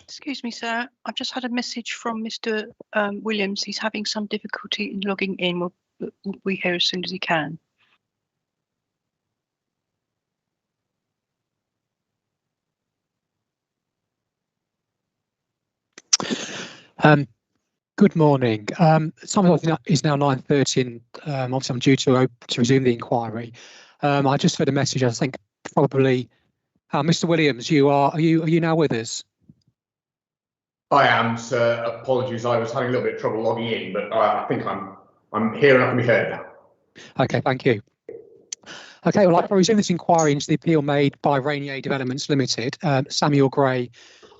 Excuse me, sir. I've just had a message from Mr. Williams. He's having some difficulty in logging in. We'll be here as soon as he can. Good morning. Time is now 9:30, and obviously I'm due to resume the inquiry. I just heard a message. I think probably, Mr. Williams, are you now with us? I am, sir. Apologies, I was having a little bit of trouble logging in, but I think I'm here and I can be heard now. Okay, thank you. Okay, well, I resume this inquiry into the appeal made by Rainier Developments Limited, Samuel Gray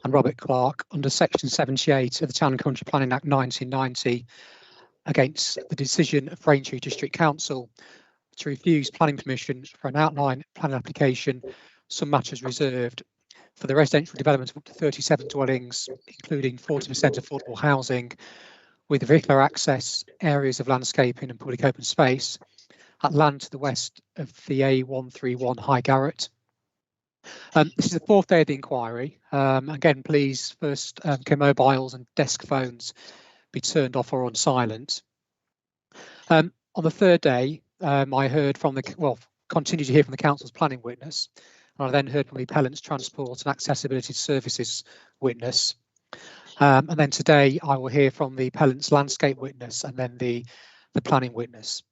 and Robert Clark under Section 78 of the Town and Country Planning Act 1990 against the decision of Braintree District Council to refuse planning permission for an outline planning application, some matters reserved, for the residential development of up to 37 dwellings, including 40% affordable housing, with vehicular access, areas of landscaping and public open space, at land to the west of the A131 High Garrett. This is the fourth day of the inquiry. Again, please first can mobiles and desk phones be turned off or on silent. On the third day, I heard from continued to hear from the council's planning witness, and I then heard from the appellant's transport and accessibility services witness. And then today I will hear from the appellant's landscape witness and then the planning witness.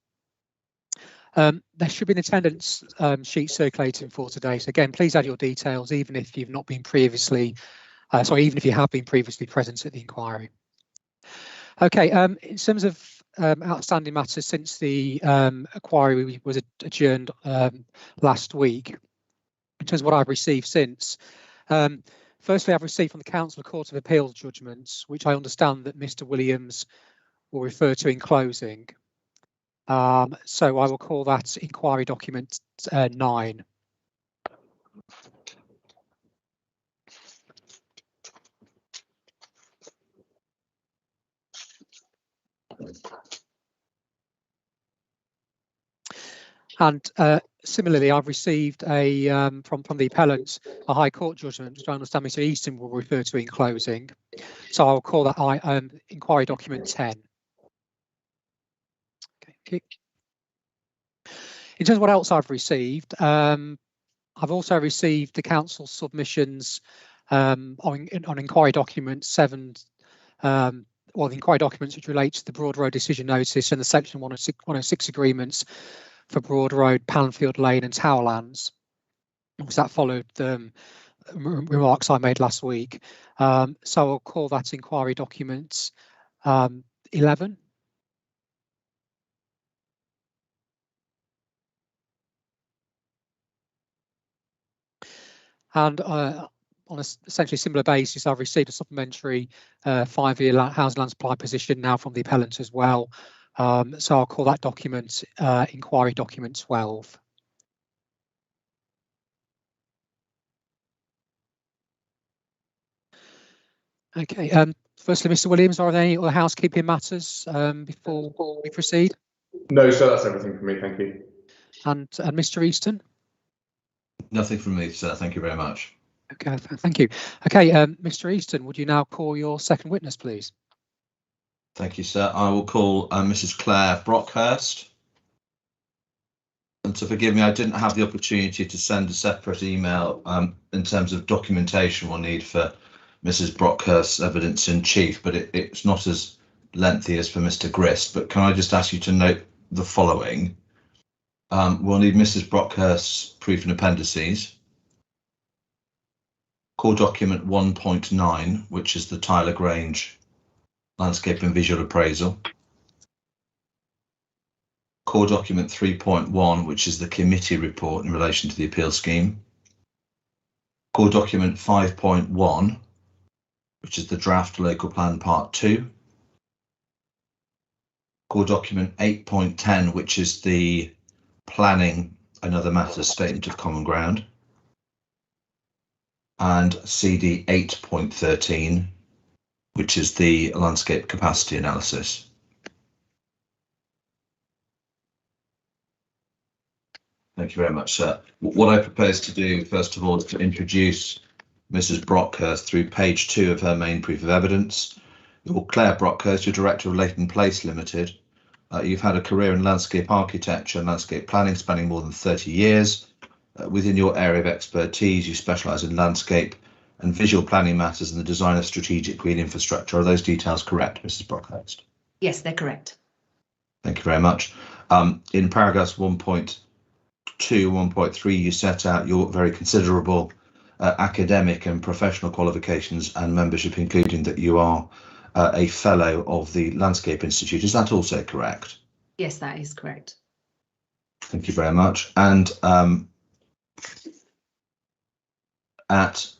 There should be an attendance sheet circulating for today. So again, please add your details, even if you've not been previously, even if you have been previously present at the inquiry. Okay, in terms of outstanding matters since the inquiry was adjourned last week, in terms of what I've received since, firstly, I've received from the Council a Court of Appeal judgments, which I understand that Mr. Williams will refer to in closing. So I will call that inquiry document 9. And similarly, I've received a from the appellant a High Court judgment, which I understand Mr. Easton will refer to in closing. So I'll call that inquiry document 10. Okay. In terms of what else I've received, I've also received the council submissions on inquiry document 7, the inquiry documents which relate to the Broad Road decision notice and the Section 106 agreements for Broad Road, Panfield Lane and Towerlands, because that followed the remarks I made last week. So I'll call that inquiry document 11. And on a essentially similar basis, I've received a supplementary 5-year housing land supply position now from the appellant as well. So I'll call that document inquiry document 12. Okay. Firstly, Mr. Williams, are there any other housekeeping matters before we proceed? No, sir. That's everything from me. Thank you. And Mr. Easton? Nothing from me, sir. Thank you very much. Okay, thank you. Okay, Mr. Easton, would you now call your second witness, please? Thank you, sir. I will call Mrs. Claire Brockhurst. And to forgive me, I didn't have the opportunity to send a separate email in terms of documentation we'll need for Mrs. Brockhurst's evidence in chief, but it's not as lengthy as for Mr. Grist. But can I just ask you to note the following? We'll need Mrs. Brockhurst's proof and appendices, core document 1.9, which is the Tyler Grange landscape and visual appraisal, core document 3.1, which is the committee report in relation to the appeal scheme, core document 5.1, which is the draft local plan part 2, core document 8.10, which is the planning and other matters statement of common ground, and CD 8.13, which is the landscape capacity analysis. Thank you very much, sir. What I propose to do, first of all, is to introduce Mrs. Brockhurst through page 2 of her main proof of evidence. You're Claire Brockhurst, you're Director of Leighton Place Limited. You've had a career in landscape architecture and landscape planning spanning more than 30 years. Within your area of expertise, you specialise in landscape and visual planning matters and the design of strategic green infrastructure. Are those details correct, Mrs. Brockhurst? Yes, they're correct. Thank you very much. In paragraphs 1.2, 1.3, you set out your very considerable academic and professional qualifications and membership, including that you are a fellow of the Landscape Institute. Is that also correct? Yes, that is correct. Thank you very much. And at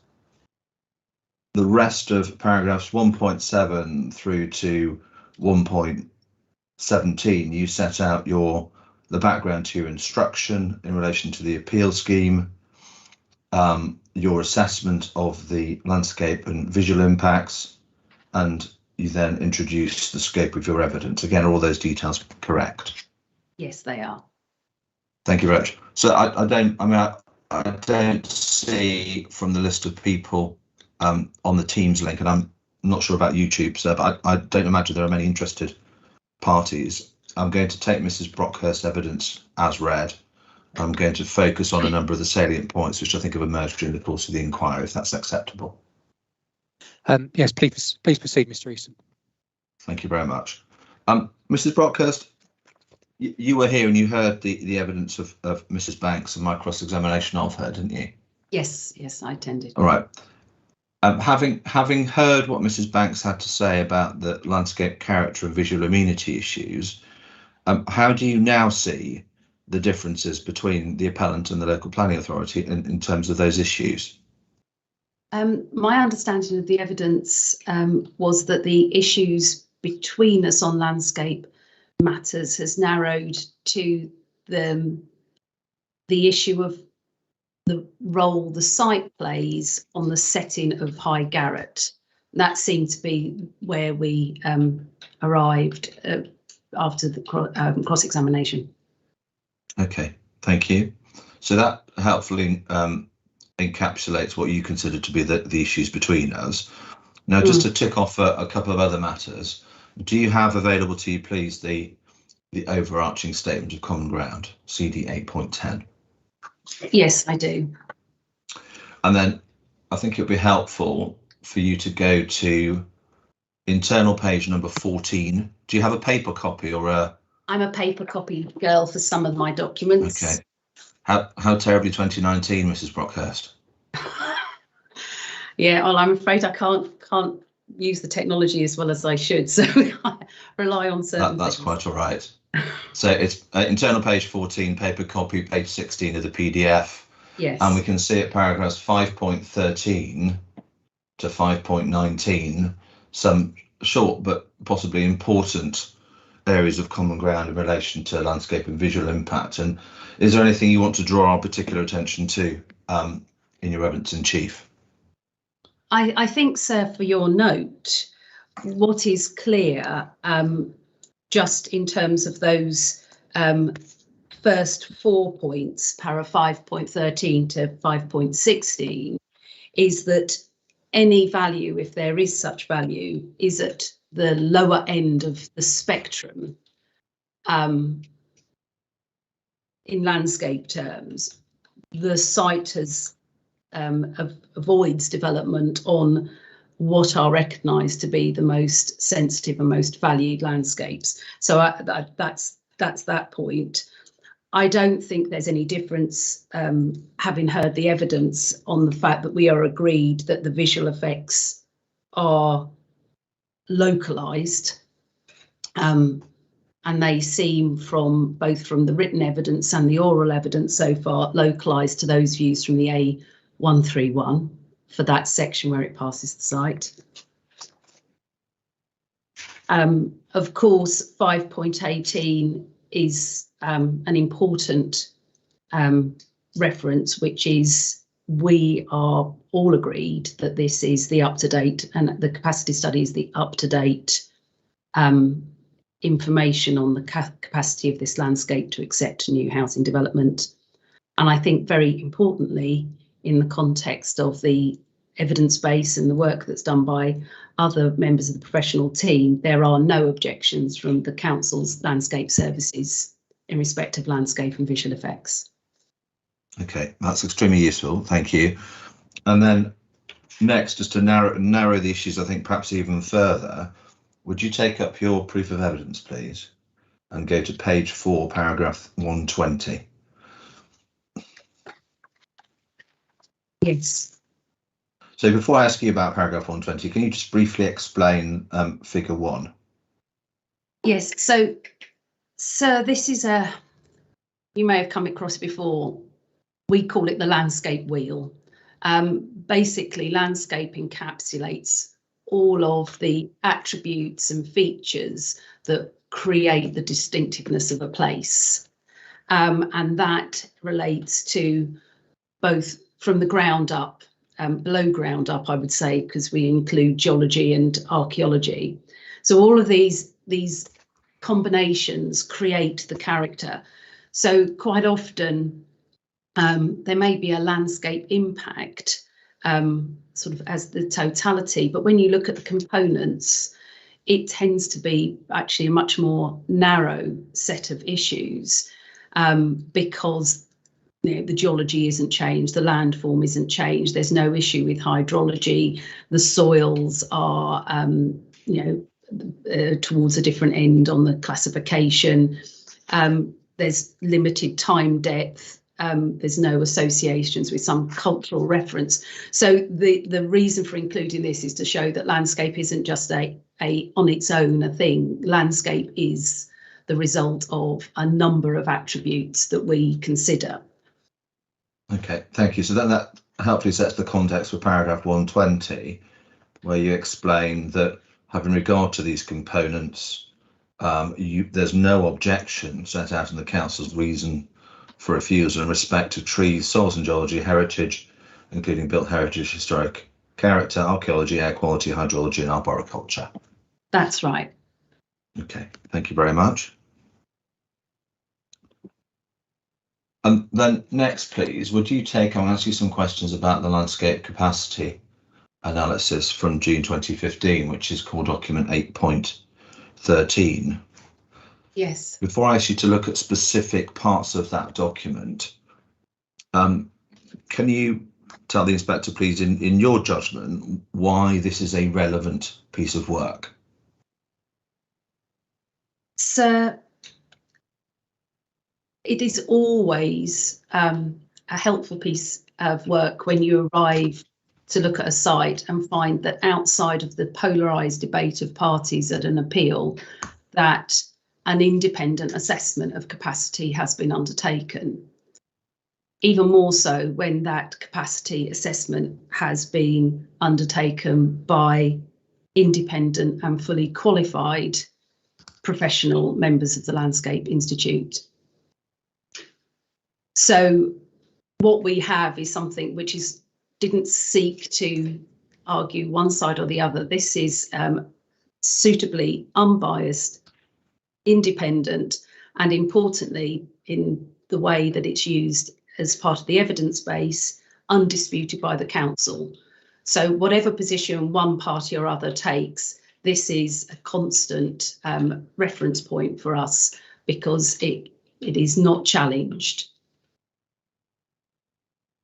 the rest of paragraphs 1.7 through to 1.17, you set out the background to your instruction in relation to the appeal scheme, your assessment of the landscape and visual impacts, and you then introduced the scope of your evidence. Again, are all those details correct? Yes, they are. Thank you very much. So I don't see from the list of people on the Teams link, and I'm not sure about YouTube, sir, but I don't imagine there are many interested parties. I'm going to take Mrs. Brockhurst's evidence as read. I'm going to focus on a number of the salient points which I think have emerged during the course of the inquiry, if that's acceptable. Yes, please proceed, Mr. Easton. Thank you very much. Mrs. Brockhurst, you were here and you heard the evidence of Mrs. Banks and my cross-examination of her, didn't you? Yes, I attended. All right. Having heard what Mrs. Banks had to say about the landscape character and visual amenity issues, how do you now see the differences between the appellant and the local planning authority in terms of those issues? My understanding of the evidence was that the issues between us on landscape matters has narrowed to the issue of the role the site plays on the setting of High Garrett. That seemed to be where we arrived after the cross-examination. Okay, thank you. So that helpfully encapsulates what you consider to be the issues between us. Now, just to tick off a couple of other matters, do you have available to you, please, the overarching statement of common ground, CD 8.10? Yes, I do. And then I think it would be helpful for you to go to internal page number 14. Do you have a paper copy or a... I'm a paper copy girl for some of my documents. Okay. How terribly 2019, Mrs. Brockhurst? Yeah, well, I'm afraid I can't use the technology as well as I should, so I rely on certain That's things. quite all right. So it's internal page 14, paper copy, page 16 of the PDF. Yes. And we can see at paragraphs 5.13 to 5.19 some short but possibly important areas of common ground in relation to landscape and visual impact. And is there anything you want to draw our particular attention to in your evidence in chief? I think, sir, for your note, what is clear, just in terms of those first 4 points, para 5.13 to 5.16, is that any value, if there is such value, is at the lower end of the spectrum in landscape terms. The site has avoids development on what are recognised to be the most sensitive and most valued landscapes. So that's that point. I don't think there's any difference, having heard the evidence, on the fact that we are agreed that the visual effects are localised, and they seem both from the written evidence and the oral evidence so far localised to those views from the A131 for that section where it passes the site. Of course, 5.18 is an important reference, which is we are all agreed that this is the up-to-date, and the capacity study is the up-to-date information on the capacity of this landscape to accept new housing development. And I think very importantly, in the context of the evidence base and the work that's done by other members of the professional team, there are no objections from the council's landscape services in respect of landscape and visual effects. Okay, that's extremely useful. Thank you. And then next, just to narrow the issues, I think perhaps even further, would you take up your proof of evidence, please, and go to page 4, paragraph 120? Yes. So before I ask you about paragraph 120, can you just briefly explain figure 1? Yes, so this is you may have come across before, we call it the landscape wheel. Basically, landscape encapsulates all of the attributes and features that create the distinctiveness of a place. And that relates to both from the ground up, below ground up, I would say, because we include geology and archaeology. So all of these combinations create the character. So quite often there may be a landscape impact sort of as the totality, but when you look at the components, it tends to be actually a much more narrow set of issues because the geology isn't changed, the landform isn't changed, there's no issue with hydrology, the soils are towards a different end on the classification, there's limited time depth, there's no associations with some cultural reference. So the reason for including this is to show that landscape isn't just a on its own a thing. Landscape is the result of a number of attributes that we consider. Okay, thank you. So that helpfully sets the context for paragraph 120, where you explain that having regard to these components, there's no objection set out in the council's reason for refusal in respect of trees, soils and geology, heritage, including built heritage, historic character, archaeology, air quality, hydrology and arboriculture. That's right. Okay, thank you very much. And then next, please, would you take, I'll ask you some questions about the landscape capacity analysis from June 2015, which is called document 8.13. Yes. Before I ask you to look at specific parts of that document, can you tell the inspector, please, in your judgment, why this is a relevant piece of work? So it is always a helpful piece of work when you arrive to look at a site and find that outside of the polarised debate of parties at an appeal, that an independent assessment of capacity has been undertaken. Even more so when that capacity assessment has been undertaken by independent and fully qualified professional members of the Landscape Institute. So what we have is something which didn't seek to argue one side or the other. This is suitably unbiased, independent, and importantly, in the way that it's used as part of the evidence base, undisputed by the council. So whatever position one party or other takes, this is a constant reference point for us because it is not challenged.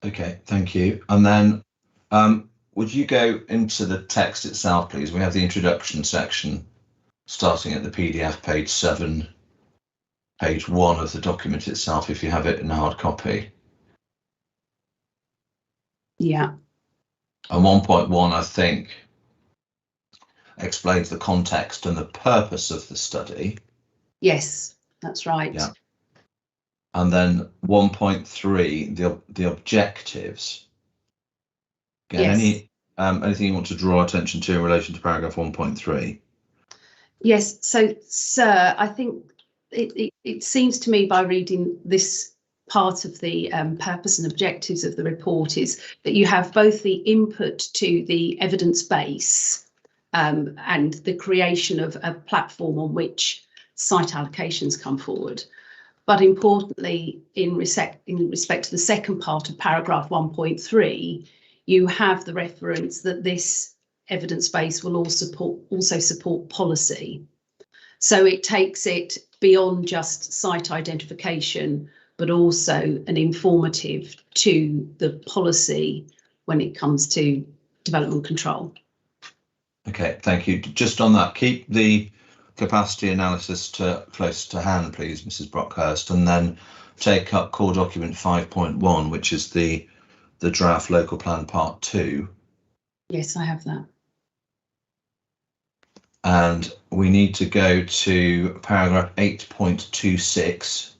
Okay, thank you. And then would you go into the text itself, please? We have the introduction section starting at the PDF page 7, page 1 of the document itself, if you have it in a hard copy. Yeah. And 1.1, I think, explains the context and the purpose of the study. Yes, that's right. Yeah. And then 1.3, the objectives. Again, Yes. Anything you want to draw attention to in relation to paragraph 1.3? Yes, so, sir, I think it seems to me by reading this part of the purpose and objectives of the report is that you have both the input to the evidence base and the creation of a platform on which site allocations come forward. But importantly, in respect to the second part of paragraph 1.3, you have the reference that this evidence base will also support policy. So it takes it beyond just site identification, but also an informative to the policy when it comes to development control. Okay, thank you. Just on that, keep the capacity analysis close to hand, please, Mrs. Brockhurst, and then take up core document 5.1, which is the draft local plan part 2. Yes, I have that. And we need to go to paragraph 8.26,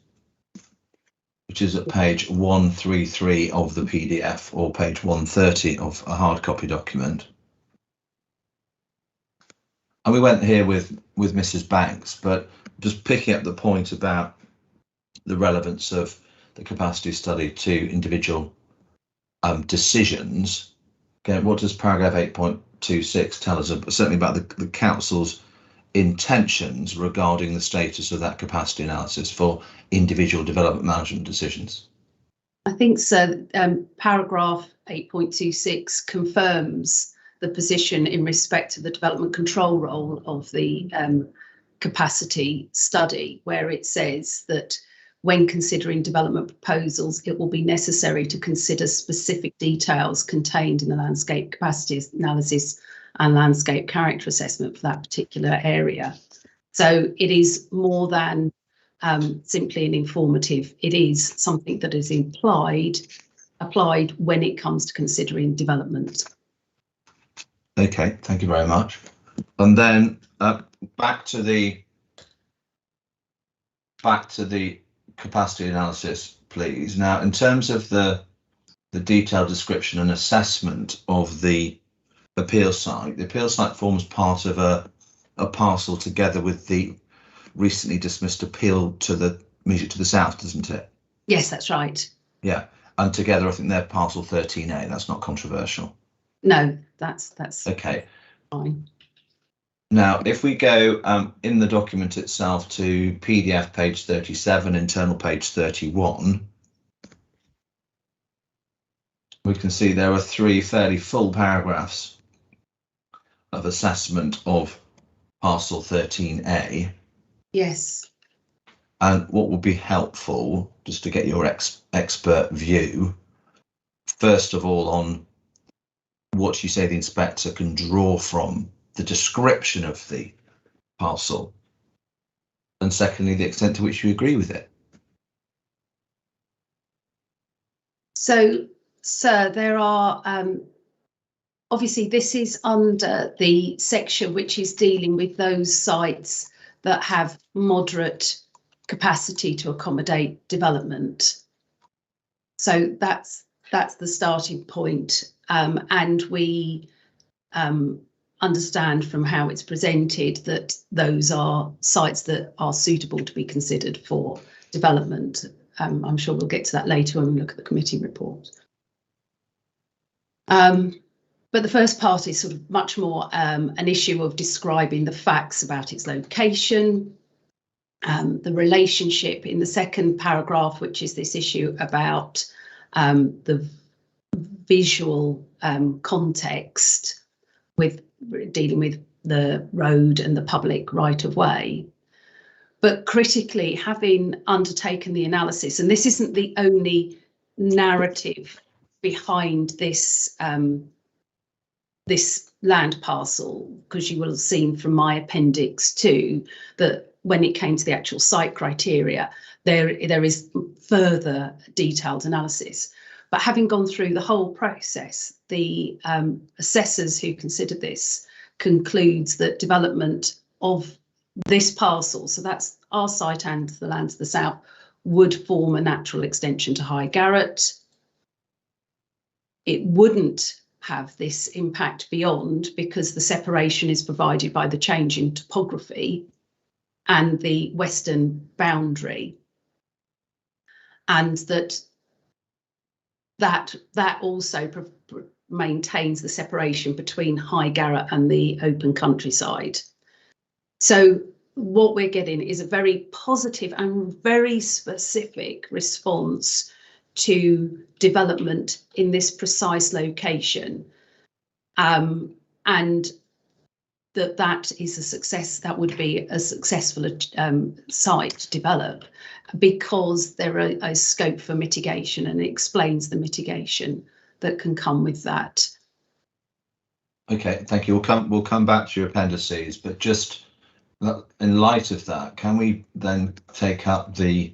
which is at page 133 of the PDF, or page 130 of a hard copy document. And we went here with Mrs. Banks, but just picking up the point about the relevance of the capacity study to individual decisions. Again, what does paragraph 8.26 tell us? Certainly about the council's intentions regarding the status of that capacity analysis for individual development management decisions. I think so. Paragraph 8.26 confirms the position in respect to the development control role of the capacity study, where it says that when considering development proposals, it will be necessary to consider specific details contained in the landscape capacity analysis and landscape character assessment for that particular area. So it is more than simply an informative. It is something that is applied when it comes to considering development. Okay, thank you very much. And then back to the capacity analysis, please. Now, in terms of the detailed description and assessment of the appeal site forms part of a parcel together with the recently dismissed appeal to the immediate to the south, doesn't it? Yes, that's right. Yeah, and together I think they're parcel 13A. That's not controversial. No, that's okay. Fine. Now, if we go in the document itself to PDF page 37, internal page 31, we can see there are 3 fairly full paragraphs of assessment of parcel 13A. Yes. And what would be helpful, just to get your expert view, first of all, on what you say the inspector can draw from the description of the parcel, and secondly, the extent to which you agree with it. So, sir, there are obviously this is under the section which is dealing with those sites that have moderate capacity to accommodate development. So that's the starting point, and we understand from how it's presented that those are sites that are suitable to be considered for development. I'm sure we'll get to that later when we look at the committee report. But the first part is sort of much more an issue of describing the facts about its location, the relationship in the second paragraph, which is this issue about the visual context with dealing with the road and the public right of way. But critically, having undertaken the analysis, and this isn't the only narrative behind this this land parcel, because you will have seen from my appendix 2 that when it came to the actual site criteria, there is further detailed analysis. But having gone through the whole process, the assessors who considered this concludes that development of this parcel, so that's our site and the land to the south, would form a natural extension to High Garrett. It wouldn't have this impact beyond because the separation is provided by the change in topography and the western boundary, and that also maintains the separation between High Garrett and the open countryside. So what we're getting is a very positive and very specific response to development in this precise location, and that is a success. That would be a successful site to develop, because there are a scope for mitigation, and it explains the mitigation that can come with that. Okay, thank you. We'll come back to your appendices, but just in light of that, can we then take up the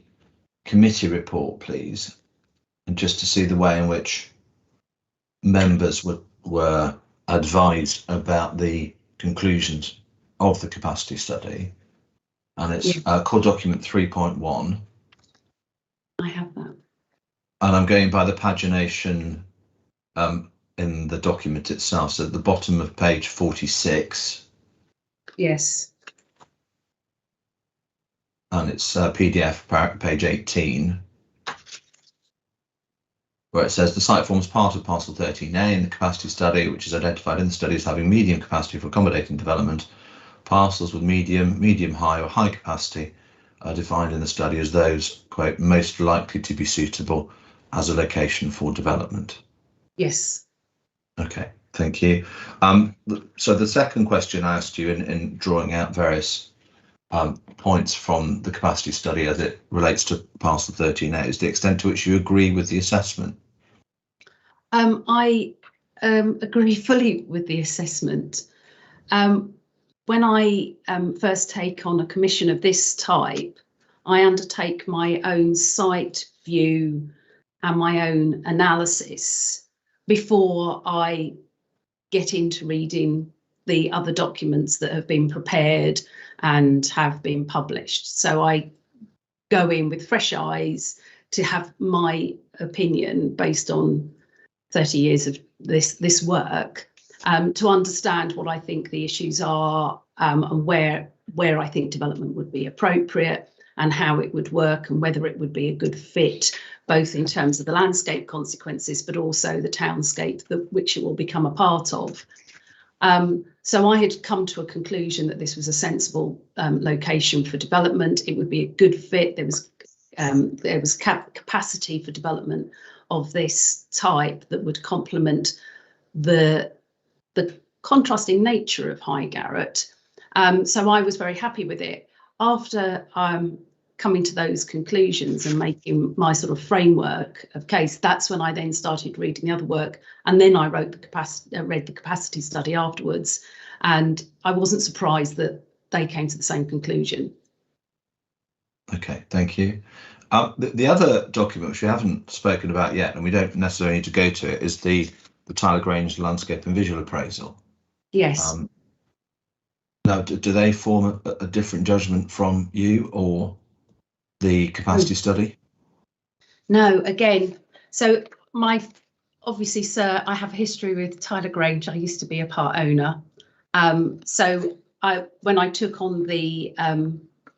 committee report, please, and just to see the way in which members were advised about the conclusions of the capacity study, and it's core document 3.1. I have that, and I'm going by the pagination in the document itself. So at the bottom of page 46. Yes. And it's PDF page 18, where it says the site forms part of parcel 13A in the capacity study, which is identified in the study as having medium capacity for accommodating development. Parcels with medium high or high capacity are defined in the study as those, quote, most likely to be suitable as a location for development. Yes. Okay, thank you. So the second question I asked you in drawing out various points from the capacity study as it relates to parcel 13A is the extent to which you agree with the assessment. I agree fully with the assessment. When I first take on a commission of this type, I undertake my own site view and my own analysis before I get into reading the other documents that have been prepared and have been published. So I go in with fresh eyes to have my opinion based on 30 years of this work, to understand what I think the issues are, and where I think development would be appropriate and how it would work, and whether it would be a good fit, both in terms of the landscape consequences, but also the townscape which it will become a part of. So I had come to a conclusion that this was a sensible location for development. It would be a good fit. There was capacity for development of this type that would complement the contrasting nature of High Garrett. So I was very happy with it. After coming to those conclusions and making my sort of framework of case, that's when I then started reading the other work, and then I read the capacity study afterwards, and I wasn't surprised that they came to the same conclusion. Okay, thank you. The other document which we haven't spoken about yet, and we don't necessarily need to go to it, is the Tyler Grange landscape and visual appraisal. Yes. Now, do they form a different judgment from you or the capacity study? No, again, so obviously, sir, I have a history with Tyler Grange. I used to be a part owner. So when I took on the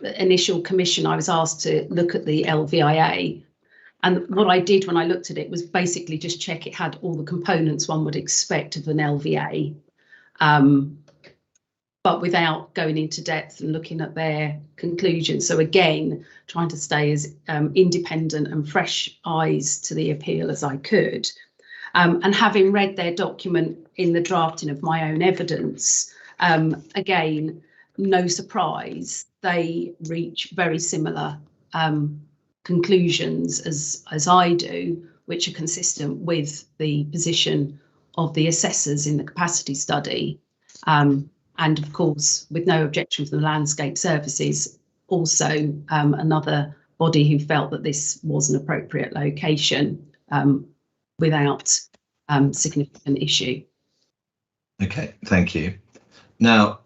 initial commission, I was asked to look at the LVIA. And what I did when I looked at it was basically just check it had all the components one would expect of an LVA, but without going into depth and looking at their conclusions. So again, trying to stay as independent and fresh eyes to the appeal as I could. And having read their document in the drafting of my own evidence, again, no surprise, they reach very similar conclusions as I do, which are consistent with the position of the assessors in the capacity study. And of course, with no objection from the landscape services, also another body who felt that this was an appropriate location without significant issue. Okay, thank you. Now,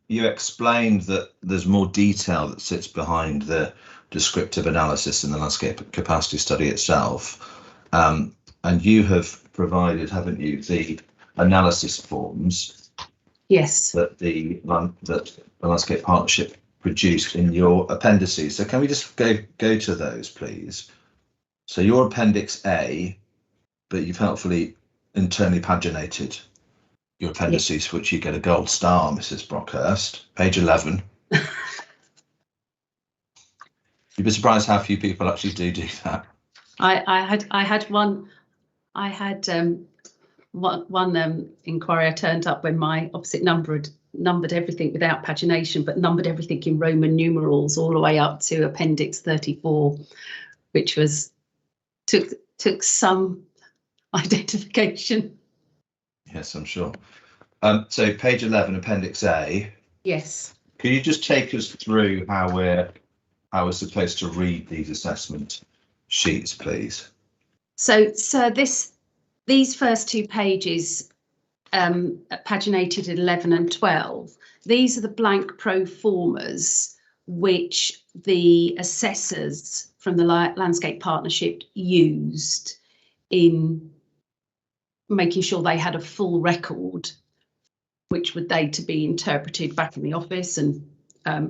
you explained that there's more detail that sits behind the descriptive analysis in the landscape capacity study itself. And you have provided, haven't you, the analysis forms? Yes. That the landscape partnership produced in your appendices. So can we just go to those, please? So your appendix A, but you've helpfully internally paginated your appendices, for which you get a gold star, Mrs. Brockhurst, page 11. You'd be surprised how few people actually do that. I had one inquiry I turned up when my opposite number had numbered everything without pagination, but numbered everything in Roman numerals all the way up to Appendix 34, which was took some identification. Yes, I'm sure. So page 11, Appendix A. Yes. Can you just take us through how we're supposed to read these assessment sheets, please? So these first two pages, paginated at 11 and 12, these are the blank pro formas which the assessors from the Landscape Partnership used in making sure they had a full record, which would they to be interpreted back in the office and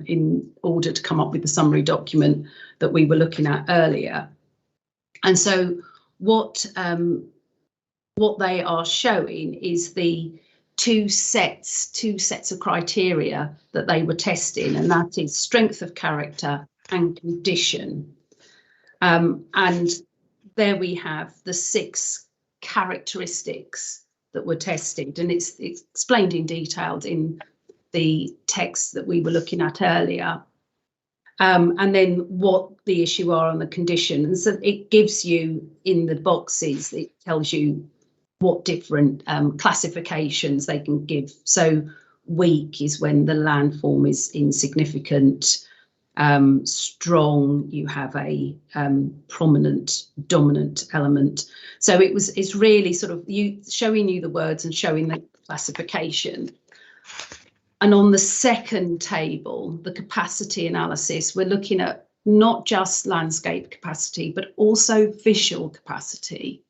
in order to come up with the summary document that we were looking at earlier. And so what they are showing is the two sets of criteria that they were testing, and that is strength of character and condition. And there we have the 6 characteristics that were tested, and it's explained in detail in the text that we were looking at earlier. And then what the issue are on the conditions. So it gives you in the boxes, it tells you what different classifications they can give. So weak is when the landform is insignificant. Strong, you have a prominent, dominant element. So it's really sort of showing you the words and showing the classification. And on the second table, the capacity analysis, we're looking at not just landscape capacity, but also visual capacity.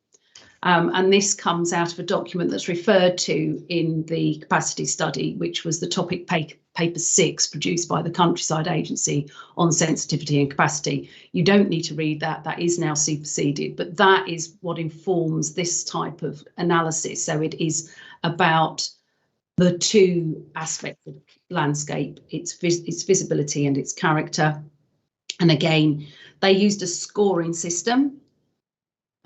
And this comes out of a document that's referred to in the capacity study, which was the topic paper 6 produced by the Countryside Agency on sensitivity and capacity. You don't need to read that. That is now superseded, but that is what informs this type of analysis. So it is about the two aspects of landscape, its visibility and its character. And again, they used a scoring system.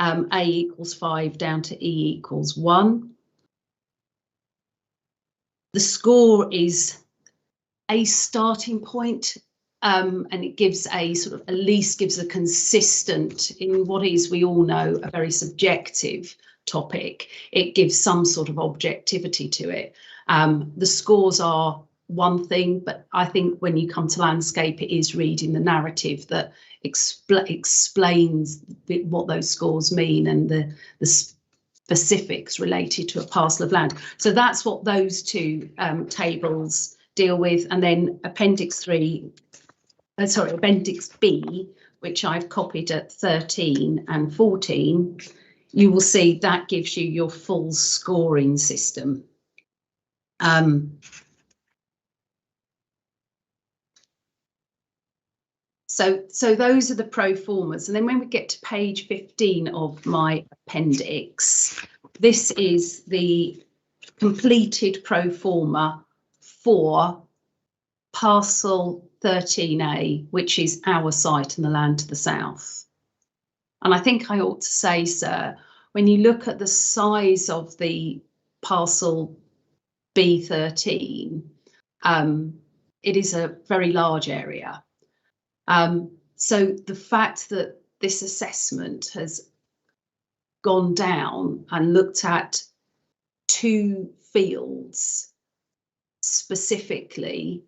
A equals 5 down to E equals 1. The score is a starting point, and it gives a sort of, at least gives a consistent, in what is, we all know, a very subjective topic. It gives some sort of objectivity to it. The scores are one thing, but I think when you come to landscape, it is reading the narrative that explains what those scores mean and the specifics related to a parcel of land. So that's what those two tables deal with. And then Appendix B, which I've copied at 13 and 14, you will see that gives you your full scoring system. So those are the pro formas. And then when we get to page 15 of my appendix, this is the completed pro forma for parcel 13A, which is our site and the land to the south. And I think I ought to say, sir, when you look at the size of the parcel B13, it is a very large area. So the fact that this assessment has gone down and looked at 2 fields specifically,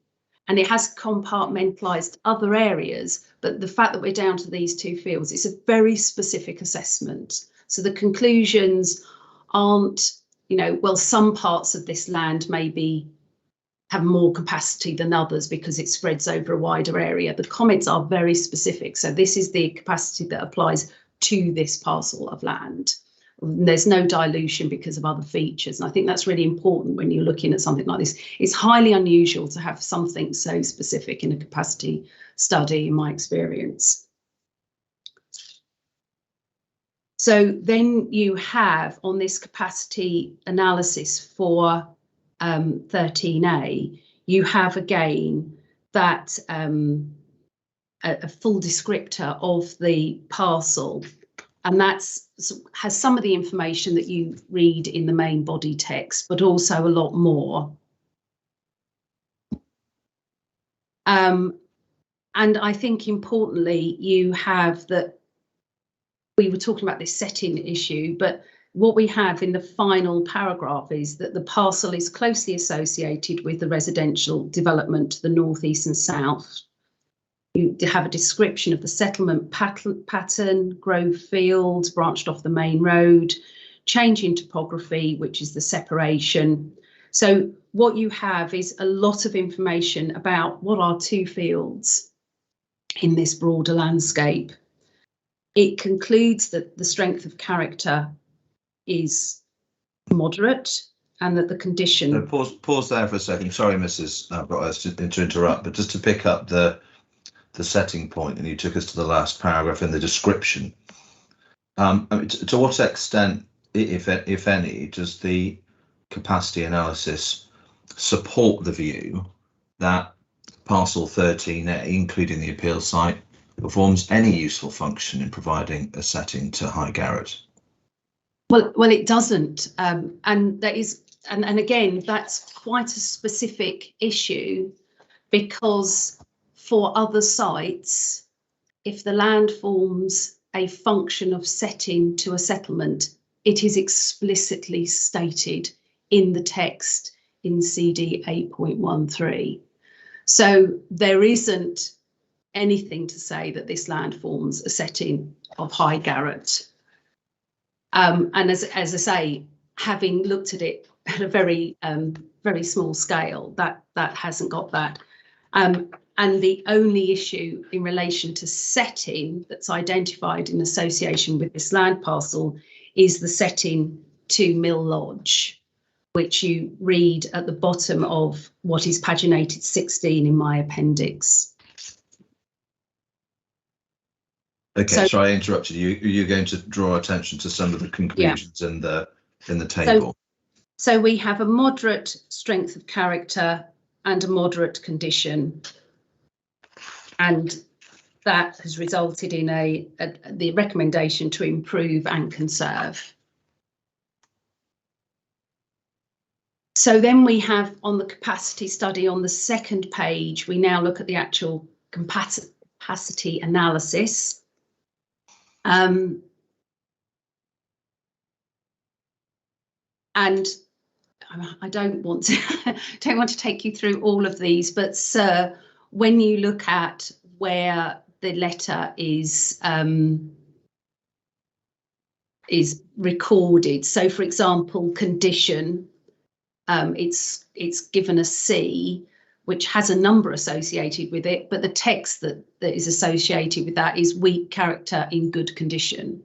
and it has compartmentalised other areas, but the fact that we're down to these 2 fields, it's a very specific assessment. So the conclusions aren't, well, some parts of this land maybe have more capacity than others because it spreads over a wider area. The comments are very specific. So this is the capacity that applies to this parcel of land. There's no dilution because of other features. And I think that's really important when you're looking at something like this. It's highly unusual to have something so specific in a capacity study, in my experience. So then you have on this capacity analysis for 13A, you have again that a full descriptor of the parcel And that's has some of the information that you read in the main body text, but also a lot more. And I think importantly, you have that we were talking about this setting issue, but what we have in the final paragraph is that the parcel is closely associated with the residential development to the north, east and south. You have a description of the settlement pattern, grove fields branched off the main road, change in topography, which is the separation. So what you have is a lot of information about what are two fields in this broader landscape. It concludes that the strength of character is moderate and that the condition... So pause there for a second. Sorry, Mrs. Brockhurst, to interrupt, but just to pick up the setting point, and you took us to the last paragraph in the description. I mean, to what extent, if any, does the capacity analysis support the view that parcel 13A, including the appeal site, performs any useful function in providing a setting to High Garrett? Well, it doesn't, and that is, and again, that's quite a specific issue, because for other sites, if the land forms a function of setting to a settlement, it is explicitly stated in the text in CD 8.13. So there isn't anything to say that this land forms a setting of High Garrett. And as I say, having looked at it at a very small scale, that hasn't got that. And the only issue in relation to setting that's identified in association with this land parcel is the setting to Mill Lodge, which you read at the bottom of what is paginated 16 in my appendix. Okay, so I interrupted you. You're going to draw attention to some of the conclusions in the table. So we have a moderate strength of character and a moderate condition, and that has resulted in the recommendation to improve and conserve. So then we have on the capacity study on the second page, we now look at the actual capacity analysis. And I don't want to take you through all of these, but sir, when you look at where the letter is recorded, so for example, condition, it's given a C, which has a number associated with it, but the text that is associated with that is weak character in good condition.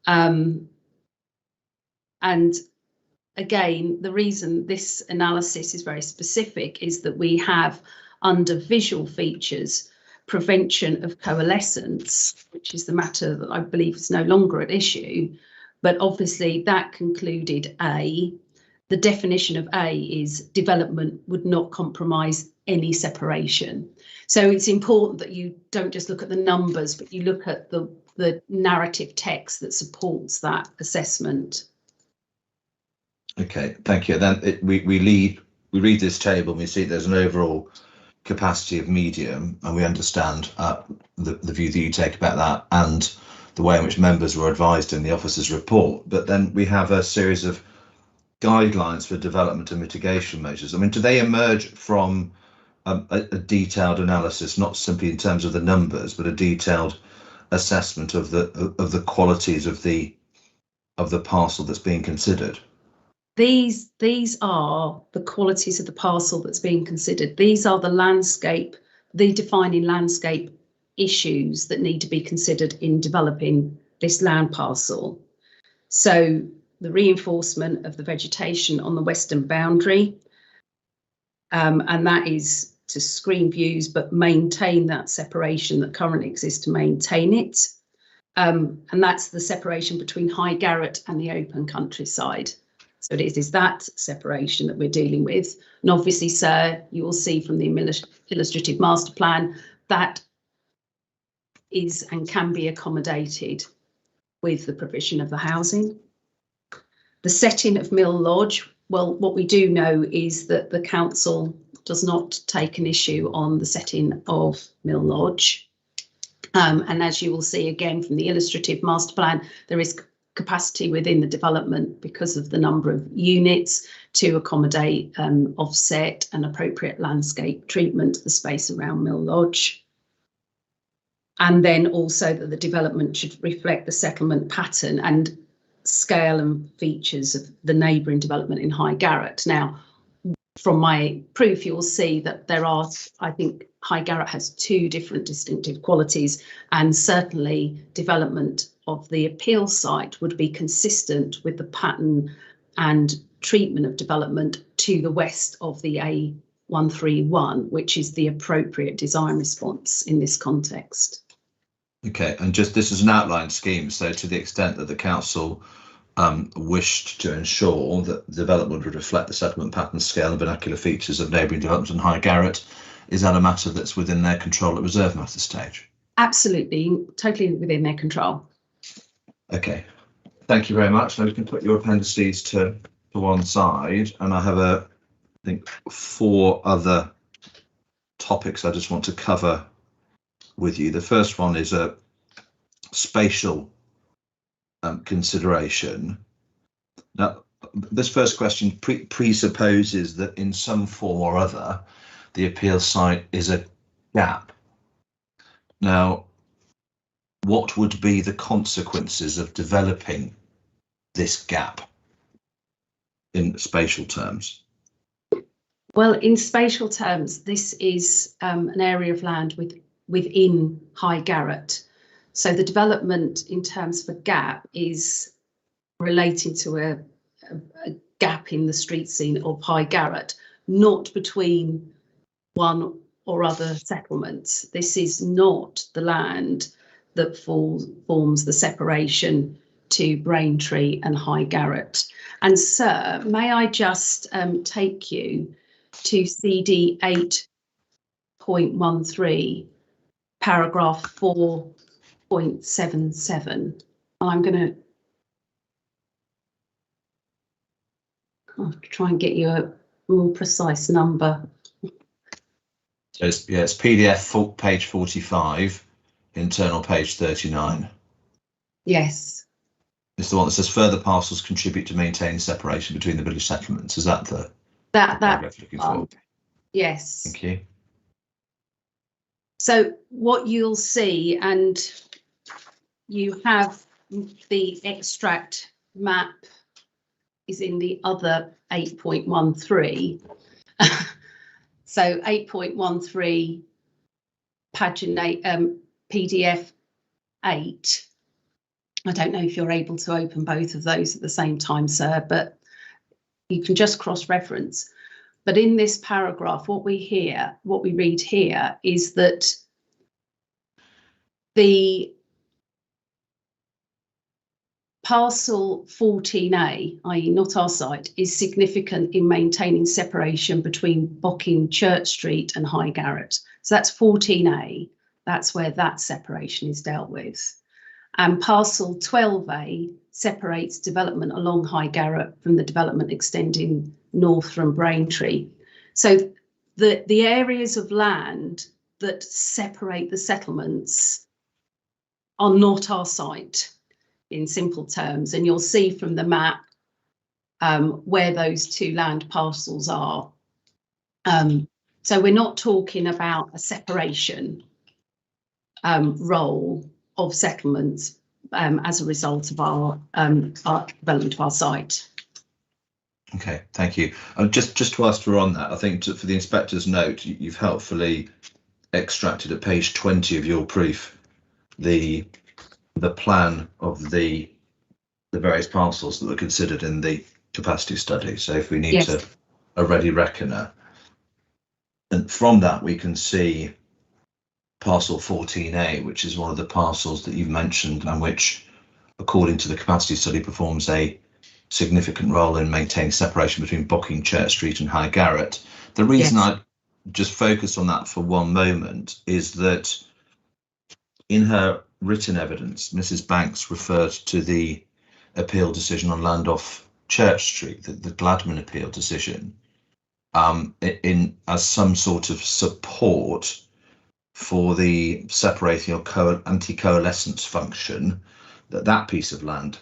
And again, the reason this analysis is very specific is that we have under visual features prevention of coalescence, which is the matter that I believe is no longer at issue. But obviously that concluded A. The definition of A is development would not compromise any separation. So it's important that you don't just look at the numbers, but you look at the narrative text that supports that assessment. Okay, thank you. Then we read this table and we see there's an overall capacity of medium, and we understand the view that you take about that and the way in which members were advised in the officer's report. But then we have a series of guidelines for development and mitigation measures. I mean, do they emerge from a detailed analysis, not simply in terms of the numbers, but a detailed assessment of the qualities of the parcel that's being considered? These are the qualities of the parcel that's being considered. These are the defining landscape issues that need to be considered in developing this land parcel. So the reinforcement of the vegetation on the western boundary, and that is to screen views but maintain that separation that currently exists to maintain it. And that's the separation between High Garrett and the open countryside. So it is that separation that we're dealing with. And obviously, sir, you will see from the illustrative master plan that is and can be accommodated. with the provision of the housing. The setting of Mill Lodge, well, what we do know is that the council does not take an issue on the setting of Mill Lodge. And as you will see again from the illustrative master plan, there is capacity within the development because of the number of units to accommodate offset and appropriate landscape treatment to the space around Mill Lodge. And then also that the development should reflect the settlement pattern and scale and features of the neighbouring development in High Garrett. Now, from my proof, you'll see that there are, I think High Garrett has two different distinctive qualities, and certainly development of the appeal site would be consistent with the pattern and treatment of development to the west of the A131, which is the appropriate design response in this context. Okay, and just this is an outline scheme, so to the extent that the council wished to ensure that the development would reflect the settlement pattern, scale and vernacular features of neighbouring developments in High Garrett, is that a matter that's within their control at reserve matter stage? Absolutely, totally within their control. Okay, thank you very much. Now we can put your appendices to one side, and I have I think 4 other topics I just want to cover with you. The first one is a spatial consideration. Now, this first question presupposes that in some form or other, the appeal site is a gap. Now, what would be the consequences of developing this gap in spatial terms? Well, in spatial terms, this is an area of land within High Garrett. So the development in terms of a gap is relating to a gap in the street scene of High Garrett, not between one or other settlements. This is not the land that forms the separation to Braintree and High Garrett. And sir, may I just take you to CD 8.13, paragraph 4.77. I'm going to try and get you a more precise number. So it's PDF page 45, internal page 39. Yes. It's the one that says further parcels contribute to maintaining separation between the village settlements. Is that the paragraph you're looking for? Yes. Thank you. So what you'll see, and you have the extract map is in the other 8.13. So 8.13 paginate PDF 8. I don't know if you're able to open both of those at the same time, sir, but you can just cross-reference. But in this paragraph, what we read here is that the parcel 14A, i.e. not our site, is significant in maintaining separation between Bocking Church Street and High Garrett. So that's 14A, that's where that separation is dealt with. And parcel 12A separates development along High Garrett from the development extending north from Braintree. So the areas of land that separate the settlements are not our site, in simple terms, and you'll see from the map where those two land parcels are. So we're not talking about a separation role of settlements as a result of our development of our site. Okay, thank you. Just whilst we're on that, I think for the inspector's note, you've helpfully extracted at page 20 of your proof the plan of the various parcels that were considered in the capacity study. So if we need a ready reckoner, and from that we can see parcel 14A, which is one of the parcels that you've mentioned and which, according to the capacity study, performs a significant role in maintaining separation between Bocking Church Street and High Garrett. The reason I just focus on that for one moment is that in her written evidence, Mrs. Banks referred to the appeal decision on land off Church Street, the Gladman appeal decision, as some sort of support for the separating or anti-coalescence function that piece of land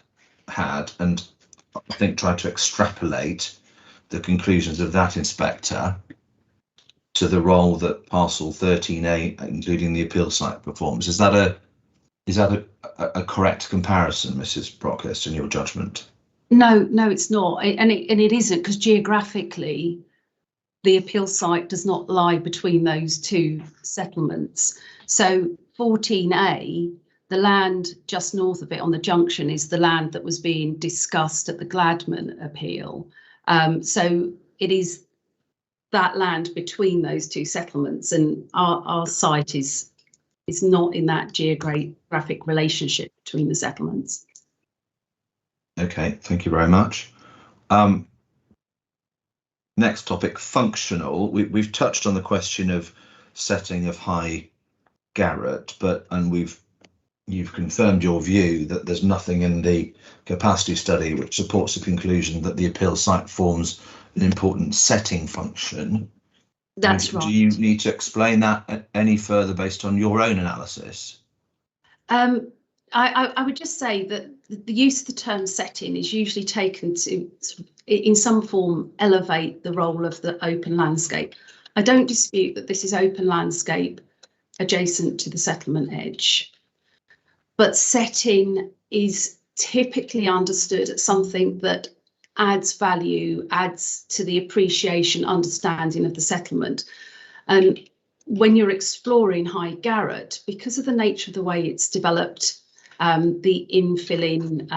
had, and I think tried to extrapolate the conclusions of that inspector to the role that parcel 13A, including the appeal site, performs. Is that a correct comparison, Mrs. Brockhurst, in your judgment? No, it's not, and it isn't, because geographically the appeal site does not lie between those two settlements. So 14A, the land just north of it on the junction, is the land that was being discussed at the Gladman appeal. So it is that land between those two settlements, and our site is not in that geographic relationship between the settlements. Okay, thank you very much. Next topic, functional. We've touched on the question of setting of High Garrett, you've confirmed your view that there's nothing in the capacity study which supports the conclusion that the appeal site forms an important setting function. That's right. Do you need to explain that any further based on your own analysis? I would just say that the use of the term setting is usually taken to, in some form, elevate the role of the open landscape. I don't dispute that this is open landscape adjacent to the settlement edge, but setting is typically understood as something that adds value, adds to the appreciation, understanding of the settlement. And when you're exploring High Garrett, because of the nature of the way it's developed, the infilling,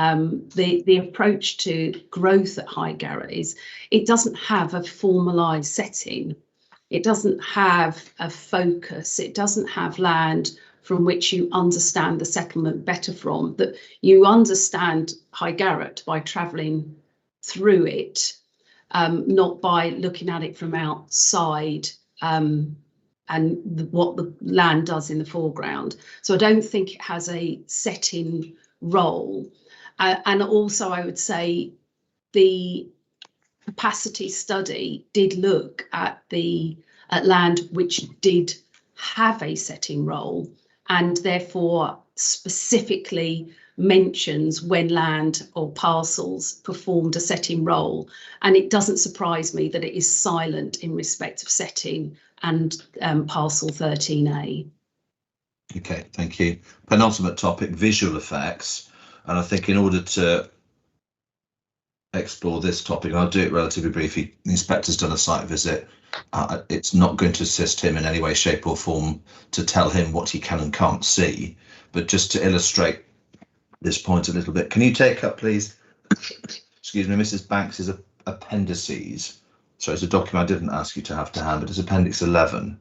the approach to growth at High Garrett is it doesn't have a formalised setting. It doesn't have a focus. It doesn't have land from which you understand the settlement better from. That you understand High Garrett by travelling through it, not by looking at it from outside and what the land does in the foreground. So I don't think it has a setting role. And also I would say the capacity study did look at land which did have a setting role, and therefore specifically mentions when land or parcels performed a setting role. And it doesn't surprise me that it is silent in respect of setting and parcel 13A. Okay, thank you. Penultimate topic, visual effects. And I think in order to explore this topic, I'll do it relatively briefly. The inspector's done a site visit. It's not going to assist him in any way, shape or form to tell him what he can and can't see. But just to illustrate this point a little bit, can you take up, please, excuse me, Mrs. Banks's appendices. So it's a document I didn't ask you to have to hand, but it's Appendix 11.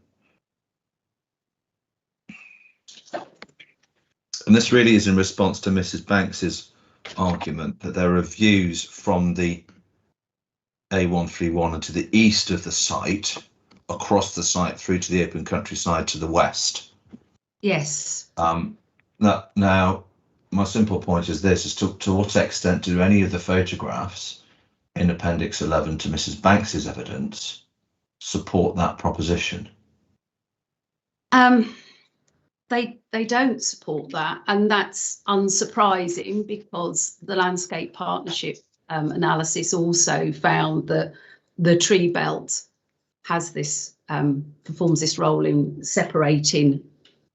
And this really is in response to Mrs. Banks's argument that there are views from the A131 and to the east of the site, across the site through to the open countryside to the west. Yes. Now, my simple point is this, is to what extent do any of the photographs in Appendix 11 to Mrs. Banks's evidence support that proposition? They don't support that, and that's unsurprising because the landscape partnership analysis also found that the tree belt has this performs this role in separating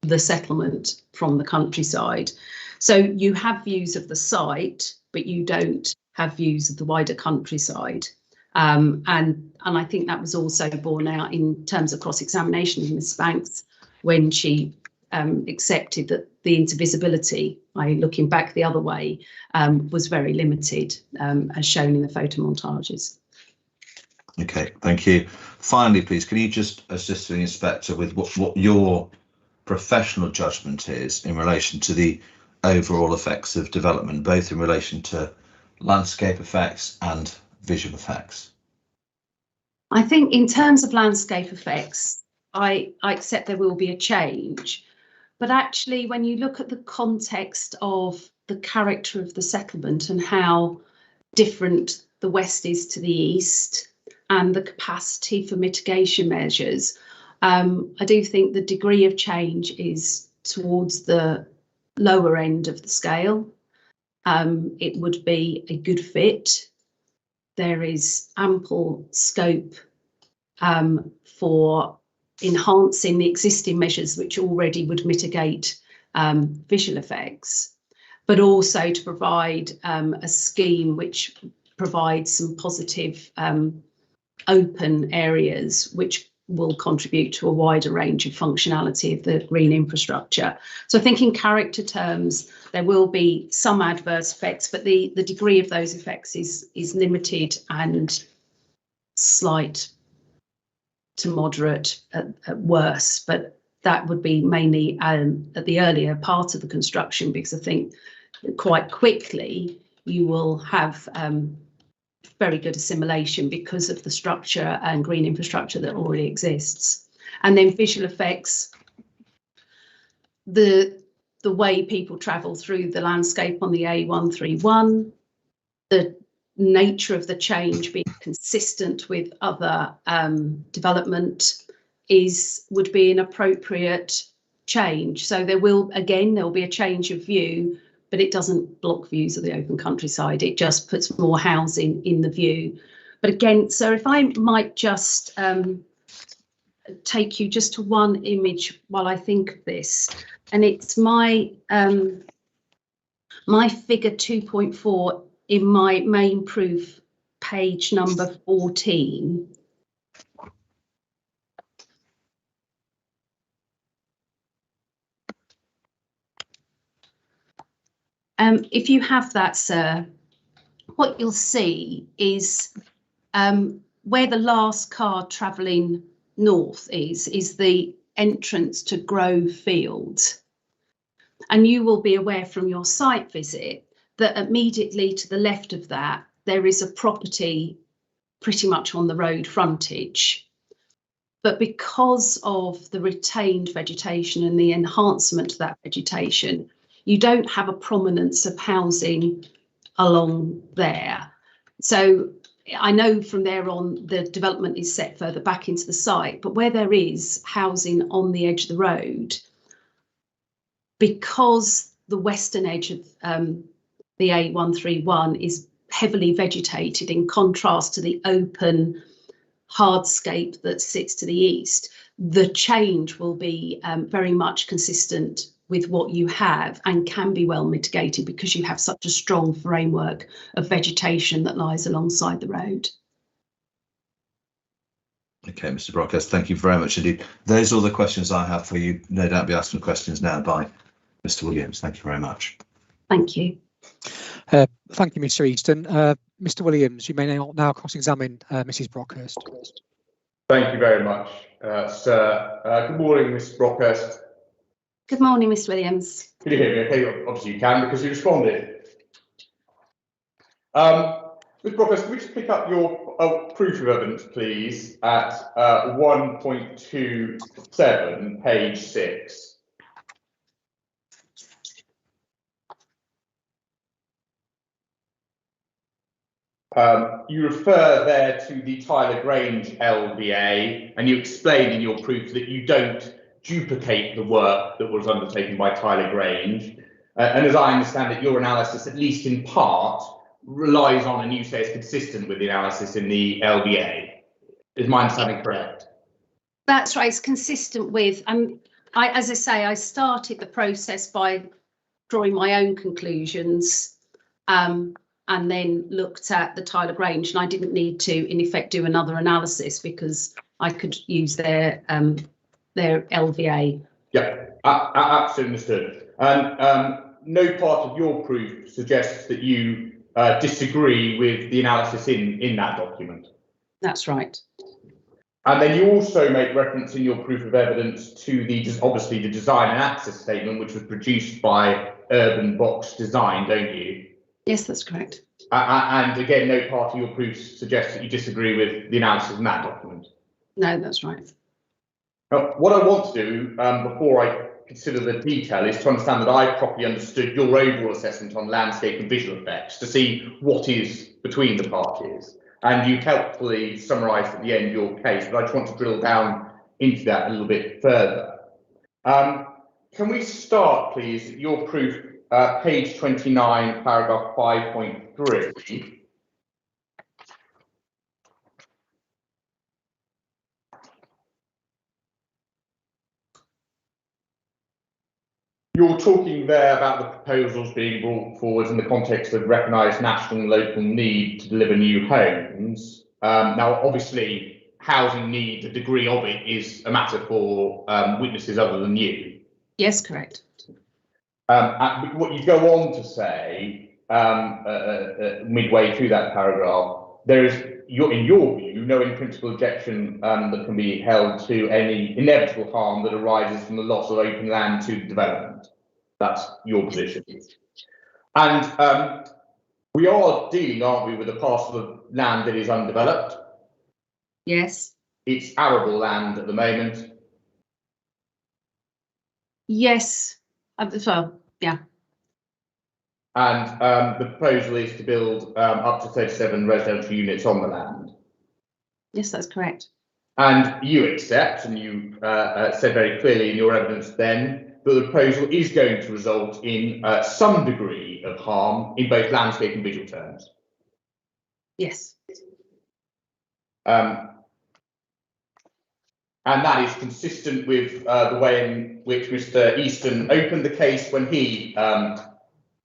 the settlement from the countryside. So you have views of the site, but you don't have views of the wider countryside. And I think that was also borne out in terms of cross-examination of Ms. Banks when she accepted that the intervisibility, by looking back the other way, was very limited, as shown in the photo montages. Okay, thank you. Finally, please, can you just assist the inspector with what your professional judgment is in relation to the overall effects of development, both in relation to landscape effects and visual effects? I think in terms of landscape effects, I accept there will be a change, But actually, when you look at the context of the character of the settlement and how different the west is to the east and the capacity for mitigation measures, I do think the degree of change is towards the lower end of the scale. It would be a good fit. There is ample scope for enhancing the existing measures which already would mitigate visual effects, but also to provide a scheme which provides some positive open areas which will contribute to a wider range of functionality of the green infrastructure. So I think in character terms, there will be some adverse effects, but the degree of those effects is limited and slight to moderate at worst, but that would be mainly at the earlier part of the construction, because I think quite quickly you will have very good assimilation because of the structure and green infrastructure that already exists. And then visual effects, the way people travel through the landscape on the A131, the nature of the change being consistent with other development would be an appropriate change. So there will be a change of view, but it doesn't block views of the open countryside. It just puts more housing in the view. But again, so if I might just take you just to one image while I think of this, and it's my my figure 2.4 in my main proof, page number 14. If you have that, sir, what you'll see is where the last car travelling north is the entrance to Grove Field. And you will be aware from your site visit that immediately to the left of that, there is a property pretty much on the road frontage. But because of the retained vegetation and the enhancement of that vegetation, you don't have a prominence of housing along there. So I know from there on the development is set further back into the site, but where there is housing on the edge of the road, because the western edge of the A131 is heavily vegetated in contrast to the open hardscape that sits to the east, the change will be very much consistent with what you have and can be well mitigated because you have such a strong framework of vegetation that lies alongside the road. Okay, Mr. Brockhurst, thank you very much indeed. Those are all the questions I have for you. No doubt be asking questions now by Mr. Williams. Thank you very much. Thank you. Thank you, Mr. Easton. Mr. Williams, you may now cross-examine Mrs. Brockhurst. Thank you very much, sir. Good morning, Mr. Brockhurst. Good morning, Mr. Williams. Can you hear me okay? Obviously you can because you responded. Ms. Brockhurst, can we just pick up your proof of evidence, please, at 1.27, page 6. You refer there to the Tyler Grange LVA, and you explain in your proof that you don't duplicate the work that was undertaken by Tyler Grange. And as I understand it, your analysis, at least in part, relies on, and you say it's consistent with the analysis in the LVA. Is my understanding correct? That's right, it's consistent with, as I say, I started the process by drawing my own conclusions and then looked at the Tyler Grange, and I didn't need to, in effect, do another analysis because I could use their LVA. Yeah, absolutely understood. And no part of your proof suggests that you disagree with the analysis in that document. That's right. And then you also make reference in your proof of evidence to obviously the design and access statement, which was produced by Urban Box Design, don't you? Yes, that's correct. And again, no part of your proof suggests that you disagree with the analysis in that document. No, that's right. Now, what I want to do before I consider the detail is to understand that I properly understood your overall assessment on landscape and visual effects, to see what is between the parties. And you helpfully summarised at the end your case, but I just want to drill down into that a little bit further. Can we start, please, your proof, page 29, paragraph 5.3. You're talking there about the proposals being brought forward in the context of recognised national and local need to deliver new homes. Now, obviously, housing need, the degree of it, is a matter for witnesses other than you. Yes, correct. What you go on to say midway through that paragraph, there is, in your view, no in principle objection that can be held to any inevitable harm that arises from the loss of open land to development. That's your position. And we are dealing, aren't we, with a parcel of land that is undeveloped? Yes. It's arable land at the moment. Yes. Well, yeah. And the proposal is to build up to 37 residential units on the land. Yes, that's correct. And you accept, and you said very clearly in your evidence then, that the proposal is going to result in some degree of harm in both landscape and visual terms. Yes. And that is consistent with the way in which Mr. Easton opened the case when he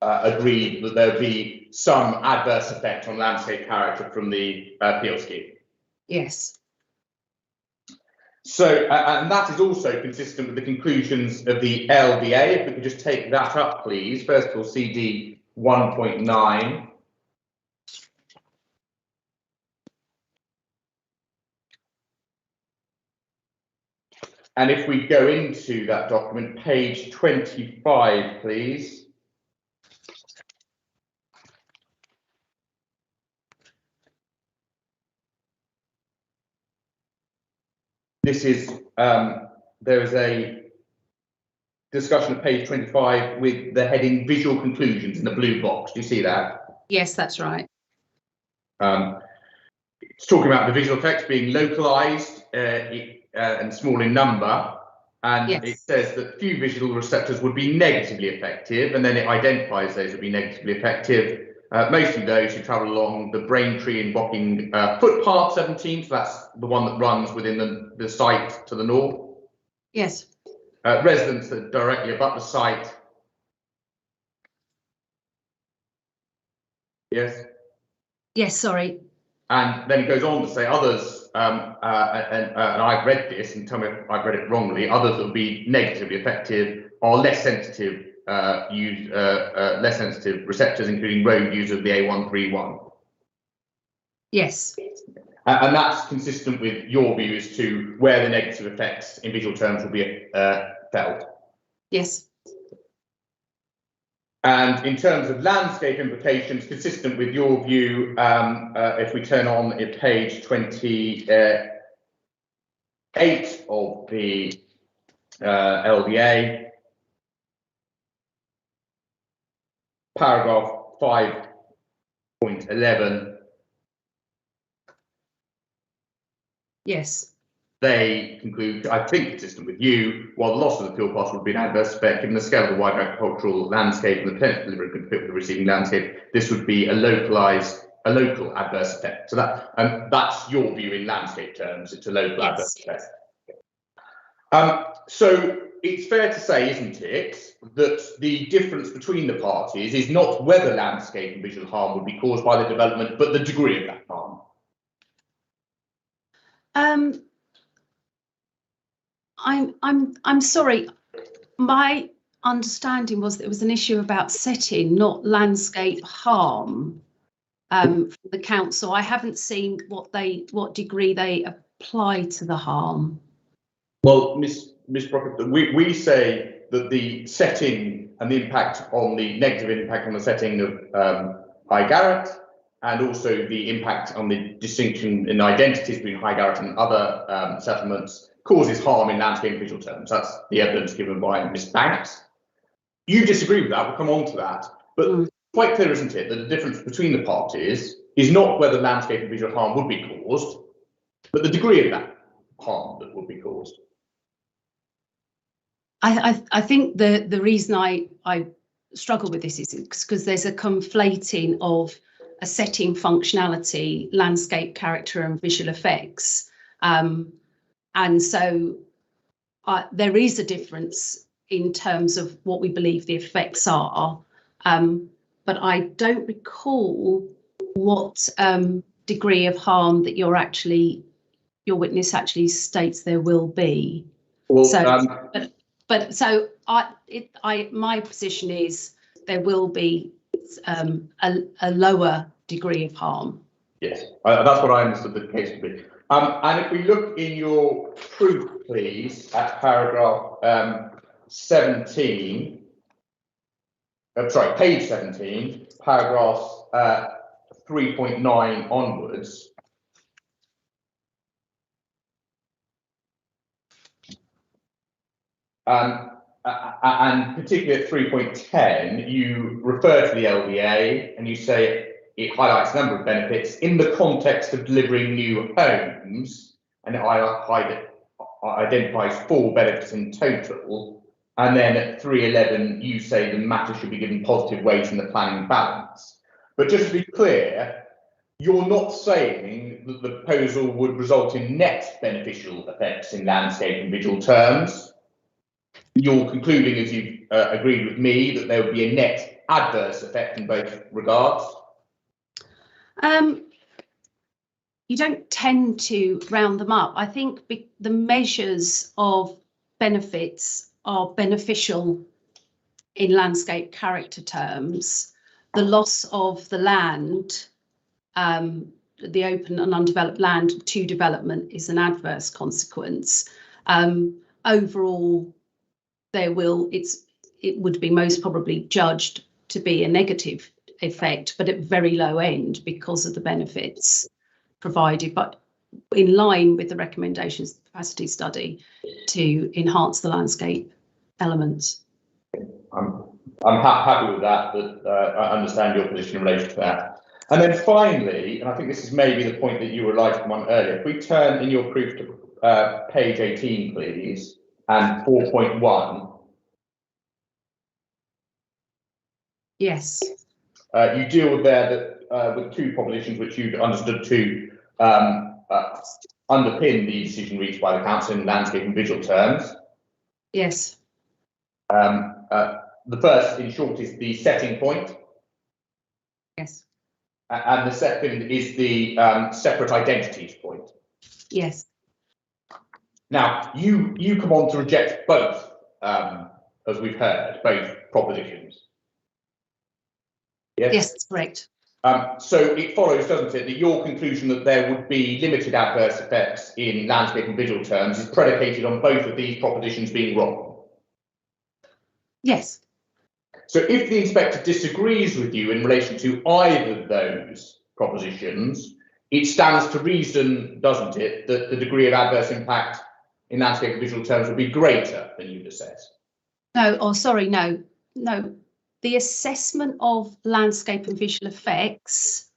agreed that there would be some adverse effect on landscape character from the appeal scheme. Yes. So, and that is also consistent with the conclusions of the LBA. If we could just take that up, please. First of all, CD 1.9. And if we go into that document, page 25, please. This is, there is a discussion of page 25 with the heading visual conclusions in the blue box. Do you see that? Yes, that's right. It's talking about the visual effects being localised and small in number. And yes. It says that few visual receptors would be negatively effective, and then it identifies those would be negatively effective. Mostly those who travel along the Braintree and Bocking footpath 17, so that's the one that runs within the site to the north. Yes. Residents that directly abut the site. Yes. Yes, sorry. And then it goes on to say others, and I've read this, and tell me if I've read it wrongly, others that would be negatively effective are less sensitive less sensitive receptors, including road users of the A131. Yes. And that's consistent with your view as to where the negative effects in visual terms will be felt. Yes. And in terms of landscape implications, consistent with your view, if we turn on page 28 of the LDA, paragraph 5.11, yes. They conclude, I think consistent with you, while the loss of the fuel parcel would be an adverse effect, given the scale of the wide agricultural landscape and the potential delivery could fit with the receiving landscape, this would be a local adverse effect. So that's your view in landscape terms. It's a local adverse effect. So it's fair to say, isn't it, that the difference between the parties is not whether landscape and visual harm would be caused by the development, but the degree of that harm. I'm sorry. My understanding was that it was an issue about setting, not landscape harm, for the council. I haven't seen what degree they apply to the harm. Well, Ms. Brockett, we say that the setting and the impact on the negative impact on the setting of High Garrett, and also the impact on the distinction in identities between High Garrett and other settlements, causes harm in landscape and visual terms. That's the evidence given by Ms. Banks. You disagree with that, we'll come on to that. But quite clear, isn't it, that the difference between the parties is not whether landscape and visual harm would be caused, but the degree of that harm that would be caused. I think the reason I struggle with this is because there's a conflating of a setting functionality, landscape character and visual effects. And so there is a difference in terms of what we believe the effects are. But I don't recall what degree of harm that your witness actually states there will be. Well, so, my position is there will be a lower degree of harm. Yes, that's what I understood the case to be. And if we look in your proof, please, at paragraph 17, sorry, page 17, paragraphs 3.9 onwards. And particularly at 3.10, you refer to the LVA and you say it highlights a number of benefits in the context of delivering new homes, and it identifies 4 benefits in total. And then at 3.11, you say the matter should be given positive weight in the planning balance. But just to be clear, you're not saying that the proposal would result in net beneficial effects in landscape and visual terms. You're concluding, as you've agreed with me, that there would be a net adverse effect in both regards? You don't tend to round them up. I think the measures of benefits are beneficial in landscape character terms. The loss of the land, the open and undeveloped land to development, is an adverse consequence. Overall, it would be most probably judged to be a negative effect, but at very low end because of the benefits provided, but in line with the recommendations of the capacity study to enhance the landscape elements. I'm happy with that, but I understand your position in relation to that. And then finally, and I think this is maybe the point that you were lighting on earlier, if we turn in your proof to page 18, please, and 4.1. Yes. You deal there with 2 propositions which you've understood to underpin the decision reached by the council in landscape and visual terms. Yes. The first, in short, is the setting point. Yes. And the second is the separate identities point. Yes. Now, you come on to reject both, as we've heard, both propositions. Yes, yes, that's correct. So it follows, doesn't it, that your conclusion that there would be limited adverse effects in landscape and visual terms is predicated on both of these propositions being wrong? Yes. So if the inspector disagrees with you in relation to either of those propositions, it stands to reason, doesn't it, that the degree of adverse impact in landscape and visual terms would be greater than you'd assess? No. The assessment of landscape and visual effects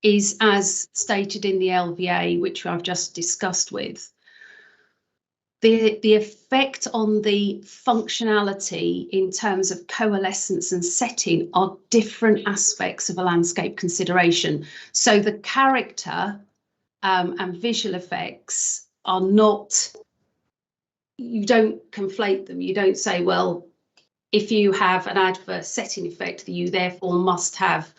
is as stated in the LVA, which I've just discussed with. The effect on the functionality in terms of coalescence and setting are different aspects of a landscape consideration. So the character and visual effects are not, you don't conflate them. You don't say, well, if you have an adverse setting effect, you therefore must have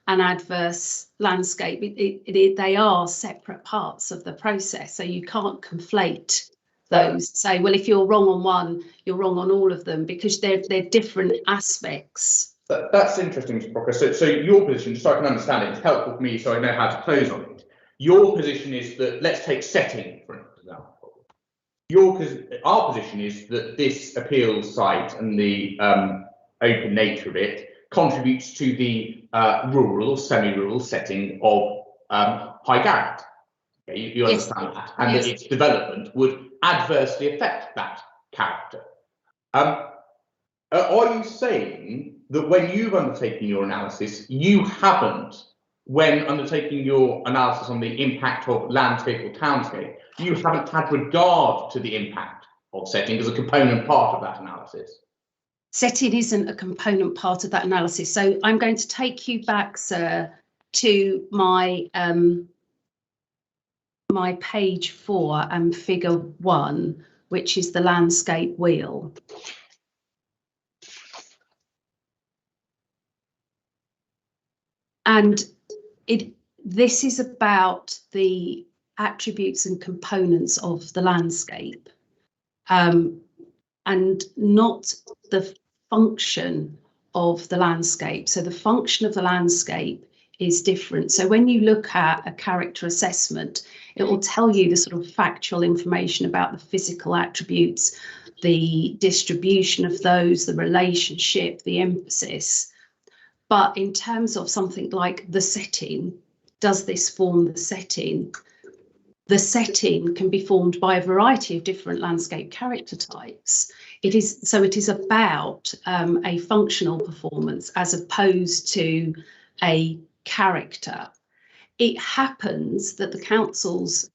an adverse landscape. They are separate parts of the process, so you can't conflate those. Say, well, if you're wrong on one, you're wrong on all of them, because they're different aspects. That's interesting, Mr. Brocker. So your position, just so I can understand it, it's helpful for me so I know how to close on it. Your position is that, let's take setting for example. Our position is that this appeal site and the open nature of it contributes to the rural or semi-rural setting of High Garrett. Okay, you Yes. understand that, and Yes. that its development would adversely affect that character. Are you saying that when you've undertaken your analysis, you haven't, when undertaking your analysis on the impact of landscape or townscape, you haven't had regard to the impact of setting as a component part of that analysis? Setting isn't a component part of that analysis. So I'm going to take you back, sir, to my my page 4 and figure 1, which is the landscape wheel. And this is about the attributes and components of the landscape, and not the function of the landscape. So the function of the landscape is different. So when you look at a character assessment, it will tell you the sort of factual information about the physical attributes, the distribution of those, the relationship, the emphasis. But in terms of something like the setting, does this form the setting? The setting can be formed by a variety of different landscape character types. It is about a functional performance as opposed to a character. It happens that the council's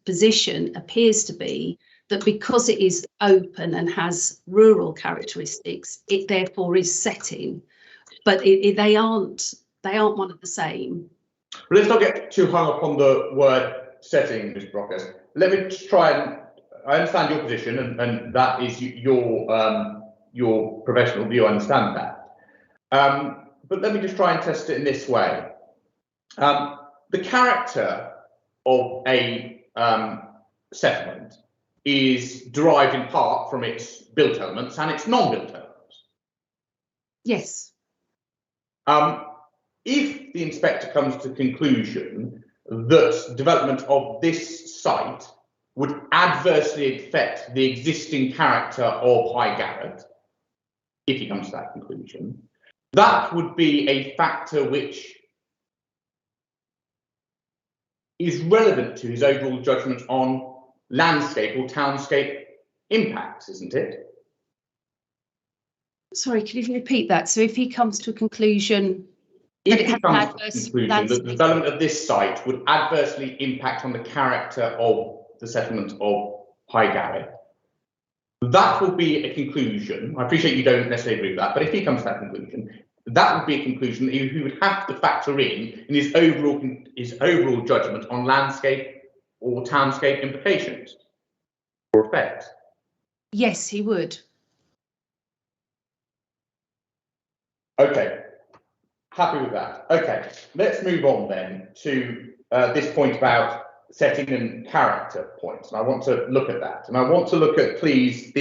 position appears to be that because it is open and has rural characteristics, it therefore is setting. But they aren't one of the same. But let's not get too hung up on the word setting, Ms. Brockhurst. Let me just try and, I understand your position, and that is your professional view, I understand that. But let me just try and test it in this way. The character of a settlement is derived in part from its built elements and its non-built elements. Yes. If the inspector comes to the conclusion that development of this site would adversely affect the existing character of High Garrett, if he comes to that conclusion, that would be a factor which is relevant to his overall judgment on landscape or townscape impacts, isn't it? Sorry, can you repeat that? So if he comes to a conclusion If that it he has comes an to the adverse conclusion that the landscape, development of this site would adversely impact on the character of the settlement of High Garrett, that would be a conclusion. I appreciate you don't necessarily agree with that, but if he comes to that conclusion, that would be a conclusion that he would have to factor in his overall judgment on landscape or townscape implications or effects. yes, he would. Okay, happy with that. Okay, let's move on then to this point about setting and character points. And I want to look at that. And I want to look at, please,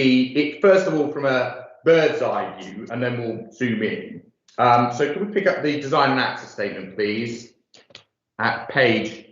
first of all, from a bird's eye view, and then we'll zoom in. So can we pick up the design and access statement, please, at page .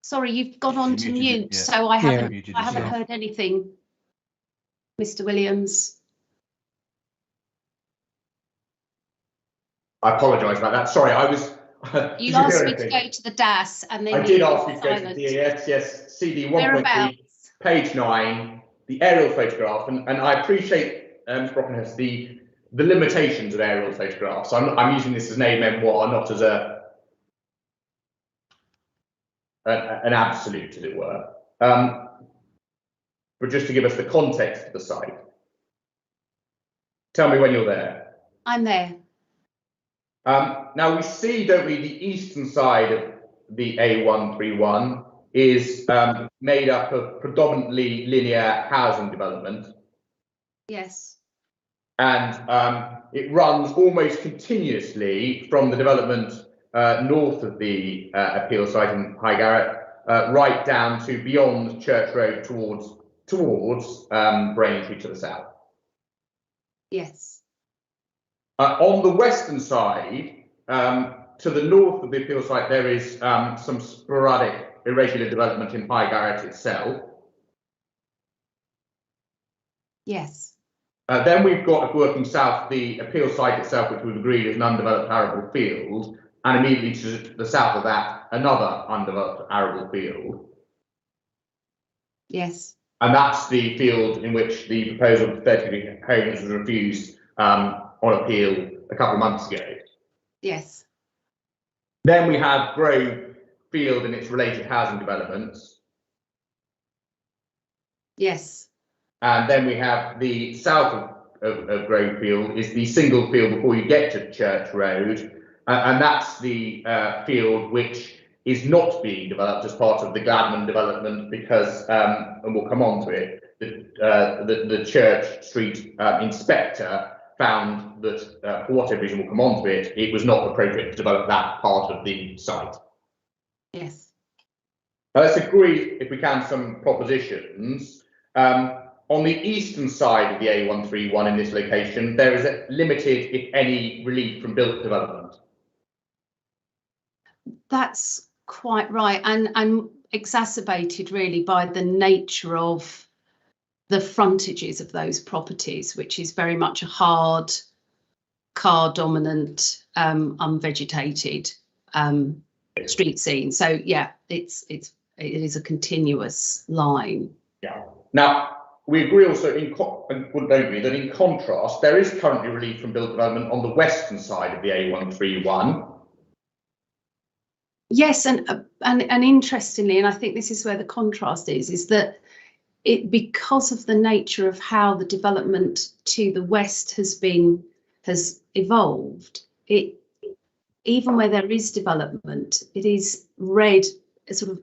Sorry, you've gone on to mute, yeah. so I haven't Muted I haven't yourself. heard anything, Mr. Williams. I apologise about that. Sorry, I was. You asked me to go to the DAS, and then I did ask you to go to silent. the DAS, CD 1.3, Whereabouts? page 9, the aerial photograph, and I appreciate, Ms. Brockenhurst, the limitations of aerial photographs. I'm using this as an A memoir, not as an absolute, as it were. But just to give us the context of the site. Tell me when you're there. I'm there. Now we see, don't we, the eastern side of the A131 is made up of predominantly linear housing development. Yes. And it runs almost continuously from the development north of the appeal site in High Garrett, right down to beyond Church Road towards Braintree to the south. Yes. On the western side, to the north of the appeal site, there is some sporadic irregular development in High Garrett itself. Yes. Then we've got, working south, the appeal site itself, which we've agreed is an undeveloped arable field, and immediately to the south of that, another undeveloped arable field. Yes. And that's the field in which the proposal for 30 homes was refused on appeal a couple of months ago. Yes. Then we have Grove Field and its related housing developments. Yes. And then we have the south of Grove Field is the single field before you get to Church Road. And that's the field which is not being developed as part of the Gladman development because, and we'll come on to it, the Church Street inspector found that for whatever reason, we'll come on to it, it was not appropriate to develop that part of the site. Yes. Now let's agree, if we can, some propositions. On the eastern side of the A131 in this location, there is a limited, if any, relief from built development. That's quite right, and exacerbated really by the nature of the frontages of those properties, which is very much a hard, car dominant, unvegetated street scene. So yeah, it is a continuous line. Yeah. Now we agree also, don't we, that in contrast, there is currently relief from built development on the western side of the A131. Yes, and interestingly, and I think this is where the contrast is that because of the nature of how the development to the west has evolved, even where there is development, it is read sort of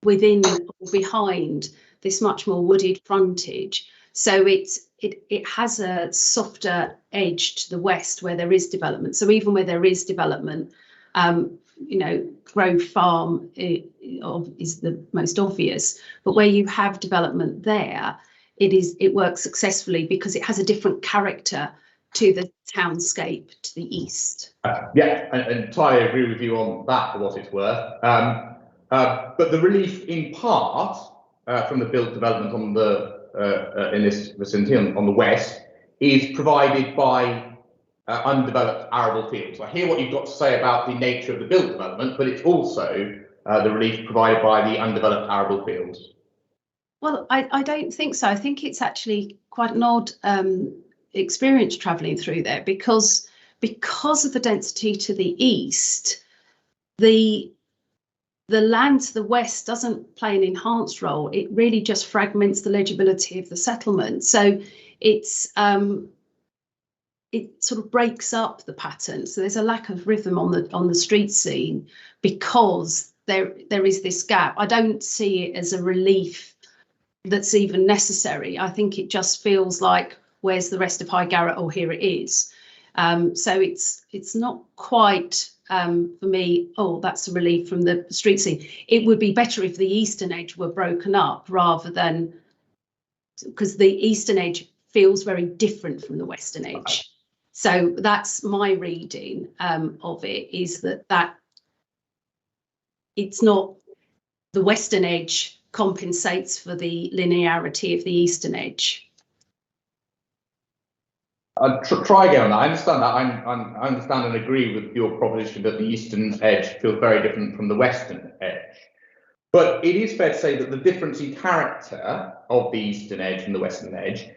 within or behind this much more wooded frontage. So it has a softer edge to the west where there is development. So even where there is development, you know, Grove Farm is the most obvious, but where you have development there, it works successfully because it has a different character to the townscape to the east. Yeah, and entirely agree with you on that for what it's worth. But the relief in part from the built development on the in this vicinity on the west is provided by undeveloped arable fields. I hear what you've got to say about the nature of the built development, but it's also the relief provided by the undeveloped arable fields. Well, I don't think so. I think it's actually quite an odd experience travelling through there because of the density to the east, the land to the west doesn't play an enhanced role. It really just fragments the legibility of the settlement. So it sort of breaks up the pattern. So there's a lack of rhythm on the street scene because there is this gap. I don't see it as a relief that's even necessary. I think it just feels like, where's the rest of High Garrett? Oh, here it is. So it's not quite for me, oh, that's a relief from the street scene. It would be better if the eastern edge were broken up rather than, because the eastern edge feels very different from the western edge. So that's my reading of it, is that it's not the western edge compensates for the linearity of the eastern edge. Try again on that. I understand that. I understand and agree with your proposition that the eastern edge feels very different from the western edge. But it is fair to say that the difference in character of the eastern edge and the western edge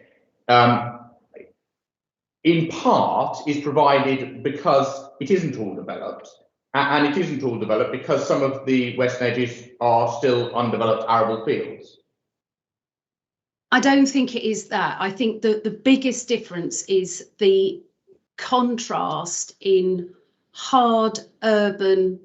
in part is provided because it isn't all developed, and it isn't all developed because some of the western edges are still undeveloped arable fields. I don't think it is that. I think that the biggest difference is the contrast in hard urban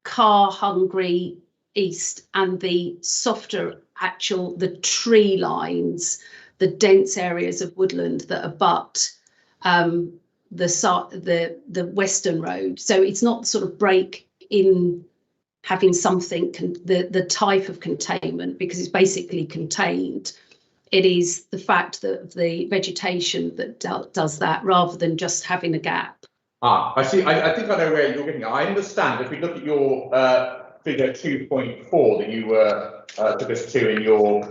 car hungry east and the softer the tree lines, the dense areas of woodland that abut the western road. So it's not sort of break in having something, the type of containment, because it's basically contained. it is the fact that the vegetation that does that, rather than just having a gap. I see. I think I know where you're getting at. I understand. If we look at your figure 2.4 that you took us to in your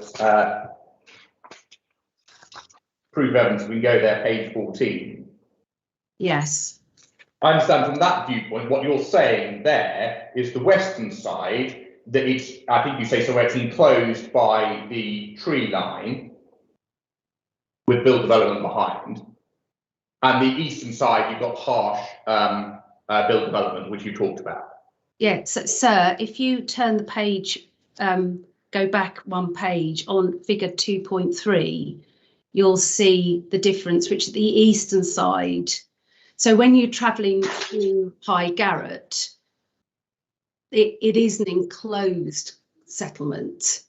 proof of evidence, we can go there, page 14. Yes. I understand from that viewpoint, what you're saying there is the western side, that it's, I think you say somewhere, it's enclosed by the tree line with built development behind. And the eastern side, you've got harsh built development, which you talked about. Yeah, so, sir, if you turn the page, go back one page on figure 2.3, you'll see the difference, which is the eastern side. So when you're travelling through High Garrett, it is an enclosed settlement,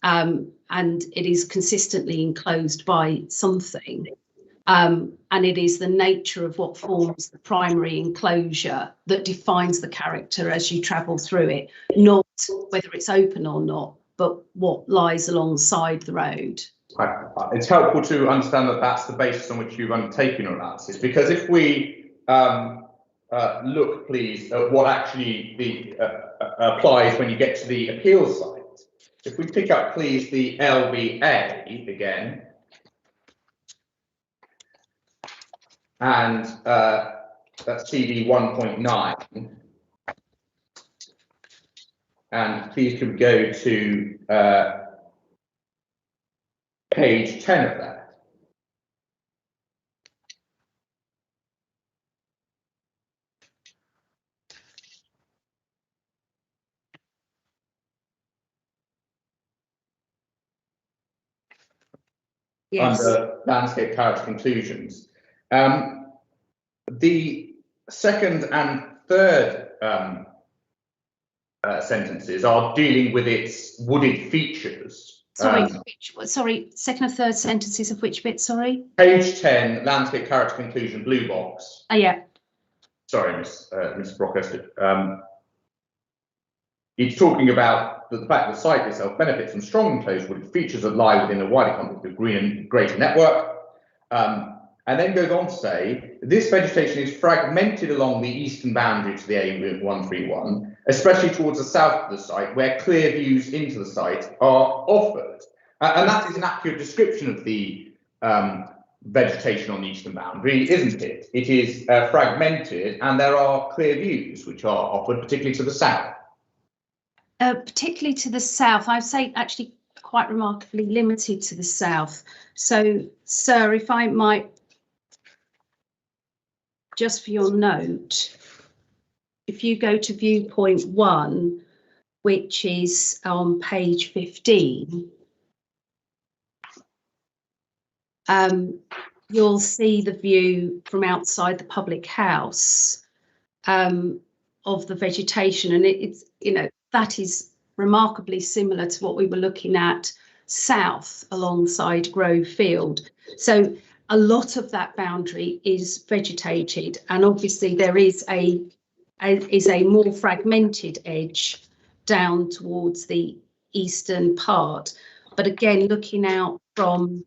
and it is consistently enclosed by something. And it is the nature of what forms the primary enclosure that defines the character as you travel through it, not whether it's open or not, but what lies alongside the road. It's helpful to understand that that's the basis on which you've undertaken your analysis, because if we look, please, at what actually applies when you get to the appeal side, if we pick up, please, the LBA again, and that's CD 1.9, and please could go to page 10 of that. Yes. Under landscape character conclusions. The second and third sentences are dealing with its wooded features. Sorry, second and third sentences of which bit, sorry? Page 10, landscape character conclusion, blue box. Oh, yeah. Sorry, Ms. Brockhurst. It's talking about the fact that the site itself benefits from strong enclosed wooded features that lie within a wider context of green and greater network. And then goes on to say, this vegetation is fragmented along the eastern boundary to the A131, especially towards the south of the site, where clear views into the site are offered. And that is an accurate description of the vegetation on the eastern boundary, isn't it? It is fragmented, and there are clear views which are offered, particularly to the south. Particularly to the south, I'd say actually quite remarkably limited to the south. So, sir, if I might, just for your note, if you go to viewpoint 1, which is on page 15, you'll see the view from outside the public house of the vegetation, and it's, you know, that is remarkably similar to what we were looking at south alongside Grove Field. So a lot of that boundary is vegetated, and obviously there is a more fragmented edge down towards the eastern part. But again, looking out from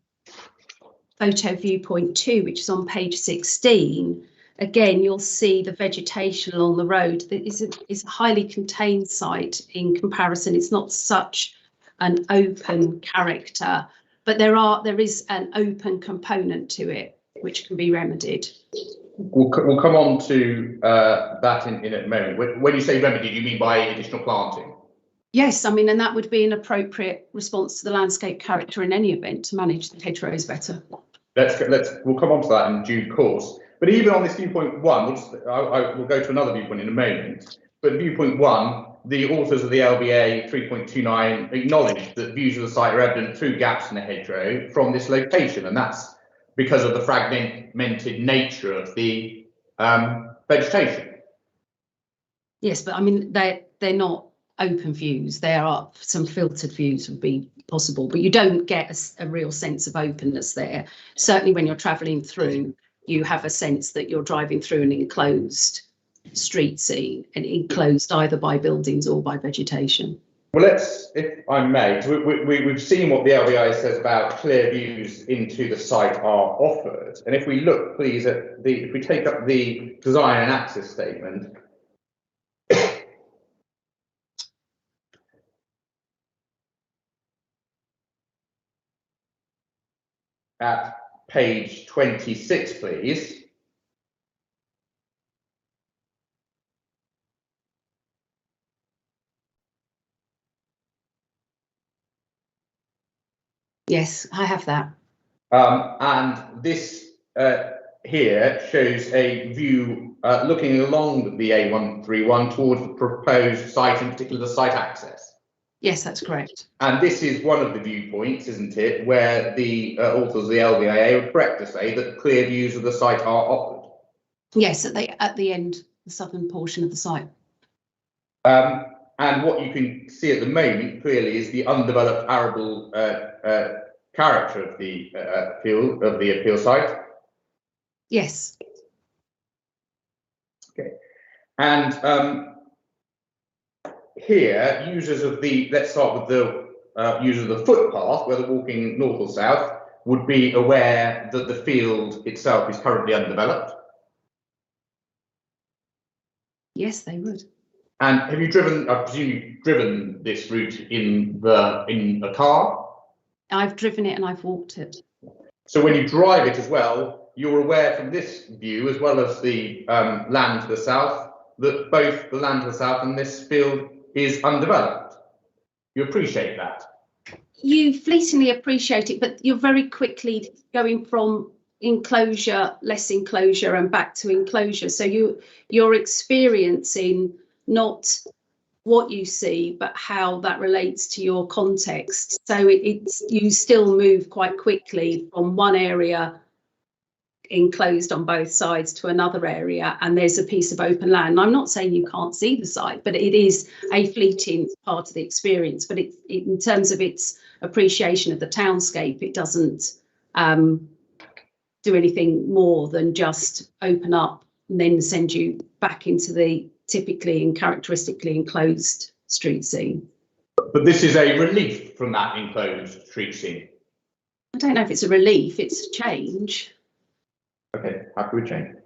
photo viewpoint 2, which is on page 16, again, you'll see the vegetation along the road. That is a highly contained site in comparison. It's not such an open character, but there is an open component to it, which can be remedied. We'll come on to that in a moment. When you say remedied, you mean by additional planting? Yes, I mean, and that would be an appropriate response to the landscape character in any event to manage the hedgerows better. We'll come on to that in due course. But even on this viewpoint 1, we'll go to another viewpoint in a moment. But viewpoint 1, the authors of the LBA 3.29 acknowledge that views of the site are evident through gaps in the hedgerow from this location, and that's because of the fragmented nature of the vegetation. Yes, but I mean, they're not open views. There are some filtered views would be possible, but you don't get a real sense of openness there. Certainly when you're travelling through, you have a sense that you're driving through an enclosed street scene, and enclosed either by buildings or by vegetation. Well, let's, if I may, we've seen what the LBI says about clear views into the site are offered. And if we look, please, at if we take up the design and access statement, at page 26, please. Yes, I have that. And this here shows a view looking along the A131 towards the proposed site, in particular the site access. Yes, that's correct. And this is one of the viewpoints, isn't it, where the authors of the LVIA were correct to say that clear views of the site are offered. Yes, at the end, the southern portion of the site. And what you can see at the moment clearly is the undeveloped arable character of the appeal site. Yes. Okay. And here, users of the, let's start with the users of the footpath, whether walking north or south, would be aware that the field itself is currently undeveloped. Yes, they would. And have you driven, I presume you've driven this route in a car? I've driven it and I've walked it. So when you drive it as well, you're aware from this view, as well as the land to the south, that both the land to the south and this field is undeveloped. You appreciate that? You fleetingly appreciate it, but you're very quickly going from enclosure, less enclosure, and back to enclosure. So you're experiencing not what you see, but how that relates to your context. So you still move quite quickly from one area enclosed on both sides to another area, and there's a piece of open land. And I'm not saying you can't see the site, but it is a fleeting part of the experience. But in terms of its appreciation of the townscape, it doesn't do anything more than just open up and then send you back into the typically and characteristically enclosed street scene. But this is a relief from that enclosed street scene. I don't know if it's a relief, it's a change. Okay, happy with change.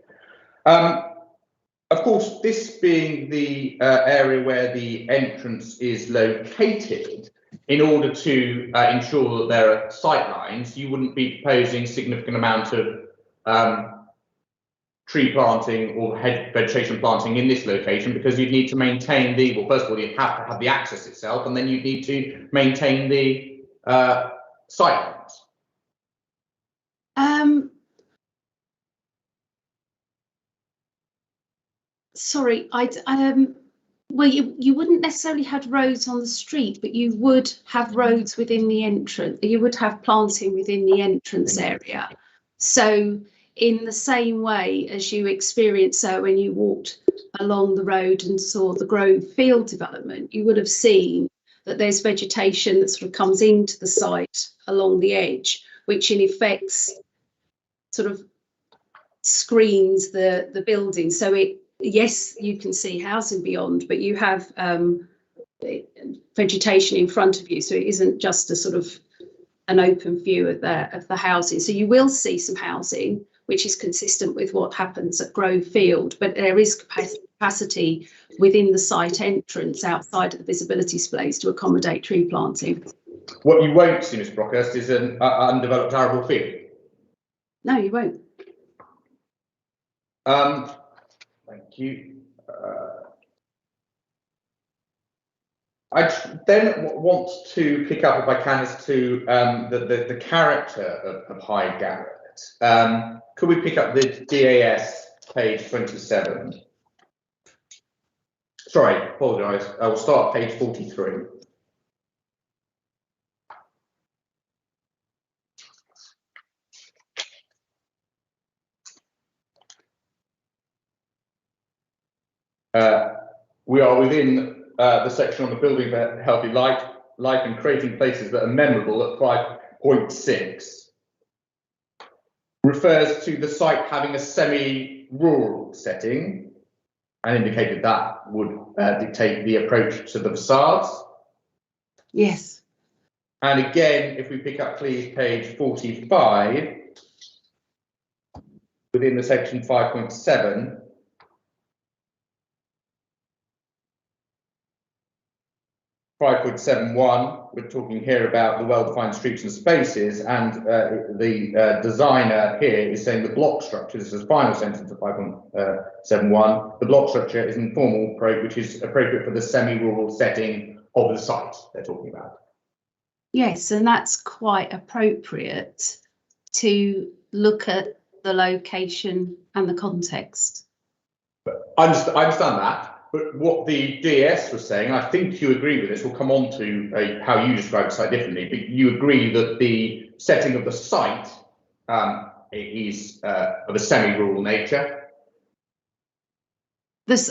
Of course, this being the area where the entrance is located, in order to ensure that there are sight lines, you wouldn't be proposing significant amount of tree planting or vegetation planting in this location, because you'd need to maintain the, well, first of all, you'd have to have the access itself, and then you'd need to maintain the sight lines. Sorry, well, you wouldn't necessarily have roads on the street, but you would have roads within the entrance. You would have planting within the entrance area. So in the same way as you experienced when you walked along the road and saw the Grove field development, you would have seen that there's vegetation that sort of comes into the site along the edge, which in effect sort of screens the building. So yes, you can see housing beyond, but you have vegetation in front of you, so it isn't just a sort of an open view of the housing. So you will see some housing, which is consistent with what happens at Grove Field, but there is capacity within the site entrance outside of the visibility space to accommodate tree planting. What you won't see, Ms. Brockhurst, is an undeveloped arable field. No, you won't. Thank you. I then want to pick up, if I can, as to the character of High Garrett. Could we pick up the DAS page 27? Sorry, apologise. I will start at page 43. We are within the section on the building for healthy life and creating places that are memorable at 5.6. Refers to the site having a semi-rural setting, and indicated that would dictate the approach to the facades. Yes. And again, if we pick up, please, page 45, within the section 5.7, we're talking here about the well-defined streets and spaces, and the designer here is saying the block structure, this is the final sentence of 5.71, the block structure is an informal approach which is appropriate for the semi-rural setting of the site they're talking about. Yes, and that's quite appropriate to look at the location and the context. But I understand that. But what the DS was saying, I think you agree with this, we'll come on to how you describe the site differently, but you agree that the setting of the site is of a semi-rural nature.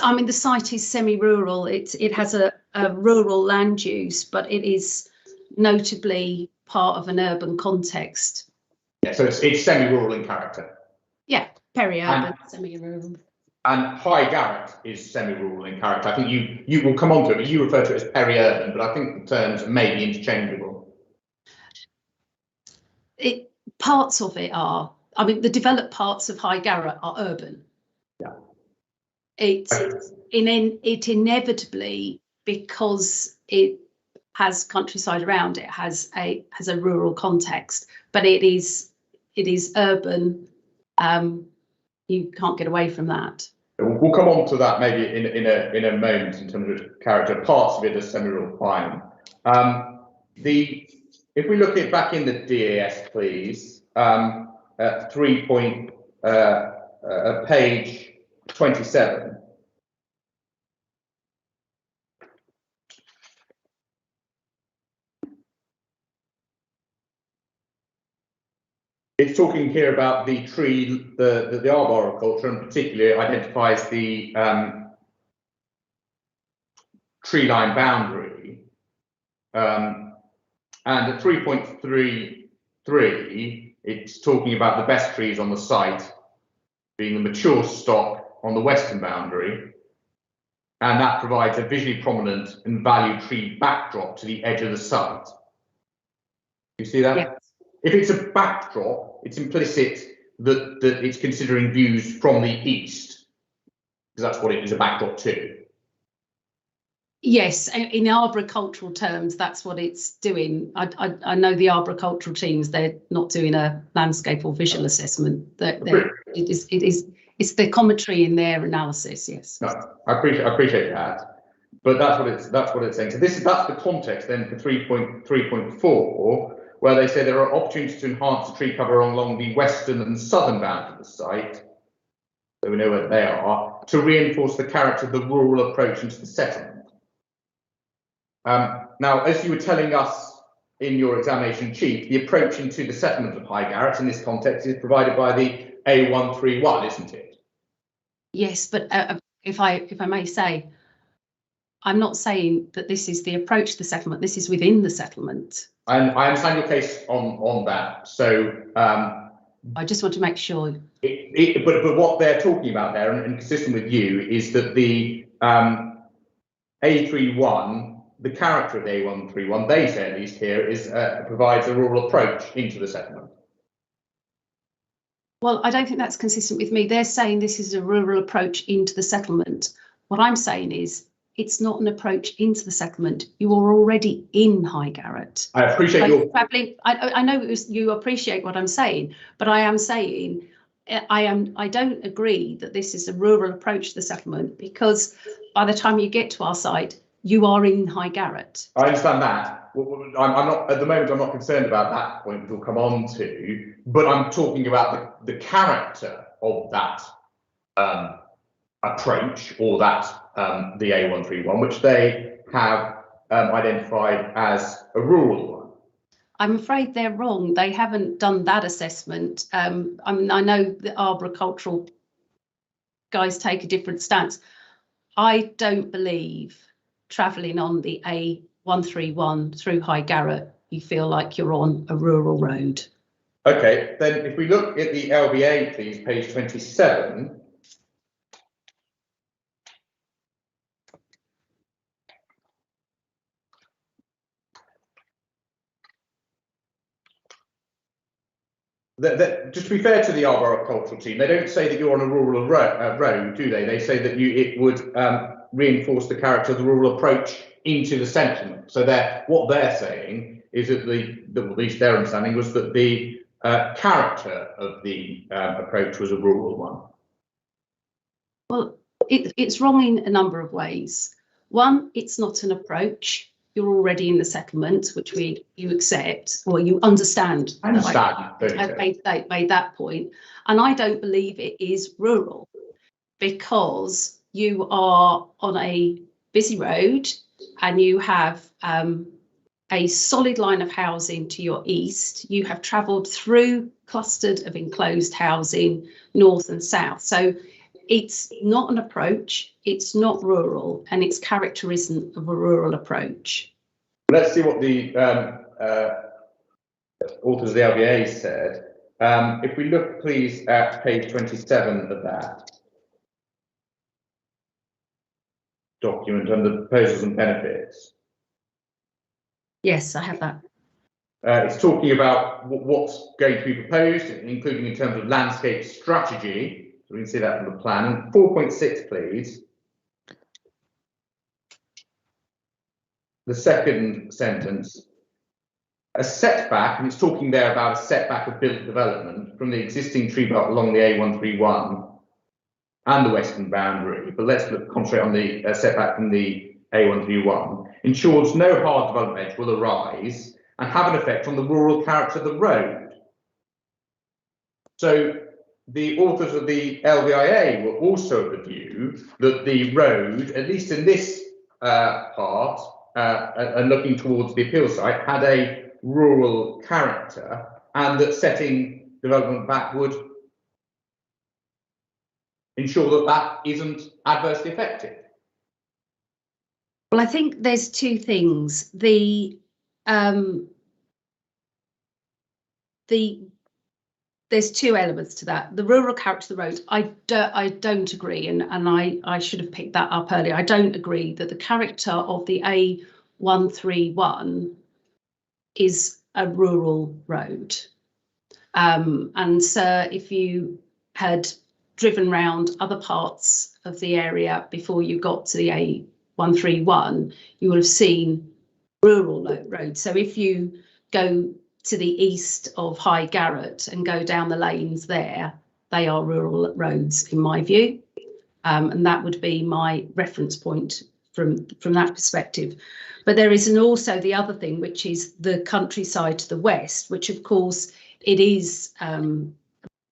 I mean, the site is semi-rural. It has a rural land use, but it is notably part of an urban context. Yeah, so it's semi-rural in character. Yeah, peri-urban, semi-rural. And High Garrett is semi-rural in character. I think you will come on to it, but you refer to it as peri-urban, but I think the terms may be interchangeable. Parts of it are. I mean, the developed parts of High Garrett are urban. Yeah. It inevitably, because it has countryside around it, has a rural context, but it is urban. You can't get away from that. We'll come on to that maybe in a moment in terms of character. Parts of it are semi-rural, fine. If we look at back in the DAS, please, at page 27. It's talking here about the tree, the arboriculture, and particularly identifies the tree line boundary. And at 3.33, it's talking about the best trees on the site being the mature stock on the western boundary, and that provides a visually prominent and valued tree backdrop to the edge of the site. You see that? Yes. If it's a backdrop, it's implicit that it's considering views from the east, because that's what it is a backdrop to. Yes, in arboricultural terms, that's what it's doing. I know the arboricultural teams; they're not doing a landscape or visual assessment. It's the commentary in their analysis. Yes. No, I appreciate that, but that's what it's saying. So that's the context then for 3.4, where they say there are opportunities to enhance the tree cover along the western and southern bound of the site, so we know where they are, to reinforce the character of the rural approach into the settlement. Now, as you were telling us in your examination chief, the approach into the settlement of High Garrett in this context is provided by the A131, isn't it? Yes, but if I may say, I'm not saying that this is the approach to the settlement. This is within the settlement. And I understand your case on that. So I just want to make sure. But what they're talking about there, and consistent with you, is that the A31, the character of the A131, they say at least here, is provides a rural approach into the settlement. Well, I don't think that's consistent with me. They're saying this is a rural approach into the settlement. What I'm saying is it's not an approach into the settlement. You are already in High Garrett. I appreciate your traveling. I know you appreciate what I'm saying, but I am saying I don't agree that this is a rural approach to the settlement, because by the time you get to our site, you are in High Garrett. I understand that. I'm not at the moment. I'm not concerned about that point. We'll come on to, but I'm talking about the character of that approach, or that the A131, which they have identified as a rural one. I'm afraid they're wrong. They haven't done that assessment. I mean, I know the arboricultural guys take a different stance. I don't believe travelling on the A131 through High Garrett, you feel like you're on a rural road. Okay, then if we look at the LBA, please, page 27. just to be fair to the arboricultural team, they don't say that you're on a rural road, do they? They say that it would reinforce the character of the rural approach into the settlement. So what they're saying is that at least their understanding was that the character of the approach was a rural one. Well, it's wrong in a number of ways. One, it's not an approach. You're already in the settlement, which you accept, or you understand. I understand. I've made that point. And I don't believe it is rural, because you are on a busy road and you have a solid line of housing to your east. You have travelled through clustered of enclosed housing north and south. So it's not an approach, it's not rural, and its character isn't of a rural approach. Let's see what the authors of the LBA said. If we look, please, at page 27 of that document under proposals and benefits. Yes, I have that. It's talking about what's going to be proposed, including in terms of landscape strategy. So we can see that from the plan. And 4.6, please. The second sentence. A setback, and it's talking there about a setback of built development from the existing tree belt along the A131 and the western boundary. But let's concentrate on the setback from the A131. Ensures no hard development edge will arise and have an effect on the rural character of the road. So the authors of the LVIA were also of the view that the road, at least in this part, and looking towards the appeal site, had a rural character, and that setting development back would ensure that that isn't adversely affected. Well, I think there's two things. There's two elements to that. The rural character of the road, I don't agree, and I should have picked that up earlier. I don't agree that the character of the A131 is a rural road. And so if you had driven round other parts of the area before you got to the A131, you would have seen rural roads. So if you go to the east of High Garrett and go down the lanes there, they are rural roads in my view, and that would be my reference point from that perspective. But there is also the other thing, which is the countryside to the west, which of course it is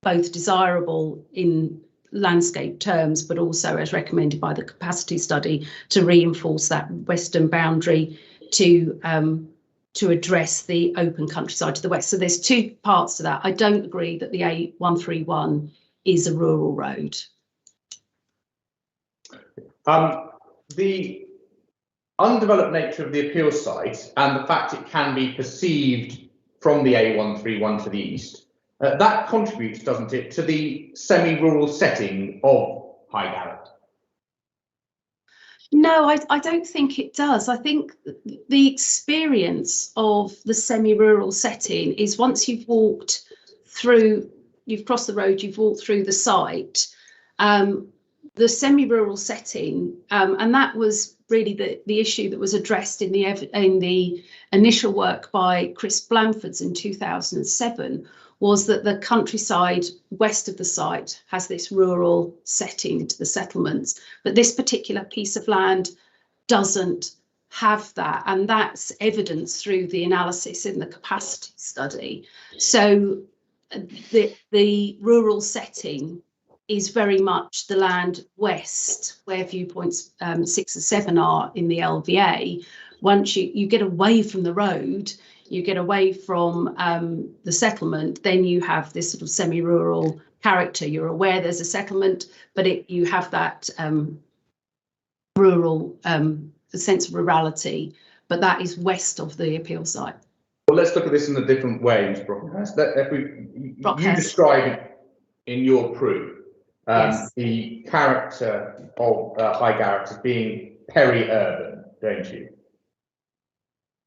both desirable in landscape terms, but also as recommended by the capacity study to reinforce that western boundary to address the open countryside to the west. So there's two parts to that. I don't agree that the A131 is a rural road. The undeveloped nature of the appeal site and the fact it can be perceived from the A131 to the east, that contributes, doesn't it, to the semi-rural setting of High Garrett? No, I don't think it does. I think the experience of the semi-rural setting is once you've walked through, you've crossed the road, you've walked through the site, the semi-rural setting, and that was really the issue that was addressed in the initial work by Chris Blanfords in 2007, was that the countryside west of the site has this rural setting to the settlements, but this particular piece of land doesn't have that, and that's evidenced through the analysis in the capacity study. So the rural setting is very much the land west, where viewpoints 6 and 7 are in the LVA. Once you get away from the road, you get away from the settlement, then you have this sort of semi-rural character. You're aware there's a settlement, but you have that rural sense of rurality, but that is west of the appeal site. Well, let's look at this in a different way, Ms. Brockhurst. You describe it in your proof, Yes. the character of High Garrett as being peri-urban, don't you?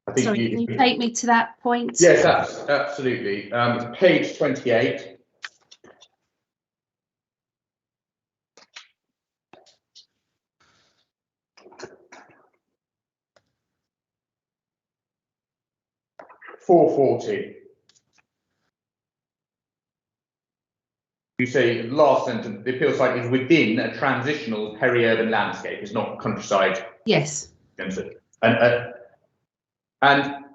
I think Sorry, can you take me to that point? Yes, absolutely. It's page 28. (440). You say the last sentence, the appeal site is within a transitional peri-urban landscape. It's not countryside. Yes. And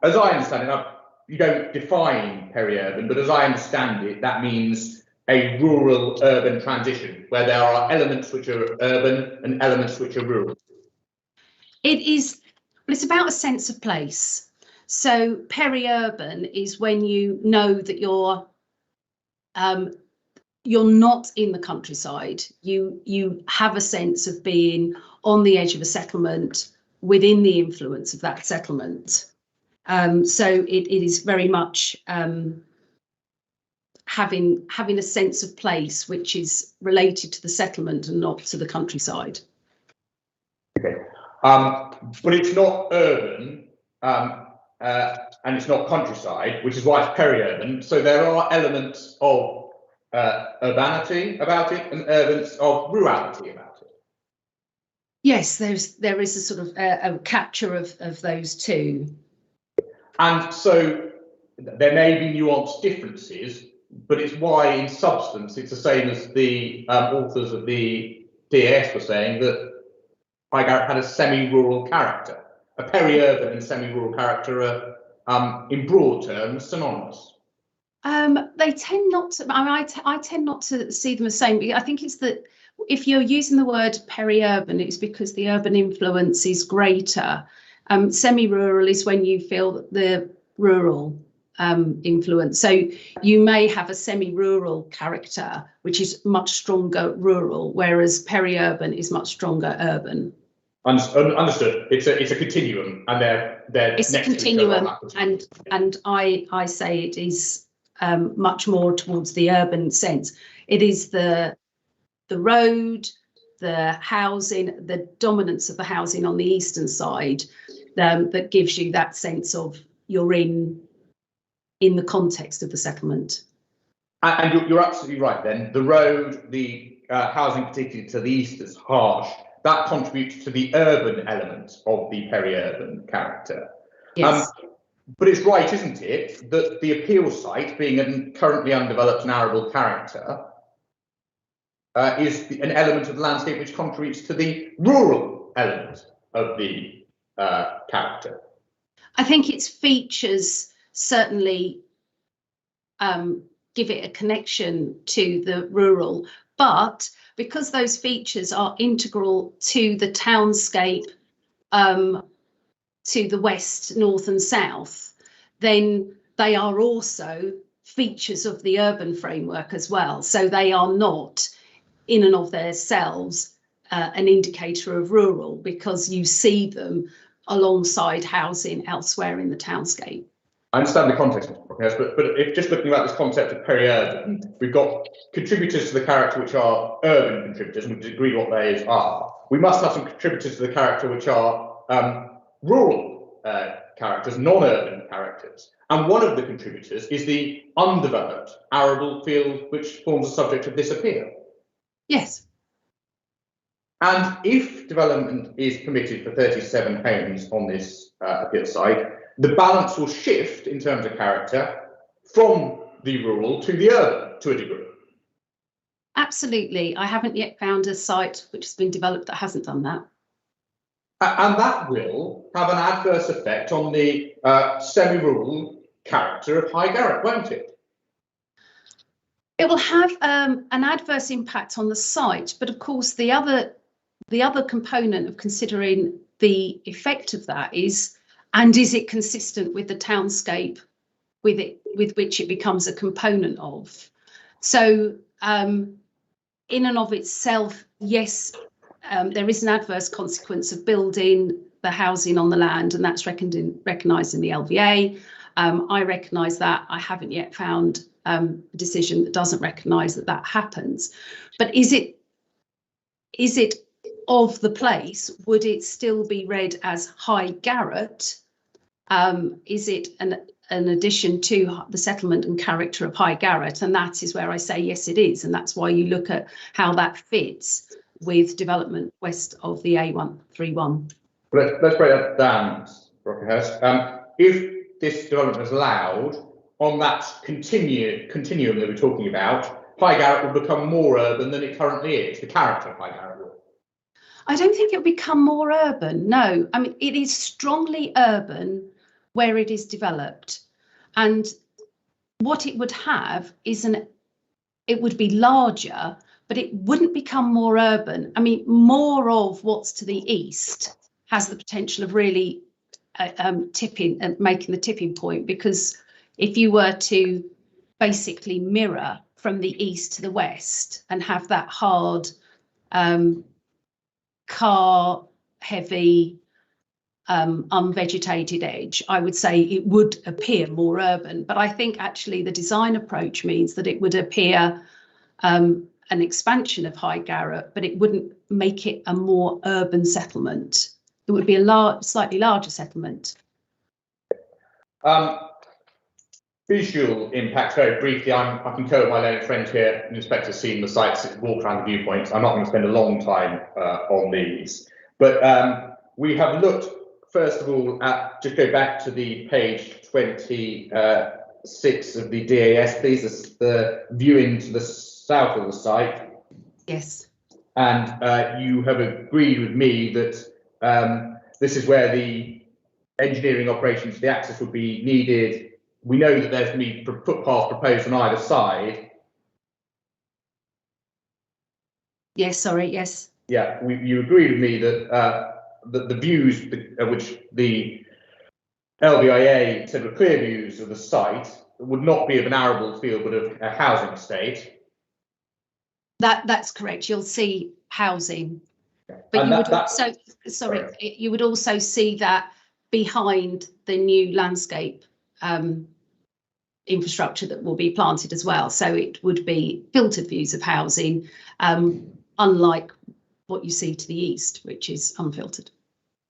as I understand it, you don't define peri-urban, but as I understand it, that means a rural-urban transition where there are elements which are urban and elements which are rural. It is. Well, it's about a sense of place. So peri-urban is when you know that you're not in the countryside. You have a sense of being on the edge of a settlement, within the influence of that settlement. So it is very much having a sense of place which is related to the settlement and not to the countryside. Okay, but it's not urban and it's not countryside, which is why it's peri-urban. So there are elements of urbanity about it and elements of rurality about it. Yes, there is a sort of a capture of those two. And so there may be nuanced differences, but it's why in substance it's the same as the authors of the DAS were saying, that Garrett had a semi-rural character. A peri-urban and semi-rural character are, in broad terms, synonymous. They tend not to. I tend not to see them as same. I think it's that if you're using the word peri-urban, it's because the urban influence is greater. Semi-rural is when you feel the rural influence. So you may have a semi-rural character, which is much stronger rural, whereas peri-urban is much stronger urban. Understood. It's a continuum, and they're it's a continuum, and I say it is much more towards the urban sense. It is the road, the housing, the dominance of the housing on the eastern side that gives you that sense of you're in the context of the settlement. And you're absolutely right. Then the road, the housing, particularly to the east, is harsh. That contributes to the urban element of the peri-urban character. Yes. But it's right, isn't it, that the appeal site, being a currently undeveloped and arable character, is an element of the landscape which contributes to the rural element of the character. I think its features certainly give it a connection to the rural, but because those features are integral to the townscape, to the west, north and south, then they are also features of the urban framework as well. So they are not in and of themselves an indicator of rural, because you see them alongside housing elsewhere in the townscape. I understand the context, but if just looking at this concept of peri-urban, we've got contributors to the character which are urban contributors, and we agree what they are. We must have some contributors to the character which are rural characters, non-urban characters. And one of the contributors is the undeveloped arable field which forms the subject of this appeal. Yes. And if development is permitted for 37 homes on this appeal site, the balance will shift in terms of character from the rural to the urban to a degree. Absolutely. I haven't yet found a site which has been developed that hasn't done that. And that will have an adverse effect on the semi-rural character of High Garrett, won't it? It will have an adverse impact on the site, but of course the other component of considering the effect of that is it consistent with the townscape with which it becomes a component of? So in and of itself, yes, there is an adverse consequence of building the housing on the land, and that's recognised in the LVA. I recognise that. I haven't yet found a decision that doesn't recognise that happens. But is it of the place? Would it still be read as High Garrett Is it an addition to the settlement and character of High Garrett? And that is where I say yes, it is, and that's why you look at how that fits with development west of the A131. Let's break that down, Brockenhurst. If this development is allowed, on that continuum that we're talking about, High Garrett will become more urban than it currently is. The character of High Garrett will. I don't think it'll become more urban. No, I mean, it is strongly urban where it is developed. And what it would have is it would be larger, but it wouldn't become more urban. I mean, more of what's to the east has the potential of really tipping and making the tipping point, because if you were to basically mirror from the east to the west and have that hard car heavy unvegetated edge, I would say it would appear more urban. But I think actually the design approach means that it would appear an expansion of High Garrett, but it wouldn't make it a more urban settlement. It would be a slightly larger settlement. Visual impact, very briefly, I concur with my learned friend here in respect to seeing the sites, walk around the viewpoints. I'm not going to spend a long time on these, but we have looked, first of all, at, just go back to the page 26 of the DAS, please, the viewing to the south of the site. Yes. And you have agreed with me that this is where the engineering operations for the access would be needed. We know that there's going to be footpaths proposed on either side. Yes, sorry, yes. Yeah, you agree with me that the views which the LVIA said were clear views of the site would not be of an arable field, but of a housing estate. That's correct. You'll see housing, but And you would also, sorry, you would also see that behind the new landscape infrastructure that will be planted as well. So it would be filtered views of housing, unlike what you see to the east, which is unfiltered.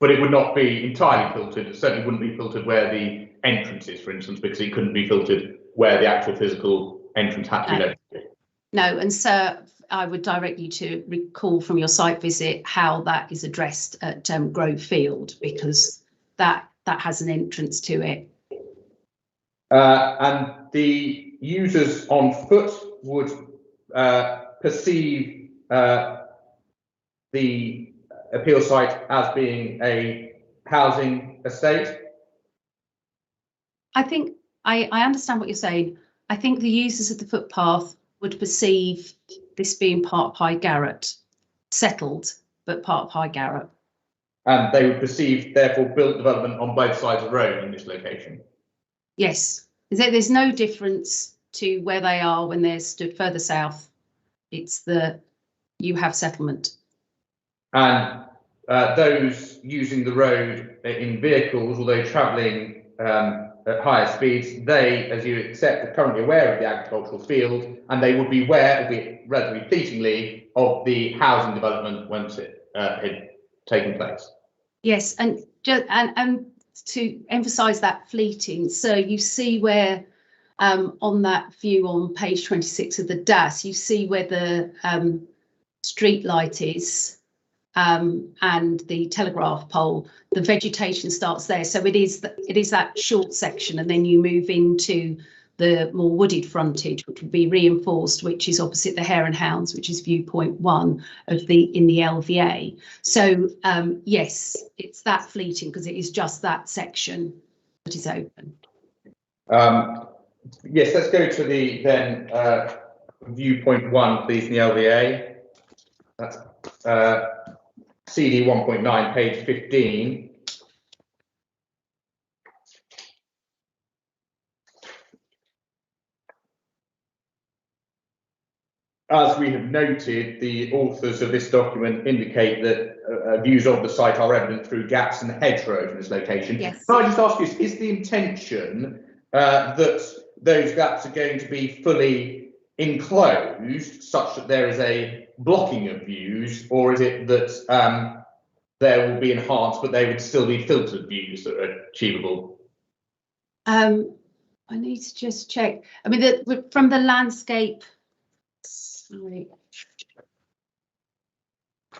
But it would not be entirely filtered. It certainly wouldn't be filtered where the entrance is, for instance, because it couldn't be filtered where the actual physical entrance had to be located. No, and so I would direct you to recall from your site visit how that is addressed at Grove Field, because that has an entrance to it. And the users on foot would perceive the appeal site as being a housing estate. I think I understand what you're saying. I think the users of the footpath would perceive this being part of High Garrett, settled, but part of High Garrett. And they would perceive, therefore, built development on both sides of the road in this location. Yes, there's no difference to where they are when they're stood further south. It's you have settlement. And those using the road in vehicles, although travelling at higher speeds, they, as you accept, are currently aware of the agricultural field, and they would be aware, albeit relatively fleetingly, of the housing development once it had taken place. Yes, and to emphasise that fleeting, so you see where on that view on page 26 of the DAS, you see where the street light is and the telegraph pole. The vegetation starts there, so it is that short section, and then you move into the more wooded frontage, which would be reinforced, which is opposite the Hare and Hounds, which is viewpoint 1 of in the LVA. So yes, it's that fleeting because it is just that section that is open. Yes, let's go to the then viewpoint 1, please, in the LVA. That's CD 1.9, page 15. As we have noted, the authors of this document indicate that views of the site are evident through gaps in the hedgerow in this location. Yes. Can I just ask you, is the intention that those gaps are going to be fully enclosed such that there is a blocking of views, or is it that there will be enhanced, but they would still be filtered views that are achievable? I need to just check. I mean, from the landscape. Sorry. I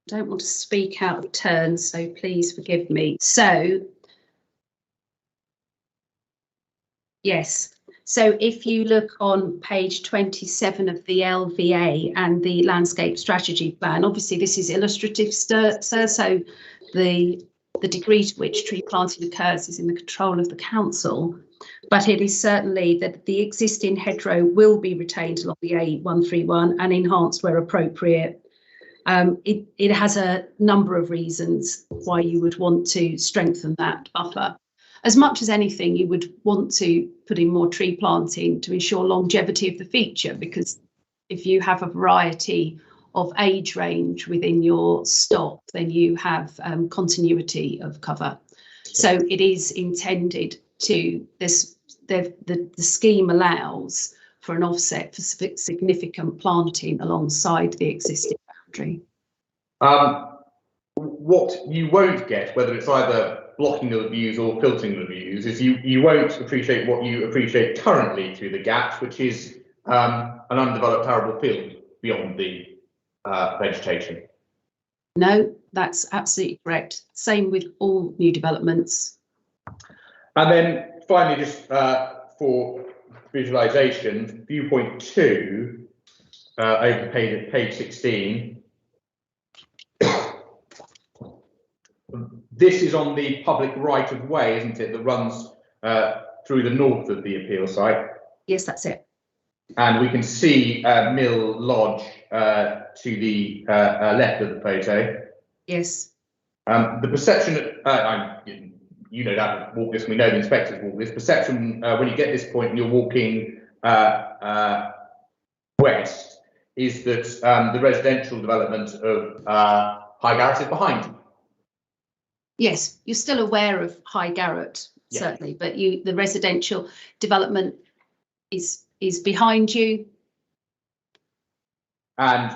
don't want to speak out of turn, so please forgive me. So, yes. So if you look on page 27 of the LVA and the landscape strategy plan, obviously this is illustrative, sir, so the degree to which tree planting occurs is in the control of the council, but it is certainly that the existing hedgerow will be retained along the A131 and enhanced where appropriate. It has a number of reasons why you would want to strengthen that buffer. As much as anything, you would want to put in more tree planting to ensure longevity of the feature, because if you have a variety of age range within your stock, then you have continuity of cover. So it is intended to, the scheme allows for an offset for significant planting alongside the existing boundary. What you won't get, whether it's either blocking of the views or filtering the views, is you won't appreciate what you appreciate currently through the gaps, which is an undeveloped arable field beyond the vegetation. No, that's absolutely correct. Same with all new developments. And then finally, just for visualization, viewpoint 2, over page 16. This is on the public right of way, isn't it, that runs through the north of the appeal site? Yes, that's it. And we can see Mill Lodge to the left of the photo. Yes. The perception, you know that walk this, we know the inspectors walk this. Perception when you get this point and you're walking west is that the residential development of High Garrett is behind you. Yes, you're still aware of High Garrett, certainly, but the residential development is behind you. And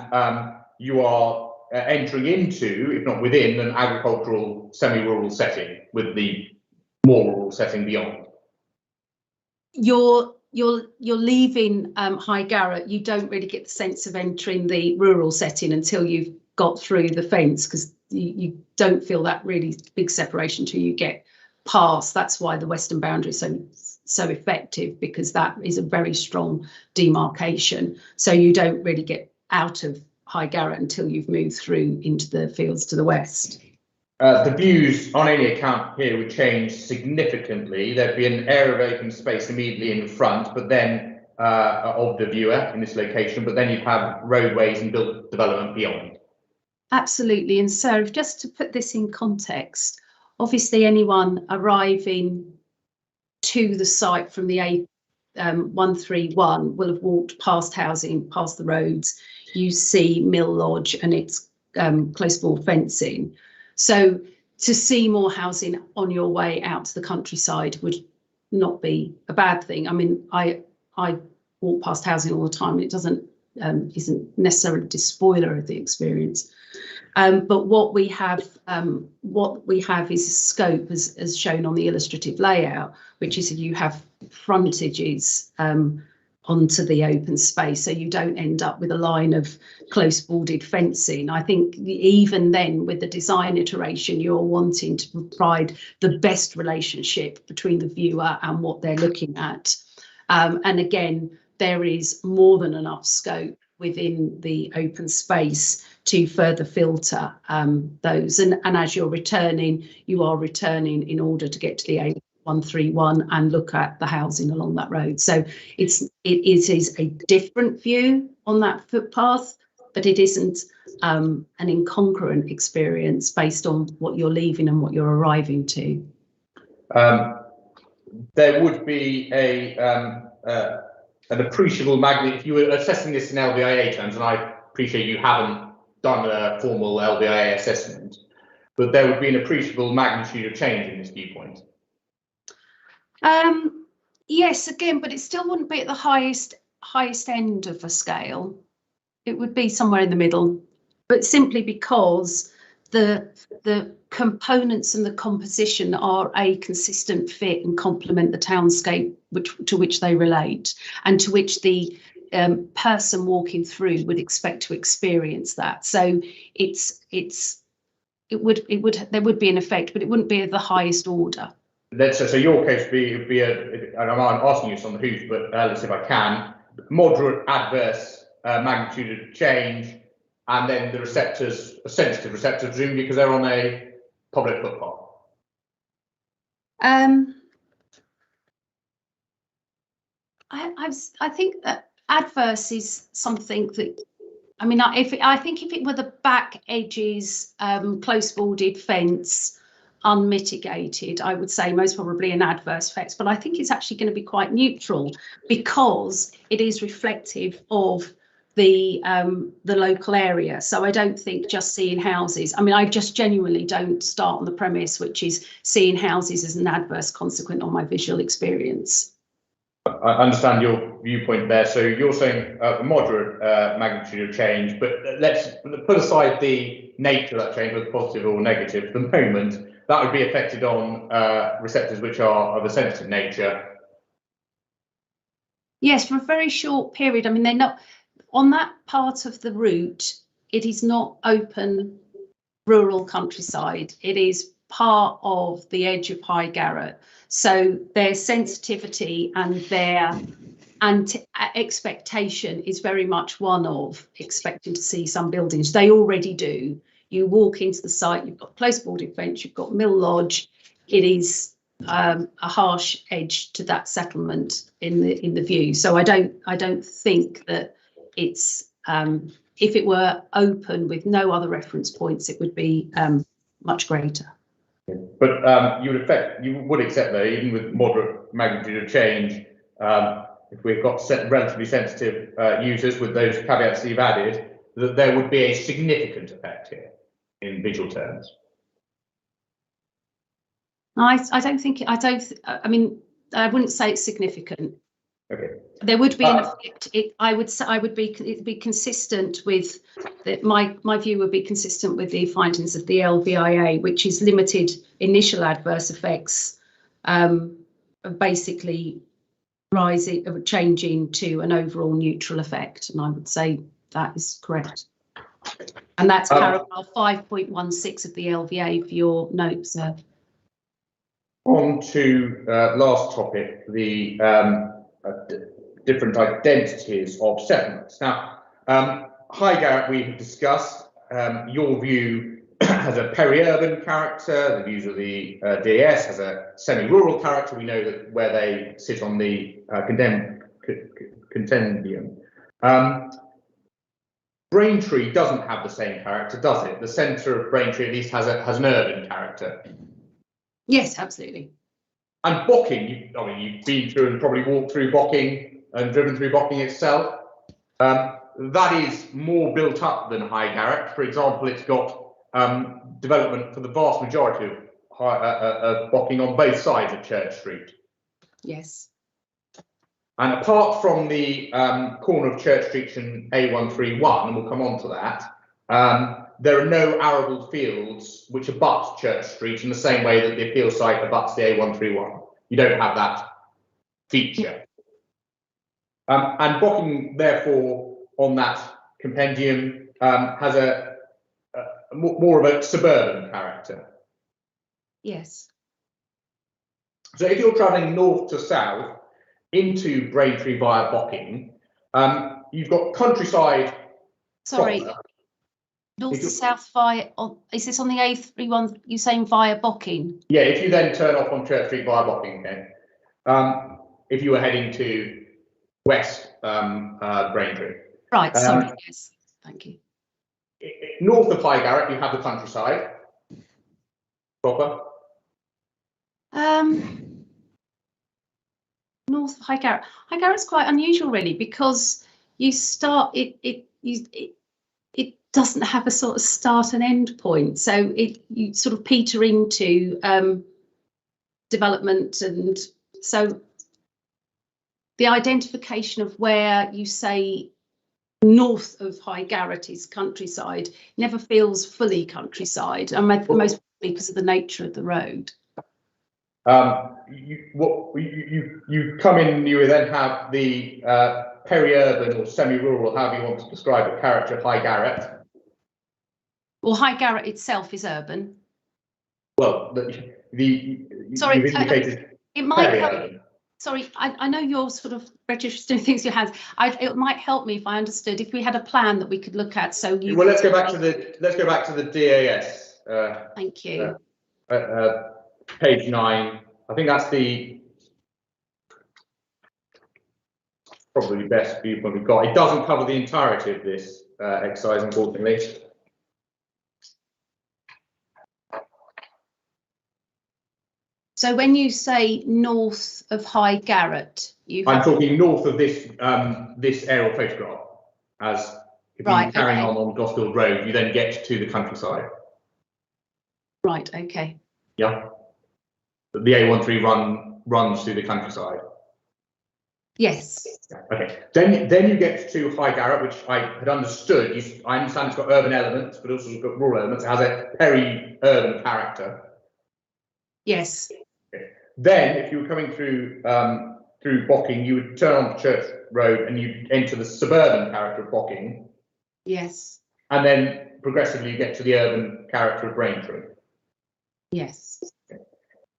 you are entering into, if not within, an agricultural semi-rural setting with the more rural setting beyond. You're leaving High Garrett. You don't really get the sense of entering the rural setting until you've got through the fence, because you don't feel that really big separation till you get past. That's why the western boundary is so effective, because that is a very strong demarcation. So you don't really get out of High Garrett until you've moved through into the fields to the west. The views on any account here would change significantly. There'd be an area of open space immediately in front, but then of the viewer in this location, but then you'd have roadways and built development beyond. Absolutely. And so just to put this in context, obviously anyone arriving to the site from the A131 will have walked past housing, past the roads. You see Mill Lodge and its close ball fencing. So to see more housing on your way out to the countryside would not be a bad thing. I mean, I walk past housing all the time. It doesn't isn't necessarily a despoiler of the experience. But what we have is a scope as shown on the illustrative layout, which is you have frontages onto the open space, so you don't end up with a line of close boarded fencing. I think even then, with the design iteration, you're wanting to provide the best relationship between the viewer and what they're looking at. And again, there is more than enough scope within the open space to further filter those. And as you're returning, you are returning in order to get to the A131 and look at the housing along that road. So it is a different view on that footpath, but it isn't an incongruent experience based on what you're leaving and what you're arriving to. There would be an appreciable magnitude if you were assessing this in LVIA terms, and I appreciate you haven't done a formal LVIA assessment, but there would be an appreciable magnitude of change in this viewpoint. Yes, again, but it still wouldn't be at the highest end of a scale. It would be somewhere in the middle, but simply because the components and the composition are a consistent fit and complement the townscape to which they relate, and to which the person walking through would expect to experience that. So there would be an effect, but it wouldn't be of the highest order. So your case would be and I'm asking you this on the hoof, but let's see if I can, moderate adverse magnitude of change, and then the receptors are sensitive receptors, presumably because they're on a public footpath. I think that adverse is something that, I mean, I think if it were the back edges, close boarded fence, unmitigated, I would say most probably an adverse effect. But I think it's actually going to be quite neutral, because it is reflective of the local area. So I don't think just seeing houses, I mean, I just genuinely don't start on the premise, which is seeing houses as an adverse consequence on my visual experience. I understand your viewpoint there. So you're saying a moderate magnitude of change, but let's put aside the nature of that change, whether positive or negative. For the moment, that would be affected on receptors which are of a sensitive nature. Yes, for a very short period. I mean, they're not on that part of the route. It is not open rural countryside. It is part of the edge of High Garrett. So their sensitivity and their expectation is very much one of expecting to see some buildings. They already do. You walk into the site, you've got close boarded fence, you've got Mill Lodge. It is a harsh edge to that settlement in the view. So I don't think that it's if it were open with no other reference points, it would be much greater. But you would accept though, even with moderate magnitude of change, if we've got relatively sensitive users with those caveats that you've added, that there would be a significant effect here in visual terms. I don't think I mean, I wouldn't say it's significant. Okay. There would be an effect. It'd be consistent with my view would be consistent with the findings of the LVIA, which is limited initial adverse effects, basically changing to an overall neutral effect, and I would say that is correct. And that's paragraph 5.16 of the LVA for your notes, sir. On to last topic, the different identities of settlements. Now, High Garrett we have discussed. Your view has a peri-urban character. The views of the DAS has a semi-rural character. We know that where they sit on the contendium. Braintree doesn't have the same character, does it? The centre of Braintree at least has an urban character. Yes, absolutely. And Bocking, I mean, you've been through and probably walked through Bocking and driven through Bocking itself. That is more built up than High Garrett. For example, it's got development for the vast majority of Bocking on both sides of Church Street. Yes. And apart from the corner of Church Street and A131, and we'll come on to that, there are no arable fields which abut Church Street in the same way that the appeal site abuts the A131. You don't have that feature. And Bocking, therefore, on that compendium, has a more of a suburban character. Yes. So if you're travelling north to south into Braintree via Bocking, you've got countryside. Sorry. Proper. North to south via, is this on the A31, you're saying via Bocking? Yeah, if you then turn off on Church Street via Bocking again, if you were heading to west Braintree. Right, sorry, yes, thank you. North of High Garrett, you have the countryside proper. North of High Garrett. High Garrett's quite unusual really, because you start it doesn't have a sort of start and end point, so you sort of peter into development, and so the identification of where you say north of High Garrett is countryside never feels fully countryside. And most because of the nature of the road. You come in, you then have the peri-urban or semi-rural, however you want to describe it, character of High Garrett. Well, High Garrett itself is urban. Well, Sorry, you've indicated it might help. peri-urban. Sorry, I know you're sort of registering things in your hands. It might help me if I understood, if we had a plan that we could look at. So you. Well, let's go back to the DAS. Thank you. Page 9. I think that's the probably best viewpoint we've got. It doesn't cover the entirety of this exercise, unfortunately. So when you say north of High Garrett, I'm talking north of this this aerial photograph. As if you're carrying on Gosfield Road, you then get to the countryside. Right. Okay. Yeah. The A131 runs through the countryside. Yes. Okay. Then you get to High Garrett, which I had understood. I understand it's got urban elements, but also got rural elements. It has a peri-urban character. Yes. Okay. Then, if you were coming through through Bocking, you would turn on Church Road and you enter the suburban character of Bocking. Yes. And then progressively you get to the urban character of Braintree. Yes. Okay.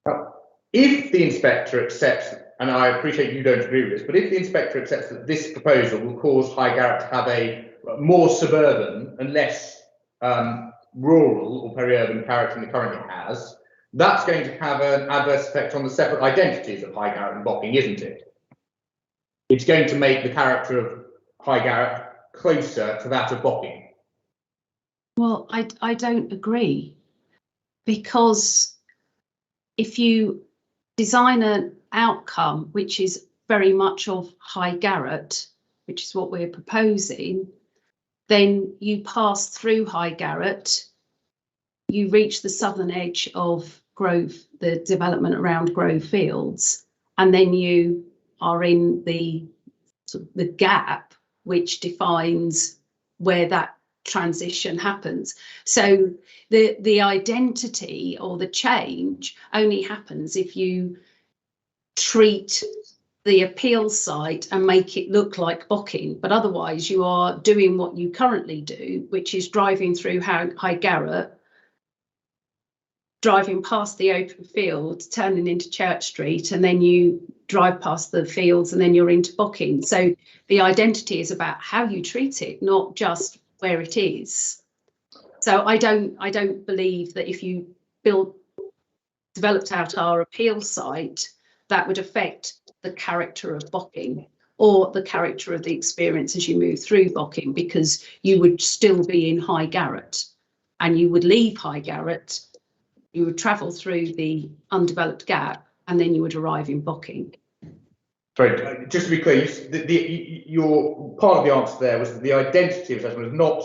Now, if the inspector accepts, and I appreciate you don't agree with this, but if the inspector accepts that this proposal will cause High Garrett to have a more suburban and less rural or peri-urban character than it currently has, that's going to have an adverse effect on the separate identities of High Garrett and Bocking, isn't it? It's going to make the character of High Garrett closer to that of Bocking. Well, I don't agree, because if you design an outcome which is very much of High Garrett, which is what we're proposing, then you pass through High Garrett, you reach the southern edge of Grove, the development around Grove Fields, and then you are in the gap which defines where that transition happens. So the identity or the change only happens if you treat the appeal site and make it look like Bocking, but otherwise you are doing what you currently do, which is driving through High Garrett, driving past the open field, turning into Church Street, and then you drive past the fields and then you're into Bocking. So the identity is about how you treat it, not just where it is. So I don't believe that if you developed out our appeal site, that would affect the character of Bocking or the character of the experience as you move through Bocking, because you would still be in High Garrett and you would leave High Garrett, you would travel through the undeveloped gap, and then you would arrive in Bocking. Sorry, just to be clear, your part of the answer there was that the identity of assessment is not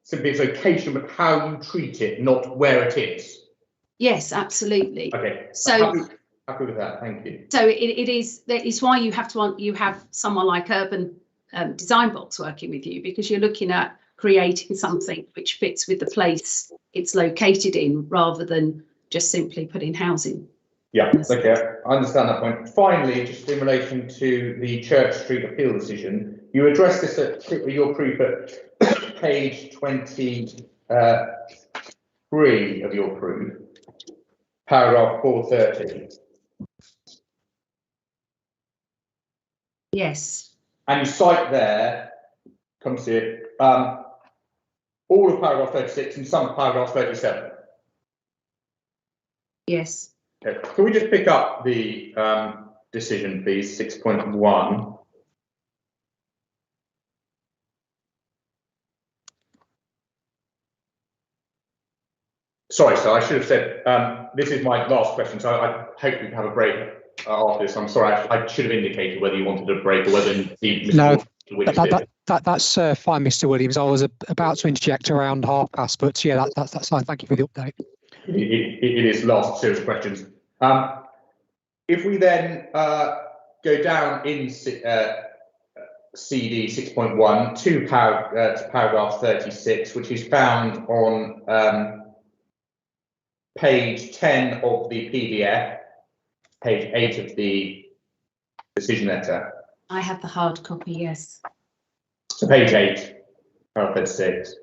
simply its location, but how you treat it, not where it is. Yes, absolutely. Okay. So happy with that. Thank you. So that is why you have someone like Urban Design Box working with you, because you're looking at creating something which fits with the place it's located in, rather than just simply putting housing. Yeah, okay, I understand that point. Finally, just in relation to the Church Street appeal decision, you addressed this at your proof at page 23 of your proof, paragraph 430. Yes. And you cite there, come see it, all of paragraph 36 and some of paragraph 37. Yes. Okay. Can we just pick up the decision, please, 6.1? Sorry, sir, I should have said, this is my last question, so I hope we can have a break after this. I'm sorry, I should have indicated whether you wanted a break or whether you... No, that's fine, Mr. Williams. I was about to interject around 1:30, but yeah, that's fine. Thank you for the update. It is last series of questions. If we then go down in CD 6.1 to paragraph 36, which is found on page 10 of the PDF, page 8 of the decision letter. I have the hard copy, yes. So page 8, paragraph 36.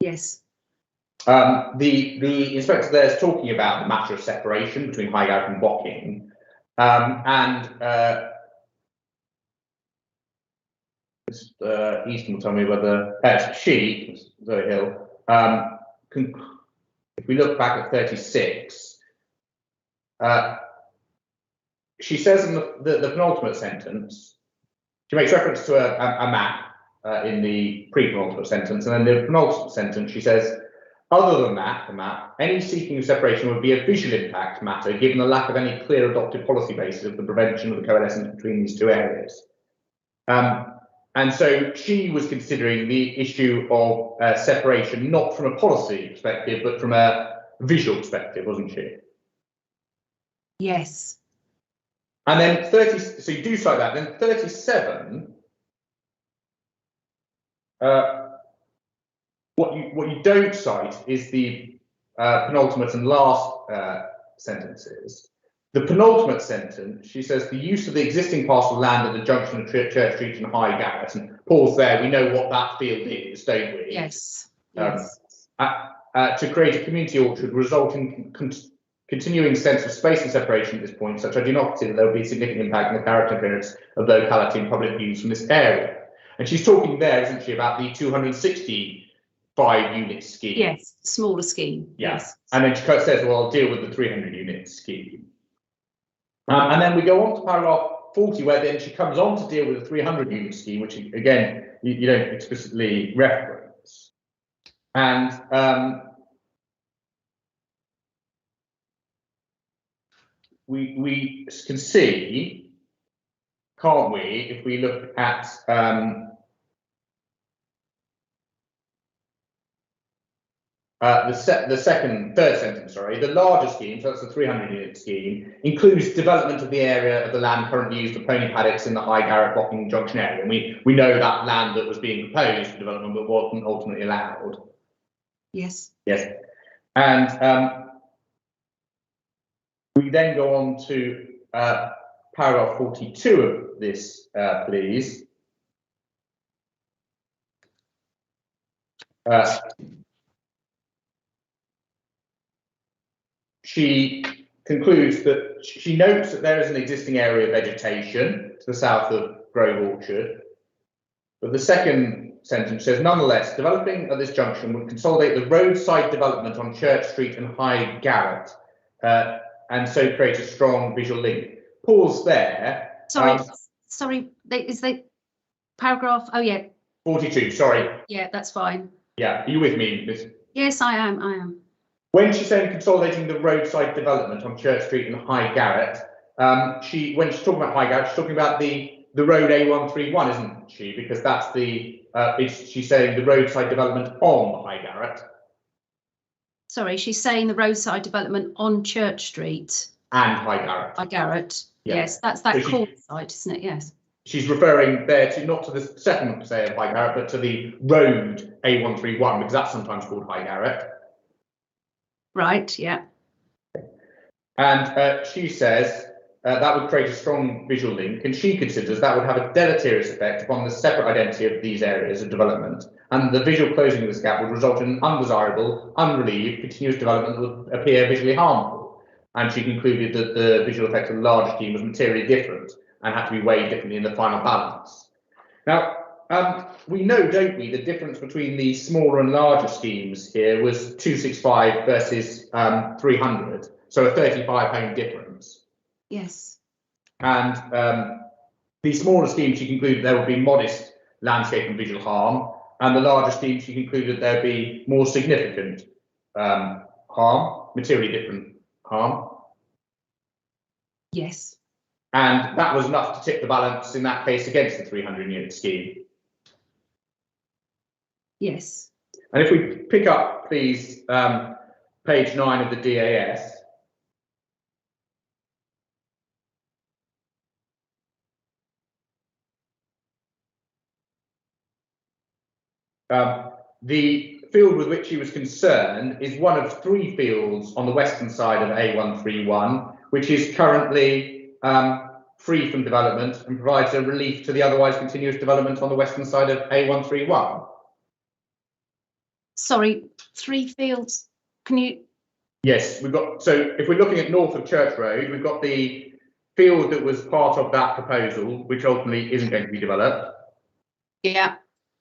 Yes. The inspector there is talking about the matter of separation between High Garrett and Bocking, Easton will tell me whether she, Zoe Hill, if we look back at 36, she says in the penultimate sentence, she makes reference to a map in the pre-penultimate sentence, and then the penultimate sentence she says, other than that, the map, any seeking of separation would be a visual impact matter, given the lack of any clear adopted policy basis of the prevention of the coalescence between these two areas. And so she was considering the issue of separation not from a policy perspective, but from a visual perspective, wasn't she? Yes. And then 30, so you do cite that, then 37, what you don't cite is the penultimate and last sentences. The penultimate sentence, she says, the use of the existing parcel of land at the junction of Church Street and High Garrett, and pause there, we know what that field is, don't we? Yes. Yes. To create a community orchard, result in continuing sense of space and separation at this point, such I do not consider there will be a significant impact on the character and appearance of the locality and public views from this area. And she's talking there, isn't she, about the 265 unit scheme? Yes, smaller scheme. Yeah. Yes. And then she says, well, I'll deal with the 300 unit scheme. And then we go on to paragraph 40, where then she comes on to deal with the 300 unit scheme, which again, you don't explicitly reference. And we can see, can't we, if we look at third sentence, sorry, the larger scheme, so that's the 300 unit scheme, includes development of the area of the land currently used for pony paddocks in the High Garrett Bocking Junction area. And we know that land that was being proposed for development but wasn't ultimately allowed. Yes. Yes. And we then go on to paragraph 42 of this, please. She concludes that she notes that there is an existing area of vegetation to the south of Grove Orchard. But the second sentence says, nonetheless, developing at this junction would consolidate the roadside development on Church Street and High Garrett, and so create a strong visual link. Pause there. Sorry, is the paragraph? Oh, yeah. 42, sorry. Yeah, that's fine. Yeah, are you with me, Miss? Yes, I am. When she's saying consolidating the roadside development on Church Street and High Garrett, when she's talking about High Garrett, she's talking about the road A131, isn't she? Because that's the, she's saying the roadside development on High Garrett. Sorry, she's saying the roadside development on Church Street. And High Garrett. High Garrett, yeah. Yes, that's that corner site, isn't it? Yes. She's referring there to, not to the settlement, say, of High Garrett, but to the road A131, because that's sometimes called High Garrett. Right, yeah. And she says that would create a strong visual link, and she considers that would have a deleterious effect upon the separate identity of these areas of development, and the visual closing of this gap would result in an undesirable, unrelieved, continuous development that would appear visually harmful. And she concluded that the visual effect of the larger scheme was materially different and had to be weighed differently in the final balance. Now, we know, don't we, the difference between the smaller and larger schemes here was 265 versus 300, so a 35 home difference. Yes. And the smaller scheme, she concluded there would be modest landscape and visual harm, and the larger scheme, she concluded there would be more significant harm, materially different harm. Yes. And that was enough to tip the balance in that case against the 300 unit scheme. Yes. And if we pick up, please, page 9 of the DAS. The field with which he was concerned is one of 3 fields on the western side of A131, which is currently free from development and provides a relief to the otherwise continuous development on the western side of A131. Sorry, 3 fields. Can you? Yes, we've got, so if we're looking at north of Church Road, we've got the field that was part of that proposal, which ultimately isn't going to be developed. Yeah.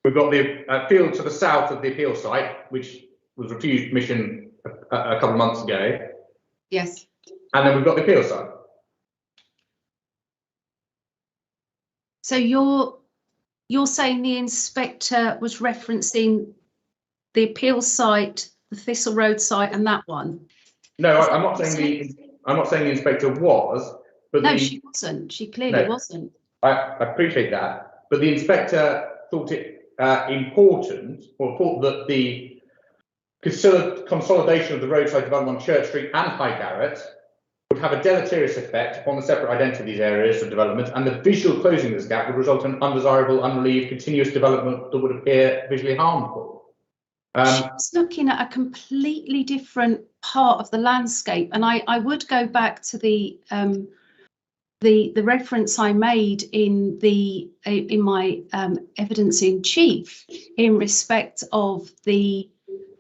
We've got the field to the south of the appeal site, which was refused permission a couple of months ago. Yes. And then we've got the appeal site. So you're saying the inspector was referencing the appeal site, the Thistle Road site, and that one? No, I'm not saying the inspector was, but no, she wasn't. She clearly wasn't. I appreciate that, but the inspector thought it important, or thought that the consolidation of the roadside development on Church Street and High Garrett would have a deleterious effect upon the separate identity of these areas of development, and the visual closing of this gap would result in undesirable, unrelieved, continuous development that would appear visually harmful. She's looking at a completely different part of the landscape, and I would go back to the reference I made in my evidence in chief in respect of the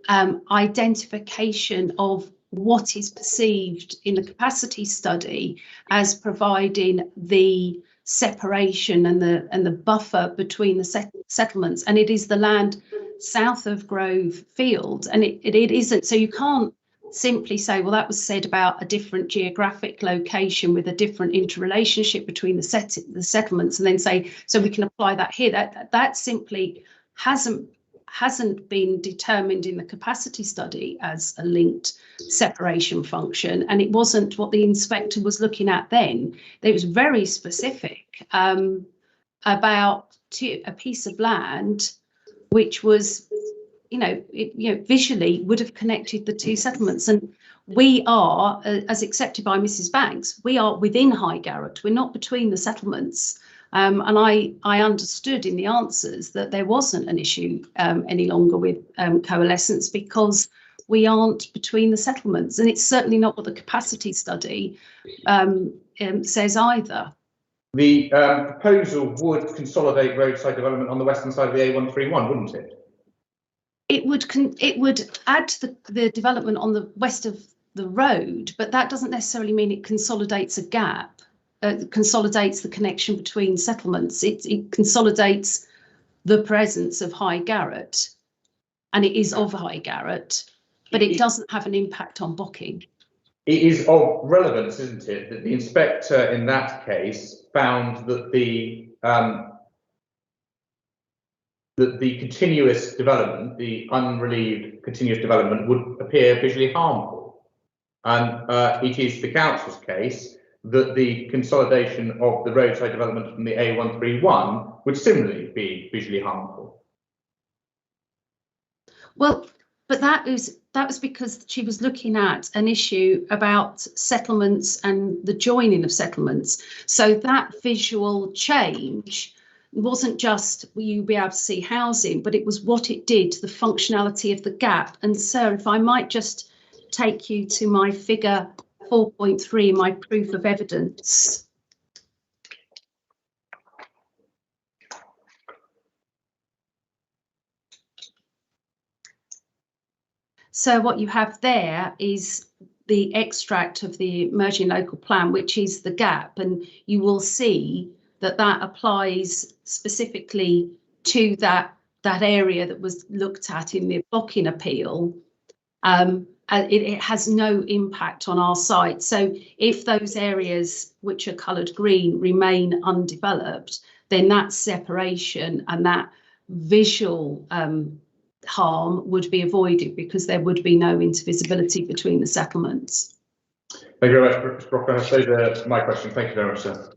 identification of what is perceived in the capacity study as providing the separation and the buffer between the settlements, and it is the land south of Grove Field, and it isn't. So you can't simply say, well, that was said about a different geographic location with a different interrelationship between the settlements, and then say, so we can apply that here. That simply hasn't been determined in the capacity study as a linked separation function, and it wasn't what the inspector was looking at then. It was very specific about a piece of land which was, visually would have connected the 2 settlements. And we are, as accepted by Mrs. Banks, we are within High Garrett. We're not between the settlements. And I understood in the answers that there wasn't an issue any longer with coalescence because we aren't between the settlements. And it's certainly not what the capacity study says either. The proposal would consolidate roadside development on the western side of the A131, wouldn't it? It would add to the development on the west of the road, but that doesn't necessarily mean it consolidates a gap. Consolidates the connection between settlements. It consolidates the presence of High Garrett, and it is of High Garrett, but it doesn't have an impact on Bocking. It is of relevance, isn't it, that the inspector in that case found that the continuous development, the unrelieved continuous development, would appear visually harmful, and it is the council's case that the consolidation of the roadside development from the A131 would similarly be visually harmful. Well, but that was because she was looking at an issue about settlements and the joining of settlements. So that visual change wasn't just will you be able to see housing, but it was what it did to the functionality of the gap. And so if I might just take you to my figure 4.3, my proof of evidence. So what you have there is the extract of the emerging local plan, which is the gap, and you will see that that applies specifically to that area that was looked at in the Bocking appeal. It has no impact on our site. So if those areas which are coloured green remain undeveloped, then that separation and that visual harm would be avoided because there would be no intervisibility between the settlements. Thank you very much, Mr. Brock. Those are my questions. Thank you very much, sir.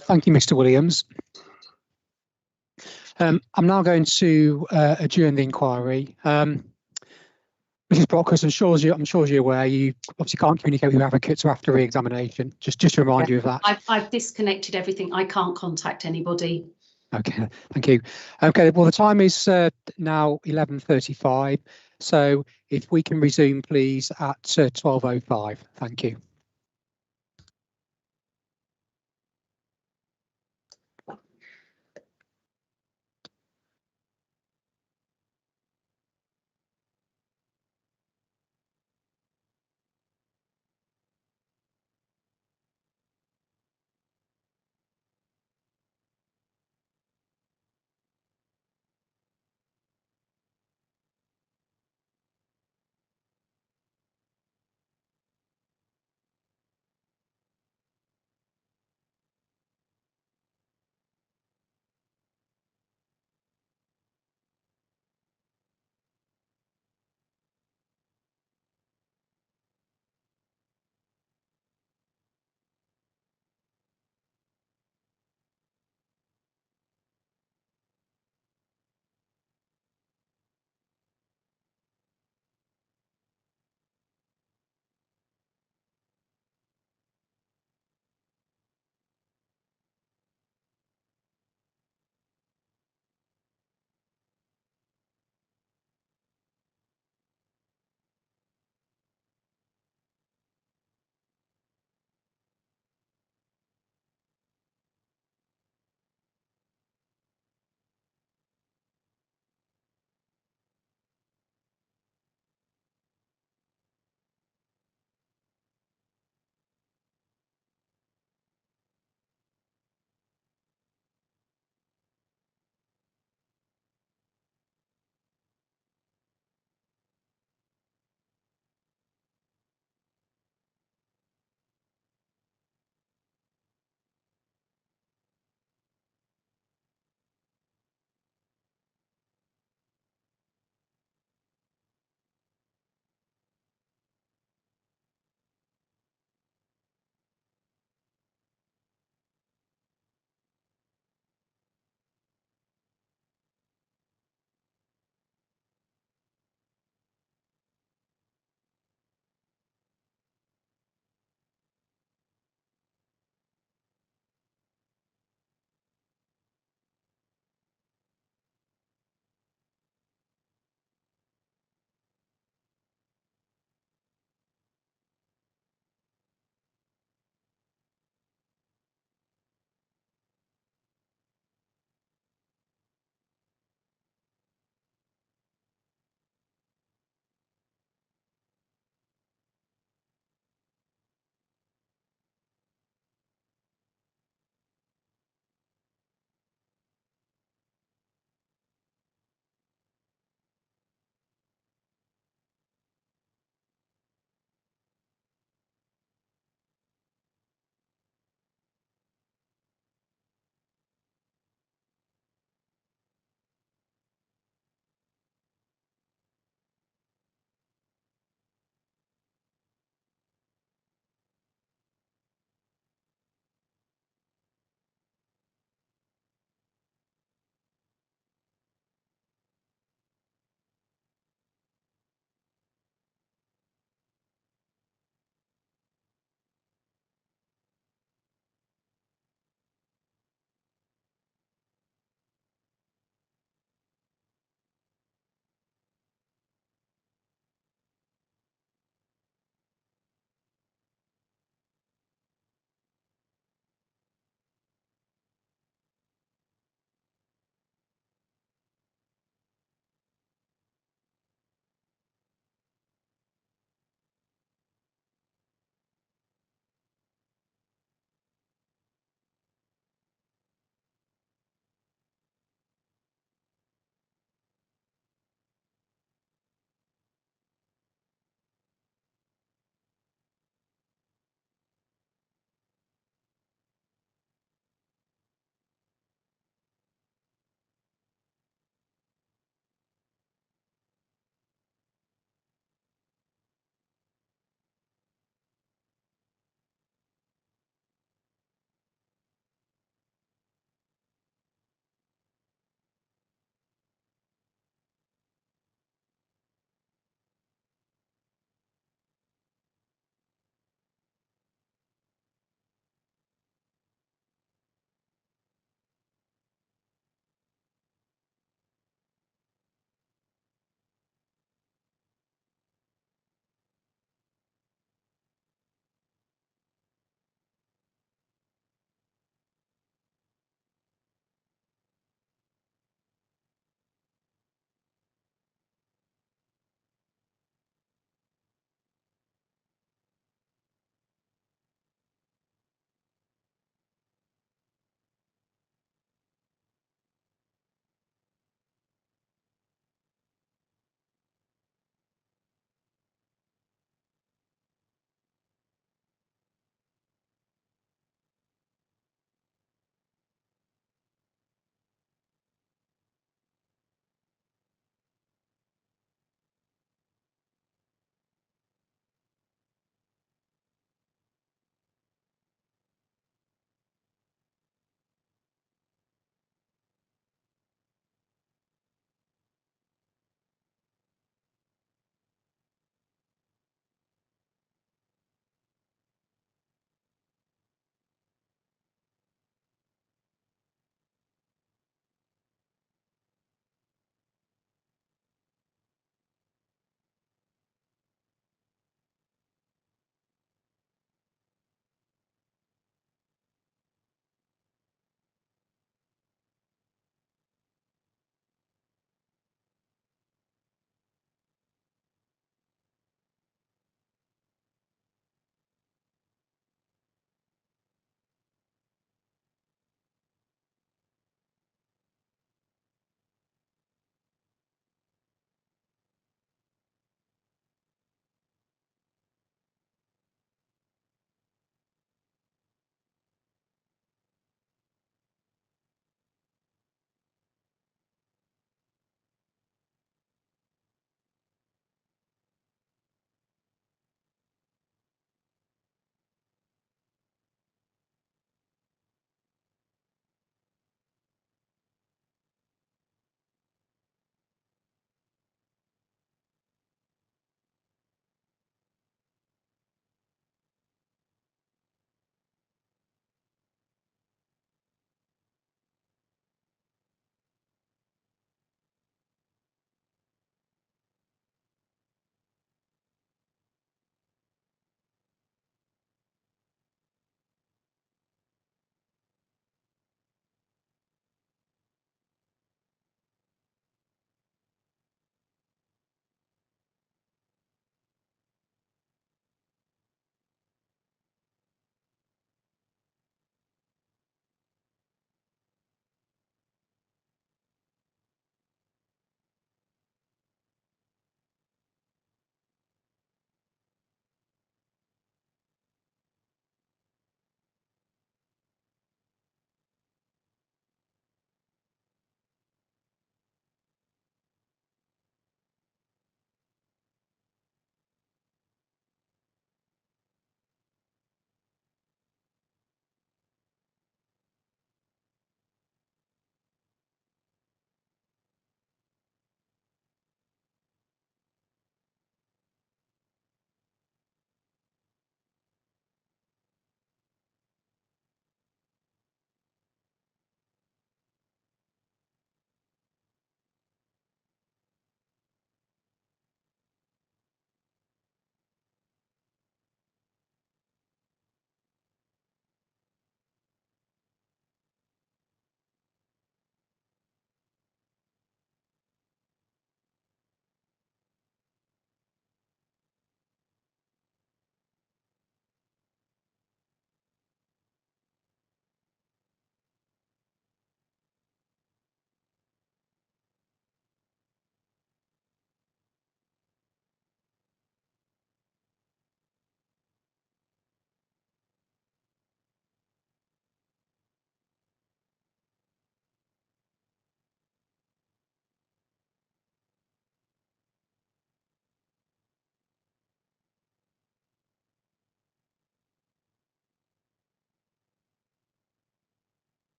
Thank you, Mr. Williams. I'm now going to adjourn the inquiry. Mrs. Brockhurst, I'm sure you're aware you obviously can't communicate with your advocates after re-examination. Just to remind you of that. I've disconnected everything. I can't contact anybody. Okay, thank you. Okay, well, the time is now 11:35. So if we can resume, please, at 12:05. Thank you.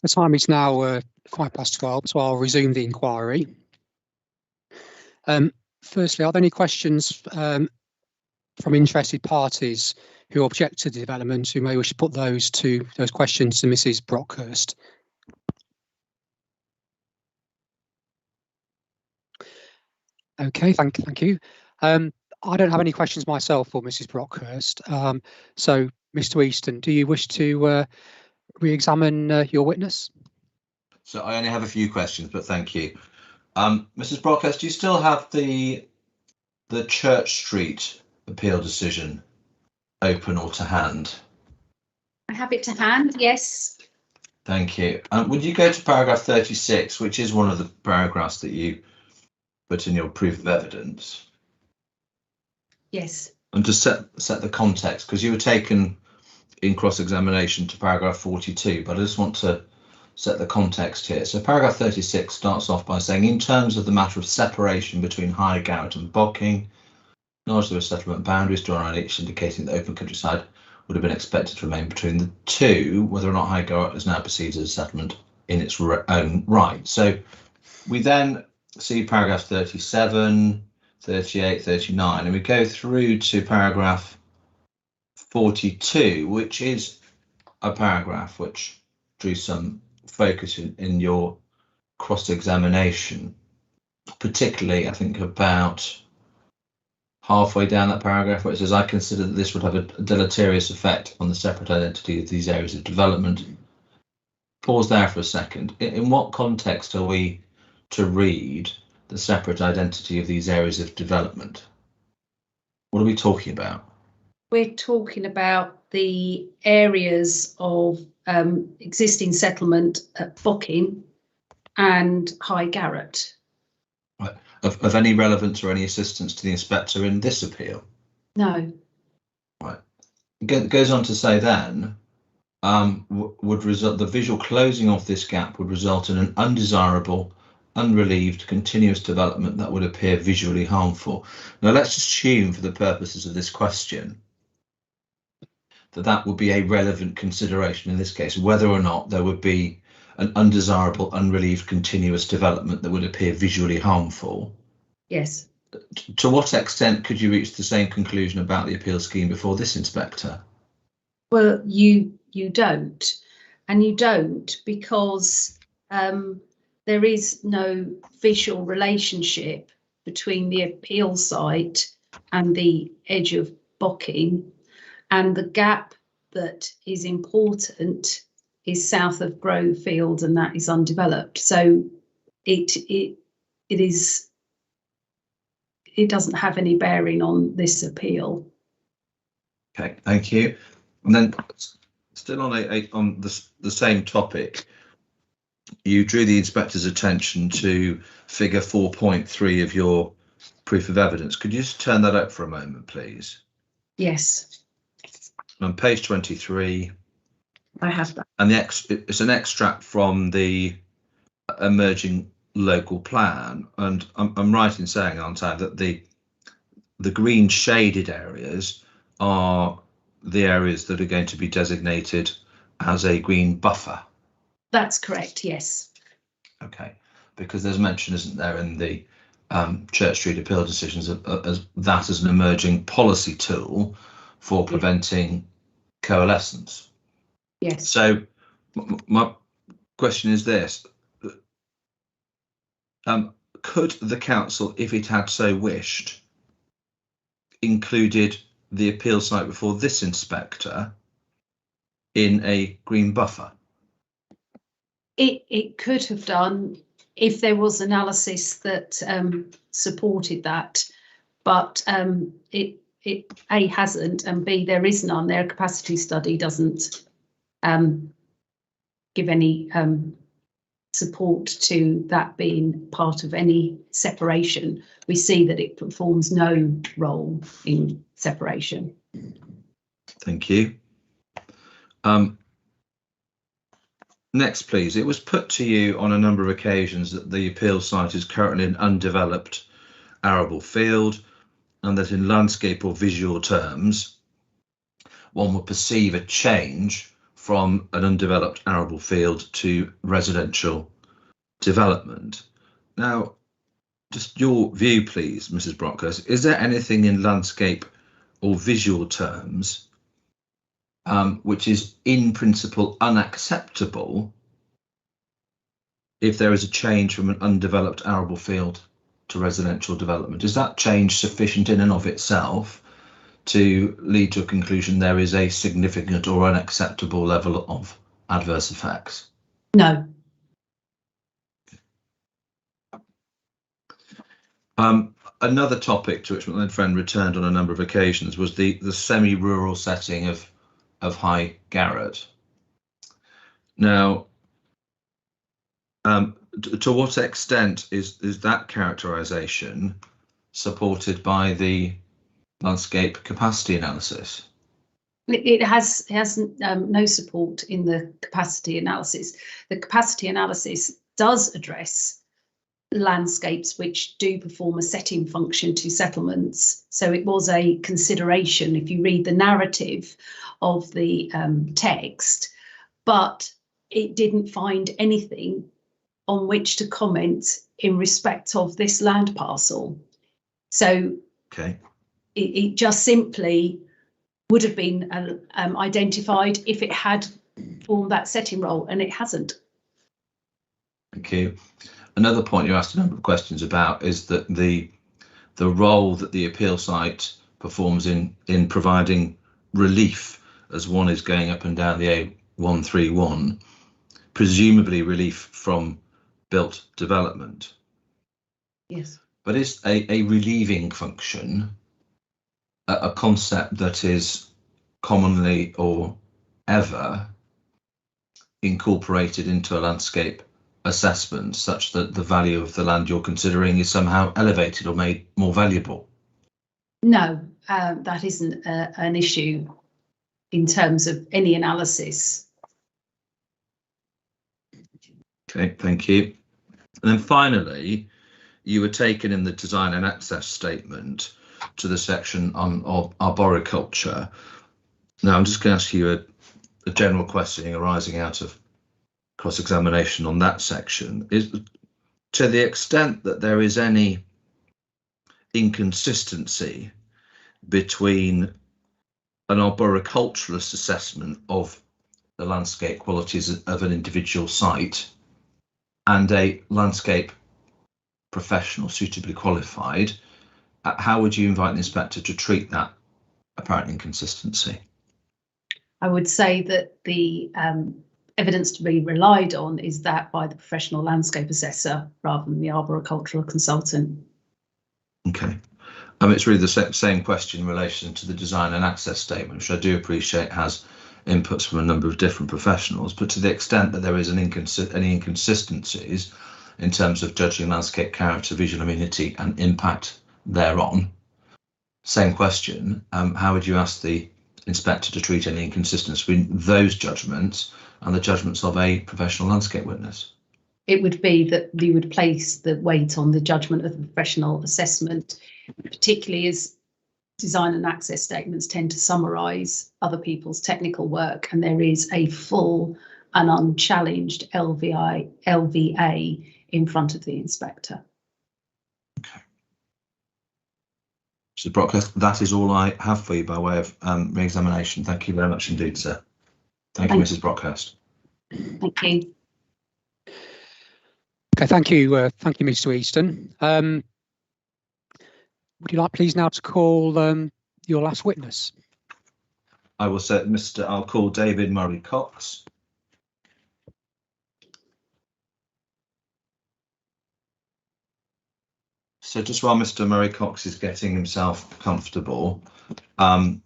The time is now 12:05, so I'll resume the inquiry. Firstly, are there any questions from interested parties who object to the development who may wish to put those questions to Mrs. Brockhurst? Okay, thank you. I don't have any questions myself for Mrs. Brockhurst. So, Mr. Easton, do you wish to re-examine your witness? So I only have a few questions, but thank you. Mrs. Brockhurst, do you still have the Church Street appeal decision open or to hand? I have it to hand, yes. Thank you. Would you go to paragraph 36, which is one of the paragraphs that you put in your proof of evidence? Yes. And just set the context, because you were taken in cross-examination to paragraph 42, but I just want to set the context here. So paragraph 36 starts off by saying, in terms of the matter of separation between High Garrett and Bocking, knowledge there were settlement boundaries drawn around each, indicating that the open countryside would have been expected to remain between the two, whether or not High Garrett is now perceived as a settlement in its own right. So we then see paragraph 37, 38, 39, and we go through to paragraph 42, which is a paragraph which drew some focus in your cross-examination, particularly I think about halfway down that paragraph, where it says, I consider that this would have a deleterious effect on the separate identity of these areas of development. Pause there for a second. In what context are we to read the separate identity of these areas of development? What are we talking about? We're talking about the areas of existing settlement at Bocking and High Garrett. Right. Of any relevance or any assistance to the inspector in this appeal? No. Right. It goes on to say then, the visual closing of this gap would result in an undesirable, unrelieved, continuous development that would appear visually harmful. Now let's assume, for the purposes of this question, that would be a relevant consideration in this case, whether or not there would be an undesirable, unrelieved, continuous development that would appear visually harmful. Yes. To what extent could you reach the same conclusion about the appeal scheme before this inspector? Well, you don't, and you don't because there is no visual relationship between the appeal site and the edge of Bocking, and the gap that is important is south of Grove Field, and that is undeveloped. So it doesn't have any bearing on this appeal. Okay, thank you. And then still on the same topic, you drew the inspector's attention to figure 4.3 of your proof of evidence. Could you just turn that up for a moment, please? Yes. On page 23. I have that. And it's an extract from the emerging local plan, and I'm right in saying, aren't I, that the green shaded areas are the areas that are going to be designated as a green buffer? That's correct, yes. Okay, because there's mention, isn't there, in the Church Street appeal decisions as that as an emerging policy tool for preventing coalescence. Yes. So my question is this. Could the council, if it had so wished, included the appeal site before this inspector in a green buffer? It could have done if there was analysis that supported that, but it A, hasn't, and B, there is none. Their capacity study doesn't give any support to that being part of any separation. We see that it performs no role in separation. Thank you. Next, please. It was put to you on a number of occasions that the appeal site is currently an undeveloped arable field, and that in landscape or visual terms, one would perceive a change from an undeveloped arable field to residential development. Now, just your view, please, Mrs. Brockhurst. Is there anything in landscape or visual terms which is in principle unacceptable if there is a change from an undeveloped arable field to residential development? Is that change sufficient in and of itself to lead to a conclusion there is a significant or unacceptable level of adverse effects? No. Another topic to which my learned friend returned on a number of occasions was the semi-rural setting of High Garrett. Now, to what extent is that characterisation supported by the landscape capacity analysis? It has no support in the capacity analysis. The capacity analysis does address landscapes which do perform a setting function to settlements. So it was a consideration if you read the narrative of the text, but it didn't find anything on which to comment in respect of this land parcel. So okay, it just simply would have been identified if it had formed that setting role, and it hasn't. Thank you. Another point you asked a number of questions about is that the role that the appeal site performs in providing relief as one is going up and down the A131, presumably relief from built development. Yes. But is a relieving function a concept that is commonly or ever incorporated into a landscape assessment such that the value of the land you're considering is somehow elevated or made more valuable? No, that isn't an issue in terms of any analysis. Okay, thank you. And then finally, you were taken in the design and access statement to the section on arboriculture. Now, I'm just going to ask you a general question arising out of cross-examination on that section. Is to the extent that there is any inconsistency between an arboriculturalist assessment of the landscape qualities of an individual site and a landscape professional suitably qualified, how would you invite the inspector to treat that apparent inconsistency? I would say that the evidence to be relied on is that by the professional landscape assessor rather than the arboricultural consultant. Okay. It's really the same question in relation to the design and access statement, which I do appreciate has inputs from a number of different professionals, but to the extent that there is any inconsistencies in terms of judging landscape character, visual amenity and impact thereon, same question, how would you ask the inspector to treat any inconsistency between those judgments and the judgments of a professional landscape witness? It would be that you would place the weight on the judgment of the professional assessment, particularly as design and access statements tend to summarise other people's technical work, and there is a full and unchallenged LVA in front of the inspector. Okay. Mr. Brockhurst, that is all I have for you by way of re-examination. Thank you very much indeed, sir. Thank you, Mrs. Brockhurst. Thank you. Okay, thank you, Mr. Easton. Would you like, please, now to call your last witness? I will say, I'll call David Murray Cox. So just while Mr. Murray Cox is getting himself comfortable, I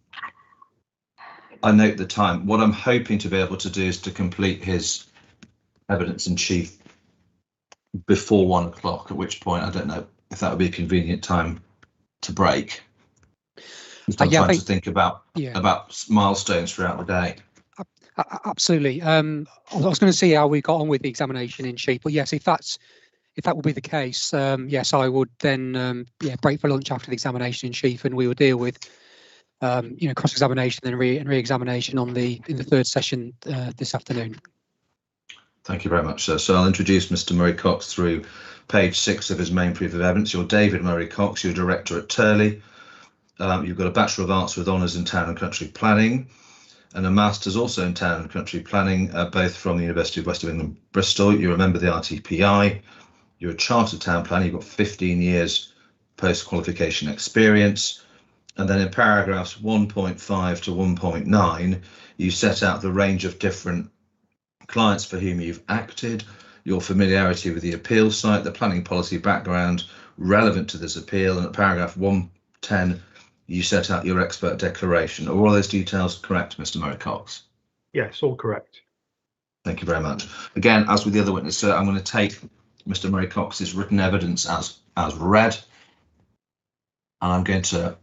note the time. What I'm hoping to be able to do is to complete his evidence in chief before 1 o'clock, at which point I don't know if that would be a convenient time to break. I'm trying to think about milestones throughout the day. Absolutely. I was going to see how we got on with the examination in chief, but yes, if that would be the case, yes, I would then break for lunch after the examination in chief, and we will deal with cross-examination and re-examination in the third session this afternoon. Thank you very much, sir. So I'll introduce Mr. Murray Cox through page 6 of his main proof of evidence. You're David Murray Cox, you're director at Turley. You've got a Bachelor of Arts with honours in Town and Country Planning and a Master's also in Town and Country Planning, both from the University of West of England, Bristol. You're a member of the RTPI. You're a Chartered Town Planner. You've got 15 years post-qualification experience. And then in paragraphs 1.5 to 1.9, you set out the range of different clients for whom you've acted, your familiarity with the appeal site, the planning policy background relevant to this appeal, and at paragraph 110, you set out your expert declaration. Are all those details correct, Mr. Murray Cox? Yes, all correct. Thank you very much. Again, as with the other witness, sir, I'm going to take Mr. Murray Cox's written evidence as read, and I'm going to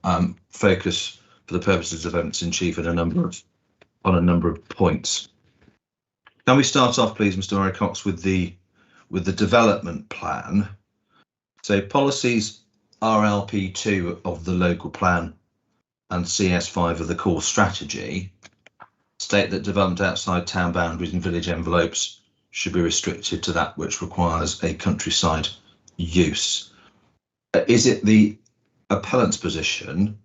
focus for the purposes of evidence in chief on a number of points. Can we start off, please, Mr. Murray Cox, with the development plan? So policies RLP2 of the local plan and CS5 of the core strategy state that development outside town boundaries and village envelopes should be restricted to that which requires a countryside use. Is it the appellant's position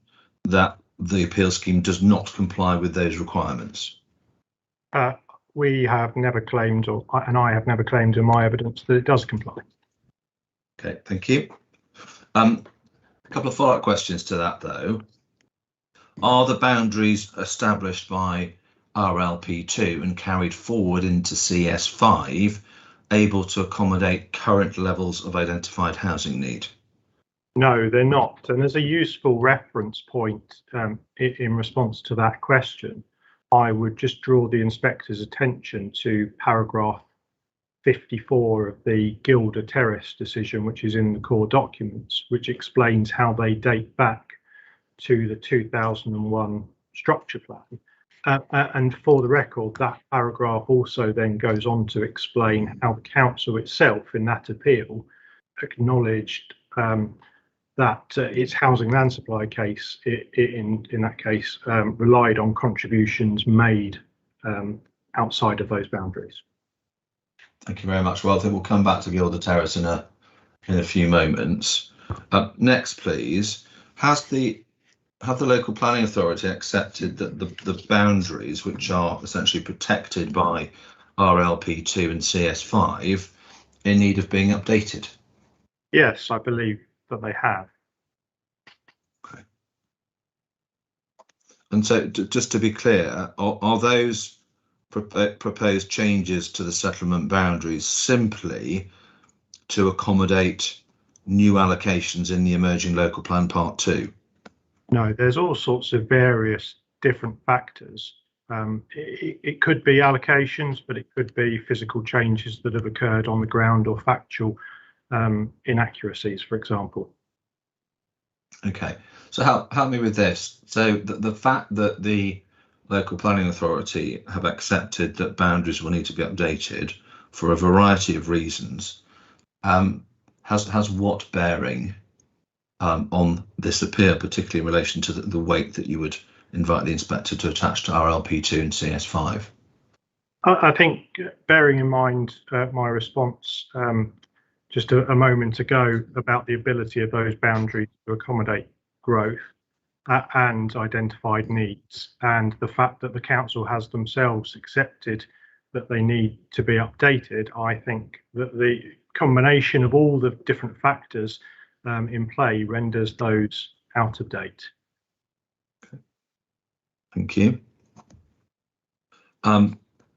that the appeal scheme does not comply with those requirements? We have never claimed, and I have never claimed in my evidence that it does comply. Okay, thank you. A couple of follow-up questions to that, though. Are the boundaries established by RLP2 and carried forward into CS5 able to accommodate current levels of identified housing need? No, they're not. And as a useful reference point in response to that question, I would just draw the inspector's attention to paragraph 54 of the Gilder Terrace decision, which is in the core documents, which explains how they date back to the 2001 structure plan. And for the record, that paragraph also then goes on to explain how the council itself in that appeal acknowledged that its housing land supply case, in that case, relied on contributions made outside of those boundaries. Thank you very much. Well, I think we'll come back to Gilder Terrace in a few moments. Next, please. Have the local planning authority accepted that the boundaries, which are essentially protected by RLP2 and CS5, in need of being updated? Yes, I believe that they have. Okay. And so, just to be clear, are those proposed changes to the settlement boundaries simply to accommodate new allocations in the emerging local plan part 2? No, there's all sorts of various different factors. It could be allocations, but it could be physical changes that have occurred on the ground or factual inaccuracies, for example. Okay, so help me with this. So the fact that the local planning authority have accepted that boundaries will need to be updated for a variety of reasons has what bearing on this appeal, particularly in relation to the weight that you would invite the inspector to attach to RLP2 and CS5? I think, bearing in mind my response just a moment ago about the ability of those boundaries to accommodate growth and identified needs, and the fact that the council has themselves accepted that they need to be updated, I think that the combination of all the different factors in play renders those out of date. Okay. Thank you.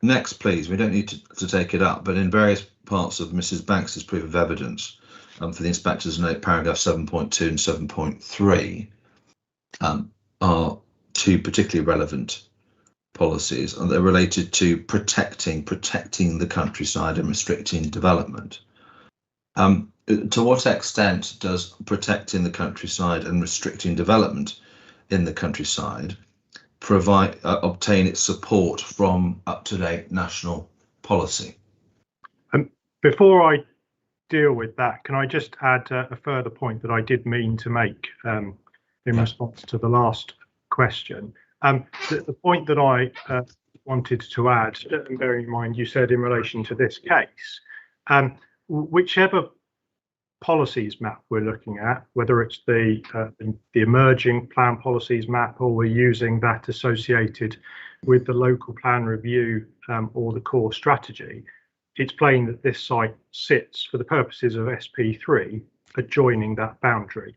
Next, please. We don't need to take it up, but in various parts of Mrs. Banks's proof of evidence for the inspector's note, paragraph 7.2 and 7.3 are two particularly relevant policies, and they're related to protecting the countryside and restricting development. To what extent does protecting the countryside and restricting development in the countryside obtain its support from up-to-date national policy? Before I deal with that, can I just add a further point that I did mean to make in response to the last question. The point that I wanted to add, and bearing in mind you said in relation to this case, whichever policies map we're looking at, whether it's the emerging plan policies map or we're using that associated with the local plan review or the core strategy, it's plain that this site sits for the purposes of SP3 adjoining that boundary.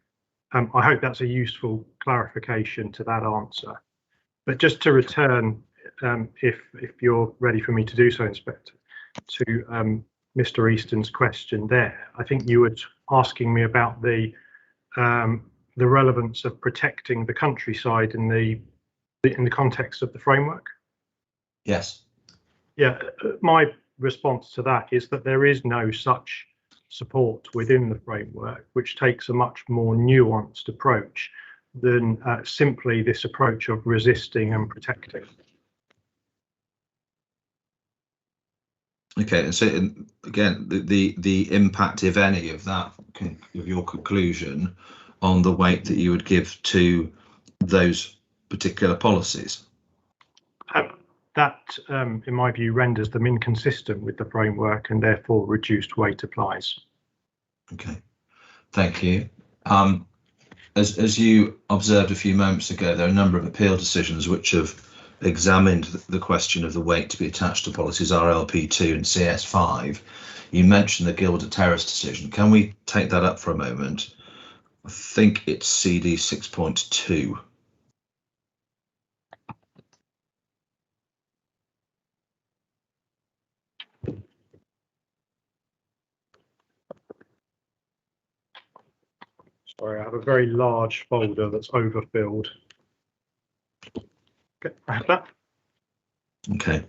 I hope that's a useful clarification to that answer. But just to return, if you're ready for me to do so, Inspector, to Mr. Easton's question there, I think you were asking me about the relevance of protecting the countryside in the context of the framework. Yes. Yeah, my response to that is that there is no such support within the framework, which takes a much more nuanced approach than simply this approach of resisting and protecting. Okay, and so again, the impact, if any, of that, of your conclusion on the weight that you would give to those particular policies? That, in my view, renders them inconsistent with the framework and therefore reduced weight applies. Okay, thank you. As you observed a few moments ago, there are a number of appeal decisions which have examined the question of the weight to be attached to policies RLP2 and CS5. You mentioned the Gilder Terrace decision. Can we take that up for a moment? I think it's CD 6.2. Sorry, I have a very large folder that's overfilled. Okay, I have that. Okay.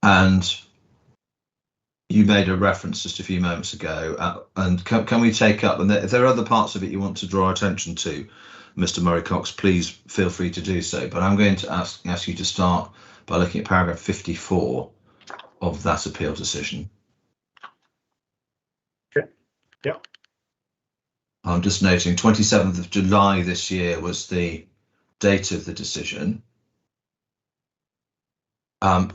And you made a reference just a few moments ago, and can we take up, and if there are other parts of it you want to draw attention to, Mr. Murray Cox, please feel free to do so. But I'm going to ask you to start by looking at paragraph 54 of that appeal decision. Okay. Yeah. I'm just noting 27th of July this year was the date of the decision.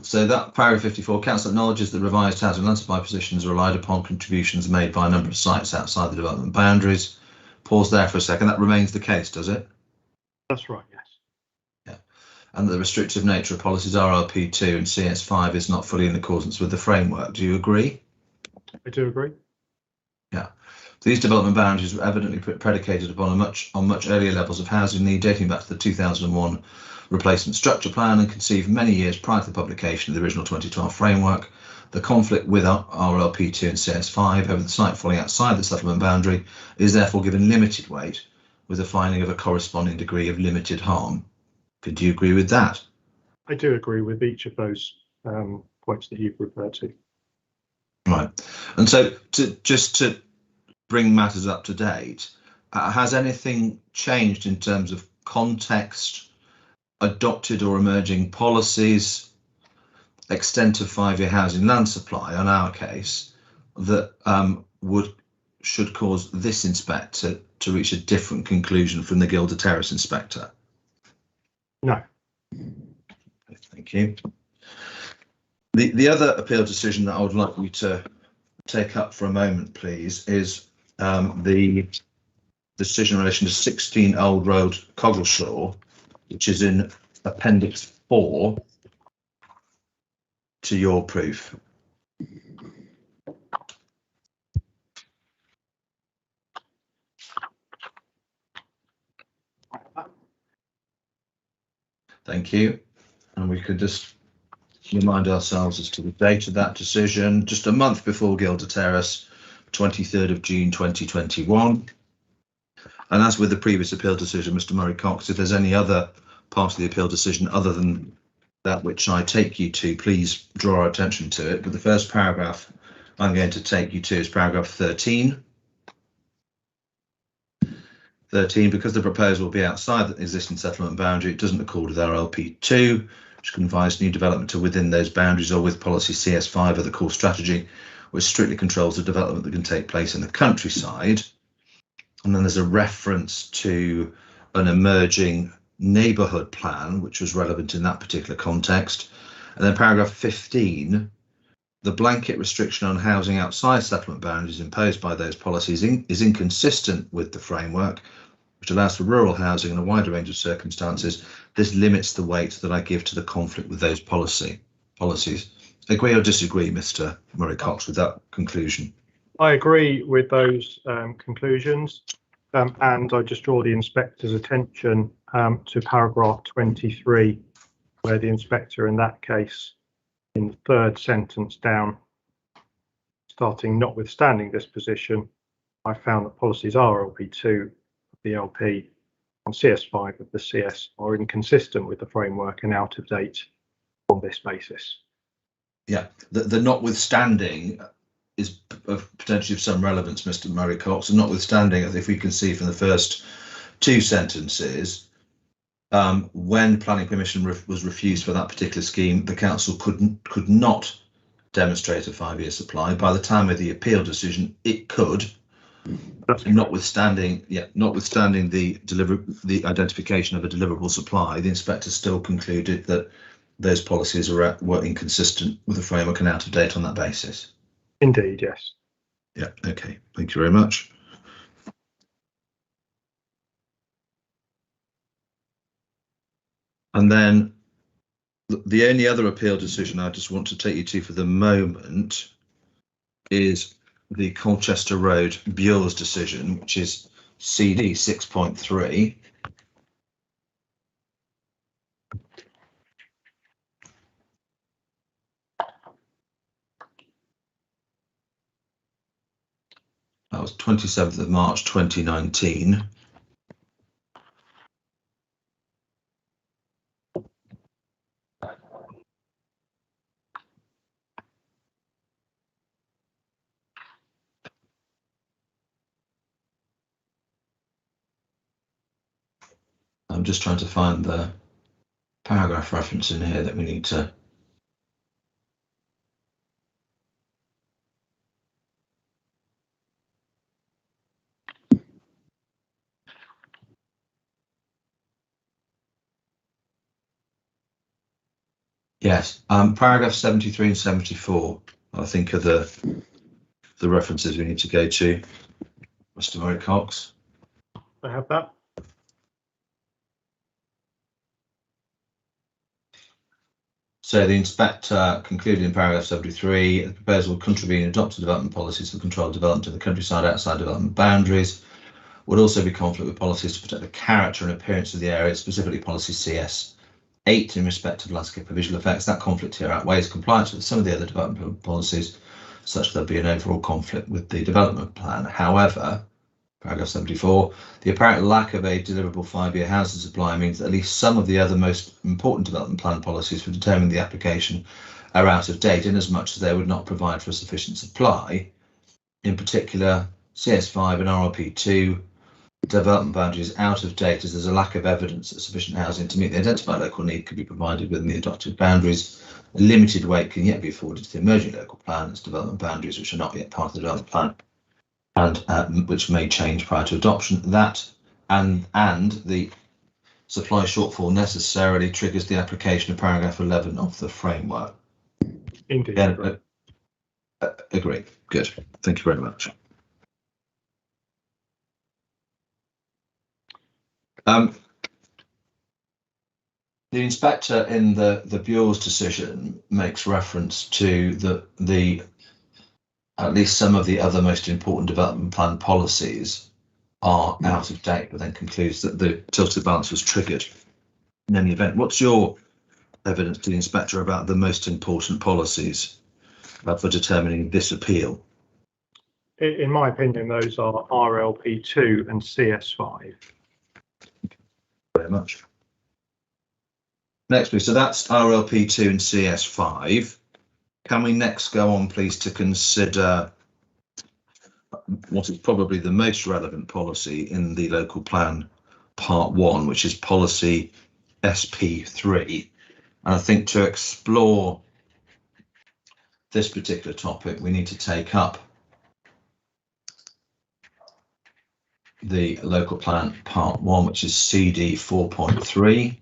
So that paragraph 54, Council acknowledges that revised housing land supply positions relied upon contributions made by a number of sites outside the development boundaries. Pause there for a second. That remains the case, does it? That's right, yes. Yeah. And the restrictive nature of policies RLP2 and CS5 is not fully in accordance with the framework. Do you agree? I do agree. Yeah. These development boundaries were evidently predicated upon much earlier levels of housing need, dating back to the 2001 replacement structure plan and conceived many years prior to the publication of the original 2012 framework. The conflict with RLP2 and CS5 over the site falling outside the settlement boundary is therefore given limited weight, with a finding of a corresponding degree of limited harm. Could you agree with that? I do agree with each of those points that you've referred to. Right. And so just to bring matters up to date, has anything changed in terms of context, adopted or emerging policies, extent of 5-year housing land supply on our case, that should cause this inspector to reach a different conclusion from the Gilder Terrace inspector? No. Thank you. The other appeal decision that I would like you to take up for a moment, please, is the decision in relation to 16 Old Road, Coggleshaw, which is in Appendix 4 to your proof. Thank you. And we could just remind ourselves as to the date of that decision, just a month before Gilder Terrace, 23rd of June 2021. And as with the previous appeal decision, Mr. Murray Cox, if there's any other part of the appeal decision other than that which I take you to, please draw our attention to it. But the first paragraph I'm going to take you to is paragraph 13. 13, because the proposal will be outside the existing settlement boundary, it doesn't accord with RLP2, which confines new development to within those boundaries, or with policy CS5 of the core strategy, which strictly controls the development that can take place in the countryside. And then there's a reference to an emerging neighbourhood plan, which was relevant in that particular context. And then paragraph 15, the blanket restriction on housing outside settlement boundaries imposed by those policies is inconsistent with the framework, which allows for rural housing in a wider range of circumstances. This limits the weight that I give to the conflict with those policies. Agree or disagree, Mr. Murray-Cox, with that conclusion? I agree with those conclusions, and I just draw the inspector's attention to paragraph 23, where the inspector in that case, in the third sentence down, starting notwithstanding this position, I found that policies RLP2 of the LP and CS5 of the CS are inconsistent with the framework and out of date on this basis. Yeah, the notwithstanding is potentially of some relevance, Mr. Murray-Cox, and notwithstanding, if we can see from the first two sentences, when planning permission was refused for that particular scheme, the council could not demonstrate a 5-year supply. By the time of the appeal decision, it could. Notwithstanding the identification of a deliverable supply, the inspector still concluded that those policies were inconsistent with the framework and out of date on that basis. Indeed, yes. Yeah, okay, thank you very much. And then the only other appeal decision I just want to take you to for the moment is the Colchester Road Bureau's decision, which is CD 6.3. That was 27th of March 2019. I'm just trying to find the paragraph reference in here that we need to. Yes, paragraph 73 and 74, I think, are the references we need to go to, Mr. Murray-Cox. I have that. So the inspector concluded in paragraph 73, the proposal would contravene adopted development policies for controlled development in the countryside outside development boundaries, would also be conflict with policies to protect the character and appearance of the area, specifically policy CS 8 in respect of landscape and visual effects. That conflict here outweighs compliance with some of the other development policies, such that there'll be an overall conflict with the development plan. However, paragraph 74, the apparent lack of a deliverable 5-year housing supply means that at least some of the other most important development plan policies for determining the application are out of date, in as much as they would not provide for a sufficient supply. In particular, CS5 and RLP2 development boundaries out of date as there's a lack of evidence that sufficient housing to meet the identified local need could be provided within the adopted boundaries. A limited weight can yet be afforded to the emerging local plan as development boundaries which are not yet part of the development plan and which may change prior to adoption. That and the supply shortfall necessarily triggers the application of paragraph 11 of the framework. Indeed. Yeah, agree. Good. Thank you very much. The inspector in the Bureau's decision makes reference to the at least some of the other most important development plan policies are out of date, but then concludes that the tilted balance was triggered in any event. What's your evidence to the inspector about the most important policies for determining this appeal? In my opinion, those are RLP2 and CS5. Very much. Next, please. So that's RLP2 and CS5. Can we next go on, please, to consider what is probably the most relevant policy in the local plan part 1, which is policy SP3. And I think to explore this particular topic, we need to take up the local plan part 1, which is CD 4.3.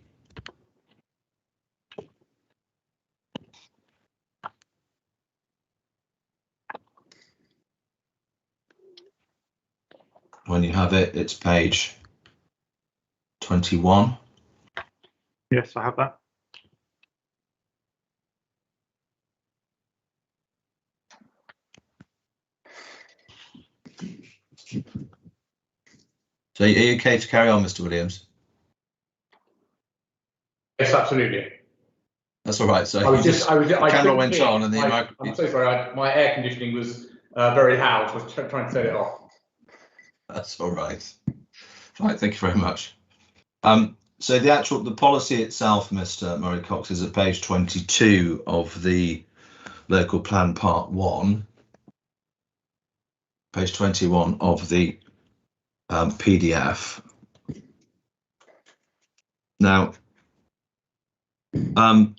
When you have it, it's page 21. Yes, I have that. So are you okay to carry on, Mr. Williams? Yes, absolutely. That's all right. So I camera went couldn't on, and the I'm so sorry. My air conditioning was very loud. I was trying to turn it off. That's all right. Right, thank you very much. So the policy itself, Mr. Murray Cox, is at page 22 of the local plan part 1. Page 21 of the PDF. Now, might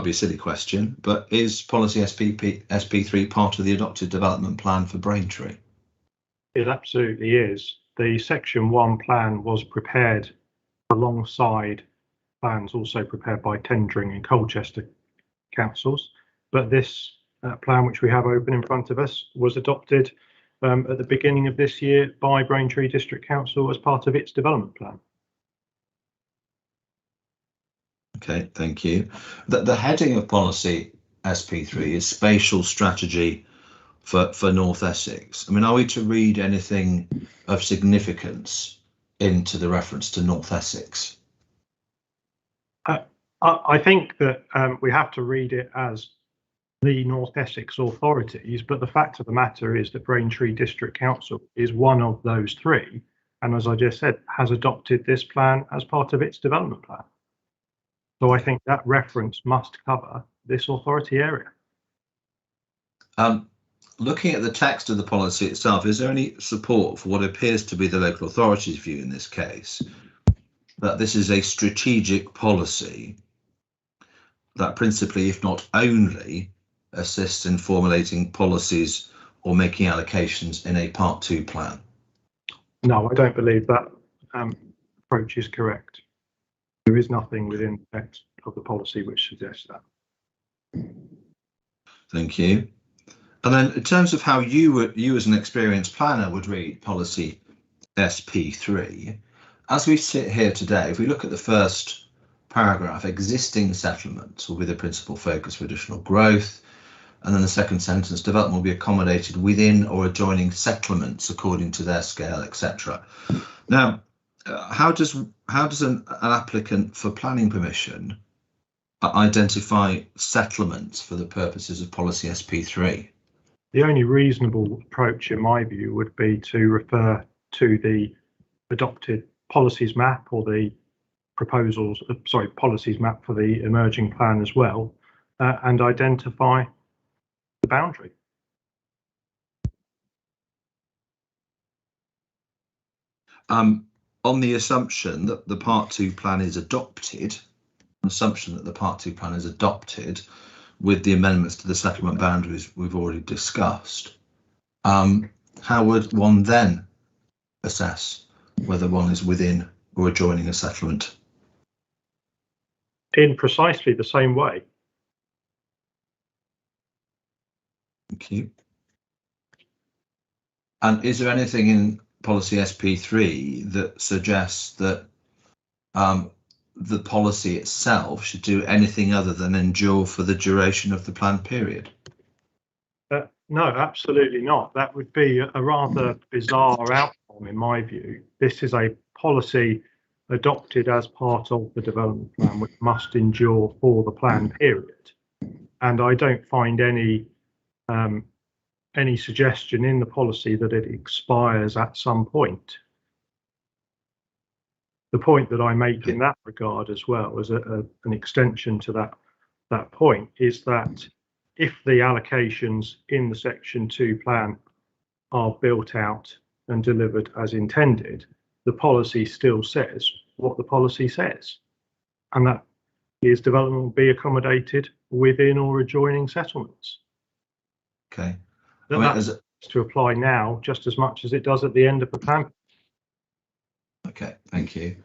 be a silly question, but is policy SP3 part of the adopted development plan for Braintree? It absolutely is. The Section 1 plan was prepared alongside plans also prepared by Tendring and Colchester councils, but this plan, which we have open in front of us, was adopted at the beginning of this year by Braintree District Council as part of its development plan. Okay, thank you. The heading of policy SP3 is spatial strategy for North Essex. I mean, are we to read anything of significance into the reference to North Essex? I think that we have to read it as the North Essex authorities, but the fact of the matter is that Braintree District Council is one of those three, and as I just said, has adopted this plan as part of its development plan. So I think that reference must cover this authority area. Looking at the text of the policy itself, is there any support for what appears to be the local authority's view in this case, that this is a strategic policy that principally, if not only, assists in formulating policies or making allocations in a Part 2 plan? No, I don't believe that approach is correct. There is nothing within the text of the policy which suggests that. Thank you. And then in terms of how you as an experienced planner would read policy SP3, as we sit here today, if we look at the first paragraph, existing settlements will be the principal focus for additional growth. And then the second sentence, development will be accommodated within or adjoining settlements according to their scale, etc. Now, how does an applicant for planning permission identify settlements for the purposes of policy SP3? The only reasonable approach, in my view, would be to refer to the adopted policies map or the policies map for the emerging plan as well, and identify the boundary. On the assumption that the Part 2 plan is adopted, with the amendments to the settlement boundaries we've already discussed, how would one then assess whether one is within or adjoining a settlement? In precisely the same way. Thank you. And is there anything in policy SP3 that suggests that the policy itself should do anything other than endure for the duration of the planned period? No, absolutely not. That would be a rather bizarre outcome, in my view. This is a policy adopted as part of the development plan, which must endure for the planned period. And I don't find any suggestion in the policy that it expires at some point. The point that I make in that regard as well as an extension to that point is that if the allocations in the Section 2 plan are built out and delivered as intended, the policy still says what the policy says, and that is development will be accommodated within or adjoining settlements. Okay. That's to apply now just as much as it does at the end of the plan. Okay, thank you.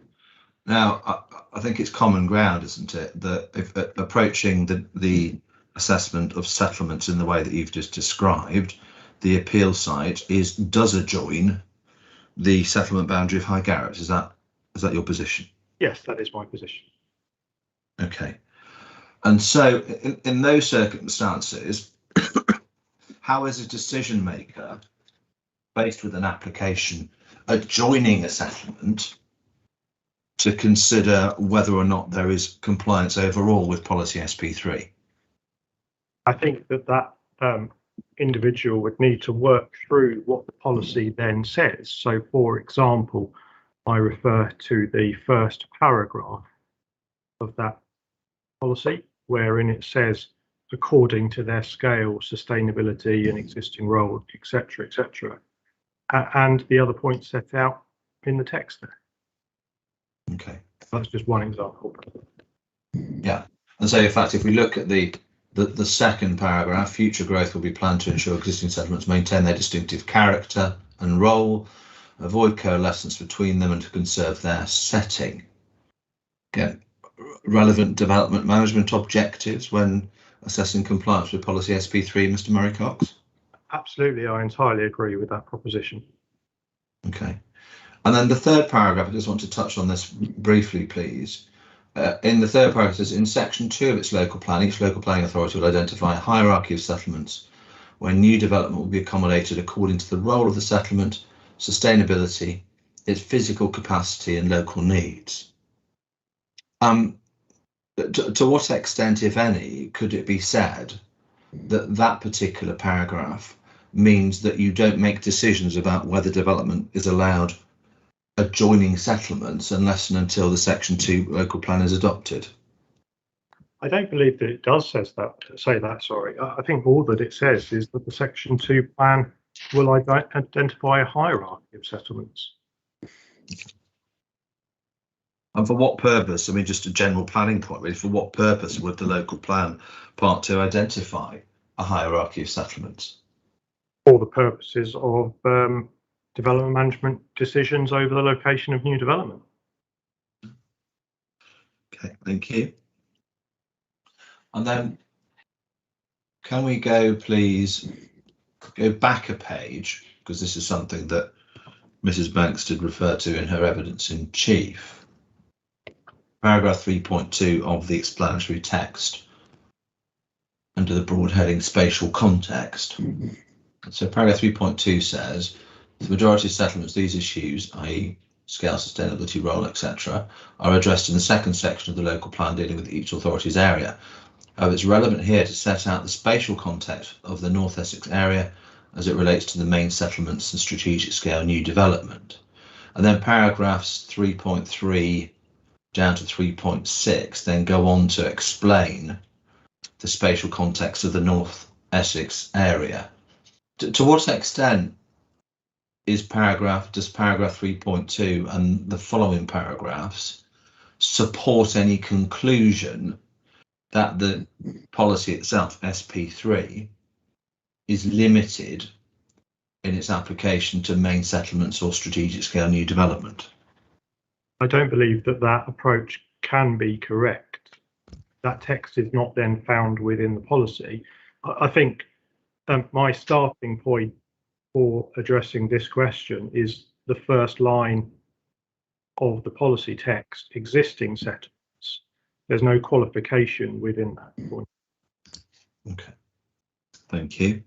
Now, I think it's common ground, isn't it, that if approaching the assessment of settlements in the way that you've just described, the appeal site does adjoin the settlement boundary of High Garrett. Is that your position? Yes, that is my position. Okay. And so in those circumstances, how is a decision maker faced with an application adjoining a settlement to consider whether or not there is compliance overall with policy SP3? I think that individual would need to work through what the policy then says. So, for example, I refer to the first paragraph of that policy, wherein it says, according to their scale, sustainability and existing role, etc., etc., and the other points set out in the text there. Okay, that's just one example. Yeah, and so in fact, if we look at the second paragraph, future growth will be planned to ensure existing settlements maintain their distinctive character and role, avoid coalescence between them, and to conserve their setting. Again, relevant development management objectives when assessing compliance with policy SP3, Mr. Murray-Cox? Absolutely, I entirely agree with that proposition. Okay. And then the third paragraph, I just want to touch on this briefly, please. In the third paragraph, it says, in section 2 of its local plan, each local planning authority will identify a hierarchy of settlements where new development will be accommodated according to the role of the settlement, sustainability, its physical capacity and local needs. To what extent, if any, could it be said that that particular paragraph means that you don't make decisions about whether development is allowed adjoining settlements unless and until the section 2 local plan is adopted? I don't believe that it does say that. Sorry, I think all that it says is that the section 2 plan will identify a hierarchy of settlements. And for what purpose? I mean, just a general planning point, really. For what purpose would the local plan part 2 identify a hierarchy of settlements? For the purposes of development management decisions over the location of new development. Okay, thank you. And then can we go back a page, because this is something that Mrs. Banks did refer to in her evidence in chief. Paragraph 3.2 of the explanatory text under the broad heading spatial context. So paragraph 3.2 says, the majority of settlements, these issues, i.e. scale, sustainability, role, etc., are addressed in the second section of the local plan dealing with each authority's area. However, it's relevant here to set out the spatial context of the North Essex area as it relates to the main settlements and strategic scale new development. And then paragraphs 3.3 down to 3.6 then go on to explain the spatial context of the North Essex area. To what extent does paragraph 3.2 and the following paragraphs support any conclusion that the policy itself, SP3, is limited in its application to main settlements or strategic scale new development? I don't believe that approach can be correct. That text is not then found within the policy. I think my starting point for addressing this question is the first line of the policy text, existing settlements. There's no qualification within that point. Okay, thank you.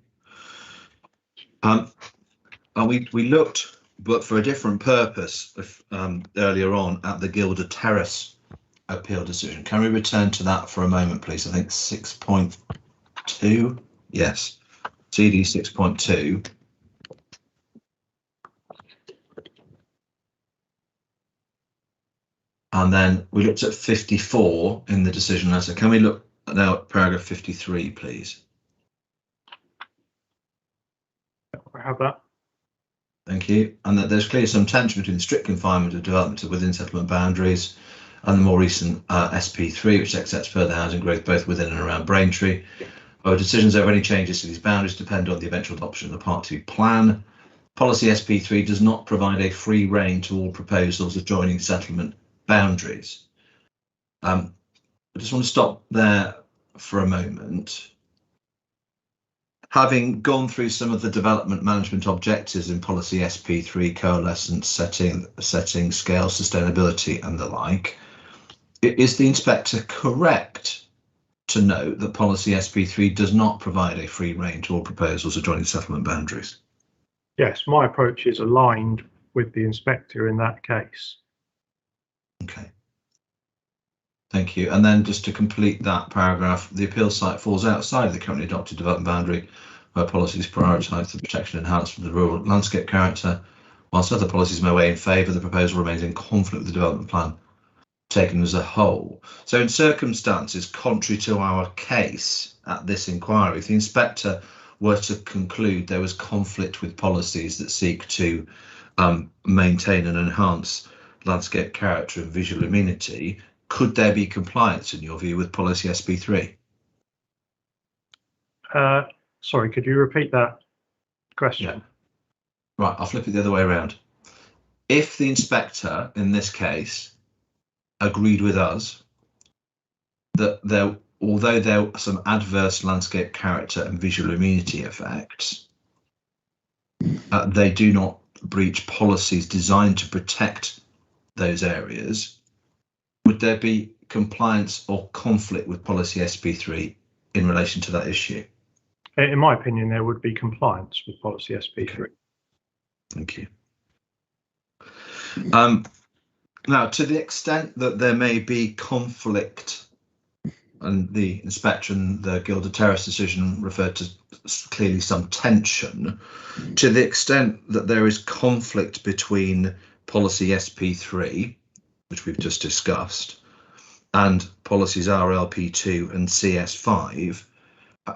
And we looked, but for a different purpose, earlier on at the Gilder Terrace appeal decision. Can we return to that for a moment, please? I think 6.2. Yes, CD 6.2. And then we looked at 54 in the decision letter. Can we look now at paragraph 53, please? I have that. Thank you. And that there's clearly some tension between the strict confinement of development within settlement boundaries and the more recent SP3, which accepts further housing growth both within and around Braintree. Our decisions over any changes to these boundaries depend on the eventual adoption of the Part 2 plan. Policy SP3 does not provide a free rein to all proposals adjoining settlement boundaries. I just want to stop there for a moment. Having gone through some of the development management objectives in Policy SP3, coalescence, setting, scale, sustainability and the like, is the inspector correct to note that Policy SP3 does not provide a free rein to all proposals adjoining settlement boundaries? Yes, my approach is aligned with the inspector in that case. Okay. Thank you. And then just to complete that paragraph, the appeal site falls outside of the currently adopted development boundary where policies prioritise the protection and enhancement of the rural landscape character. Whilst other policies may weigh in favour, the proposal remains in conflict with the development plan taken as a whole. So in circumstances contrary to our case at this inquiry, if the inspector were to conclude there was conflict with policies that seek to maintain and enhance landscape character and visual amenity, could there be compliance in your view with policy SP3? Sorry, could you repeat that question? Yeah. Right, I'll flip it the other way around. If the inspector in this case agreed with us that although there are some adverse landscape character and visual amenity effects, they do not breach policies designed to protect those areas, would there be compliance or conflict with policy SP3 in relation to that issue? In my opinion, there would be compliance with policy SP3. Okay. Thank you. Now, to the extent that there may be conflict, and the inspector and the Gilded Terrace decision referred to clearly some tension, to the extent that there is conflict between policy SP3, which we've just discussed, and policies RLP2 and CS5,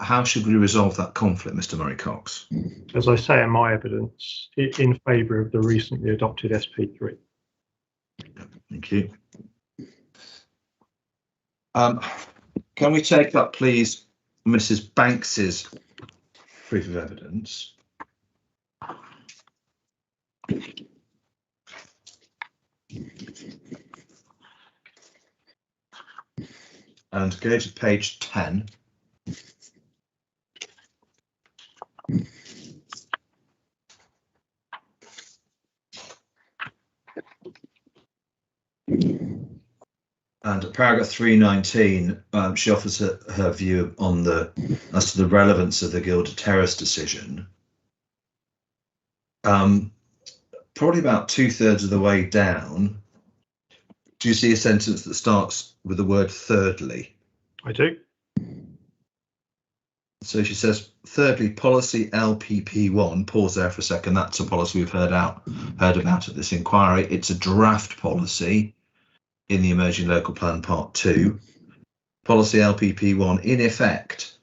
how should we resolve that conflict, Mr. Murray-Cox? As I say in my evidence, in favour of the recently adopted SP3. Thank you. Can we take up, please, Mrs. Banks's proof of evidence? And go to page 10. And at paragraph 319, she offers her view on as to the relevance of the Gilded Terrace decision. Probably about 2/3 of the way down, do you see a sentence that starts with the word thirdly? I do. So she says, thirdly, policy LPP1, pause there for a second, that's a policy we've heard about at this inquiry. It's a draft policy in the Emerging Local Plan Part 2. Policy LPP1, in effect,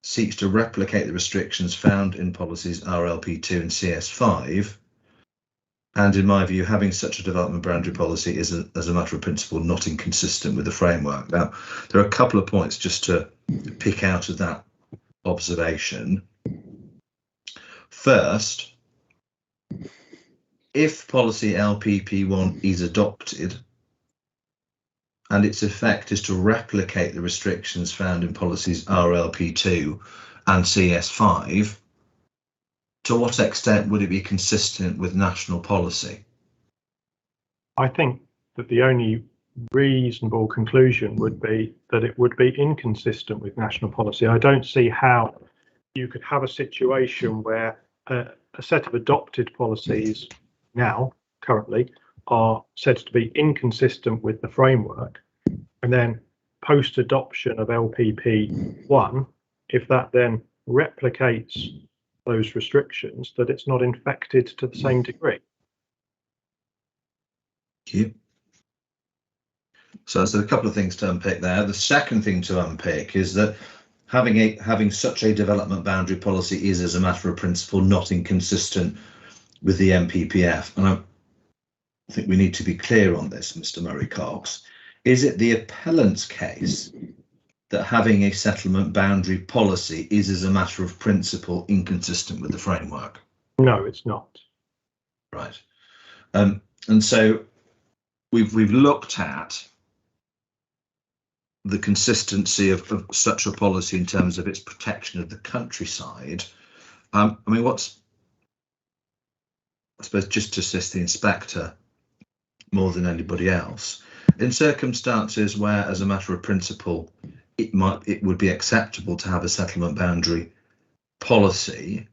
seeks to replicate the restrictions found in policies RLP2 and CS5. And in my view, having such a development boundary policy is, as a matter of principle, not inconsistent with the framework. Now, there are a couple of points just to pick out of that observation. First, if policy LPP1 is adopted and its effect is to replicate the restrictions found in policies RLP2 and CS5, to what extent would it be consistent with national policy? I think that the only reasonable conclusion would be that it would be inconsistent with national policy. I don't see how you could have a situation where a set of adopted policies now, currently, are said to be inconsistent with the framework, and then post-adoption of LPP1, if that then replicates those restrictions, that it's not infected to the same degree. Thank you. So there's a couple of things to unpick there. The second thing to unpick is that having such a development boundary policy is, as a matter of principle, not inconsistent with the MPPF. And I think we need to be clear on this, Mr. Murray-Cox. Is it the appellant's case that having a settlement boundary policy is, as a matter of principle, inconsistent with the framework? No, it's not. Right. And so we've looked at the consistency of such a policy in terms of its protection of the countryside. I mean, I suppose just to assist the inspector more than anybody else, in circumstances where, as a matter of principle, it would be acceptable to have a settlement boundary policy,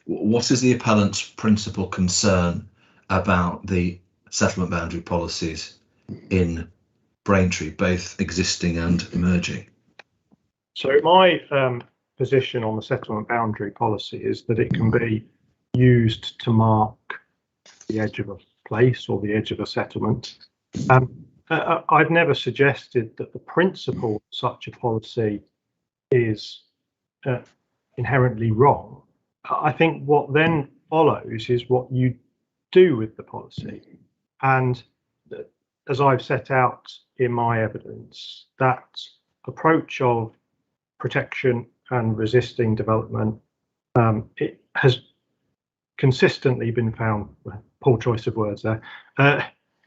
what is the appellant's principal concern about the settlement boundary policies in Braintree, both existing and emerging? So my position on the settlement boundary policy is that it can be used to mark the edge of a place or the edge of a settlement. I've never suggested that the principle of such a policy is inherently wrong. I think what then follows is what you do with the policy. And as I've set out in my evidence, that approach of protection and resisting development, it has consistently been found, well, poor choice of words there,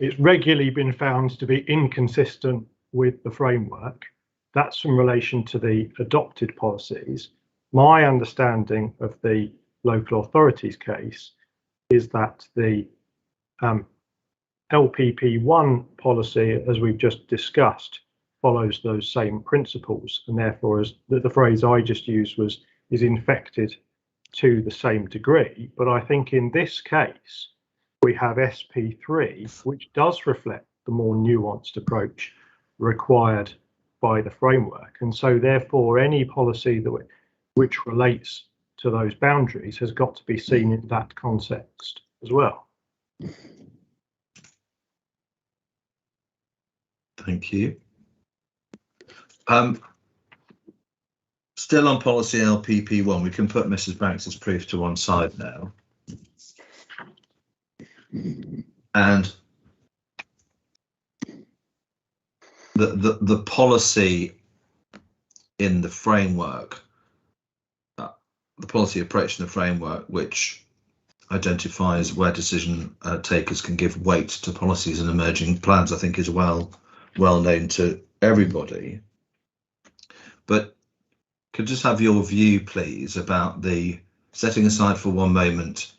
it's regularly been found to be inconsistent with the framework. That's in relation to the adopted policies. My understanding of the local authorities case is that the LPP1 policy, as we've just discussed, follows those same principles, and therefore, as the phrase I just used was, is infected to the same degree. But I think in this case, we have SP3, which does reflect the more nuanced approach required by the framework. And so therefore, any policy that which relates to those boundaries has got to be seen in that context as well. Thank you. Still on policy LPP1, we can put Mrs. Banks's proof to one side now. And the policy in the framework, the policy approach in the framework, which identifies where decision takers can give weight to policies and emerging plans, I think is well known to everybody. But could just have your view, please, about the, setting aside for one moment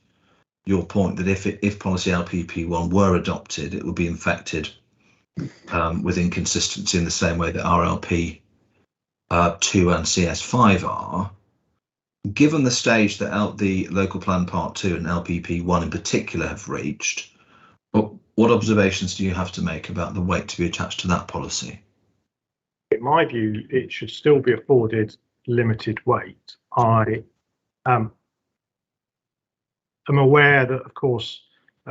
your point that if policy LPP1 were adopted, it would be infected with inconsistency in the same way that RLP 2 and CS5 are. Given the stage that the Local Plan Part 2 and LPP1 in particular have reached, what observations do you have to make about the weight to be attached to that policy? In my view, it should still be afforded limited weight. I am aware that, of course,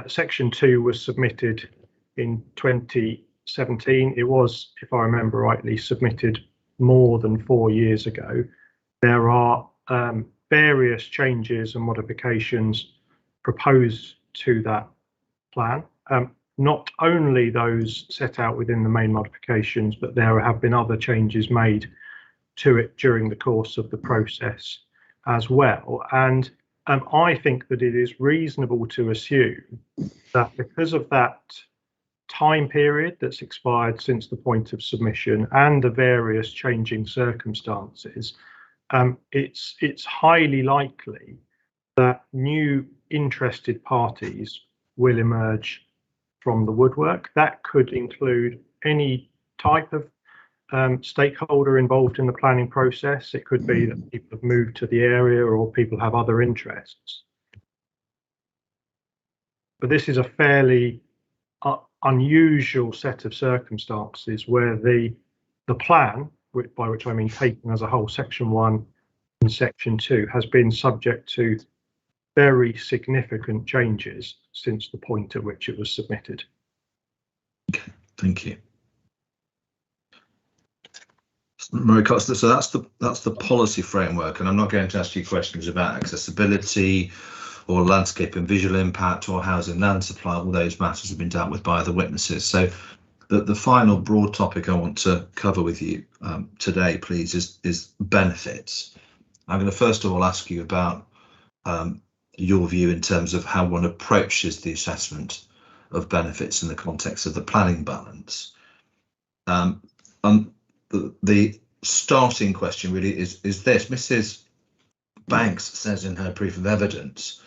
Section 2 was submitted in 2017. It was, if I remember rightly, submitted more than 4 years ago. There are various changes and modifications proposed to that plan. Not only those set out within the main modifications, but there have been other changes made to it during the course of the process as well. And I think that it is reasonable to assume that because of that time period that's expired since the point of submission and the various changing circumstances, it's highly likely that new interested parties will emerge from the woodwork. That could include any type of stakeholder involved in the planning process. It could be that people have moved to the area or people have other interests. But this is a fairly unusual set of circumstances where the plan, by which I mean taken as a whole, Section 1 and Section 2, has been subject to very significant changes since the point at which it was submitted. Okay, thank you. Mary Costa, so that's the policy framework, and I'm not going to ask you questions about accessibility or landscape and visual impact or housing land supply. All those matters have been dealt with by other witnesses. So The final broad topic I want to cover with you today, please, is benefits. I'm going to first of all ask you about your view in terms of how one approaches the assessment of benefits in the context of the planning balance. And the starting question really is this. Mrs. Banks says in her proof of evidence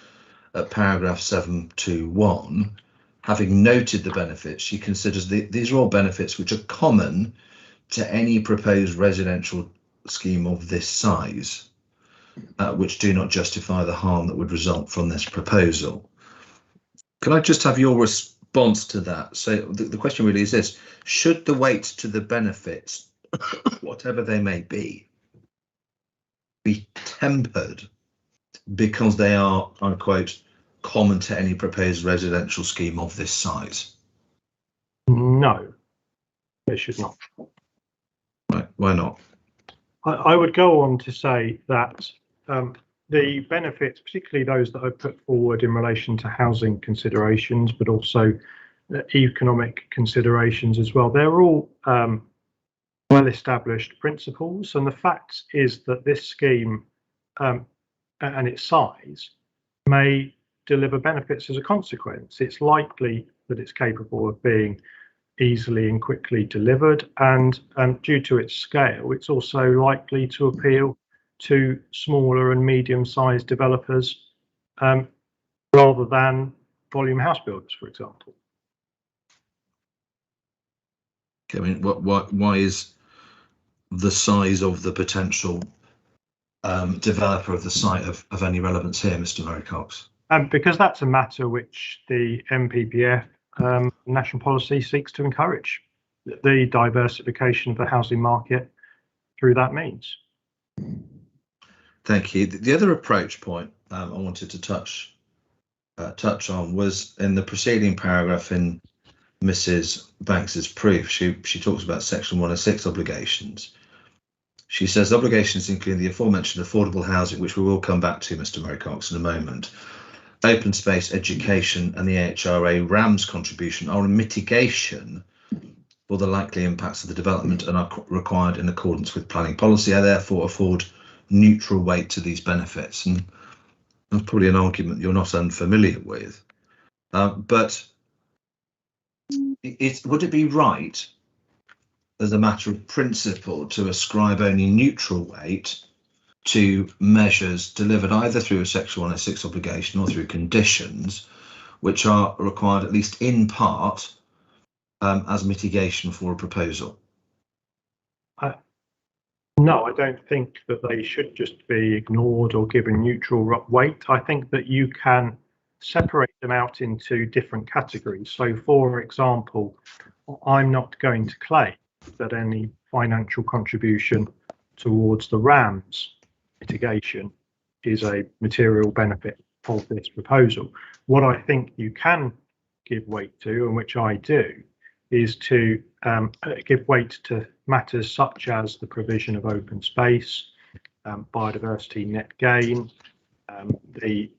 at paragraph 721, having noted the benefits, she considers these are all benefits which are common to any proposed residential scheme of this size, which do not justify the harm that would result from this proposal. Can I just have your response to that? So the question really is this: should the weight to the benefits, whatever they may be tempered because they are, unquote, common to any proposed residential scheme of this size? No, they should not. Right, why not? I would go on to say that the benefits, particularly those that I put forward in relation to housing considerations, but also economic considerations as well, they're all well-established principles. And the fact is that this scheme and its size may deliver benefits as a consequence. It's likely that it's capable of being easily and quickly delivered, and due to its scale, it's also likely to appeal to smaller and medium-sized developers rather than volume house builders, for example. I mean, why is the size of the potential developer of the site of any relevance here, Mr. Murray Cox? Because that's a matter which the NPPF national policy seeks to encourage, the diversification of the housing market through that means. Thank you. The other approach point I wanted to touch on was in the preceding paragraph in Mrs. Banks's proof. She talks about section 106 obligations. She says obligations include the aforementioned affordable housing, which we will come back to, Mr. Murray Cox, in a moment. Open space, education, and the AHRA RAMS contribution are a mitigation for the likely impacts of the development and are required in accordance with planning policy. I therefore afford neutral weight to these benefits. And that's probably an argument you're not unfamiliar with. But would it be right, as a matter of principle, to ascribe only neutral weight to measures delivered either through a section 106 obligation or through conditions which are required at least in part as mitigation for a proposal? No, I don't think that they should just be ignored or given neutral weight. I think that you can separate them out into different categories. So, for example, I'm not going to claim that any financial contribution towards the RAMS mitigation is a material benefit of this proposal. What I think you can give weight to, and which I do, is to give weight to matters such as the provision of open space, biodiversity net gain, the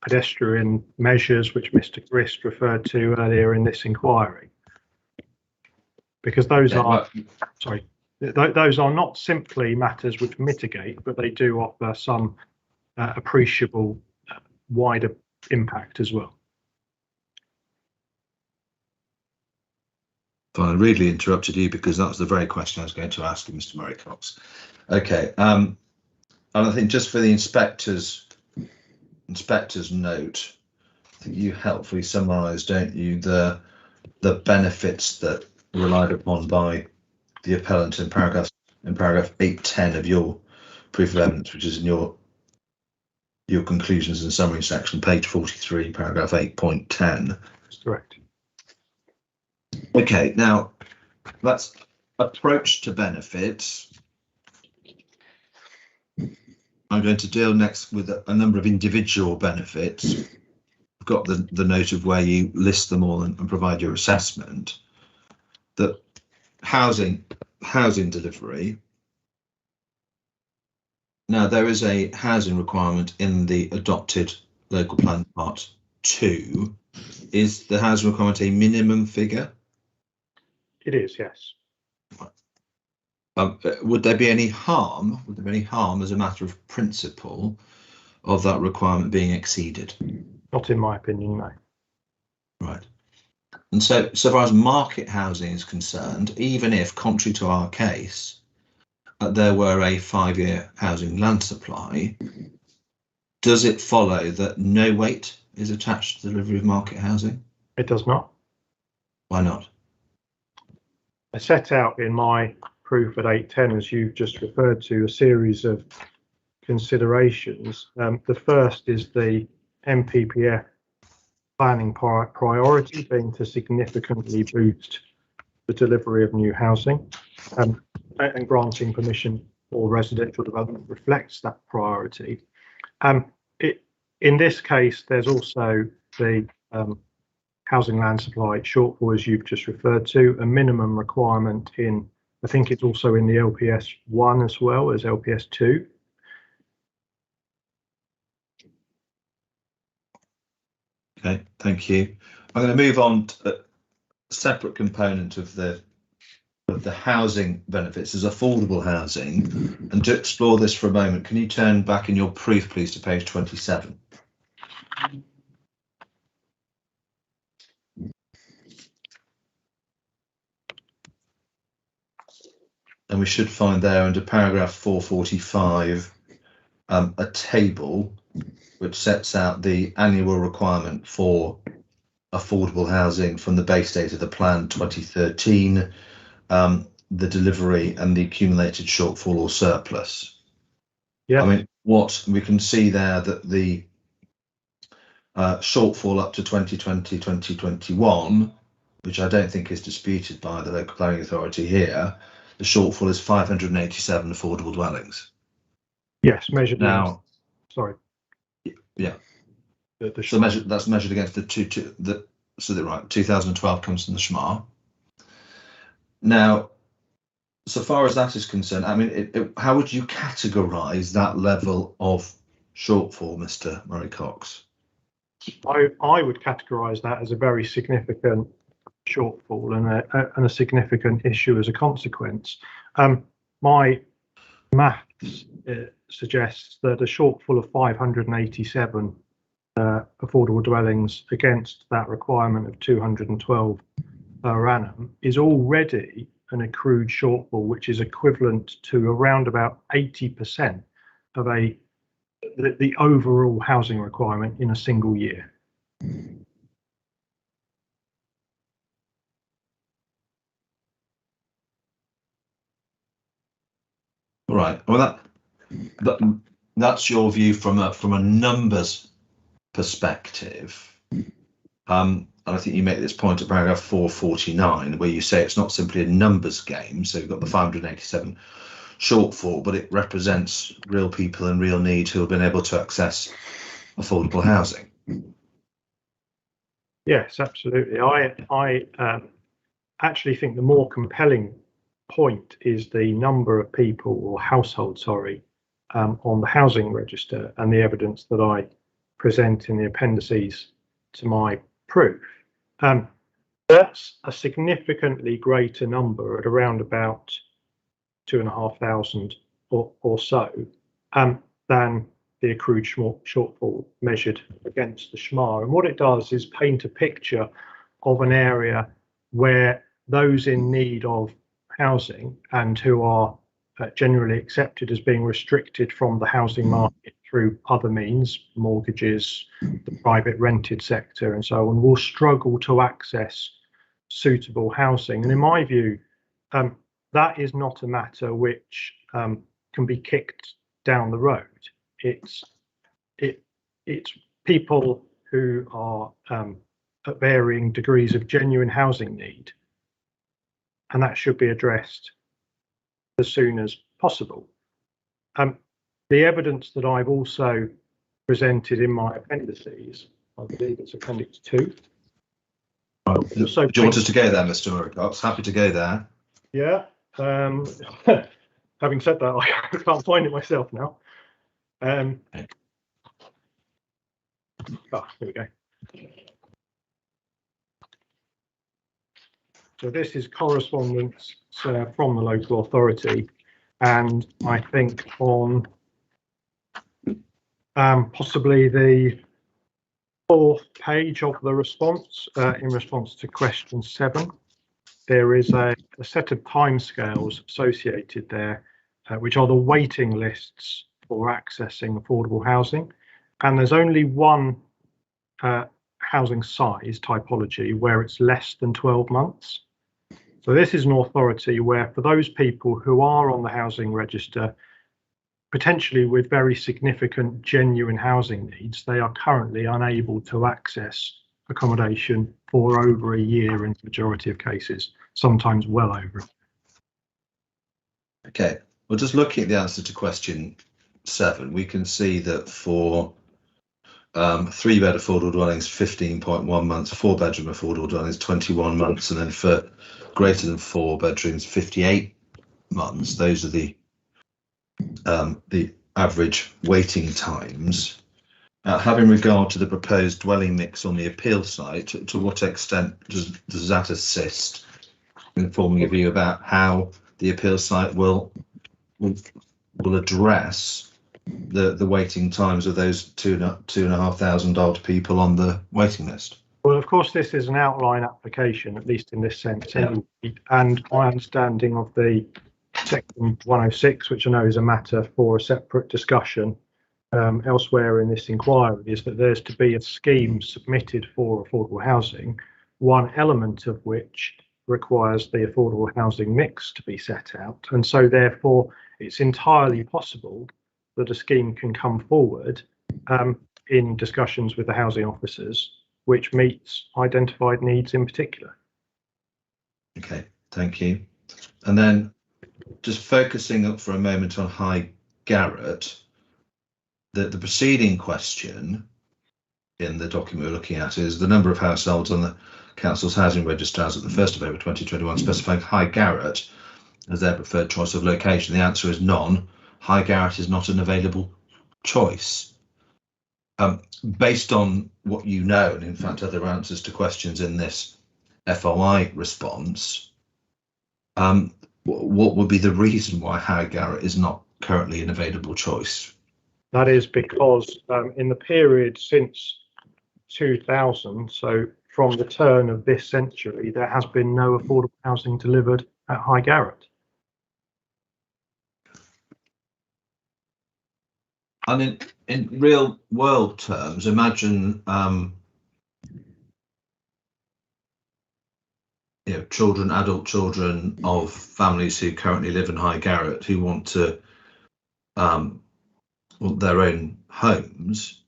pedestrian measures which Mr. Grist referred to earlier in this inquiry. Because those are, those are not simply matters which mitigate, but they do offer some appreciable wider impact as well. I really interrupted you because that was the very question I was going to ask you, Mr. Murray Cox. Okay, and I think just for the inspector's note, I think you helpfully summarised, don't you, the benefits that were relied upon by the appellant in paragraph 810 of your proof of evidence, which is in your conclusions and summary section, page 43, paragraph 8.10. That's correct. Okay, now that's approach to benefits. I'm going to deal next with a number of individual benefits. I've got the note of where you list them all and provide your assessment. That housing delivery. Now there is a housing requirement in the adopted local plan part 2. Is the housing requirement a minimum figure? It is, yes. Would there be any harm? Would there be any harm as a matter of principle of that requirement being exceeded? Not in my opinion, no. Right. And so far as market housing is concerned, even if, contrary to our case, there were a 5-year housing land supply, does it follow that no weight is attached to the delivery of market housing? It does not. Why not? I set out in my proof at 810, as you've just referred to, a series of considerations. The first is the MPPF planning priority being to significantly boost the delivery of new housing, and granting permission for residential development reflects that priority. In this case, there's also the housing land supply shortfall, as you've just referred to, a minimum requirement in, I think it's also in the LPS 1 as well as LPS 2. Okay, thank you. I'm going to move on to a separate component of the housing benefits as affordable housing. And to explore this for a moment, can you turn back in your proof, please, to page 27? And we should find there under paragraph 445 a table which sets out the annual requirement for affordable housing from the base date of the plan 2013, the delivery and the accumulated shortfall or surplus. Yeah. I mean, what we can see there that the shortfall up to 2020, 2021, which I don't think is disputed by the local planning authority here, the shortfall is 587 affordable dwellings. Yes, measured now. Against, sorry. Yeah. So that's measured against the so that right 2012 comes from the SHMAR. Now, so far as that is concerned, I mean, how would you categorise that level of shortfall, Mr. Murray Cox? I would categorise that as a very significant shortfall and a significant issue as a consequence. My maths suggests that a shortfall of 587 affordable dwellings against that requirement of 212 per annum is already an accrued shortfall, which is equivalent to around about 80% of the overall housing requirement in a single year. All right. Well, that's your view from a numbers perspective. And I think you make this point at paragraph 449, where you say it's not simply a numbers game. So you've got the 587 shortfall, but it represents real people and real need who have been able to access affordable housing. Yes, absolutely. I actually think the more compelling point is the number of people or households, on the housing register and the evidence that I present in the appendices to my proof. That's a significantly greater number at around about 2,500 or so than the accrued shortfall measured against the SHMAR. And what it does is paint a picture of an area where those in need of housing and who are generally accepted as being restricted from the housing market through other means, mortgages, the private rented sector and so on, will struggle to access suitable housing. And in my view, that is not a matter which can be kicked down the road. It's people who are at varying degrees of genuine housing need, and that should be addressed as soon as possible. The evidence that I've also presented in my appendices, I believe it's appendix 2. Do you want us to go there, Mr. Murray Cox? Happy to go there. Yeah. Having said that, I can't find it myself now. Here we go. So this is correspondence from the local authority, and I think on possibly the 4th page of the response, in response to question 7, there is a set of timescales associated there, which are the waiting lists for accessing affordable housing. And there's only one housing size typology where it's less than 12 months. So this is an authority where, for those people who are on the housing register, potentially with very significant genuine housing needs, they are currently unable to access accommodation for over a year in the majority of cases, sometimes well over. Okay, well, just looking at the answer to question 7, we can see that for 3-bed affordable dwellings, 15.1 months, 4-bedroom affordable dwellings, 21 months, and then for greater than 4 bedrooms, 58 months. Those are the average waiting times. Having regard to the proposed dwelling mix on the appeal site, to what extent does that assist in forming a view about how the appeal site will address the waiting times of those 2,500 odd people on the waiting list? Well, of course, this is an outline application, at least in this sense, anyway, and my understanding of the section 106, which I know is a matter for a separate discussion elsewhere in this inquiry, is that there's to be a scheme submitted for affordable housing, one element of which requires the affordable housing mix to be set out. And so therefore, it's entirely possible that a scheme can come forward in discussions with the housing officers, which meets identified needs in particular. Okay, thank you. And then just focusing up for a moment on High Garrett, the preceding question in the document we're looking at is the number of households on the council's housing register as at the 1st of April 2021, specifying High Garrett as their preferred choice of location. The answer is none. High Garrett is not an available choice. Based on what you know, and in fact other answers to questions in this FOI response, what would be the reason why High Garrett is not currently an available choice? That is because in the period since 2000, so from the turn of this century, there has been no affordable housing delivered at High Garrett. And in real world terms, imagine adult children of families who currently live in High Garrett who want to want their own homes.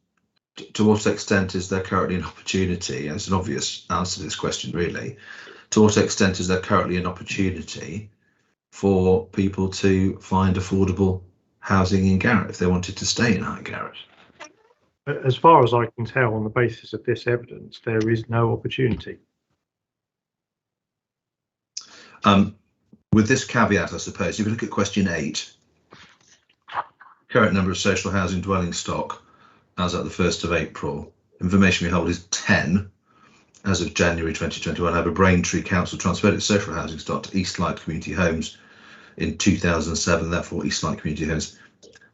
To what extent is there currently an opportunity? And it's an obvious answer to this question, really. To what extent is there currently an opportunity for people to find affordable housing in Garrett if they wanted to stay in High Garrett? As far as I can tell, on the basis of this evidence, there is no opportunity. With this caveat, I suppose, if you look at question 8, current number of social housing dwelling stock as at the 1st of April, information we hold is 10 as of January 2021. However, Braintree Council transferred its social housing stock to Eastlight Community Homes in 2007. Therefore, Eastlight Community Homes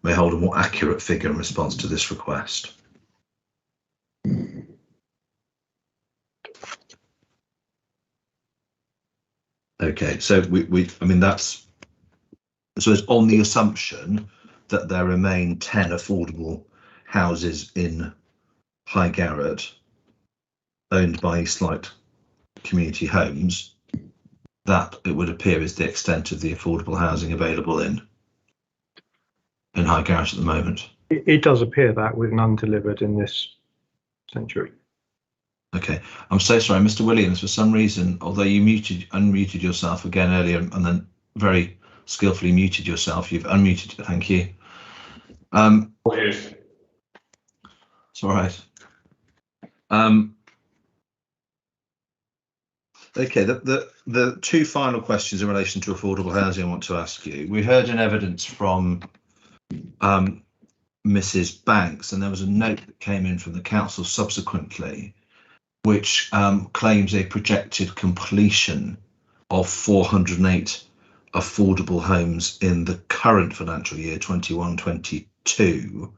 may hold a more accurate figure in response to this request. Okay, so it's on the assumption that there remain 10 affordable houses in High Garrett owned by Eastlight Community Homes, that it would appear is the extent of the affordable housing available in High Garrett at the moment. It does appear that, with none delivered in this century. Okay, I'm so sorry, Mr. Williams, for some reason, although you unmuted yourself again earlier and then very skillfully muted yourself, you've unmuted. Thank you. It's all right. Okay, the two final questions in relation to affordable housing I want to ask you. We heard an evidence from Mrs. Banks, and there was a note that came in from the council subsequently, which claims a projected completion of 408 affordable homes in the current financial year 21-22.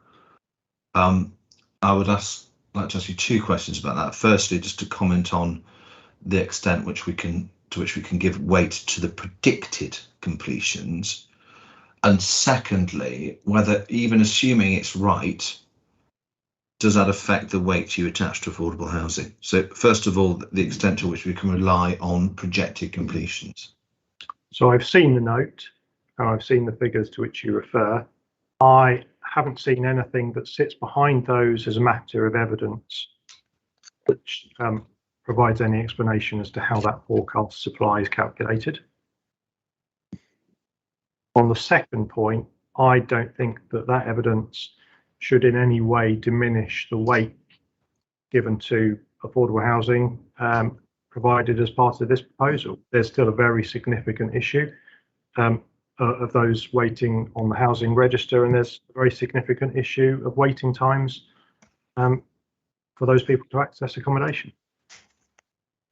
I would like to ask you two questions about that. Firstly, just to comment on the extent to which we can give weight to the predicted completions, and secondly, whether, even assuming it's right, does that affect the weight you attach to affordable housing? So first of all, the extent to which we can rely on projected completions. So I've seen the note and I've seen the figures to which you refer. I haven't seen anything that sits behind those as a matter of evidence which provides any explanation as to how that forecast supply is calculated. On the second point, I don't think that evidence should in any way diminish the weight given to affordable housing provided as part of this proposal. There's still a very significant issue of those waiting on the housing register, and there's a very significant issue of waiting times for those people to access accommodation.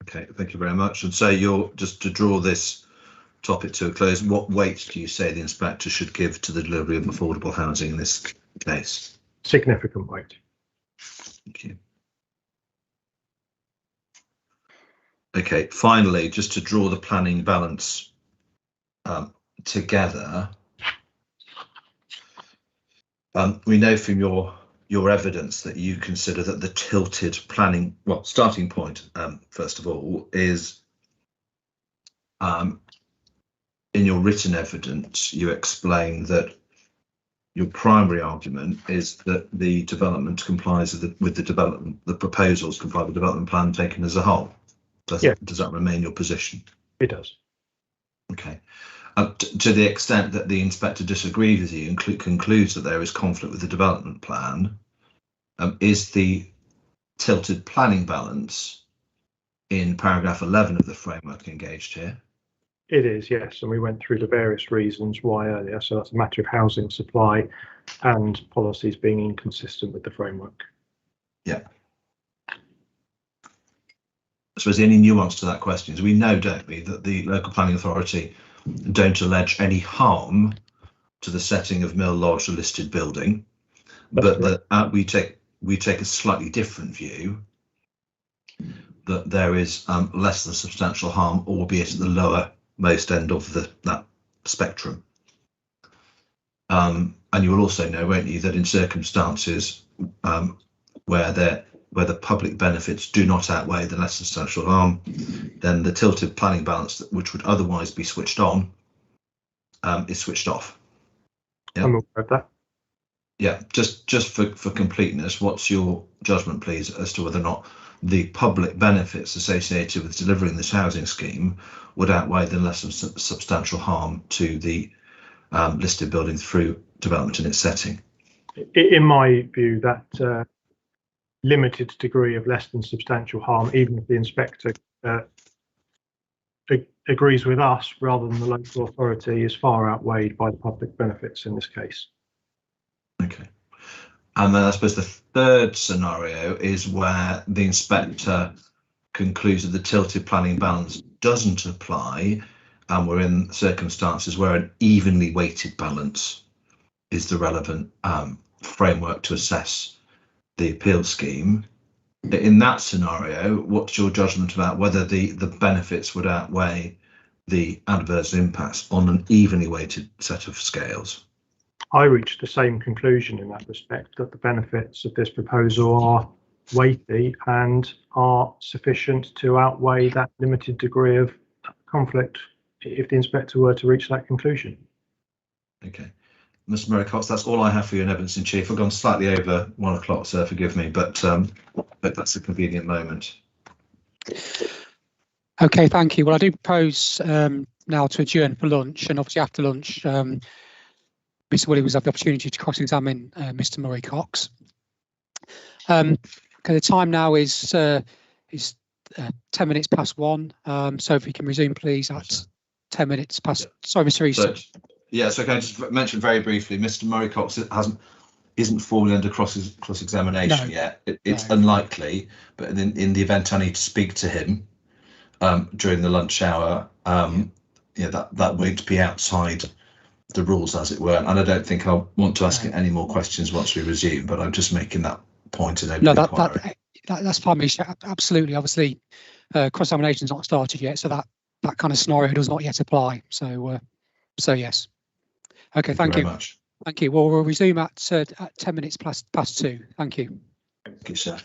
Okay, thank you very much. And so you're, just to draw this topic to a close, what weight do you say the inspector should give to the delivery of affordable housing in this case? Significant weight. Thank you. Okay, finally, just to draw the planning balance together, we know from your evidence that you consider that the tilted planning, well, starting point, first of all, is in your written evidence, you explain that your primary argument is that the development complies with the proposals comply with the development plan taken as a whole. Does that remain your position? It does. Okay. To the extent that the inspector disagrees with you and concludes that there is conflict with the development plan, is the tilted planning balance in paragraph 11 of the framework engaged here? It is, yes, and we went through the various reasons why earlier. So that's a matter of housing supply and policies being inconsistent with the framework. Yeah. I suppose any nuance to that question is we know, don't we, that the local planning authority don't allege any harm to the setting of Mill Lodge, a listed building, but that we take a slightly different view that there is less than substantial harm, albeit at the lowermost end of that spectrum. And you will also know, won't you, that in circumstances where the public benefits do not outweigh the less substantial harm, then the tilted planning balance, which would otherwise be switched on, is switched off. Yeah. I'm aware of that. Yeah, just for completeness, what's your judgment, please, as to whether or not the public benefits associated with delivering this housing scheme would outweigh the less substantial harm to the listed building through development in its setting? In my view, that limited degree of less than substantial harm, even if the inspector agrees with us rather than the local authority, is far outweighed by the public benefits in this case. Okay. And then I suppose the third scenario is where the inspector concludes that the tilted planning balance doesn't apply, and we're in circumstances where an evenly weighted balance is the relevant framework to assess the appeal scheme. In that scenario, what's your judgment about whether the benefits would outweigh the adverse impacts on an evenly weighted set of scales? I reached the same conclusion in that respect, that the benefits of this proposal are weighty and are sufficient to outweigh that limited degree of conflict if the inspector were to reach that conclusion. Okay. Mr. Murray-Cox, that's all I have for you in evidence in chief. I've gone slightly over 1 o'clock, sir, forgive me, but that's a convenient moment. Okay, thank you. Well, I do propose now to adjourn for lunch, and obviously after lunch, Mr. Williams have the opportunity to cross-examine Mr. Murray-Cox. Okay, the time now is 10 minutes past 1. So if we can resume, please, at 10 minutes past. Sorry, Mr. Easton. So can I just mention very briefly, Mr. Murray-Cox isn't formally under cross-examination yet. It's unlikely, but in the event I need to speak to him during the lunch hour, Yeah, that won't be outside the rules, as it were. And I don't think I want to ask any more questions once we resume, but I'm just making that point in open No, inquiry. that's fine, Misha. Absolutely. Obviously, cross-examination's not started yet, so that kind of scenario does not yet apply. So, so yes. Okay, thank you. Very much. Thank you. Well, we'll resume at 10 minutes past 2. Thank you. Thank you, sir.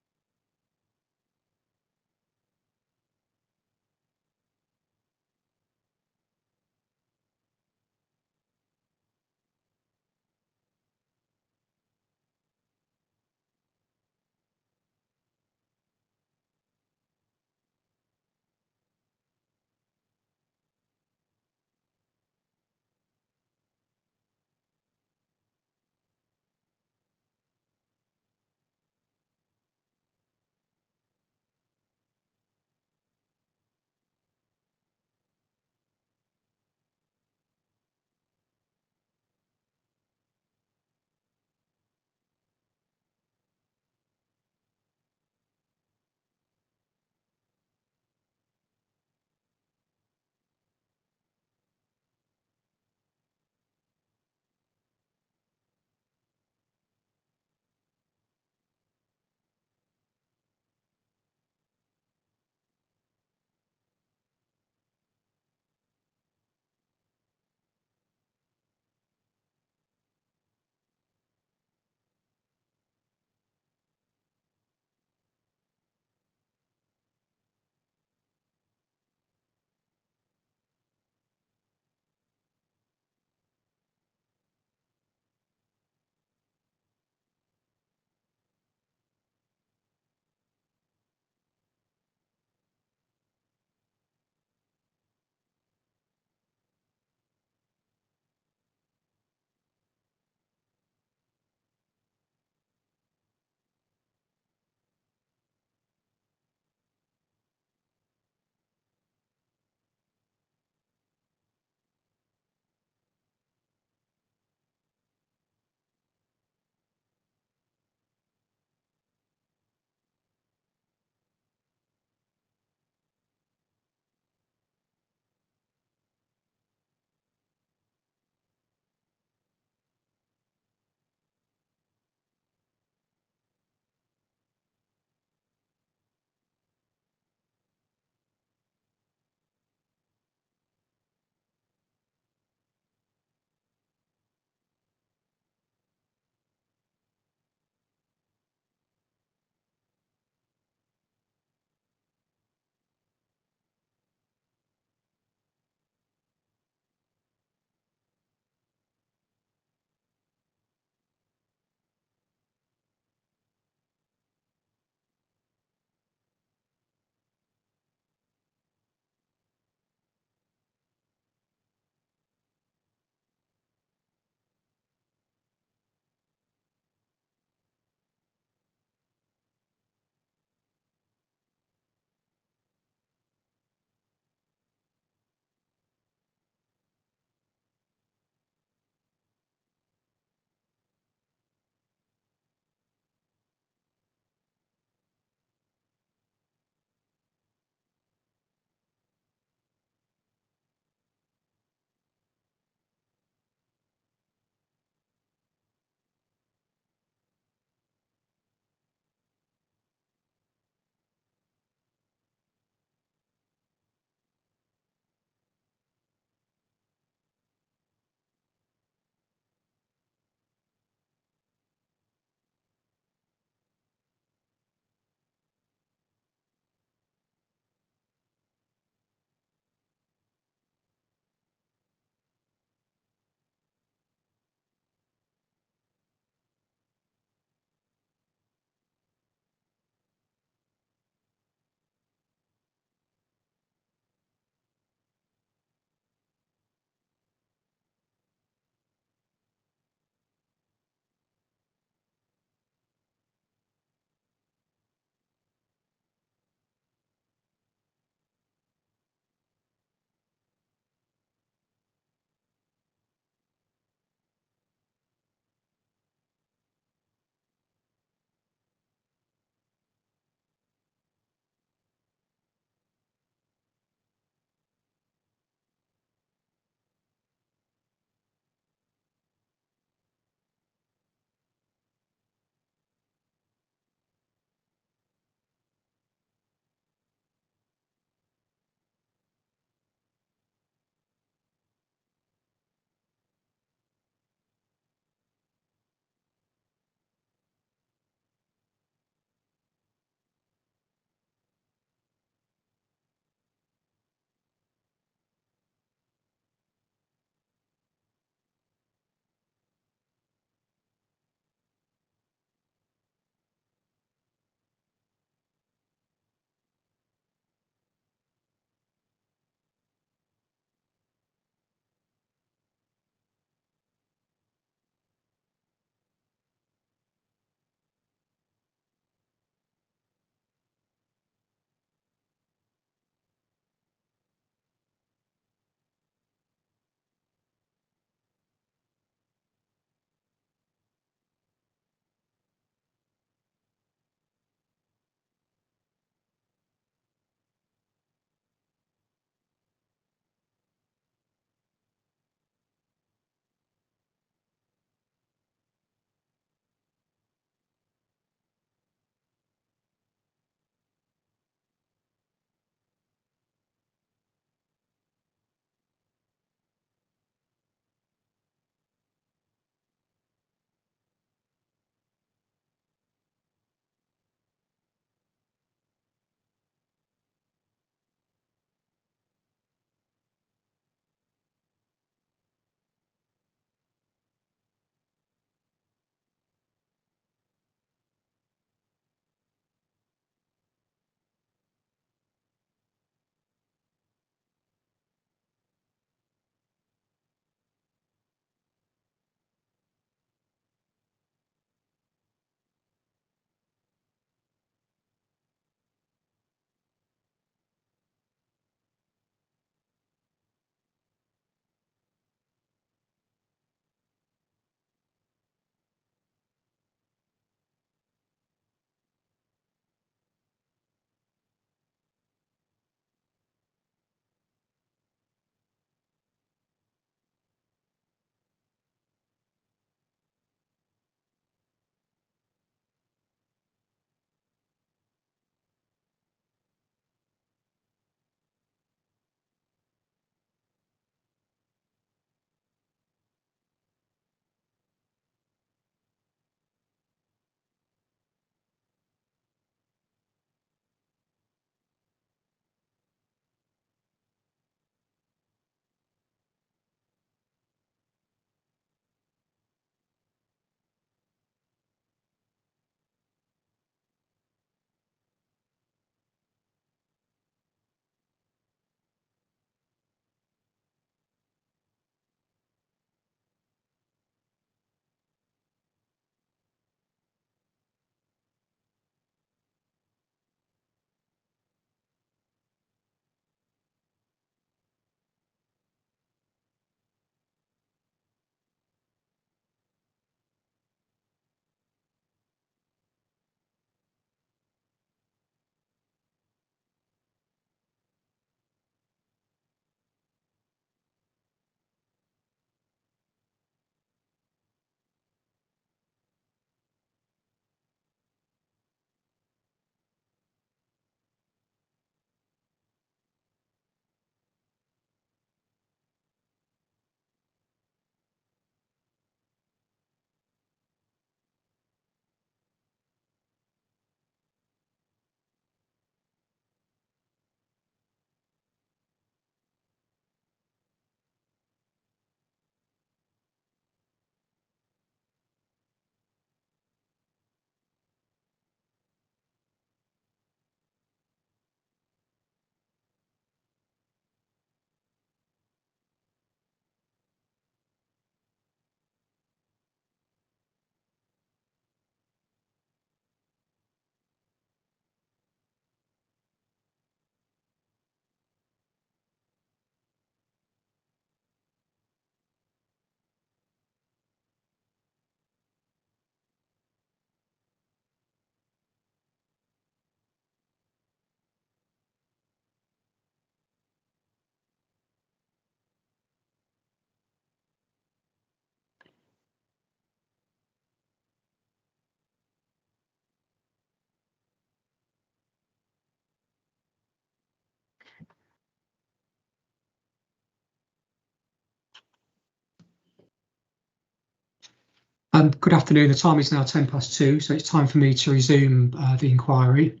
Good afternoon. The time is now 2:10, so it's time for me to resume the inquiry.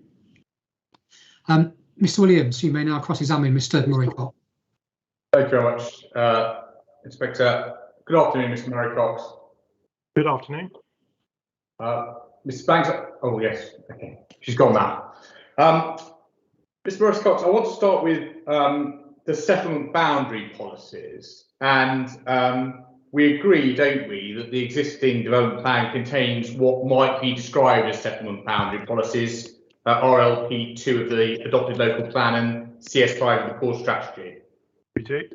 Mr. Williams, you may now cross-examine Mr. Murray-Cox. Thank you very much, Inspector. Good afternoon, Mr. Murray-Cox. Good afternoon. Mrs. Banks, oh yes, okay, she's gone now. Mr. Murray-Cox, I want to start with the settlement boundary policies, and we agree, don't we, that the existing development plan contains what might be described as settlement boundary policies, RLP2 of the adopted local plan and CS5 of the core strategy. We do.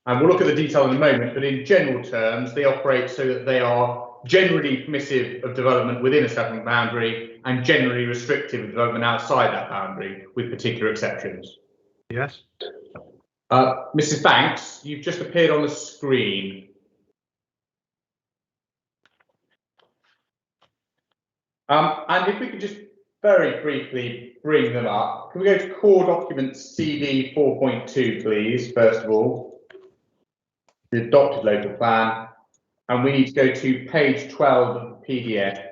And we'll look at the detail in a moment, but in general terms, they operate so that they are generally permissive of development within a settlement boundary and generally restrictive of development outside that boundary, with particular exceptions. Yes. Mrs. Banks, you've just appeared on the screen. And if we could just very briefly bring them up. Can we go to core document CD 4.2, please, first of all? The adopted local plan. And we need to go to page 12 of the PDF.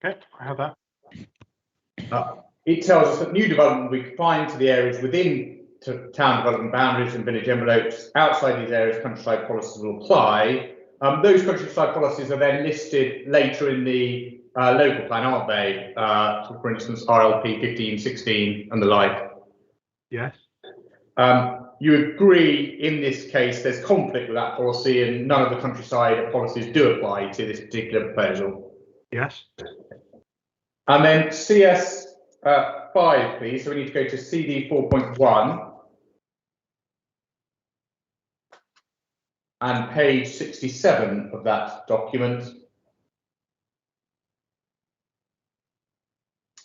Okay, I have that. It tells us that new development will be confined to the areas within town development boundaries and village envelopes. Outside these areas, countryside policies will apply. Those countryside policies are then listed later in the local plan, aren't they? For instance, RLP 15, 16 and the like. Yes. You agree in this case there's conflict with that policy and none of the countryside policies do apply to this particular proposal? Yes. And then CS5, please. So we need to go to CD 4.1 and page 67 of that document.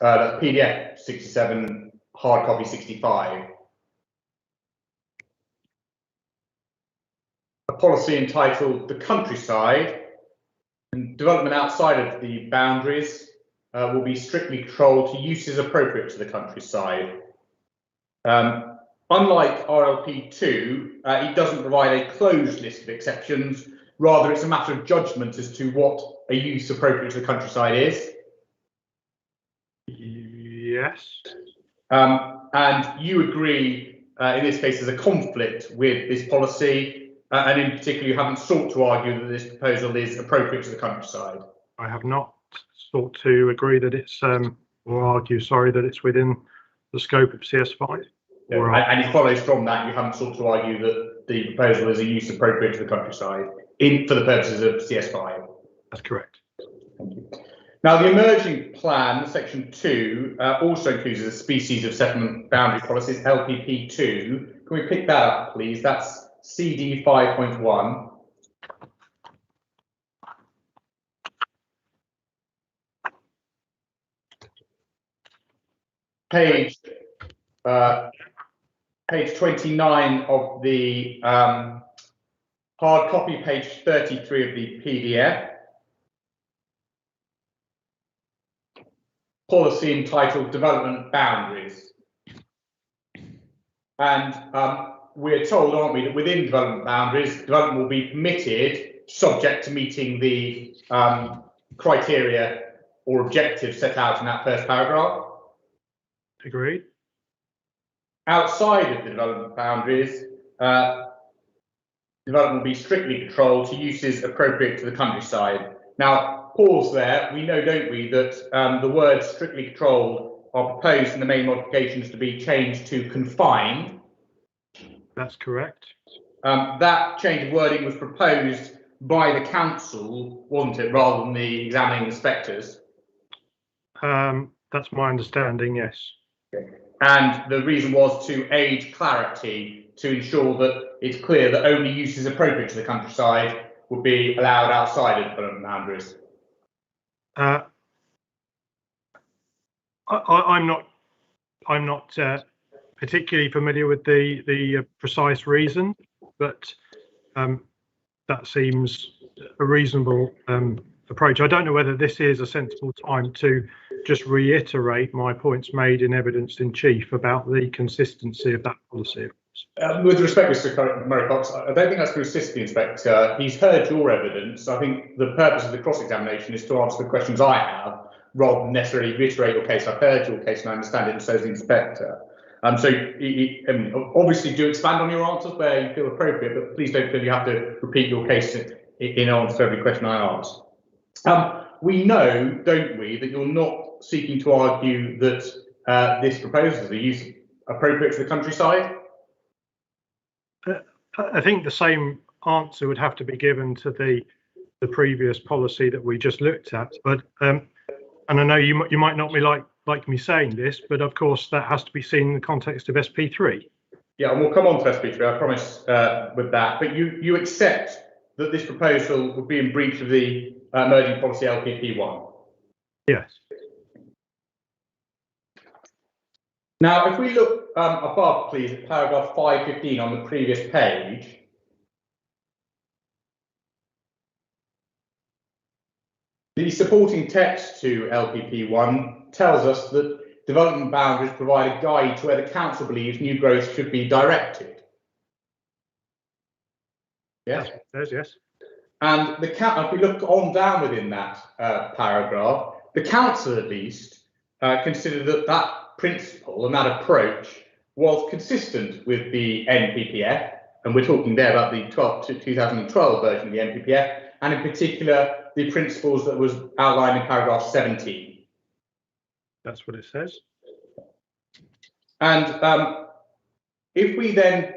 That's PDF 67, hard copy 65. A policy entitled The Countryside, and development outside of the boundaries will be strictly controlled to uses appropriate to the countryside. Unlike RLP2, it doesn't provide a closed list of exceptions. Rather, it's a matter of judgment as to what a use appropriate to the countryside is. Yes. And you agree, in this case, there's a conflict with this policy, and in particular, you haven't sought to argue that this proposal is appropriate to the countryside. I have not sought to agree that it's, or argue, sorry, that it's within the scope of CS5. Yeah, and it follows from that, you haven't sought to argue that the proposal is a use appropriate to the countryside for the purposes of CS5. That's correct. Thank you. Now, the emerging plan, section 2, also includes a species of settlement boundary policies, LPP2. Can we pick that up, please? That's CD 5.1. Page 29 of the hard copy, page 33 of the PDF. Policy entitled Development Boundaries. And we're told, aren't we, that within development boundaries, development will be permitted subject to meeting the criteria or objectives set out in that first paragraph. Agreed. Outside of the development boundaries, development will be strictly controlled to uses appropriate to the countryside. Now, pause there. We know, don't we, that the words strictly controlled are proposed in the main modifications to be changed to confined. That's correct. That change of wording was proposed by the council, wasn't it, rather than the examining inspectors? That's my understanding, yes. And the reason was to aid clarity, to ensure that it's clear that only uses appropriate to the countryside would be allowed outside of development boundaries. I'm not particularly familiar with the precise reason, but that seems a reasonable approach. I don't know whether this is a sensible time to just reiterate my points made in evidence in chief about the consistency of that policy. With respect, Mr. Murray Cox, I don't think that's to assist the inspector. He's heard your evidence. I think the purpose of the cross-examination is to answer the questions I have, rather than necessarily reiterate your case. I've heard your case and I understand it, and so has the inspector. Obviously do expand on your answers where you feel appropriate, but please don't feel you have to repeat your case in answer to every question I ask. We know, don't we, that you're not seeking to argue that this proposal is a use appropriate for the countryside? I think the same answer would have to be given to the previous policy that we just looked at. But and I know you might not be like me saying this, but of course that has to be seen in the context of SP3. Yeah, and we'll come on to SP3, I promise, with that. But you accept that this proposal would be in breach of the emerging policy LPP1? Yes. Now, if we look above, please, at paragraph 515 on the previous page, the supporting text to LPP1 tells us that development boundaries provide a guide to where the council believes new growth should be directed. Yes? Yes. And if we look on down within that paragraph, the council at least considered that principle and that approach was consistent with the NPPF, and we're talking there about the 2012 version of the NPPF, and in particular the principles that was outlined in paragraph 17. That's what it says. And if we then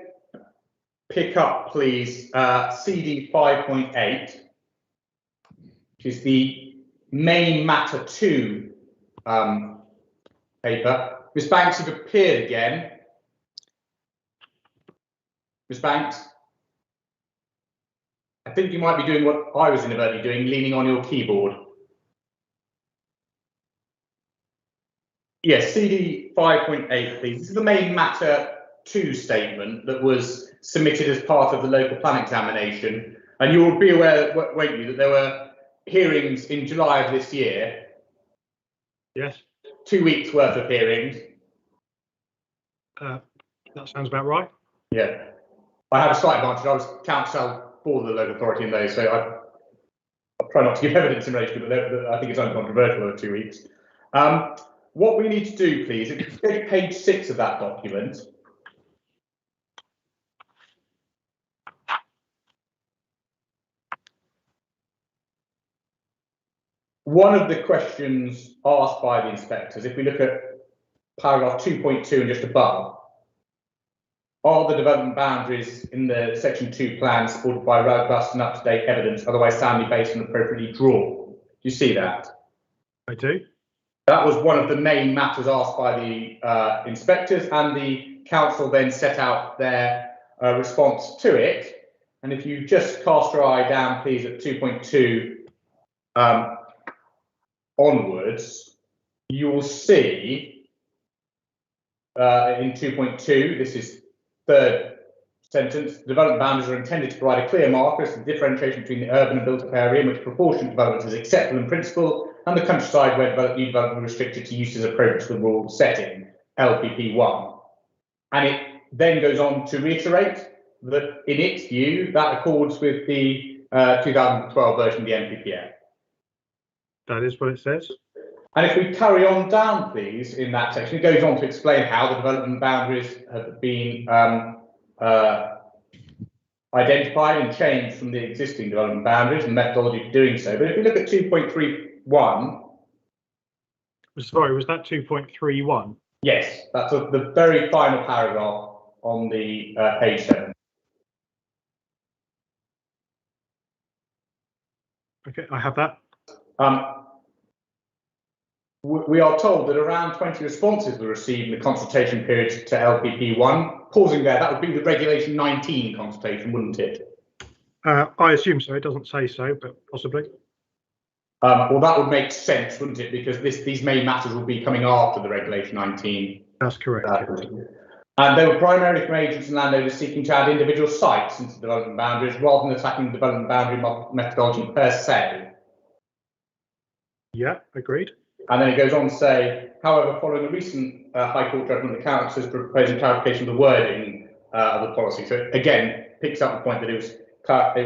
pick up, please, CD 5.8, which is the main matter 2 paper. Ms. Banks, you've appeared again. Ms. Banks, I think you might be doing what I was inadvertently doing, leaning on your keyboard. Yes, CD 5.8, please. This is the main matter 2 statement that was submitted as part of the local plan examination. And you will be aware, won't you, that there were hearings in July of this year. Yes. 2 weeks worth of hearings. That sounds about right. Yeah. I had a slight advantage. I was counsel for the local authority in those, so I'll try not to give evidence in relation to it, but I think it's uncontroversial over 2 weeks. What we need to do, please, if you go to page 6 of that document, one of the questions asked by the inspectors, if we look at paragraph 2.2 and just above, are the development boundaries in the section 2 plan supported by robust and up-to-date evidence, otherwise soundly based and appropriately drawn? Do you see that? I do. That was one of the main matters asked by the inspectors, and the council then set out their response to it. And if you just cast your eye down, please, at 2.2 onwards, you will see in 2.2, this is third sentence, development boundaries are intended to provide a clear marker as to the differentiation between the urban and built-up area in which proportionate development is acceptable in principle, and the countryside where new development is restricted to uses appropriate to the rural setting, LPP1. And it then goes on to reiterate that in its view, that accords with the 2012 version of the NPPF. That is what it says. And if we carry on down, please, in that section, it goes on to explain how the development boundaries have been identified and changed from the existing development boundaries and the methodology for doing so. But if we look at 2.31. Sorry, was that 2.31? Yes, that's the very final paragraph on the page 7. Okay, I have that. We are told that around 20 responses were received in the consultation period to LPP1. Pausing there, that would be the Regulation 19 consultation, wouldn't it? I assume so. It doesn't say so, but possibly. Well, that would make sense, wouldn't it? Because these main matters will be coming after the Regulation 19. That's correct. And they were primarily from agents and landowners seeking to add individual sites into development boundaries rather than attacking the development boundary methodology per se. Yeah, agreed. And then it goes on to say, however, following a recent High Court judgment, the Council is proposing clarification of the wording of the policy. So again, picks up the point that it was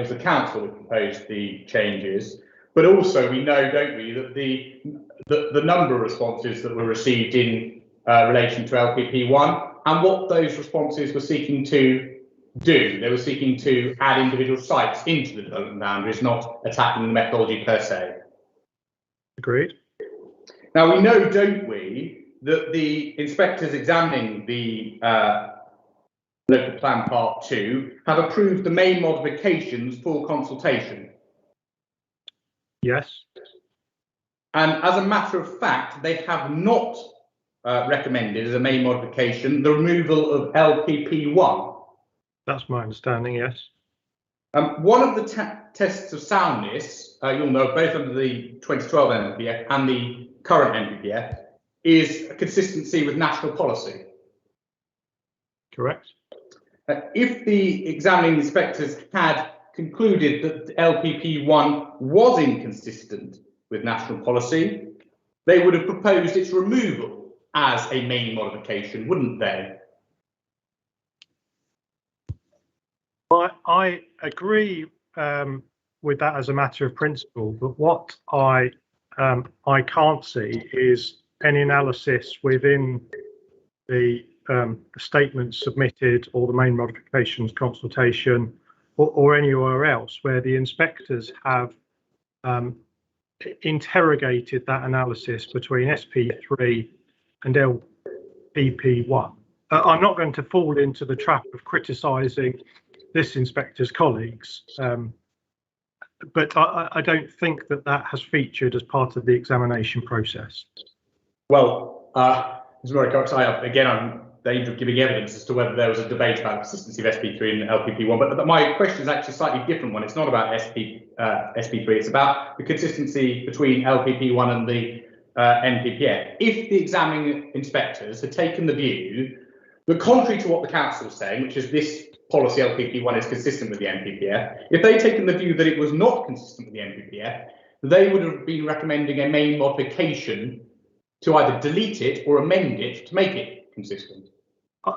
the council that proposed the changes, but also we know, don't we, that the number of responses that were received in relation to LPP1 and what those responses were seeking to do. They were seeking to add individual sites into the development boundaries, not attacking the methodology per se. Agreed. Now we know, don't we, that the inspectors examining the local plan part 2 have approved the main modifications for consultation. Yes. And as a matter of fact, they have not recommended as a main modification the removal of LPP1. That's my understanding, yes. One of the tests of soundness, you'll know, both under the 2012 NPPF and the current NPPF, is a consistency with national policy. Correct. If the examining inspectors had concluded that LPP1 was inconsistent with national policy, they would have proposed its removal as a main modification, wouldn't they? I agree with that as a matter of principle, but what I can't see is any analysis within the statements submitted or the main modifications consultation or anywhere else where the inspectors have interrogated that analysis between SP3 and LPP1. I'm not going to fall into the trap of criticising this inspector's colleagues, but I don't think that that has featured as part of the examination process. Well, Mr. Murray-Cox, I'm danger of giving evidence as to whether there was a debate about consistency of SP3 and LPP1, but my question is actually a slightly different one. It's not about SP3, it's about the consistency between LPP1 and the NPPF. If the examining inspectors had taken the view that, contrary to what the council is saying, which is this policy LPP1 is consistent with the NPPF, if they'd taken the view that it was not consistent with the NPPF, they would have been recommending a main modification to either delete it or amend it to make it consistent.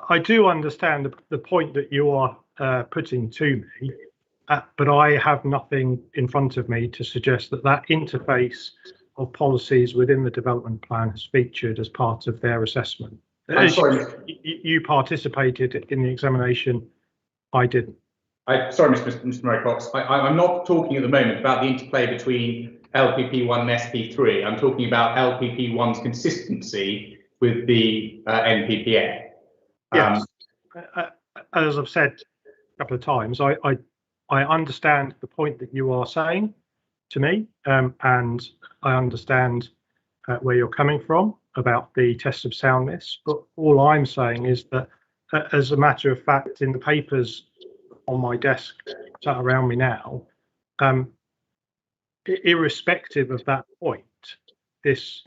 I do understand the point that you are putting to me, but I have nothing in front of me to suggest that that interface of policies within the development plan has featured as part of their assessment. You participated in the examination, I didn't. Sorry, Mr. Murray-Cox, I'm not talking at the moment about the interplay between LPP1 and SP3. I'm talking about LPP1's consistency with the NPPF. Yes, as I've said a couple of times, I understand the point that you are saying to me, and I understand where you're coming from about the test of soundness. But all I'm saying is that, as a matter of fact, in the papers on my desk sat around me now, irrespective of that point, this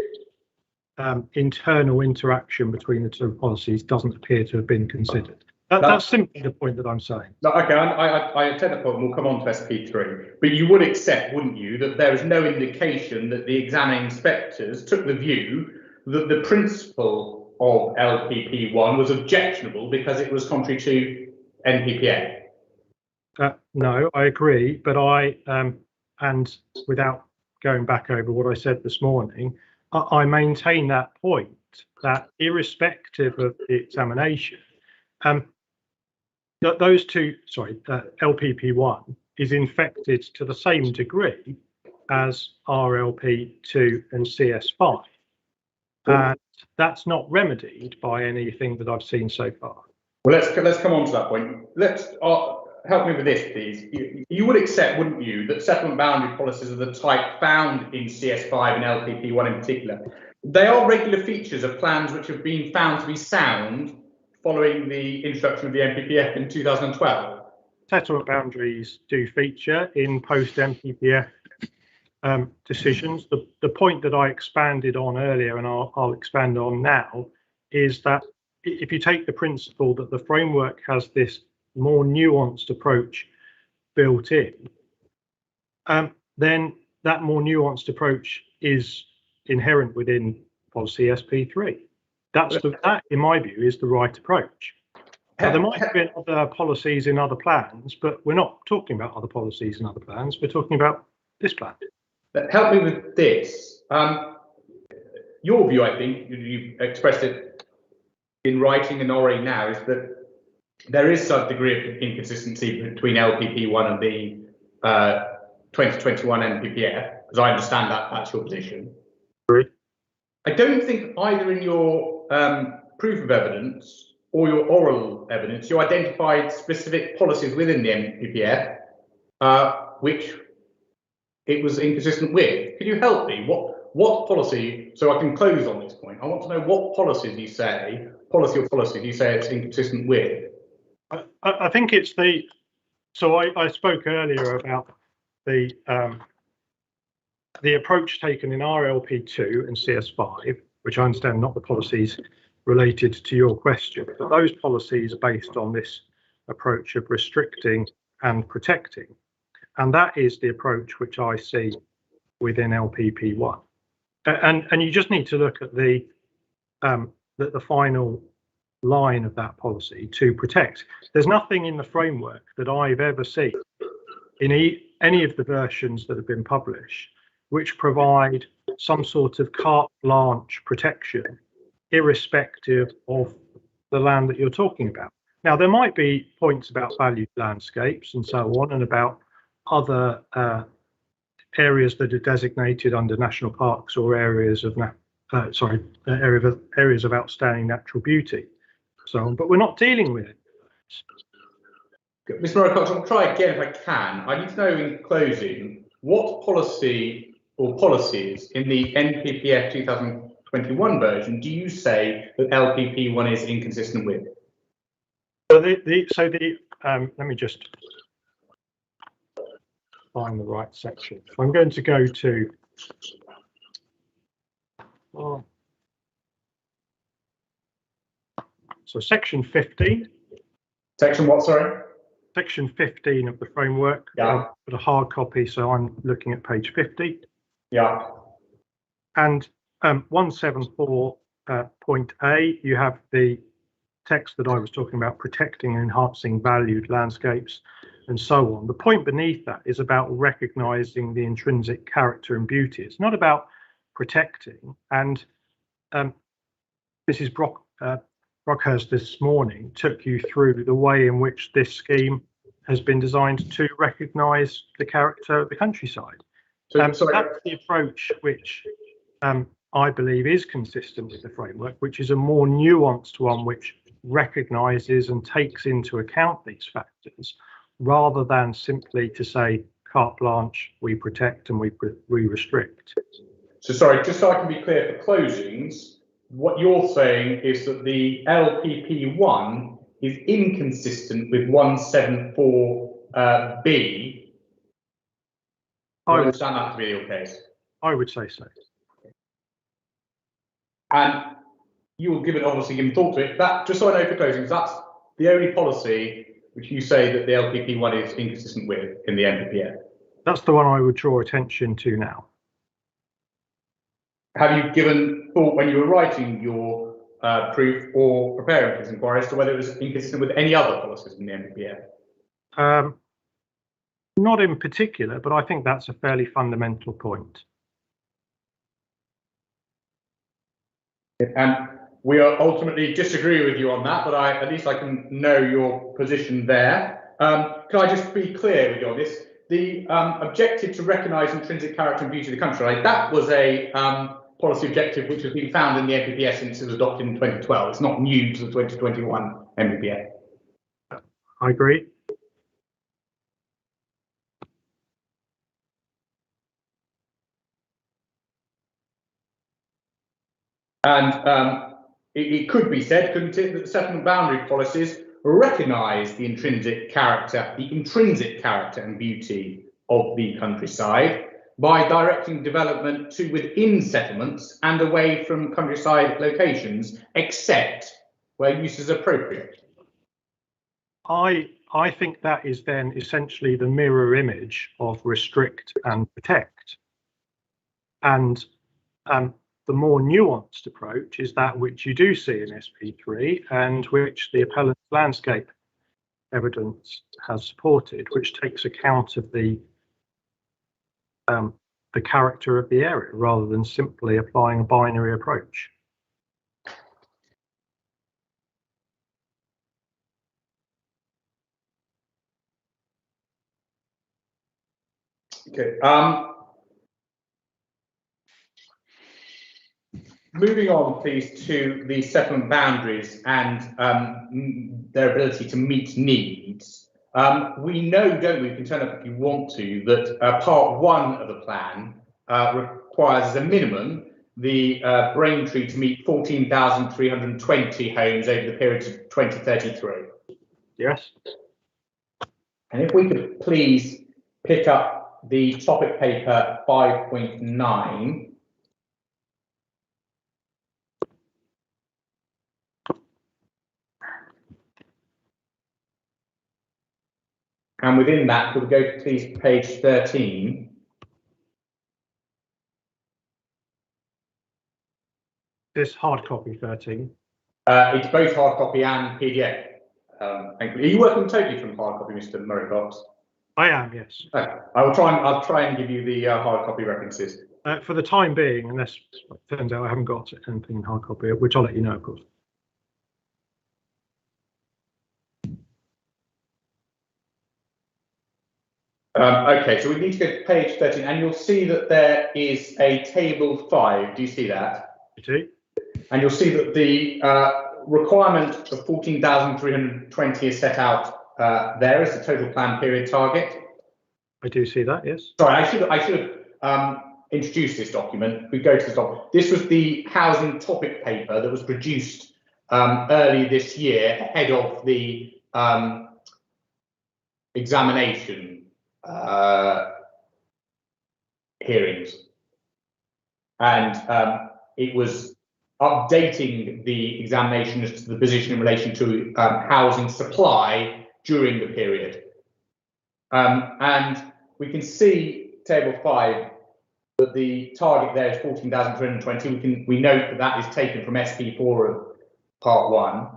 internal interaction between the two policies doesn't appear to have been considered. That's simply the point that I'm saying. No, okay, I take that point, and we'll come on to SP3. But you would accept, wouldn't you, that there is no indication that the examining inspectors took the view that the principle of LPP1 was objectionable because it was contrary to NPPF? No, I agree, but and without going back over what I said this morning, I maintain that point, that irrespective of the examination, those two, LPP1 is infected to the same degree as RLP2 and CS5. And that's not remedied by anything that I've seen so far. Well, let's come on to that point. Let's help me with this, please. You would accept, wouldn't you, that settlement boundary policies of the type found in CS5 and LPP1 in particular, they are regular features of plans which have been found to be sound following the introduction of the NPPF in 2012? Settlement boundaries do feature in post-NPPF decisions. The point that I expanded on earlier, and I'll expand on now, is that if you take the principle that the framework has this more nuanced approach built in, then that more nuanced approach is inherent within policy SP3. That, in my view, is the right approach. Now, there might have been other policies in other plans, but we're not talking about other policies in other plans. We're talking about this plan. Help me with this. Your view, I think, you've expressed it in writing and orally now, is that there is some degree of inconsistency between LPP1 and the 2021 NPPF, because I understand that that's your position. Right. I don't think either in your proof of evidence or your oral evidence you identified specific policies within the NPPF which it was inconsistent with. Could you help me? What policy, so I can close on this point, I want to know what policies you say, policy or policies you say it's inconsistent with. I think it's the, so I spoke earlier about the approach taken in RLP2 and CS5, which I understand not the policies related to your question, but those policies are based on this approach of restricting and protecting. And that is the approach which I see within LPP1. And you just need to look at the final line of that policy, to protect. There's nothing in the framework that I've ever seen in any of the versions that have been published which provide some sort of carte blanche protection irrespective of the land that you're talking about. Now, there might be points about valued landscapes and so on, and about other areas that are designated under national parks or areas of areas of outstanding natural beauty, so on. But we're not dealing with it. Mr. Murray-Cox, I'll try again if I can. I need to know in closing what policy or policies in the NPPF 2021 version do you say that LPP1 is inconsistent with? So let me just find the right section. So I'm going to go to so section 15. Section what, sorry? Section 15 of the framework. Yeah. But a hard copy, so I'm looking at page 50. Yeah. And 174.A, you have the text that I was talking about, protecting and enhancing valued landscapes and so on. The point beneath that is about recognising the intrinsic character and beauty. It's not about protecting. And Mrs. Brockhurst this morning took you through the way in which this scheme has been designed to recognise the character of the countryside. So that's the approach which I believe is consistent with the framework, which is a more nuanced one which recognises and takes into account these factors, rather than simply to say carte blanche, we protect and we restrict. So sorry, just so I can be clear for closings, what you're saying is that the LPP1 is inconsistent with 174B. I understand that to be your case. I would say so. And you will obviously give thought to it. That, just so I know for closings, that's the only policy which you say that the LPP1 is inconsistent with in the NPPF. That's the one I would draw attention to now. Have you given thought when you were writing your proof or preparing this inquiry as to whether it was inconsistent with any other policies in the NPPF? Not in particular, but I think that's a fairly fundamental point. And we are ultimately disagree with you on that, but at least I can know your position there. Can I just be clear with you on this? The objective to recognise intrinsic character and beauty of the country, that was a policy objective which has been found in the NPPF since it was adopted in 2012. It's not new to the 2021 NPPF. I agree. And it could be said, couldn't it, that the settlement boundary policies recognise the intrinsic character and beauty of the countryside by directing development to within settlements and away from countryside locations, except where use is appropriate. I think that is then essentially the mirror image of restrict and protect. And The more nuanced approach is that which you do see in SP3 and which the appellant's landscape evidence has supported, which takes account of the character of the area rather than simply applying a binary approach. Okay. Moving on, please, to the settlement boundaries and their ability to meet needs. We know, don't we, you can turn up if you want to, that part 1 of the plan requires as a minimum the Braintree to meet 14,320 homes over the period of 2033. Yes. And if we could please pick up the topic paper 5.9. And within that, could we go to please page 13? This hard copy 13. It's both hard copy and PDF. Thankfully. Are you working totally from hard copy, Mr. Murray Fox? I am, yes. Okay. I'll try and give you the hard copy references. For the time being, unless it turns out I haven't got anything in hard copy, which I'll let you know, of course. Okay, so we need to go to page 13, and you'll see that there is a table 5. Do you see that? I do. And you'll see that the requirement of 14,320 is set out there as the total plan period target. I do see that, yes. Sorry, I should have introduced this document. We go to the document. This was the housing topic paper that was produced early this year ahead of the examination hearings, and it was updating the examination as to the position in relation to housing supply during the period. And we can see table 5 that the target there is 14,320. We note that that is taken from SP4 of part 1.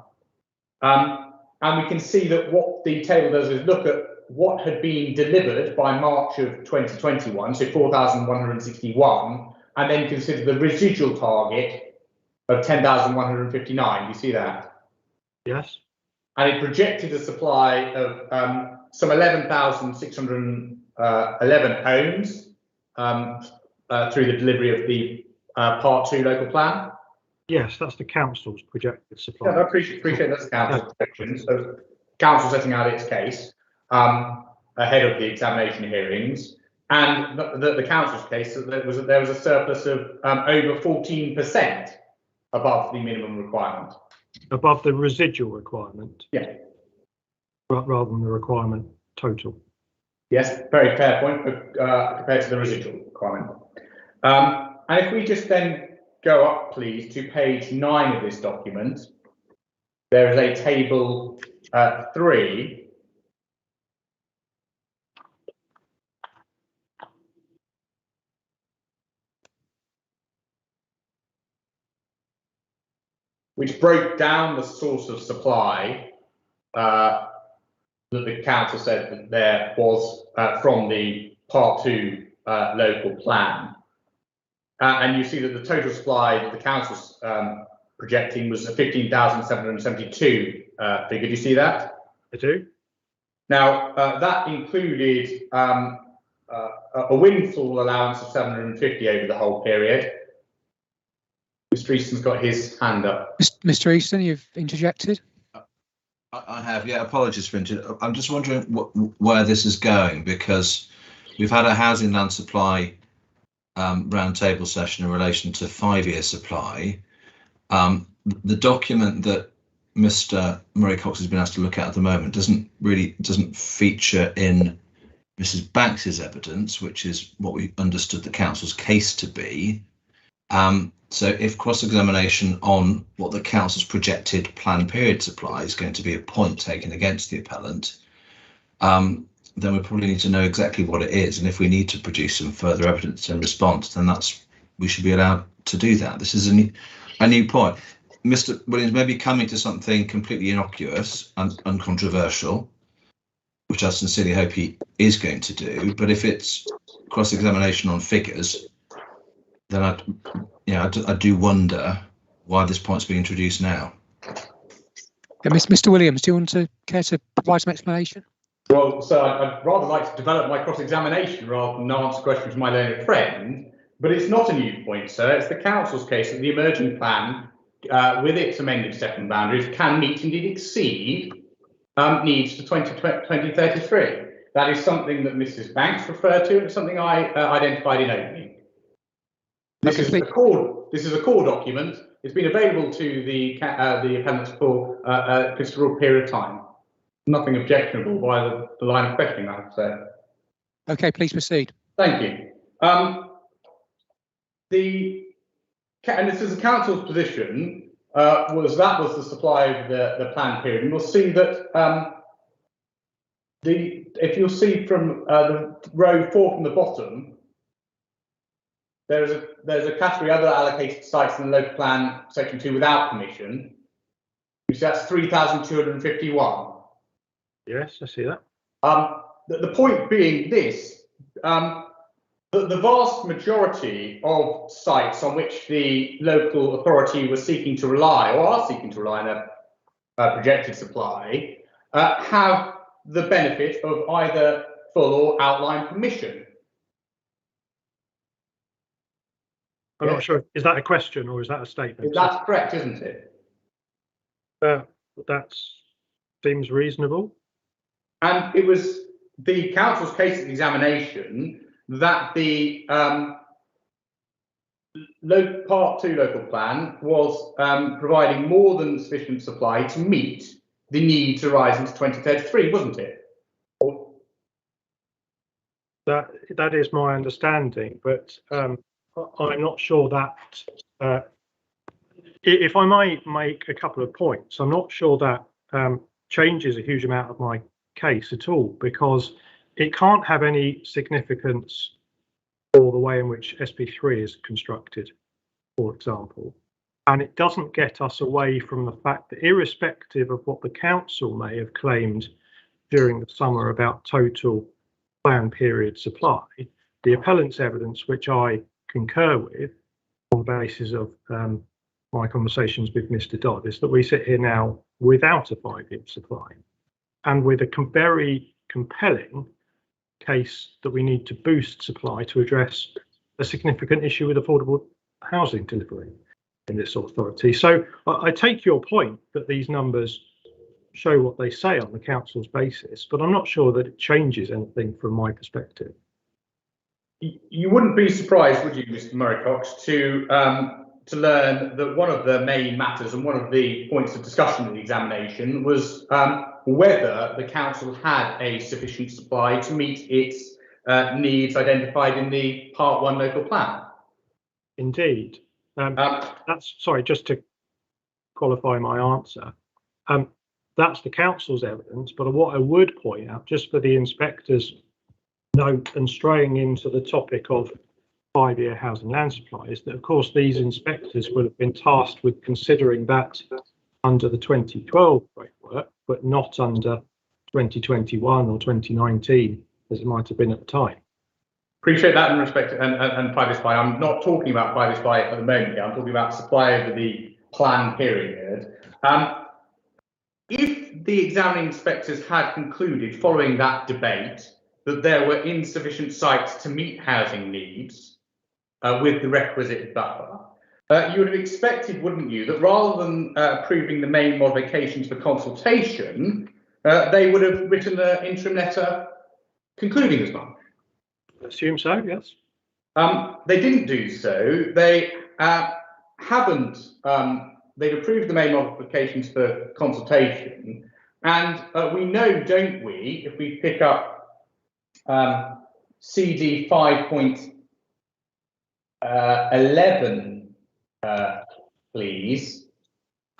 And we can see that what the table does is look at what had been delivered by March of 2021, so 4,161, and then consider the residual target of 10,159. Do you see that? Yes. And it projected a supply of some 11,611 homes through the delivery of the Part 2 local plan. Yes, that's the council's projected supply. Yeah, I appreciate that's the council's projection. So council setting out its case ahead of the examination hearings, and the council's case that there was a surplus of over 14% above the minimum requirement. Above the residual requirement? Yeah. Rather than the requirement total? Yes, very fair point compared to the residual requirement. And if we just then go up, please, to page 9 of this document, there is a table 3. Which broke down the source of supply that the council said that there was from the Part 2 local plan. And you see that the total supply that the council's projecting was a 15,772 figure. Do you see that? I do. Now, that included a windfall allowance of 750 over the whole period. Mr. Easton's got his hand up. Mr. Easton, you've interjected. I have, yeah. Apologies for interjecting. I'm just wondering where this is going, because we've had a housing land supply roundtable session in relation to 5-year supply. The document that Mr. Murray Cox has been asked to look at the moment doesn't feature in Mrs. Banks's evidence, which is what we understood the council's case to be. So if cross-examination on what the council's projected plan period supply is going to be a point taken against the appellant, then we probably need to know exactly what it is. And if we need to produce some further evidence in response, then we should be allowed to do that. This is a new point. Mr. Williams may be coming to something completely innocuous and uncontroversial, which I sincerely hope he is going to do. But if it's cross-examination on figures, then I do wonder why this point's being introduced now. Yeah, Mr. Williams, do you want to care to provide some explanation? Well, so I'd rather like to develop my cross-examination rather than answer questions from my learned friend, but it's not a new point, sir. It's the council's case that the emerging plan, with its amended second boundaries, can meet, indeed exceed, needs for 2033. That is something that Mrs. Banks referred to, and it's something I identified in opening. This is a core document. It's been available to the appellants for a considerable period of time. Nothing objectionable by the line of questioning, I would say. Okay, please proceed. Thank you. And this is the council's position, was the supply of the planned period. And we'll see that if you'll see from the row 4 from the bottom, there's a category other allocated sites in the local plan section 2 without permission. You see that's 3,251. Yes, I see that. The point being this, the vast majority of sites on which the local authority was seeking to rely, or are seeking to rely on a projected supply, have the benefit of either full or outline permission. I'm not sure. Is that a question or is that a statement? That's correct, isn't it? That seems reasonable. And it was the council's case of examination that the Part 2 local plan was providing more than sufficient supply to meet the needs arising to 2033, wasn't it? That is my understanding, but I'm not sure that. If I might make a couple of points, I'm not sure that changes a huge amount of my case at all, because it can't have any significance for the way in which SP3 is constructed, for example. And it doesn't get us away from the fact that, irrespective of what the council may have claimed during the summer about total plan period supply, the appellant's evidence, which I concur with on the basis of my conversations with Mr. Dodd, is that we sit here now without a 5-year supply and with a very compelling case that we need to boost supply to address a significant issue with affordable housing delivery in this authority. So I take your point that these numbers show what they say on the council's basis, but I'm not sure that it changes anything from my perspective. You wouldn't be surprised, would you, Mr. Murray-Cox, to learn that one of the main matters and one of the points of discussion in the examination was whether the council had a sufficient supply to meet its needs identified in the Part 1 local plan. Indeed. That's, sorry, just to qualify my answer, that's the council's evidence, but what I would point out, just for the inspector's note and straying into the topic of 5-year housing land supply, is that of course these inspectors will have been tasked with considering that under the 2012 framework, but not under 2021 or 2019 as it might have been at the time. Appreciate that in respect to, and private supply. I'm not talking about private supply at the moment here. I'm talking about supply over the planned period. If the examining inspectors had concluded following that debate that there were insufficient sites to meet housing needs with the requisite buffer, you would have expected, wouldn't you, that rather than approving the main modifications for consultation, they would have written an interim letter concluding as much? I assume so, yes. They didn't do so. They haven't. They'd approved the main modifications for consultation, and we know, don't we, if we pick up CD 5.11, please.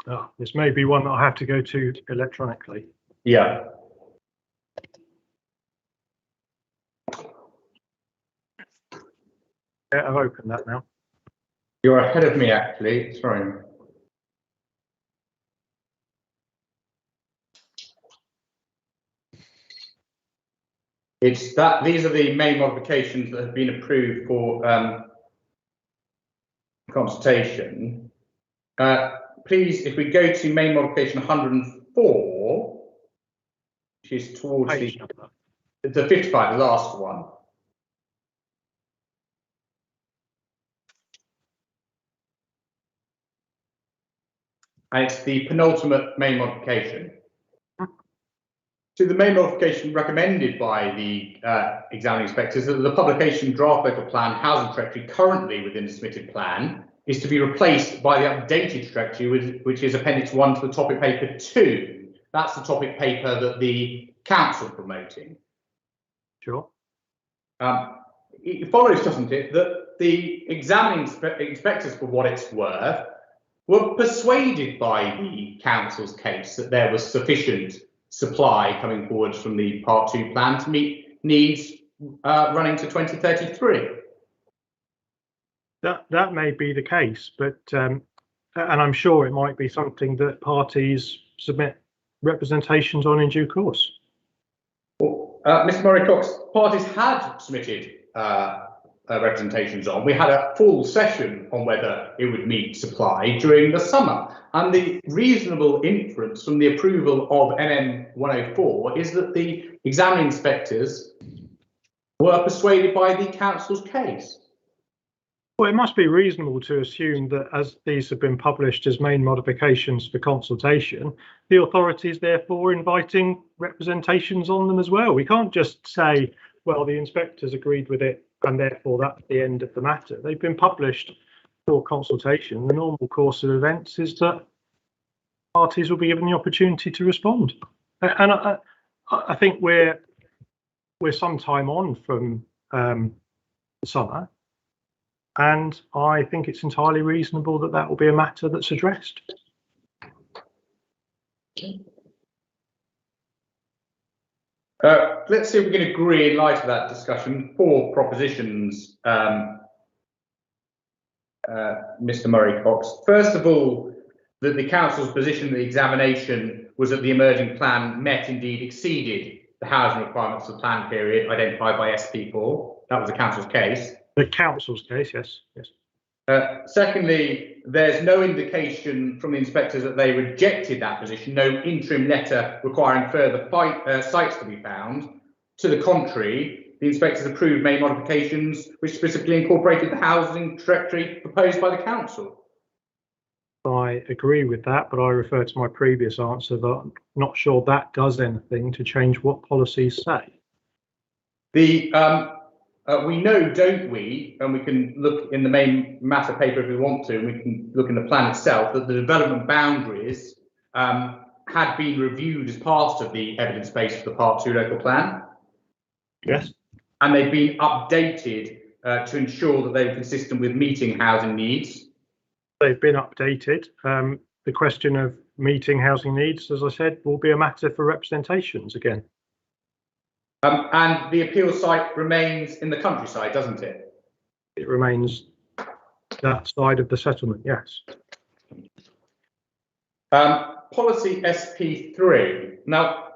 Oh, this may be one that I have to go to electronically. Yeah. Yeah, I've opened that now. You're ahead of me, actually. Sorry. It's that these are the main modifications that have been approved for consultation. Please, if we go to main modification 104, which is towards the 55, the last one. And it's the penultimate main modification. So the main modification recommended by the examining inspectors that the publication draft local plan housing trajectory currently within the submitted plan is to be replaced by the updated trajectory, which is Appendix 1 to the topic paper 2. That's the topic paper that the council are promoting. Sure. It follows, doesn't it, that the examining inspectors, for what it's worth, were persuaded by the council's case that there was sufficient supply coming forward from the Part 2 plan to meet needs running to 2033. That may be the case, but and I'm sure it might be something that parties submit representations on in due course. Well, Mr. Murray-Cox, parties had submitted representations on. We had a full session on whether it would meet supply during the summer, and the reasonable inference from the approval of MM 104 is that the examining inspectors were persuaded by the council's case. Well, it must be reasonable to assume that as these have been published as main modifications for consultation, the authority is therefore inviting representations on them as well. We can't just say, well, the inspectors agreed with it and therefore that's the end of the matter. They've been published for consultation. The normal course of events is that parties will be given the opportunity to respond. And I think we're some time on from the summer. And I think it's entirely reasonable that that will be a matter that's addressed. Let's see if we can agree in light of that discussion 4 propositions, Mr. Murray-Cox. First of all, that the council's position that the examination was that the emerging plan met, indeed exceeded the housing requirements of the plan period identified by SP4. That was the council's case. The council's case, yes. Secondly, there's no indication from the inspectors that they rejected that position, no interim letter requiring further sites to be found. To the contrary, the inspectors approved main modifications which specifically incorporated the housing trajectory proposed by the council. I agree with that, but I refer to my previous answer that I'm not sure that does anything to change what policies say. We know, don't we, and we can look in the main matter paper if we want to, and we can look in the plan itself, that the development boundaries had been reviewed as part of the evidence base for the Part 2 local plan. Yes. And they've been updated to ensure that they were consistent with meeting housing needs. They've been updated. The question of meeting housing needs, as I said, will be a matter for representations again. And the appeal site remains in the countryside, doesn't it? It remains that side of the settlement, yes. Policy SP3. Now,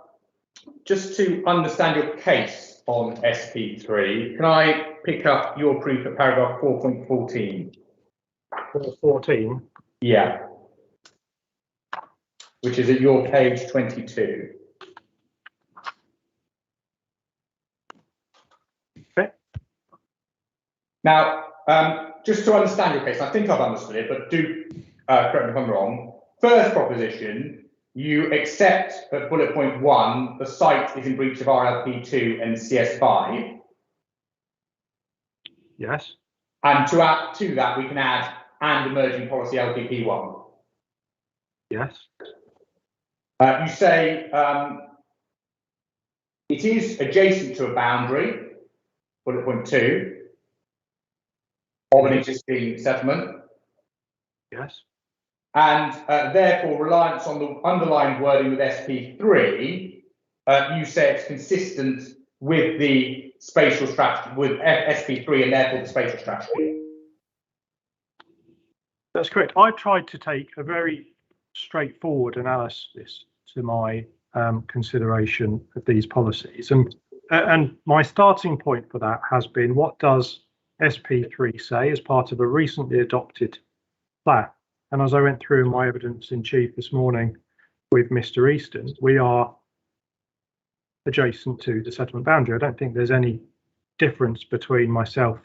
just to understand your case on SP3, can I pick up your proof at paragraph 4.14? 4.14? Yeah. Which is at your page 22. Now, just to understand your case, I think I've understood it, but do correct me if I'm wrong. First proposition, you accept at bullet point 1, the site is in breach of RLP2 and CS5. Yes. And to add to that, we can add and emerging policy LPP1. Yes. You say it is adjacent to a boundary, bullet point 2. Of an existing settlement. Yes. And therefore, reliance on the underlined wording with SP3, you say it's consistent with the spatial strategy, with SP3 and therefore the spatial strategy. That's correct. I tried to take a very straightforward analysis to my consideration of these policies, and my starting point for that has been, what does SP3 say as part of a recently adopted plan? And as I went through my evidence in chief this morning with Mr. Easton, we are adjacent to the settlement boundary. I don't think there's any difference between myself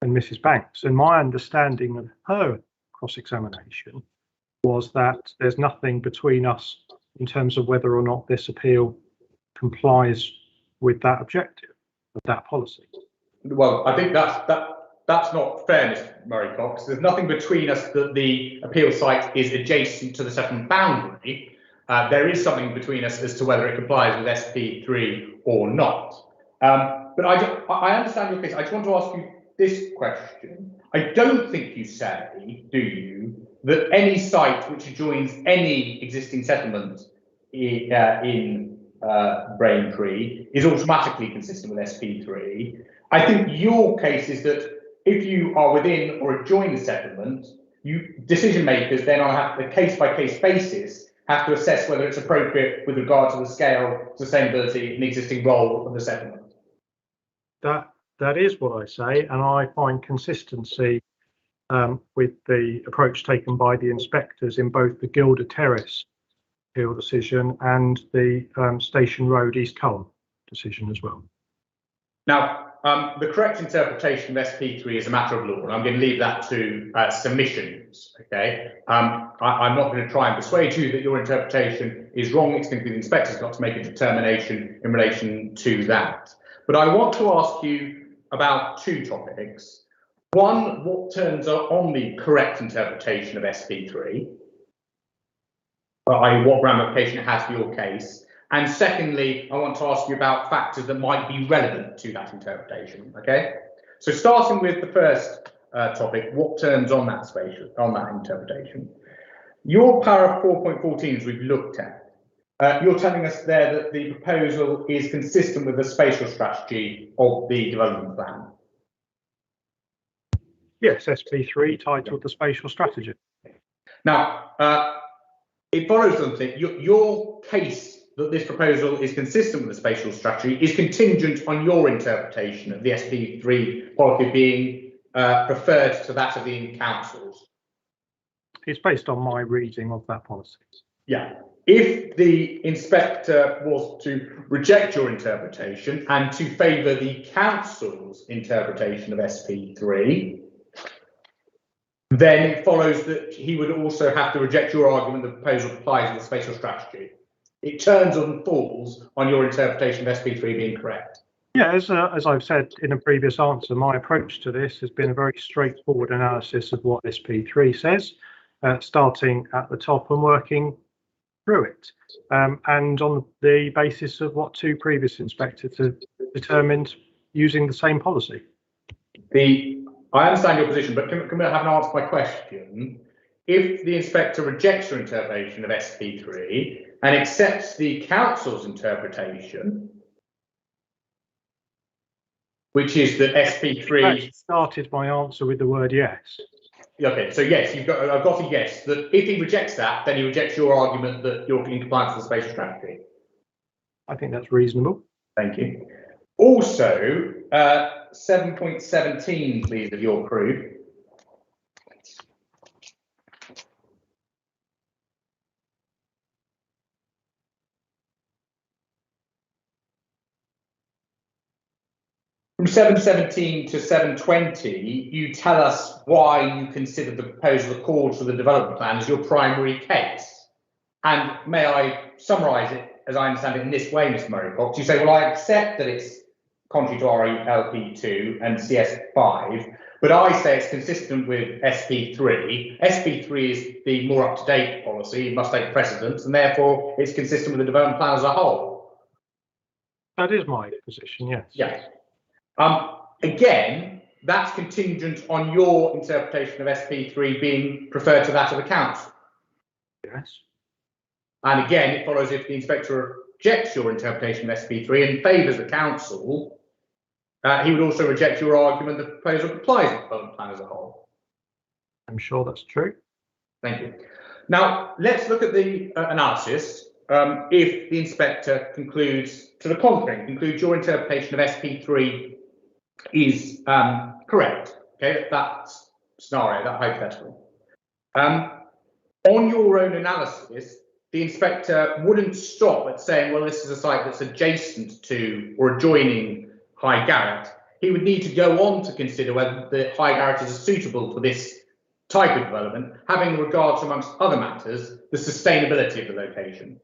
and Mrs. Banks, and my understanding of her cross-examination was that there's nothing between us in terms of whether or not this appeal complies with that objective of that policy. Well, I think that's not fairness, Murray Cox. There's nothing between us that the appeal site is adjacent to the settlement boundary. There is something between us as to whether it complies with SP3 or not. But I understand your case. I just want to ask you this question. I don't think you say, do you, that any site which adjoins any existing settlement in Braintree is automatically consistent with SP3. I think your case is that if you are within or adjoin the settlement, decision makers then on a case-by-case basis have to assess whether it's appropriate with regard to the scale, sustainability, and existing role of the settlement. That is what I say, and I find consistency with the approach taken by the inspectors in both the Gilder Terrace appeal decision and the Station Road East Cullen decision as well. Now, the correct interpretation of SP3 is a matter of law, and I'm going to leave that to submissions. Okay, I'm not going to try and persuade you that your interpretation is wrong. It's going to be the inspector's got to make a determination in relation to that. But I want to ask you about two topics. One, what turns on the correct interpretation of SP3, i.e. what ramification it has for your case. And secondly, I want to ask you about factors that might be relevant to that interpretation. Okay, so starting with the first topic, what turns on that interpretation? Your paragraph 4.14, as we've looked at, you're telling us there that the proposal is consistent with the spatial strategy of the development plan. Yes, SP3 titled the spatial strategy. Now, it follows something. Your case that this proposal is consistent with the spatial strategy is contingent on your interpretation of the SP3 policy being preferred to that of the councils. It's based on my reading of that policy. Yeah. If the inspector was to reject your interpretation and to favour the council's interpretation of SP3, then it follows that he would also have to reject your argument that the proposal complies with the spatial strategy. It turns and falls on your interpretation of SP3 being correct. Yeah, as I've said in a previous answer, my approach to this has been a very straightforward analysis of what SP3 says, starting at the top and working through it, and on the basis of what two previous inspectors have determined using the same policy. I understand your position, but can I have an answer to my question? If the inspector rejects your interpretation of SP3 and accepts the council's interpretation, which is that SP3 I started my answer with the word yes. Okay, so yes, I've got a yes. That if he rejects that, then he rejects your argument that you're in compliance with the spatial strategy. I think that's reasonable. Thank you. Also, 7.17, please, of your proof. From 717 to 720, you tell us why you consider the proposal accords with the development plan as your primary case. And may I summarise it, as I understand it, in this way, Mr. Murray Cox? You say, well, I accept that it's contrary to RELP2 and CS5, but I say it's consistent with SP3. SP3 is the more up-to-date policy, it must take precedence, and therefore it's consistent with the development plan as a whole. That is my position, yes. Yes. Again, that's contingent on your interpretation of SP3 being preferred to that of the council. Yes. And again, it follows if the inspector rejects your interpretation of SP3 and favours the council, he would also reject your argument that the proposal complies with the development plan as a whole. I'm sure that's true. Thank you. Now, let's look at the analysis. If the inspector concludes to the contrary, concludes your interpretation of SP3 is correct, okay, that scenario, that hypothetical. On your own analysis, the inspector wouldn't stop at saying, well, this is a site that's adjacent to or adjoining High Garrett. He would need to go on to consider whether the High Garrett is suitable for this type of development, having regards, amongst other matters, the sustainability of the location.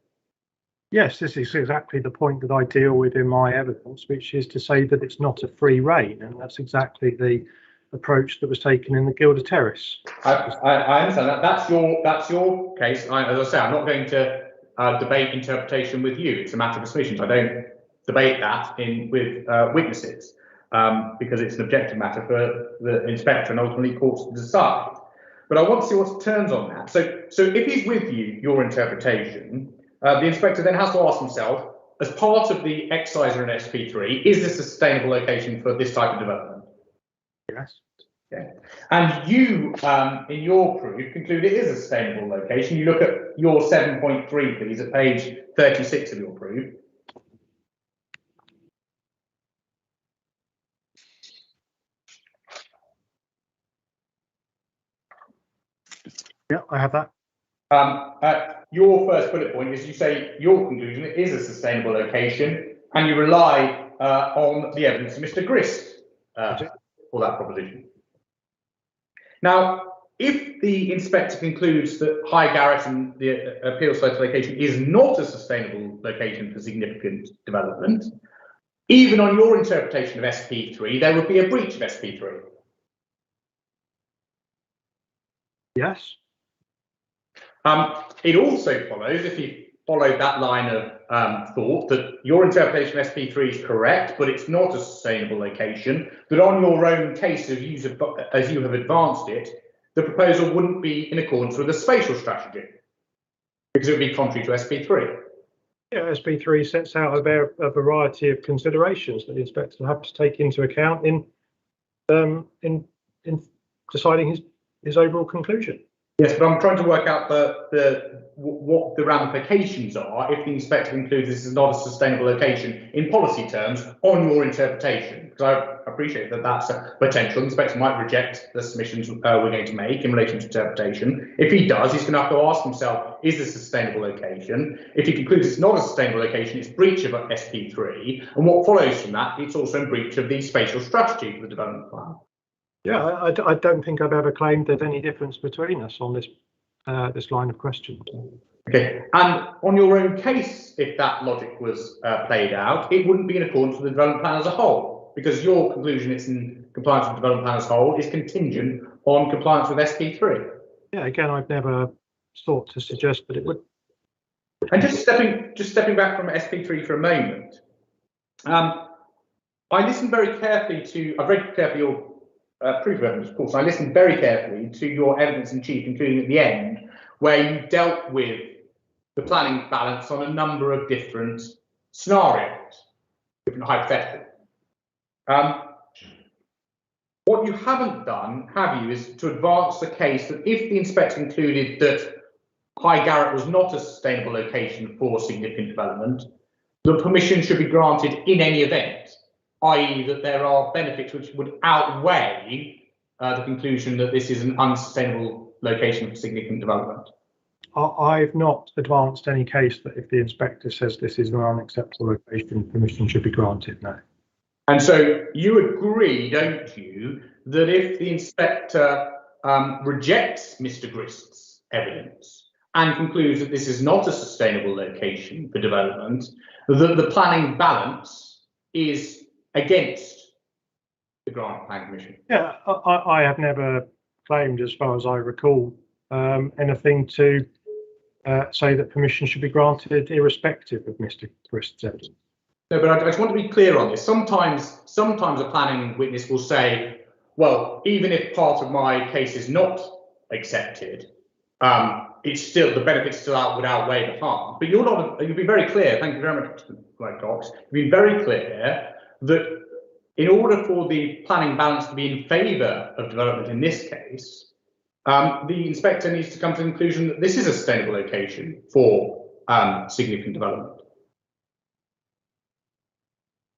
Yes, this is exactly the point that I deal with in my evidence, which is to say that it's not a free rein, and that's exactly the approach that was taken in the Gilder Terrace. I understand that. That's your case. As I say, I'm not going to debate interpretation with you. It's a matter of submissions. I don't debate that with witnesses because it's an objective matter for the inspector and ultimately courts to decide. But I want to see what turns on that. So if he's with you, your interpretation, the inspector then has to ask himself, as part of the exercise in SP3, is this a sustainable location for this type of development? Yes. Okay. And you, in your proof, conclude it is a sustainable location. You look at your 7.3, please, at page 36 of your proof. Yeah, I have that. Your first bullet point is you say your conclusion is a sustainable location, and you rely on the evidence of Mr. Grist for that proposition. Now, if the inspector concludes that High Garrett and the appeal site location is not a sustainable location for significant development, even on your interpretation of SP3, there would be a breach of SP3. Yes. It also follows, if you follow that line of thought, that your interpretation of SP3 is correct, but it's not a sustainable location, that on your own case, as you have advanced it, the proposal wouldn't be in accordance with the spatial strategy, because it would be contrary to SP3. Yeah, SP3 sets out a variety of considerations that the inspector will have to take into account in deciding his overall conclusion. Yes, but I'm trying to work out what the ramifications are if the inspector concludes this is not a sustainable location in policy terms on your interpretation. Because I appreciate that that's a potential. The inspector might reject the submissions we're going to make in relation to interpretation. If he does, he's going to have to ask himself, is this a sustainable location? If he concludes it's not a sustainable location, it's breach of SP3. And what follows from that, it's also in breach of the spatial strategy for the development plan. Yeah, I don't think I've ever claimed there's any difference between us on this this line of question. Okay, and on your own case, if that logic was played out, it wouldn't be in accordance with the development plan as a whole, because your conclusion it's in compliance with the development plan as a whole is contingent on compliance with SP3. Yeah, again, I've never sought to suggest that it would. And just stepping back from SP3 for a moment, I listened very carefully to. I've read carefully your proof of evidence, of course. I listened very carefully to your evidence in chief, including at the end, where you dealt with the planning balance on a number of different scenarios, different hypotheticals. What you haven't done, have you, is to advance the case that if the inspector concluded that High Garrett was not a sustainable location for significant development, the permission should be granted in any event, i.e. that there are benefits which would outweigh the conclusion that this is an unsustainable location for significant development. I've not advanced any case that if the inspector says this is an unacceptable location, permission should be granted, no. And so you agree, don't you, that if the inspector rejects Mr. Grist's evidence and concludes that this is not a sustainable location for development, that the planning balance is against the grant plan commission? Yeah, I have never claimed, as far as I recall, anything to say that permission should be granted irrespective of Mr. Grist's evidence. No, but I just want to be clear on this. Sometimes a planning witness will say, well, even if part of my case is not accepted, it's still, the benefits still would outweigh the harm. But you've been very clear, thank you very much, Mr. Cox, you've been very clear that in order for the planning balance to be in favour of development in this case, the inspector needs to come to the conclusion that this is a sustainable location for significant development.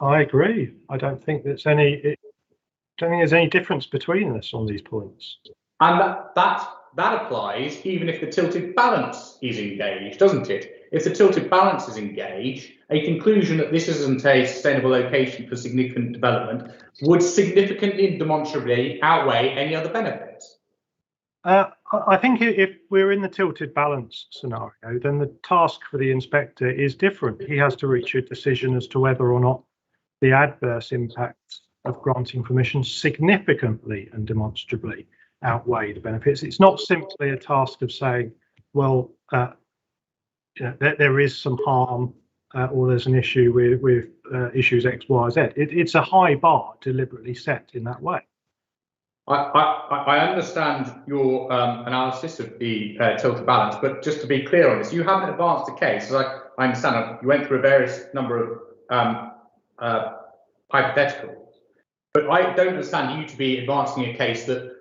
I agree. I don't think there's any difference between us on these points. And that applies even if the tilted balance is engaged, doesn't it? If the tilted balance is engaged, a conclusion that this isn't a sustainable location for significant development would significantly and demonstrably outweigh any other benefits. I think if we're in the tilted balance scenario, then the task for the inspector is different. He has to reach a decision as to whether or not the adverse impacts of granting permission significantly and demonstrably outweigh the benefits. It's not simply a task of saying, well, there is some harm or there's an issue with issues X, Y, Z. It's a high bar deliberately set in that way. I understand your analysis of the tilted balance, but just to be clear on this, you haven't advanced a case. As I understand, you went through a various number of hypotheticals, but I don't understand you to be advancing a case that,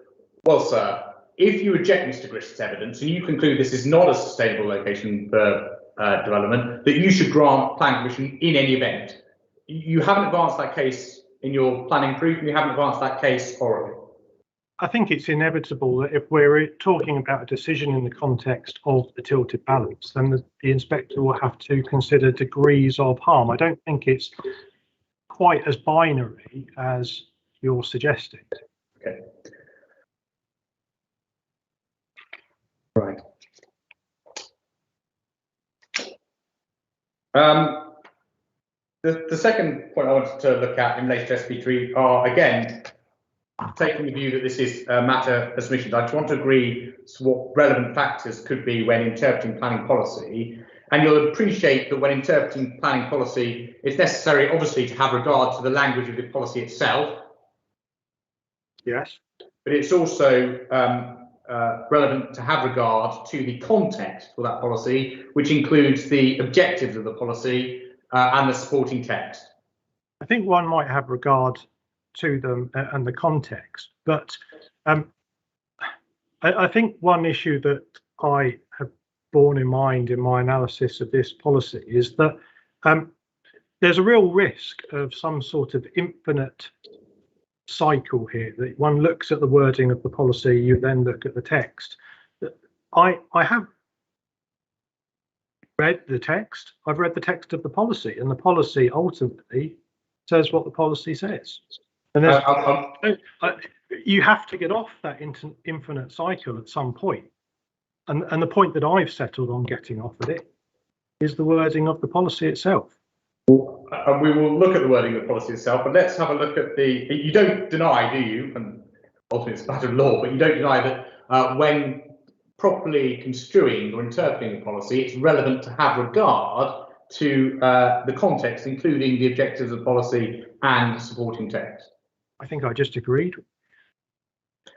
well, sir, if you reject Mr. Griffith's evidence and you conclude this is not a sustainable location for development, that you should grant planning permission in any event. You haven't advanced that case in your planning proof, and you haven't advanced that case orally. I think it's inevitable that if we're talking about a decision in the context of the tilted balance, then the inspector will have to consider degrees of harm. I don't think it's quite as binary as you're suggesting. Okay. Right. The second point I wanted to look at in relation to SB3 are, again, taking the view that this is a matter of submissions. I just want to agree to what relevant factors could be when interpreting planning policy. And you'll appreciate that when interpreting planning policy, it's necessary, obviously, to have regard to the language of the policy itself. Yes. But it's also relevant to have regard to the context for that policy, which includes the objectives of the policy and the supporting text. I think one might have regard to them and the context, but I think one issue that I have borne in mind in my analysis of this policy is that there's a real risk of some sort of infinite cycle here, that one looks at the wording of the policy, you then look at the text. I have read the text, I've read the text of the policy, and the policy ultimately says what the policy says. And you have to get off that infinite cycle at some point. And the point that I've settled on getting off of it is the wording of the policy itself. And we will look at the wording of the policy itself, but let's have a look at you don't deny, do you, and ultimately it's a matter of law, but you don't deny that when properly construing or interpreting the policy, it's relevant to have regard to the context, including the objectives of the policy and the supporting text. I think I just agreed.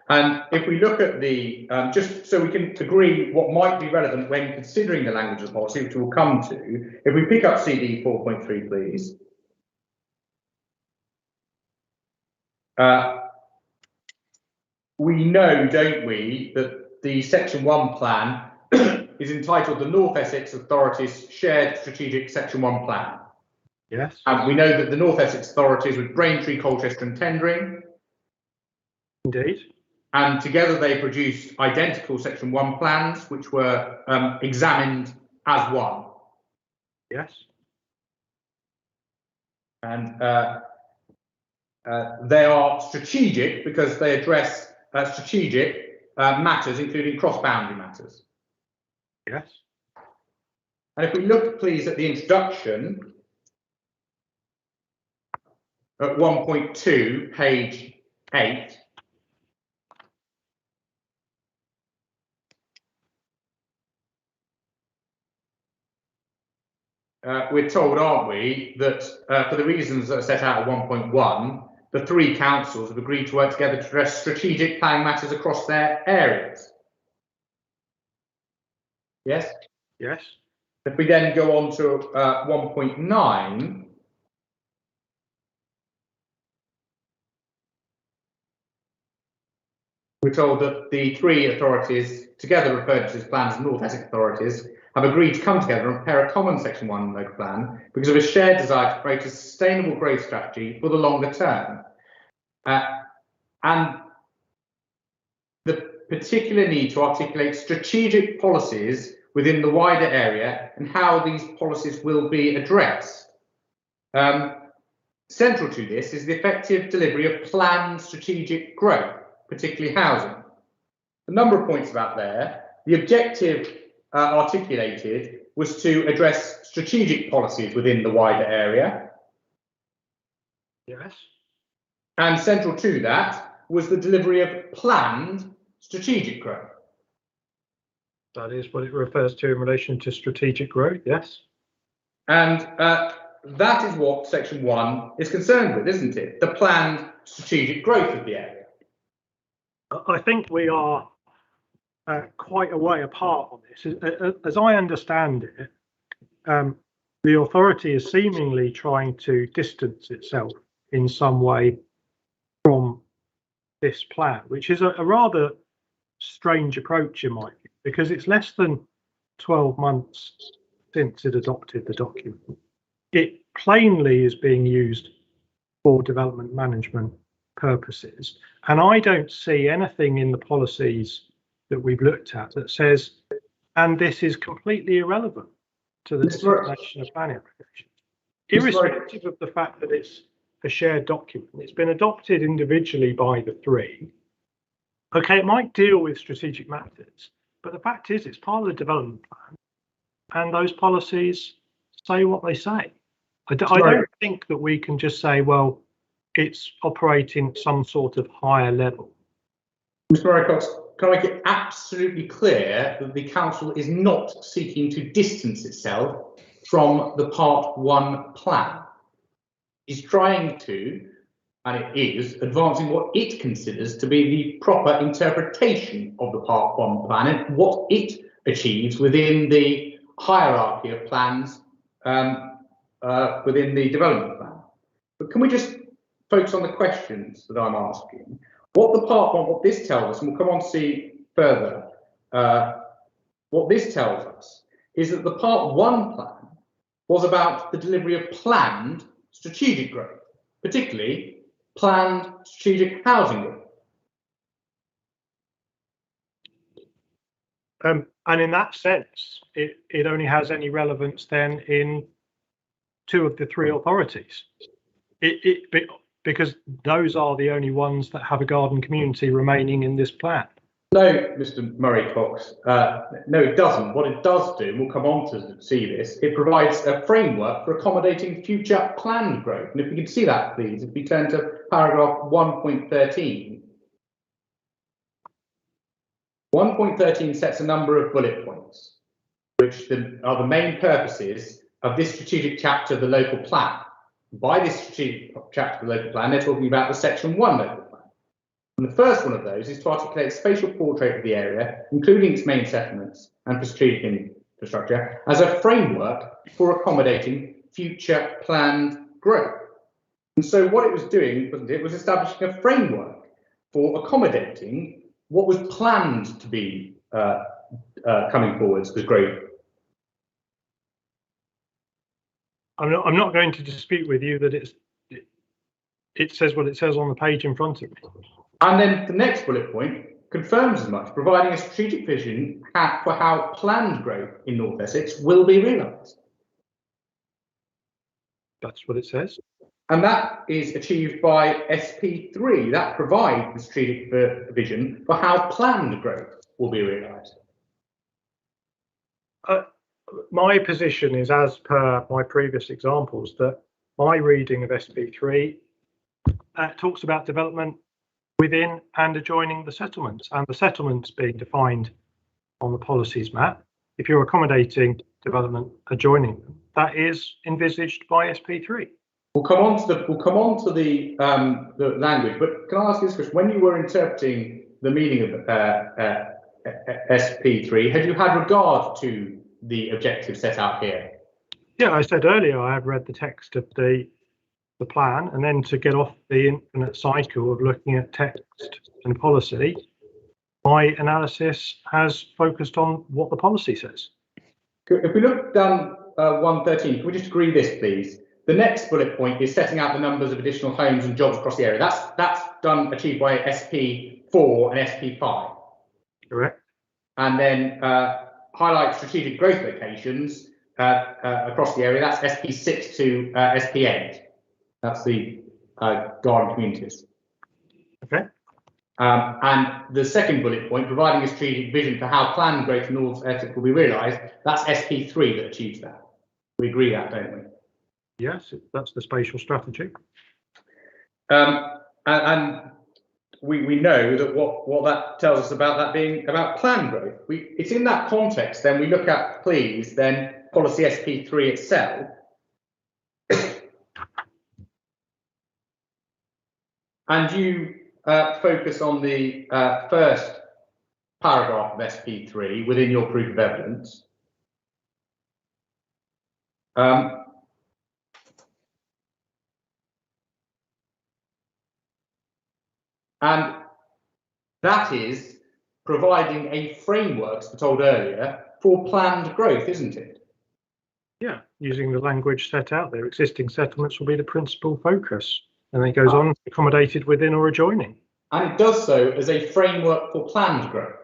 And if we look at the, just so we can agree what might be relevant when considering the language of the policy, which we'll come to, if we pick up CD 4.3, please. We know, don't we, that the Section 1 plan is entitled the North Essex Authorities Shared Strategic Section 1 Plan. Yes. And we know that the North Essex Authorities with Braintree, Colchester and Tendring. Indeed. And together they produced identical Section 1 plans, which were examined as one. Yes. And they are strategic because they address strategic matters, including cross-boundary matters. Yes. And if we look, please, at the introduction at 1.2, page 8. We're told, aren't we, that for the reasons that are set out at 1.1, the three councils have agreed to work together to address strategic planning matters across their areas. Yes? Yes. If we then go on to 1.9, We're told that the three authorities, together referred to as plans of North Essex authorities, have agreed to come together and prepare a common Section 1 local plan because of a shared desire to create a sustainable growth strategy for the longer term. And the particular need to articulate strategic policies within the wider area and how these policies will be addressed. Central to this is the effective delivery of planned strategic growth, particularly housing. A number of points about there. The objective articulated was to address strategic policies within the wider area. Yes. And central to that was the delivery of planned strategic growth. That is what it refers to in relation to strategic growth, yes. And that is what Section 1 is concerned with, isn't it? The planned strategic growth of the area. I think we are quite a way apart on this. As I understand it, the authority is seemingly trying to distance itself in some way from this plan, which is a rather strange approach in my view, because it's less than 12 months since it adopted the document. It plainly is being used for development management purposes, and I don't see anything in the policies that we've looked at that says, and this is completely irrelevant to the determination of planning applications, irrespective of the fact that it's a shared document. It's been adopted individually by the three. Okay, it might deal with strategic matters, but the fact is it's part of the development plan, and those policies say what they say. I don't think that we can just say, well, it's operating at some sort of higher level. Mr. Murray-Cox, can I make it absolutely clear that the council is not seeking to distance itself from the Part 1 plan? It's trying to, and it is, advancing what it considers to be the proper interpretation of the Part 1 plan and what it achieves within the hierarchy of plans within the development plan. But can we just focus on the questions that I'm asking? What the Part 1, what this tells us, and we'll come on to see further, what this tells us is that the Part 1 plan was about the delivery of planned strategic growth, particularly planned strategic housing growth. And in that sense, it only has any relevance then in two of the three authorities. Because those are the only ones that have a garden community remaining in this plan. No, Mr. Murray-Cox, no, it doesn't. What it does do, and we'll come on to see this, it provides a framework for accommodating future planned growth. And if we can see that, please, if we turn to paragraph 1.13. 1.13 sets a number of bullet points, which are the main purposes of this strategic chapter of the local plan. By this strategic chapter of the local plan, they're talking about the Section 1 local plan. And the first one of those is to articulate a spatial portrait of the area, including its main settlements and for strategic infrastructure, as a framework for accommodating future planned growth. And so what it was doing, wasn't it, was establishing a framework for accommodating what was planned to be coming forwards as growth. I'm not going to dispute with you that it says what it says on the page in front of me. And then the next bullet point confirms as much, providing a strategic vision for how planned growth in North Essex will be realised. That's what it says. And that is achieved by SP3. That provides the strategic vision for how planned growth will be realised. My position is, as per my previous examples, that my reading of SP3 talks about development within and adjoining the settlements, and the settlements being defined on the policies map. If you're accommodating development adjoining them, that is envisaged by SP3. We'll come on to the language, but can I ask you this question? When you were interpreting the meaning of SP3, had you had regard to the objective set out here? Yeah, I said earlier I have read the text of the plan, and then to get off the infinite cycle of looking at text and policy, My analysis has focused on what the policy says. If we look down 113, can we just agree this, please? The next bullet point is setting out the numbers of additional homes and jobs across the area. That's achieved by SP4 and SP5. Correct. And then highlight strategic growth locations across the area. That's SP6 to SP8. That's the garden communities. Okay. And the second bullet point, providing a strategic vision for how planned growth in North Essex will be realised, that's SP3 that achieves that. We agree that, don't we? Yes, that's the spatial strategy. And we know that what that tells us about that being about planned growth. It's in that context, then we look at, please, then policy SP3 itself. And you focus on the first paragraph of SP3 within your proof of evidence. And that is providing a framework, as we told earlier, for planned growth, isn't it? Yeah, using the language set out there, existing settlements will be the principal focus. And then it goes on, accommodated within or adjoining. And it does so as a framework for planned growth.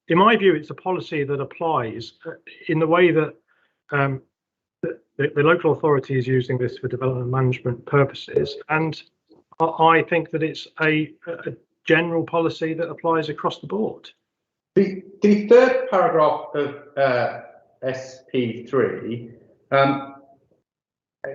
In my view, it's a policy that applies in the way that the local authority is using this for development management purposes. And I think that it's a general policy that applies across the board. The third paragraph of SP3,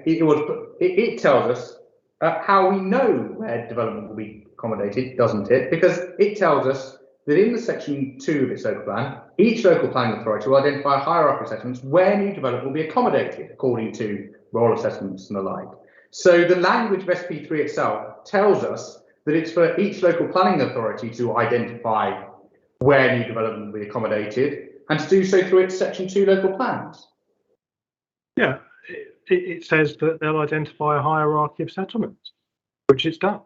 it tells us how we know where development will be accommodated, doesn't it? Because it tells us that in the section 2 of its local plan, each local planning authority will identify a hierarchy of settlements where new development will be accommodated according to role assessments and the like. So the language of SP3 itself tells us that it's for each local planning authority to identify where new development will be accommodated and to do so through its section 2 local plans. Yeah, it says that they'll identify a hierarchy of settlements, which it's done.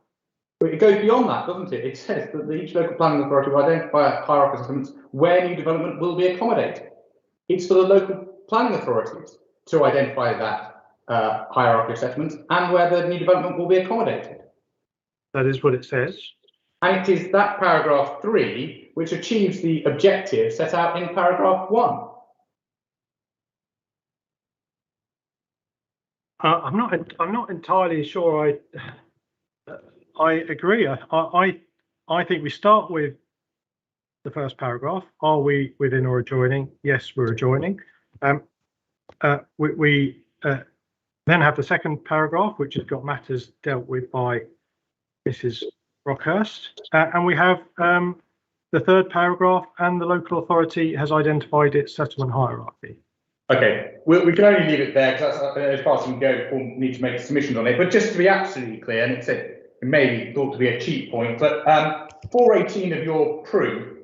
But it goes beyond that, doesn't it? It says that each local planning authority will identify a hierarchy of settlements where new development will be accommodated. It's for the local planning authorities to identify that hierarchy of settlements and where the new development will be accommodated. That is what it says. And it is that paragraph 3 which achieves the objective set out in paragraph 1. I'm not entirely sure. I agree. I think we start with the first paragraph. Are we within or adjoining? Yes, we're adjoining. We then have the second paragraph, which has got matters dealt with by Mrs. Brockhurst, and we have the third paragraph, and the local authority has identified its settlement hierarchy. Okay, we can only leave it there because that's as far as we can go before we need to make submissions on it. But just to be absolutely clear, and it may be thought to be a cheat point, but 418 of your proof,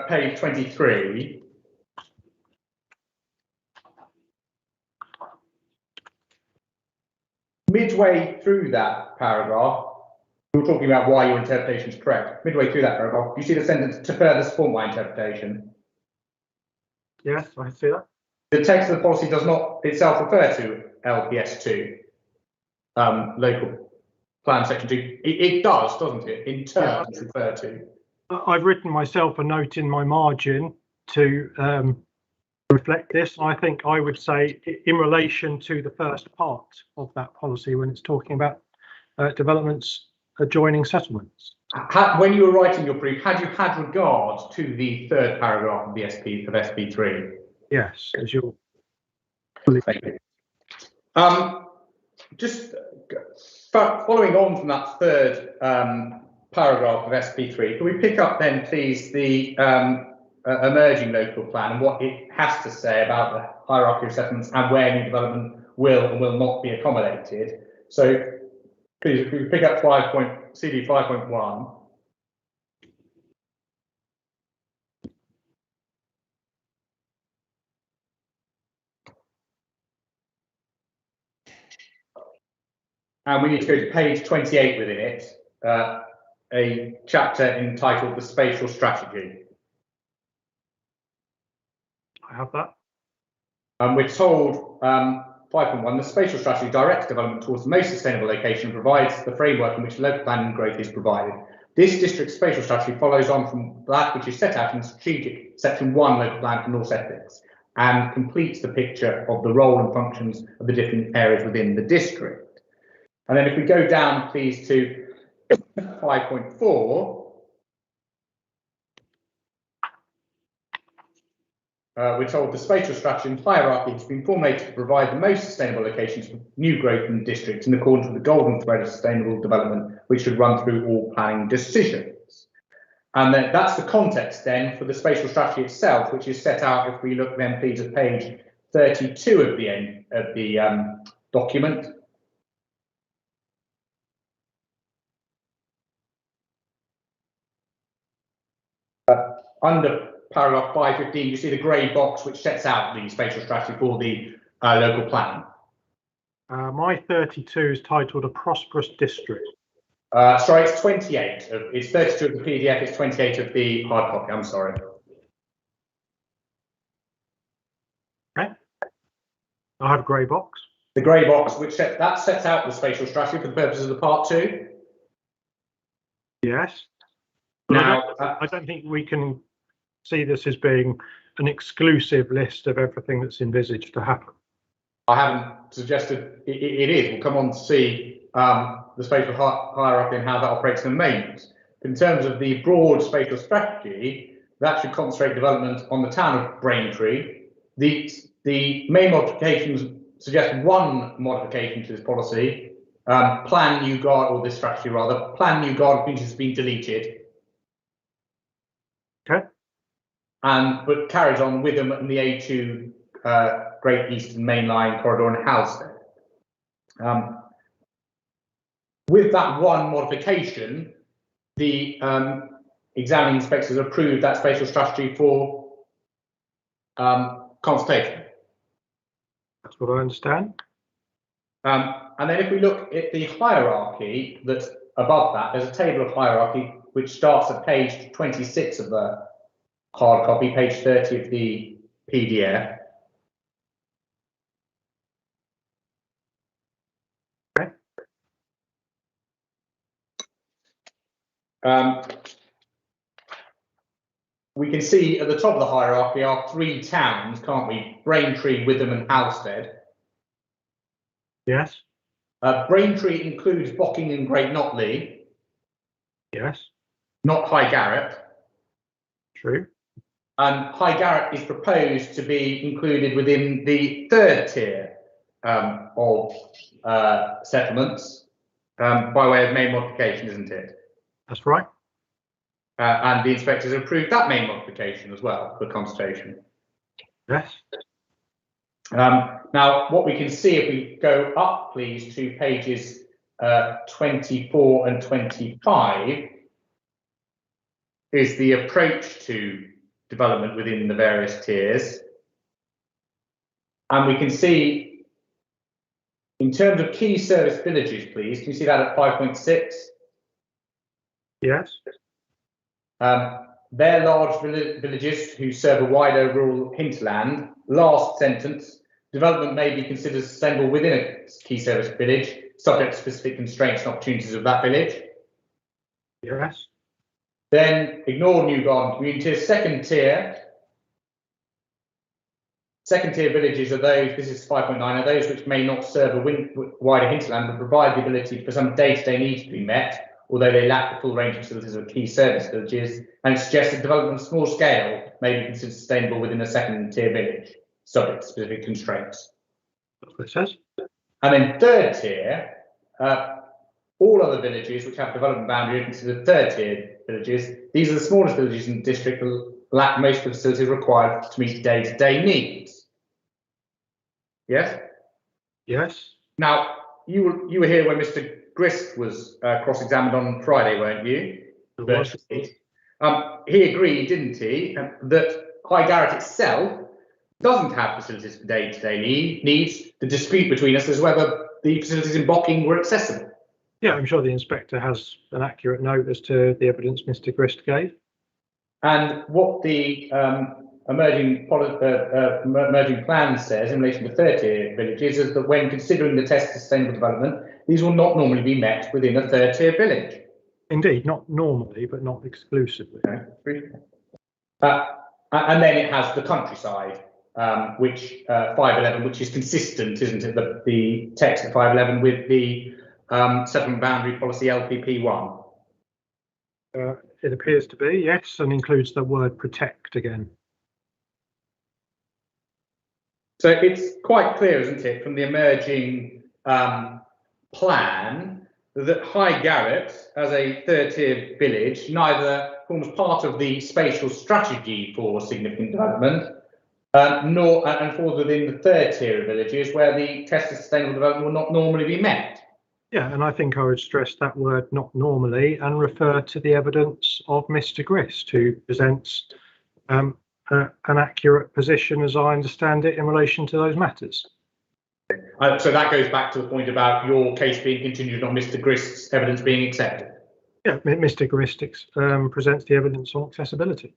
page 23. Midway through that paragraph, we were talking about why your interpretation is correct. Midway through that paragraph, you see the sentence "to further support my interpretation." Yes, I see that. The text of the policy does not itself refer to LPS2, local plan section 2. It does, doesn't it? In terms refer to. I've written myself a note in my margin to reflect this. I think I would say in relation to the first part of that policy when it's talking about developments adjoining settlements. When you were writing your brief, had you had regard to the third paragraph of the SP3? Yes, as you're. Thank you. Just following on from that third paragraph of SP3, can we pick up then, please, the emerging local plan and what it has to say about the hierarchy of settlements and where new development will and will not be accommodated? So, please, if we pick up CD 5.1. And we need to go to page 28 within it. a chapter entitled The Spatial Strategy. I have that. We're told 5.1, the spatial strategy directs development towards the most sustainable location and provides the framework in which local planning growth is provided. This district spatial strategy follows on from that which is set out in strategic section 1 local plan for North Essex and completes the picture of the role and functions of the different areas within the district. And then if we go down, please, to 5.4, we're told the spatial strategy and hierarchy has been formulated to provide the most sustainable locations for new growth in the district in accordance with the golden thread of sustainable development, which should run through all planning decisions. And then that's the context then for the spatial strategy itself, which is set out, if we look then please at page 32 of the document. Under paragraph 515, you see the grey box which sets out the spatial strategy for the local plan. My 32 is titled A Prosperous District. Sorry, it's 28. It's 32 of the PDF, it's 28 of the hard copy, I'm sorry. Okay. I have a grey box. The grey box, which sets out the spatial strategy for the purposes of the part 2. Yes. But Now, I don't think we can see this as being an exclusive list of everything that's envisaged to happen. I haven't suggested it is. We'll come on to see the spatial hierarchy and how that operates in the mains. In terms of the broad spatial strategy, that should concentrate development on the town of Braintree. The main modifications suggest one modification to this policy. Plan new guard, or this strategy rather, plan new guard communities has been deleted. Okay. But carries on with them in the A2 Great Eastern Main Line corridor in Halstead. With that one modification, the examining inspectors approved that spatial strategy for consultation. That's what I understand. And then if we look at the hierarchy that's above that, there's a table of hierarchy which starts at page 26 of the hard copy, page 30 of the PDF. Okay. We can see at the top of the hierarchy are 3 towns, can't we? Braintree, Witham and Halstead. Yes. Braintree includes Bocking and Great Notley. Yes. Not High Garrett. True. And High Garrett is proposed to be included within the 3rd tier of settlements by way of main modification, isn't it? That's right. And the inspectors approved that main modification as well for consultation. Yes. Now, what we can see if we go up, please, to pages 24 and 25 is the approach to development within the various tiers. And we can see, in terms of key service villages, please, can you see that at 5.6? Yes. They're large villages who serve a wider rural hinterland. Last sentence, development may be considered sustainable within a key service village, subject to specific constraints and opportunities of that village. Yes. Then ignore new garden communities. Second tier villages are those, this is 5.9, are those which may not serve a wider hinterland but provide the ability for some day-to-day needs to be met, although they lack the full range of facilities of key service villages, and it suggests that development of small scale may be considered sustainable within a second tier village, subject to specific constraints. That's what it says. And then 3rd tier, all other villages which have development boundary are considered 3rd tier villages. These are the smallest villages in the district that lack most of the facilities required to meet day-to-day needs. Yes? Yes. Now, you were here when Mr. Grist was cross-examined on Friday, weren't you? He agreed, didn't he, that High Garrett itself doesn't have facilities for day-to-day needs. The dispute between us is whether the facilities in Bocking were accessible. Yeah, I'm sure the inspector has an accurate note as to the evidence Mr. Grist gave. And what the emerging plan says in relation to third-tier villages is that when considering the test of sustainable development, these will not normally be met within a third-tier village. Indeed, not normally, but not exclusively. Okay. And then it has the countryside, which 511, which is consistent, isn't it? The text of 511 with the settlement boundary policy LPP1. It appears to be, yes, and includes the word protect again. So it's quite clear, isn't it, from the emerging plan that High Garrett, as a third-tier village, neither forms part of the spatial strategy for significant development, nor falls within the third-tier villages where the test of sustainable development will not normally be met. Yeah, and I think I would stress that word "not normally" and refer to the evidence of Mr. Grist, who presents an accurate position, as I understand it, in relation to those matters. So that goes back to the point about your case being contingent on Mr. Grist's evidence being accepted. Yeah, Mr. Grist presents the evidence on accessibility.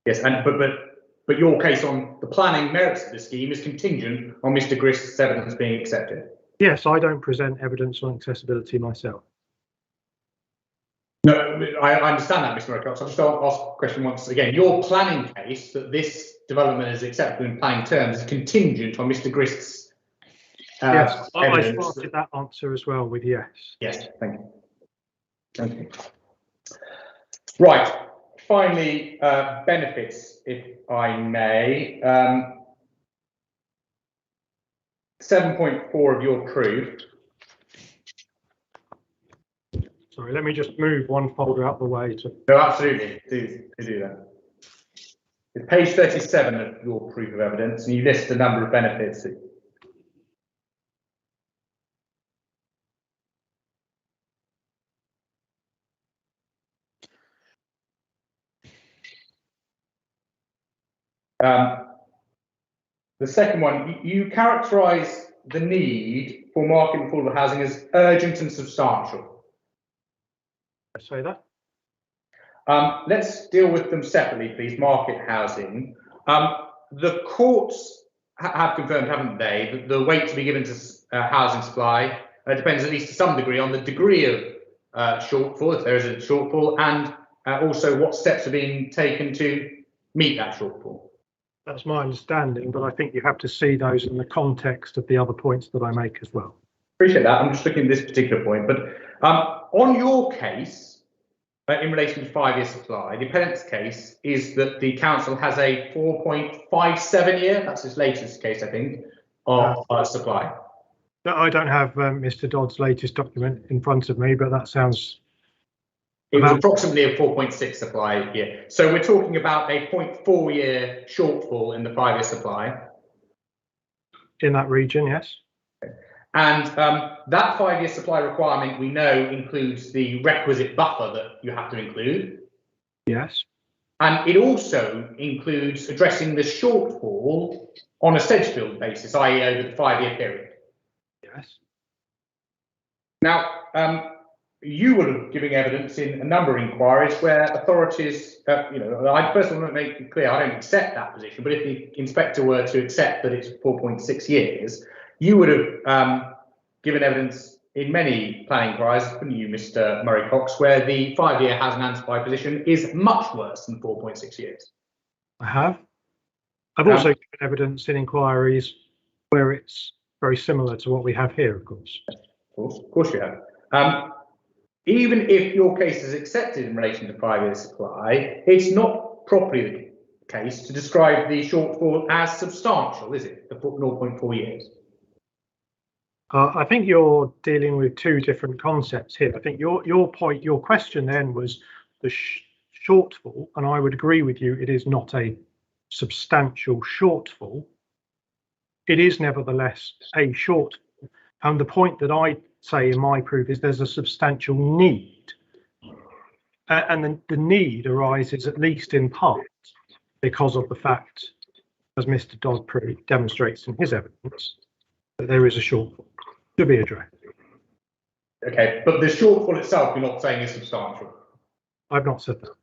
Yes, and but your case on the planning merits of the scheme is contingent on Mr. Grist's evidence being accepted. Yes, I don't present evidence on accessibility myself. No, I understand that, Mr. Murray-Cox. I'll just ask a question once again. Your planning case that this development is acceptable in planning terms is contingent on Mr. Grist's yes, I evidence. started that answer as well with yes. Yes, thank you. Thank you. Right, finally, benefits, if I may. 7.4 of your proof. Sorry, let me just move one folder out the way to. No, absolutely, do that. It's page 37 of your proof of evidence, and you list a number of benefits. The second one, you characterise the need for market and affordable housing as urgent and substantial. I say that. Let's deal with them separately, please. Market housing. The courts have confirmed, haven't they, that the weight to be given to housing supply depends at least to some degree on the degree of shortfall, if there is a shortfall, and also what steps are being taken to meet that shortfall. That's my understanding, but I think you have to see those in the context of the other points that I make as well. Appreciate that. I'm just looking at this particular point, but on your case, in relation to 5-year supply, the appellant's case is that the council has a 4.57 year, that's its latest case, I think, of supply. I don't have Mr. Dodd's latest document in front of me, but that sounds. It was approximately a 4.6 supply year. So we're talking about a 0.4 year shortfall in the 5-year supply. In that region, yes. And that 5-year supply requirement, we know, includes the requisite buffer that you have to include. Yes. And it also includes addressing the shortfall on a Sedgefield basis, i.e. over the 5-year period. Yes. Now, you would have given evidence in a number of inquiries where authorities, I first want to make it clear, I don't accept that position, but if the inspector were to accept that it's 4.6 years, you would have given evidence in many planning inquiries, couldn't you, Mr. Murray-Cox, where the 5-year housing and supply position is much worse than 4.6 years. I have. I've also given evidence in inquiries where it's very similar to what we have here, of course. Of course you have. Even if your case is accepted in relation to 5-year supply, it's not properly the case to describe the shortfall as substantial, is it? The 0.4 years. I think you're dealing with two different concepts here. I think your point, your question then was the shortfall, and I would agree with you, it is not a substantial shortfall. It is nevertheless a shortfall. And the point that I say in my proof is there's a substantial need. And the need arises at least in part because of the fact, as Mr. Dodd demonstrates in his evidence, that there is a shortfall to be addressed. Okay, but the shortfall itself, you're not saying is substantial. I've not said that.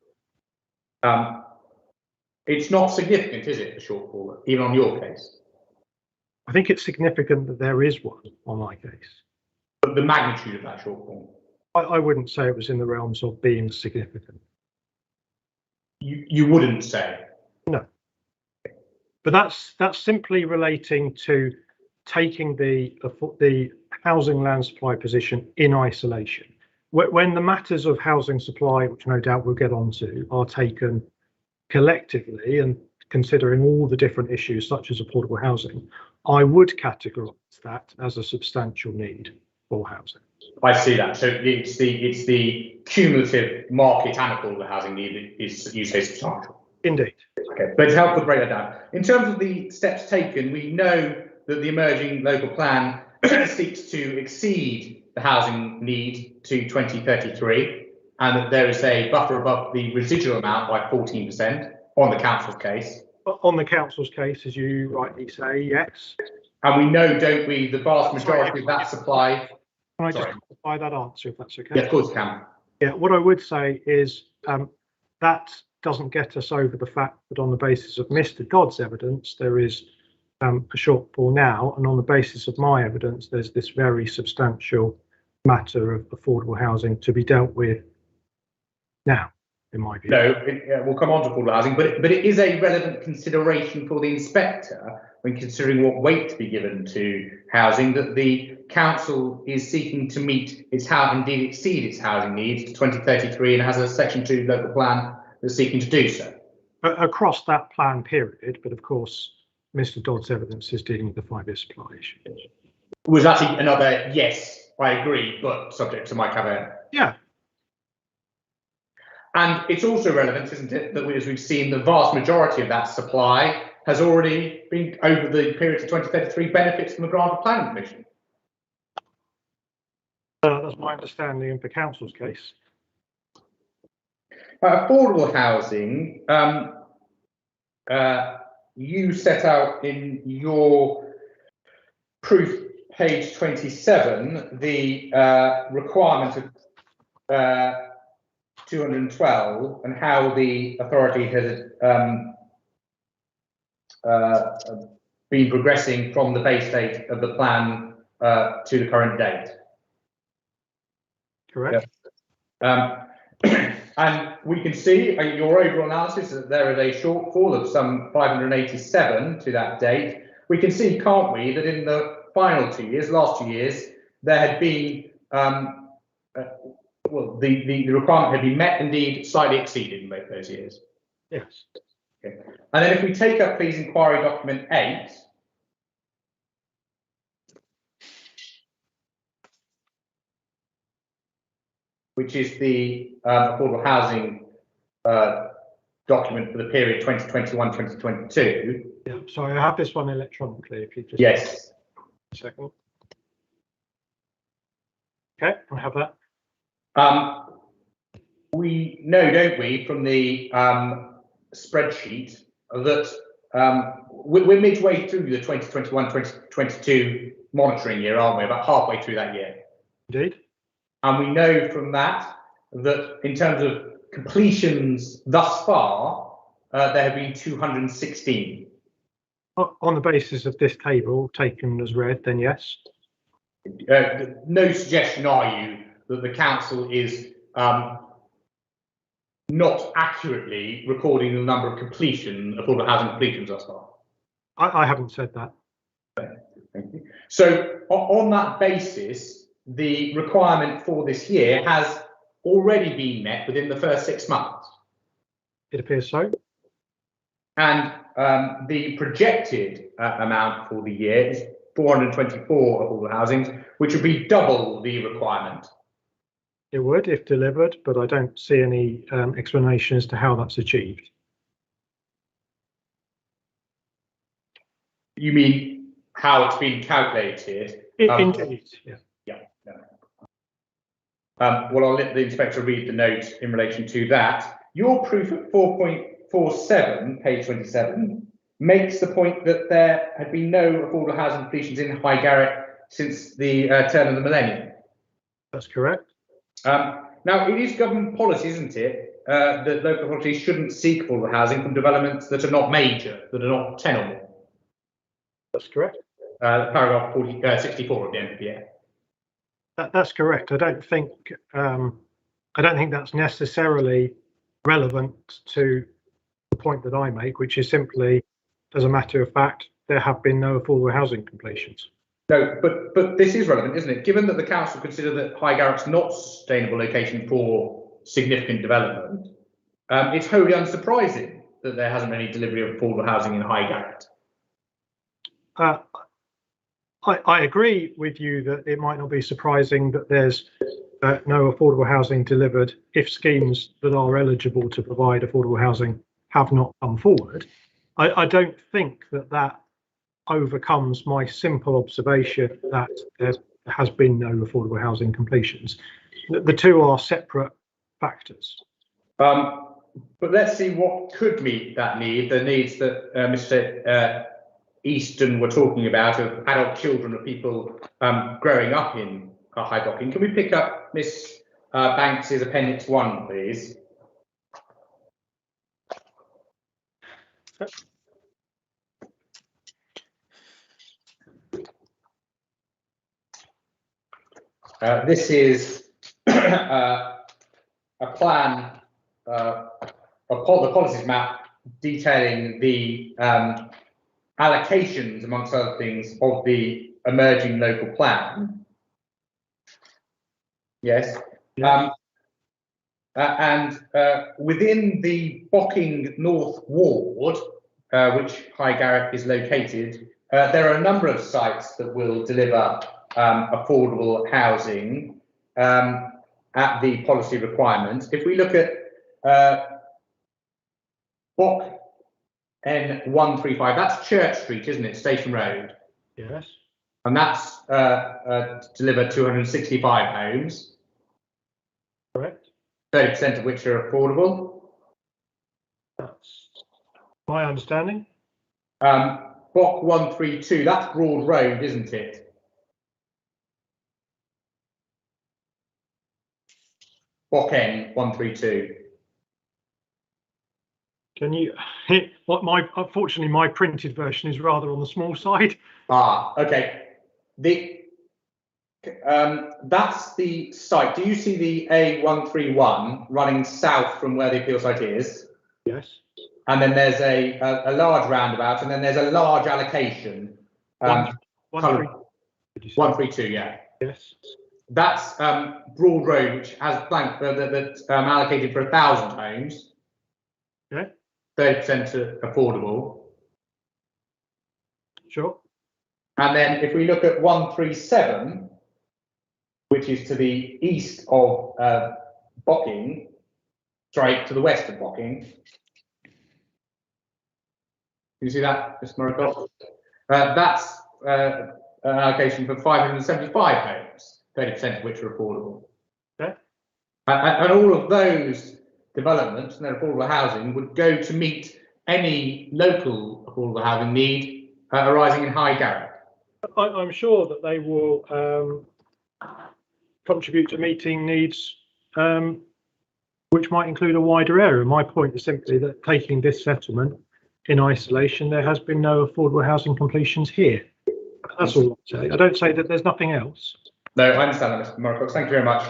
It's not significant, is it, the shortfall, even on your case? I think it's significant that there is one on my case. But the magnitude of that shortfall? I wouldn't say it was in the realms of being significant. You wouldn't say? No. But that's simply relating to taking the housing land supply position in isolation. When the matters of housing supply, which no doubt we'll get onto, are taken collectively and considering all the different issues such as affordable housing, I would categorise that as a substantial need for housing. I see that. So it's the cumulative market and affordable housing need is, you say, substantial. Indeed. Okay, but it's helpful to break that down. In terms of the steps taken, we know that the emerging local plan seeks to exceed the housing need to 2033, and that there is a buffer above the residual amount by 14% on the council's case. On the council's case, as you rightly say, yes. And we know, don't we, the vast majority of that supply. Can I just clarify that answer, if that's okay? Yeah, of course, Cam. Yeah, what I would say is that doesn't get us over the fact that on the basis of Mr. Dodd's evidence, there is a shortfall now, and on the basis of my evidence, there's this very substantial matter of affordable housing to be dealt with now, in my view. No, we'll come on to affordable housing, but it is a relevant consideration for the inspector when considering what weight to be given to housing, that the council is seeking to meet its housing, indeed exceed its housing needs to 2033, and has a Section 2 local plan that's seeking to do so. Across that plan period, but of course, Mr. Dodd's evidence is dealing with the 5-year supply issue. Was actually another yes, I agree, but subject to my caveat. Yeah. And it's also relevant, isn't it, that as we've seen, the vast majority of that supply has already been, over the period to 2033, benefits from the grant of planning permission. That's my understanding of the council's case. Affordable housing, you set out in your proof, page 27, the requirement of 212 and how the authority has been progressing from the base date of the plan to the current date. Correct. And we can see your overall analysis that there is a shortfall of some 587 to that date. We can see, can't we, that in the final 2 years, last 2 years, there had been well, the requirement had been met, indeed slightly exceeded in both those years. Yes. Okay. And then if we take up, please, inquiry document 8. Which is the affordable housing document for the period 2021-2022. Yeah, sorry, I have this one electronically, if you just... Yes. A second. Okay, I have that. We know, don't we, from the spreadsheet that we're midway through the 2021-2022 monitoring year, aren't we? About halfway through that year. Indeed. And we know from that in terms of completions thus far, there have been 216. On the basis of this table taken as read, then yes. No suggestion, are you, that the council is not accurately recording the number of affordable housing completions thus far? I haven't said that. Thank you. So on that basis, the requirement for this year has already been met within the first 6 months. It appears so. And the projected amount for the year is 424 affordable housings, which would be double the requirement. It would if delivered, but I don't see any explanation as to how that's achieved. You mean how it's been calculated? Indeed, yeah. Yeah. Well, I'll let the inspector read the note in relation to that. Your proof at 4.47, page 27, makes the point that there had been no affordable housing completions in High Garrett since the turn of the millennium. That's correct. Now, it is government policy, isn't it, that local authorities shouldn't seek affordable housing from developments that are not major, that are not 10 or more. That's correct. Paragraph 64 of the NPPA. That's correct. I don't think that's necessarily relevant to the point that I make, which is simply, as a matter of fact, there have been no affordable housing completions. No, but this is relevant, isn't it? Given that the council consider that High Garrett's not a sustainable location for significant development, it's wholly unsurprising that there hasn't been any delivery of affordable housing in High Garrett. I agree with you that it might not be surprising that there's no affordable housing delivered if schemes that are eligible to provide affordable housing have not come forward. I don't think that overcomes my simple observation that there has been no affordable housing completions. The two are separate factors. But let's see what could meet that need, the needs that Mr. Easton were talking about, of adult children, of people growing up in High Bocking. Can we pick up Miss Banks's Appendix 1, please? This is a plan, the policies map detailing the allocations, amongst other things, of the emerging local plan. Yes. And within the Bocking North Ward, which High Garrett is located, there are a number of sites that will deliver affordable housing at the policy requirements. If we look at Bock N135, that's Church Street, isn't it? Station Road. Yes. And that's delivered 265 homes. Correct. 30% of which are affordable. That's my understanding. Bock 132, that's Broad Road, isn't it? Bock N 132. Can you hit what unfortunately my printed version is rather on the small side. Okay. That's the site. Do you see the A131 running south from where the appeal site is? Yes. And then there's a large roundabout, and then there's a large allocation. 132, yeah. Yes. That's Broad Road, which has blank that's allocated for 1,000 homes. Okay. 30% affordable. Sure. And then if we look at 137, which is to the east of Bocking, sorry, to the west of Bocking. Can you see that, Mr. Murraycock? That's an allocation for 575 homes, 30% of which are affordable. Okay. And all of those developments and their affordable housing would go to meet any local affordable housing need arising in High Garrett. I'm sure that they will contribute to meeting needs which might include a wider area. My point is simply that taking this settlement in isolation, there has been no affordable housing completions here. That's all I say. I don't say that there's nothing else. No, I understand that, Mr. Murraycock. Thank you very much.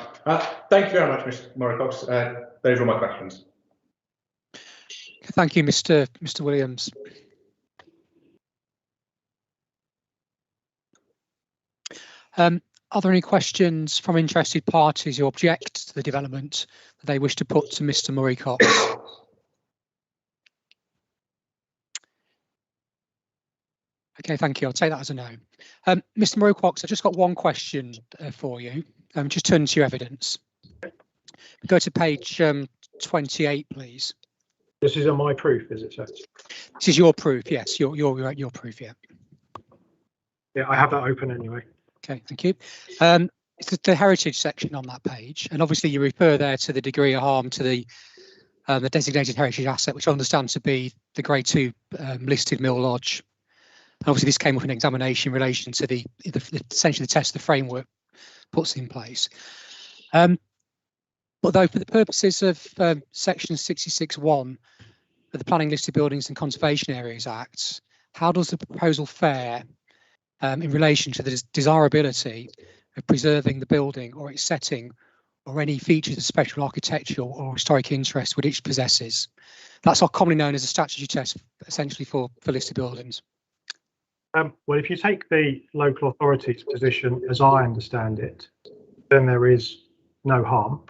Thank you very much, Mr. Murraycock. Those are all my questions. Thank you, Mr. Williams. Are there any questions from interested parties who object to the development that they wish to put to Mr. Murraycock? Okay, thank you. I'll take that as a no. Mr. Murraycock, I've just got one question for you. Just turn to your evidence. Go to page 28, please. This is on my proof, is it, sir? This is your proof, yes. Your proof, yeah. Yeah, I have that open anyway. Okay, thank you. It's the heritage section on that page, and obviously you refer there to the degree of harm to the designated heritage asset, which I understand to be the Grade 2 listed Mill Lodge. And obviously this came up in examination in relation to essentially the test the framework puts in place. But though for the purposes of section 66(1 of the Planning Listed Buildings and Conservation Areas Act, how does the proposal fare in relation to the desirability of preserving the building or its setting or any features of special architectural or historic interest which it possesses? That's commonly known as a statutory test, essentially for listed buildings. Well, if you take the local authority's position, as I understand it, then there is no harm.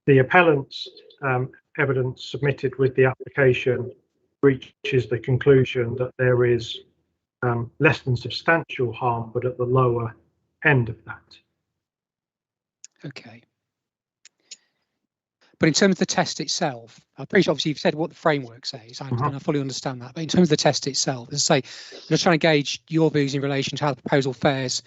The appellant's evidence submitted with the application reaches the conclusion that there is less than substantial harm, but at the lower end of that. Okay. But in terms of the test itself, I appreciate obviously you've said what the framework says, and I fully understand that. But in terms of the test itself, as I say, I'm just trying to gauge your views in relation to how the proposal fares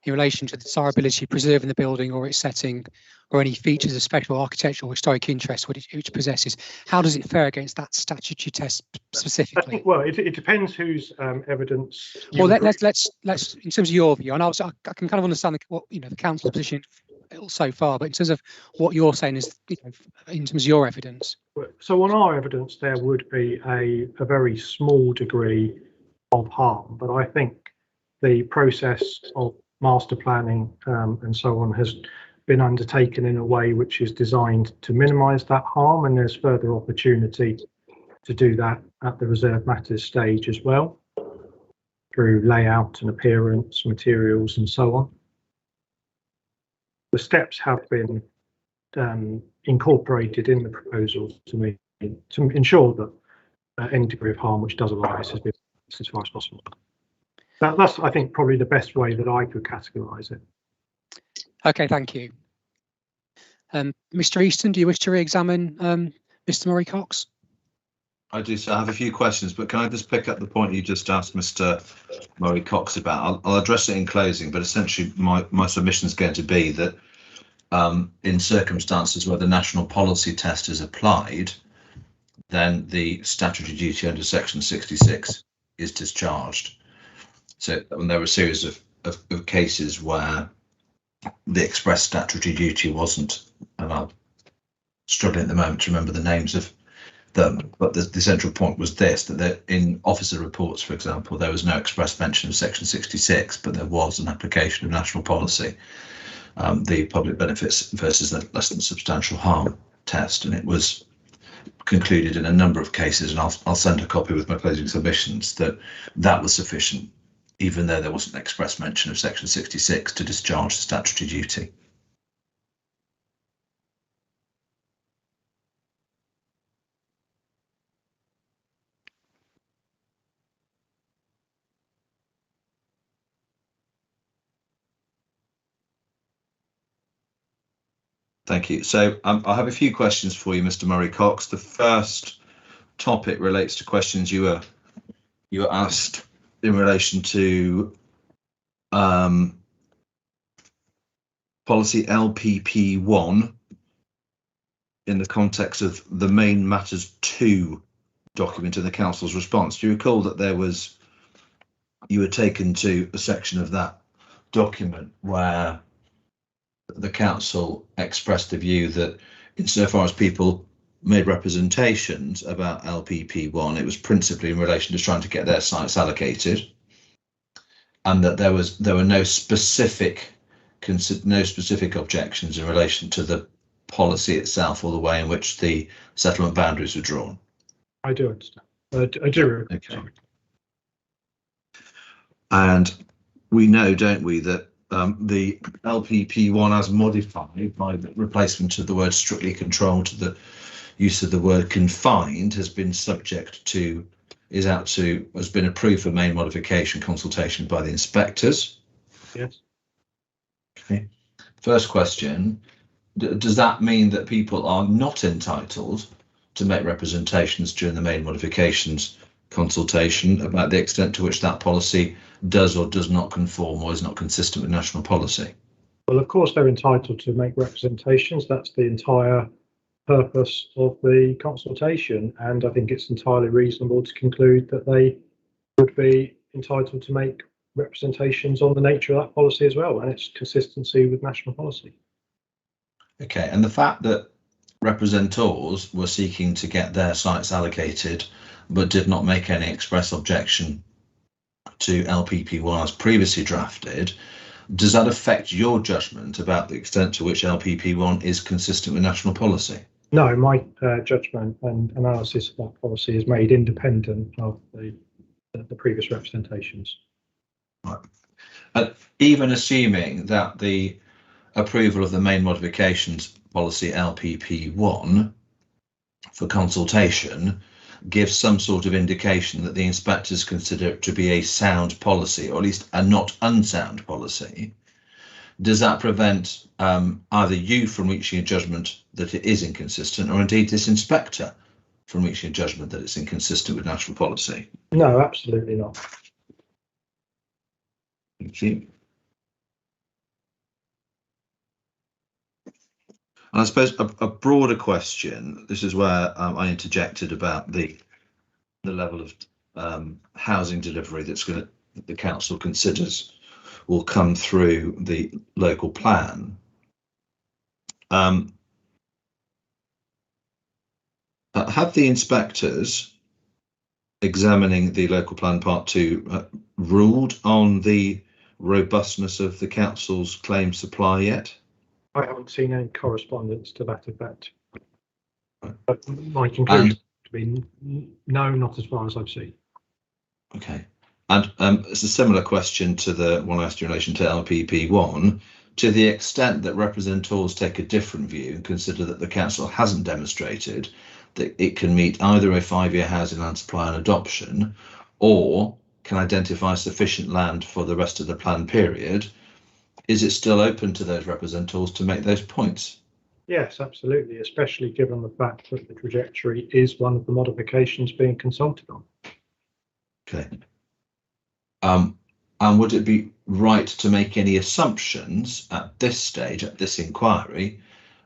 in relation to the desirability of preserving the building or its setting or any features of special architectural or historic interest which it possesses. How does it fare against that statutory test specifically? I think, well, it depends whose evidence. Well, let's in terms of your view, and I can kind of understand what the council's position so far, but in terms of what you're saying is, in terms of your evidence. So on our evidence, there would be a very small degree of harm, but I think the process of master planning and so on has been undertaken in a way which is designed to minimise that harm, and there's further opportunity to do that at the reserved matters stage as well, through layout and appearance, materials and so on. The steps have been incorporated in the proposal to ensure that any degree of harm which does arise has been as far as possible. That's, I think, probably the best way that I could categorise it. Okay, thank you. Mr. Easton, do you wish to re-examine Mr. Murray Cox? I do, so I have a few questions, but can I just pick up the point you just asked Mr. Murray Cox about? I'll address it in closing, but essentially my submission is going to be that in circumstances where the national policy test is applied, then the statutory duty under section 66 is discharged. So when there were a series of cases where the express statutory duty wasn't, and I'm struggling at the moment to remember the names of them, but the central point was this, that in officer reports, for example, there was no express mention of section 66, but there was an application of national policy, the public benefits versus the less than substantial harm test, and it was concluded in a number of cases, and I'll send a copy with my closing submissions, that was sufficient, even though there wasn't an express mention of section 66, to discharge the statutory duty. Thank you. So I have a few questions for you, Mr. Murray Cox. The first topic relates to questions you were asked in relation to policy LPP1 in the context of the main matters 2 document in the council's response. Do you recall that you were taken to a section of that document where the council expressed the view that insofar as people made representations about LPP1, it was principally in relation to trying to get their sites allocated, and that there were no specific objections in relation to the policy itself or the way in which the settlement boundaries were drawn? I do understand. I do. Okay. Sorry. And we know, don't we, that the LPP1 as modified by the replacement of the word strictly controlled to the use of the word confined has been has been approved for main modification consultation by the inspectors. Yes. Okay. First question, does that mean that people are not entitled to make representations during the main modifications consultation about the extent to which that policy does or does not conform or is not consistent with national policy? Well, of course, they're entitled to make representations. That's the entire purpose of the consultation, and I think it's entirely reasonable to conclude that they would be entitled to make representations on the nature of that policy as well and its consistency with national policy. Okay, and the fact that representors were seeking to get their sites allocated but did not make any express objection to LPP1 as previously drafted, does that affect your judgment about the extent to which LPP1 is consistent with national policy? No, my judgment and analysis of that policy is made independent of the previous representations. Right. Even assuming that the approval of the main modifications policy LPP1 for consultation gives some sort of indication that the inspectors consider it to be a sound policy, or at least a not unsound policy, does that prevent either you from reaching a judgment that it is inconsistent, or indeed this inspector from reaching a judgment that it's inconsistent with national policy? No, absolutely not. Thank you. And I suppose a broader question, this is where I interjected about the level of housing delivery that the council considers will come through the local plan. Have the inspectors examining the local plan part 2 ruled on the robustness of the council's claim supply yet? I haven't seen any correspondence to that effect. But my conclusion to be no, not as far as I've seen. Okay. And it's a similar question to the one asked in relation to LPP1. To the extent that representors take a different view and consider that the council hasn't demonstrated that it can meet either a 5-year housing land supply and adoption, or can identify sufficient land for the rest of the plan period, is it still open to those representors to make those points? Yes, absolutely, especially given the fact that the trajectory is one of the modifications being consulted on. Okay. And would it be right to make any assumptions at this stage, at this inquiry,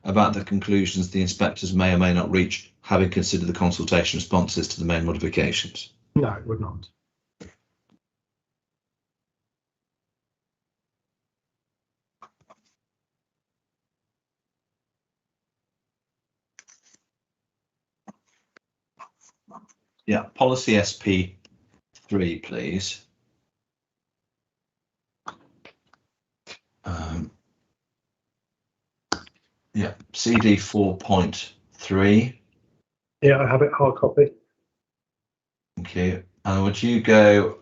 about the conclusions the inspectors may or may not reach, having considered the consultation responses to the main modifications? No, it would not. Yeah, policy SP3, please. Yeah, CD 4.3. Yeah, I have it hard copy. Thank you. And would you go,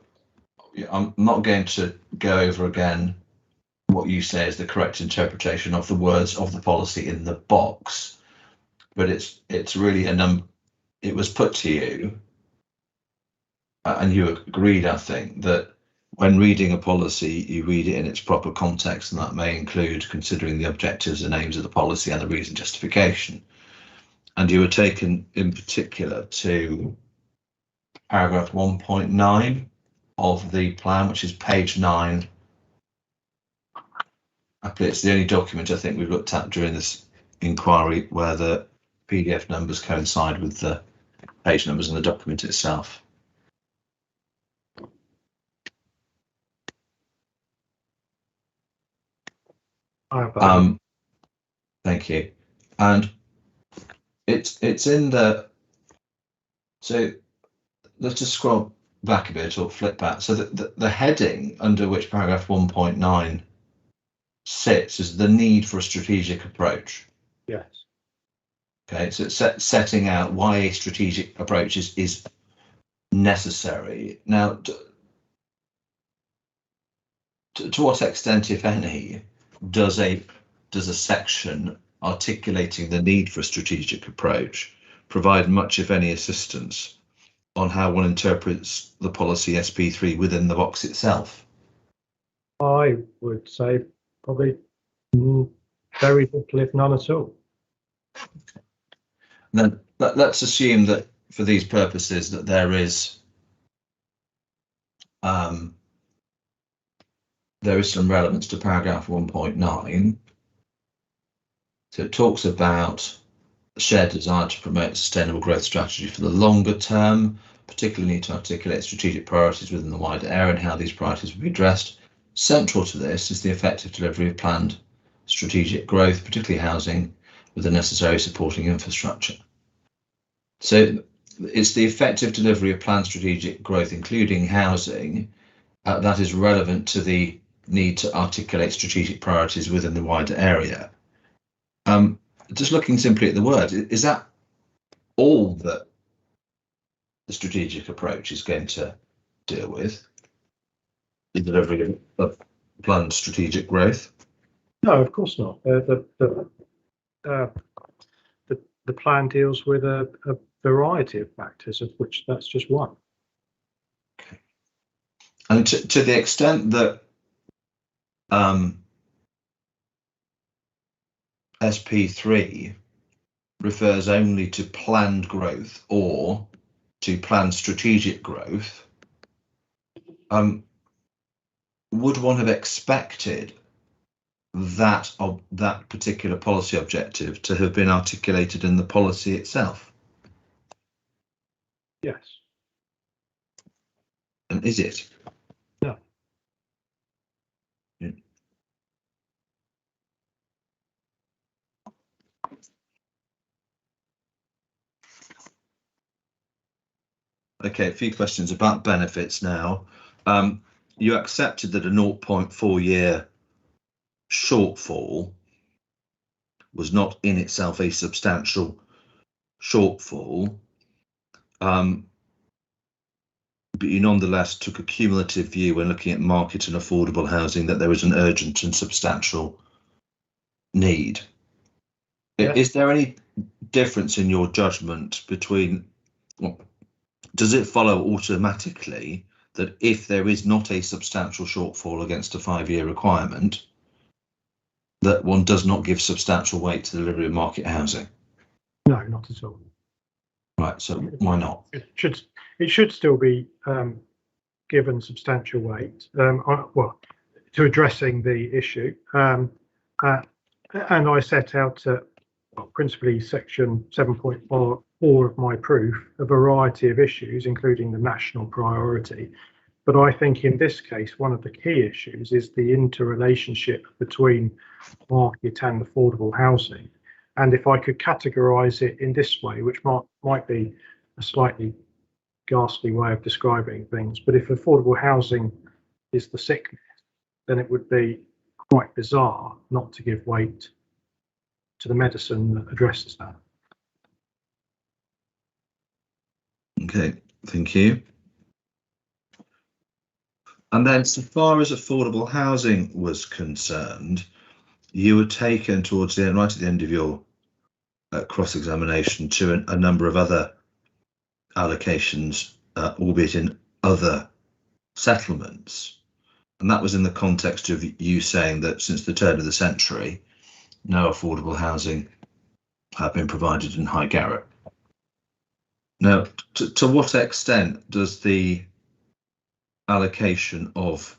I'm not going to go over again what you say is the correct interpretation of the words of the policy in the box, but it's really it was put to you, and you agreed, I think, that when reading a policy, you read it in its proper context, and that may include considering the objectives and aims of the policy and the reason justification. And you were taken in particular to paragraph 1.9 of the plan, which is page 9. It's the only document I think we've looked at during this inquiry where the PDF numbers coincide with the page numbers in the document itself. Thank you. And it's in the, so let's just scroll back a bit or flip back. So the heading under which paragraph 1.9 sits is the need for a strategic approach. Yes. Okay, so it's setting out why a strategic approach is necessary. Now, to what extent, if any, does a section articulating the need for a strategic approach provide much, if any, assistance on how one interprets the policy SP3 within the box itself? I would say probably very little, if none at all. Okay. Then let's assume that for these purposes that there is some relevance to paragraph 1.9. So it talks about the shared desire to promote sustainable growth strategy for the longer term, particularly need to articulate strategic priorities within the wider area and how these priorities will be addressed. Central to this is the effective delivery of planned strategic growth, particularly housing, with the necessary supporting infrastructure. So it's the effective delivery of planned strategic growth, including housing, that is relevant to the need to articulate strategic priorities within the wider area. Just looking simply at the words, is that all that the strategic approach is going to deal with? The delivery of planned strategic growth? No, of course not. The plan deals with a variety of factors, of which that's just one. Okay. And to the extent that SP3 refers only to planned growth or to planned strategic growth, would one have expected that particular policy objective to have been articulated in the policy itself? Yes. And is it? No. Yeah. Okay, a few questions about benefits now. You accepted that a 0.4 year shortfall was not in itself a substantial shortfall, but you nonetheless took a cumulative view when looking at market and affordable housing that there was an urgent and substantial need. Yeah. Is there any difference in your judgment between, well, does it follow automatically that if there is not a substantial shortfall against a 5-year requirement, that one does not give substantial weight to the delivery of market housing? No, not at all. Right, so why not? It should still be given substantial weight, well, to addressing the issue. And I set out principally section 7.4 of my proof, a variety of issues, including the national priority. But I think in this case, one of the key issues is the interrelationship between market and affordable housing. And if I could categorise it in this way, which might be a slightly ghastly way of describing things, but if affordable housing is the sickness, then it would be quite bizarre not to give weight to the medicine that addresses that. Okay, thank you. And then, so far as affordable housing was concerned, you were taken towards the end, right at the end of your cross-examination, to a number of other allocations, albeit in other settlements. And that was in the context of you saying that since the turn of the century, no affordable housing had been provided in High Garrett. Now, to what extent does the allocation of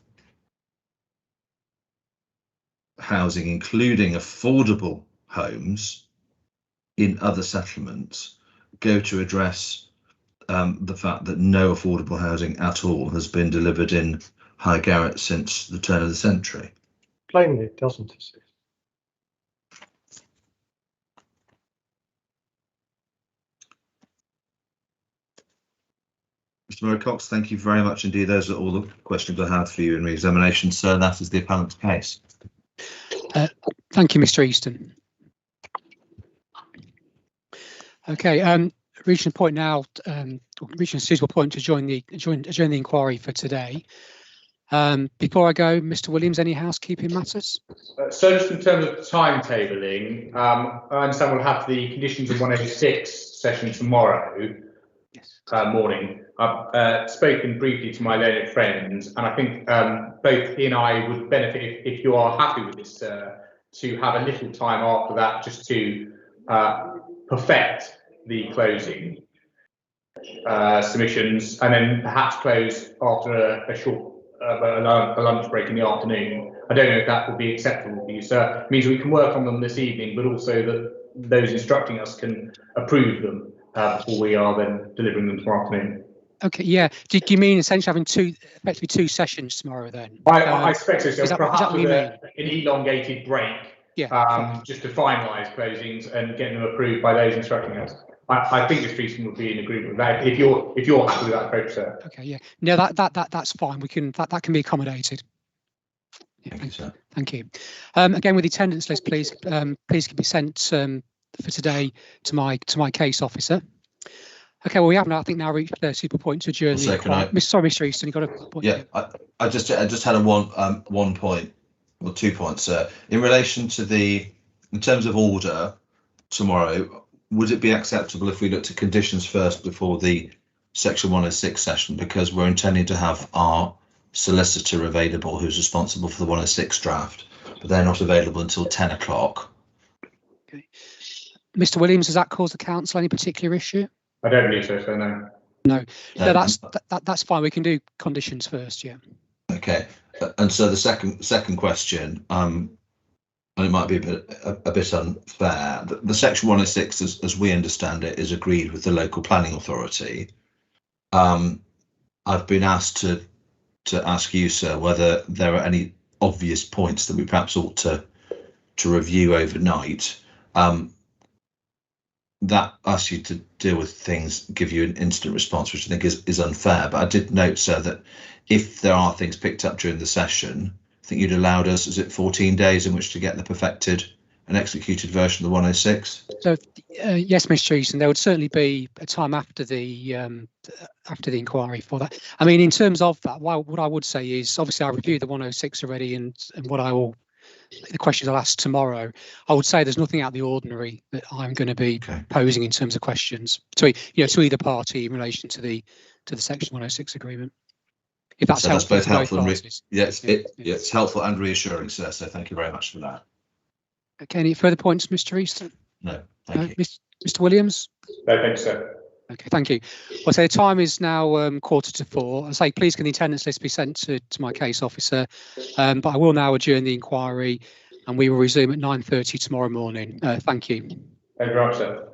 housing, including affordable homes in other settlements, go to address the fact that no affordable housing at all has been delivered in High Garrett since the turn of the century? Plainly, it doesn't assist. Mr. Murray-Cox, thank you very much indeed. Those are all the questions I have for you in re-examination, sir. That is the appellant's case. Thank you, Mr. Easton. Okay, reaching a point now, reaching a suitable point to join the inquiry for today. Before I go, Mr. Williams, any housekeeping matters? So just in terms of timetabling, I understand we'll have the conditions of 106 session tomorrow morning. I've spoken briefly to my learned friends, and I think both he and I would benefit if you are happy with this, to have a little time after that just to perfect the closing submissions, and then perhaps close after a short a lunch break in the afternoon. I don't know if that would be acceptable for you, sir. It means we can work on them this evening, but also that those instructing us can approve them before we are then delivering them tomorrow afternoon. Okay, yeah. Do you mean essentially having effectively two sessions tomorrow then? I expect so. is that Perhaps what you with mean? an elongated break, Yeah. just to finalise closings and get them approved by those instructing us. I think Mr. Easton would be in agreement with that. If you're happy with that approach, sir. Okay, yeah. No, that's fine. We can that can be accommodated. Yeah, Thank you, sir. Thank you. Again, with the attendance list, please can be sent for today to my case officer. Okay, well, we have now, I think, reached the super point to adjourn the inquiry. Sorry, Mr. Easton, you got a point? Yeah, I just had a one point, or 2 points, sir. In relation to in terms of order tomorrow, would it be acceptable if we looked at conditions first before the Section 106 session? Because we're intending to have our solicitor available, who's responsible for the 106 draft, but they're not available until 10 o'clock. Okay. Mr. Williams, does that cause the council any particular issue? I don't believe so, no. No, that's fine. We can do conditions first, yeah. Okay, and so the second question, and it might be a bit unfair. The Section 106, as we understand it, is agreed with the local planning authority. I've been asked to ask you, sir, whether there are any obvious points that we perhaps ought to review overnight. That asks you to deal with things, give you an instant response, which I think is unfair. But I did note, sir, that if there are things picked up during the session, I think you'd allowed us, is it 14 days in which to get the perfected and executed version of the 106? So yes, Mr. Easton, there would certainly be a time after the inquiry for that. I mean, in terms of that, what I would say is, obviously I reviewed the 106 already, and the questions I'll ask tomorrow, I would say there's nothing out of the ordinary that I'm going to be posing in terms of questions to either party in relation to the Section 106 agreement. If that's helpful, both helpful and it's helpful and reassuring, sir. So thank you very much for that. Okay, any further points, Mr. Easton? No, thank you. Mr. Williams? No, thank you, sir. Okay, thank you. Well, so the time is now 4:45. I say, please can the attendance list be sent to my case officer, but I will now adjourn the inquiry, and we will resume at 9:30 tomorrow morning. Thank you. Thank you very much, sir.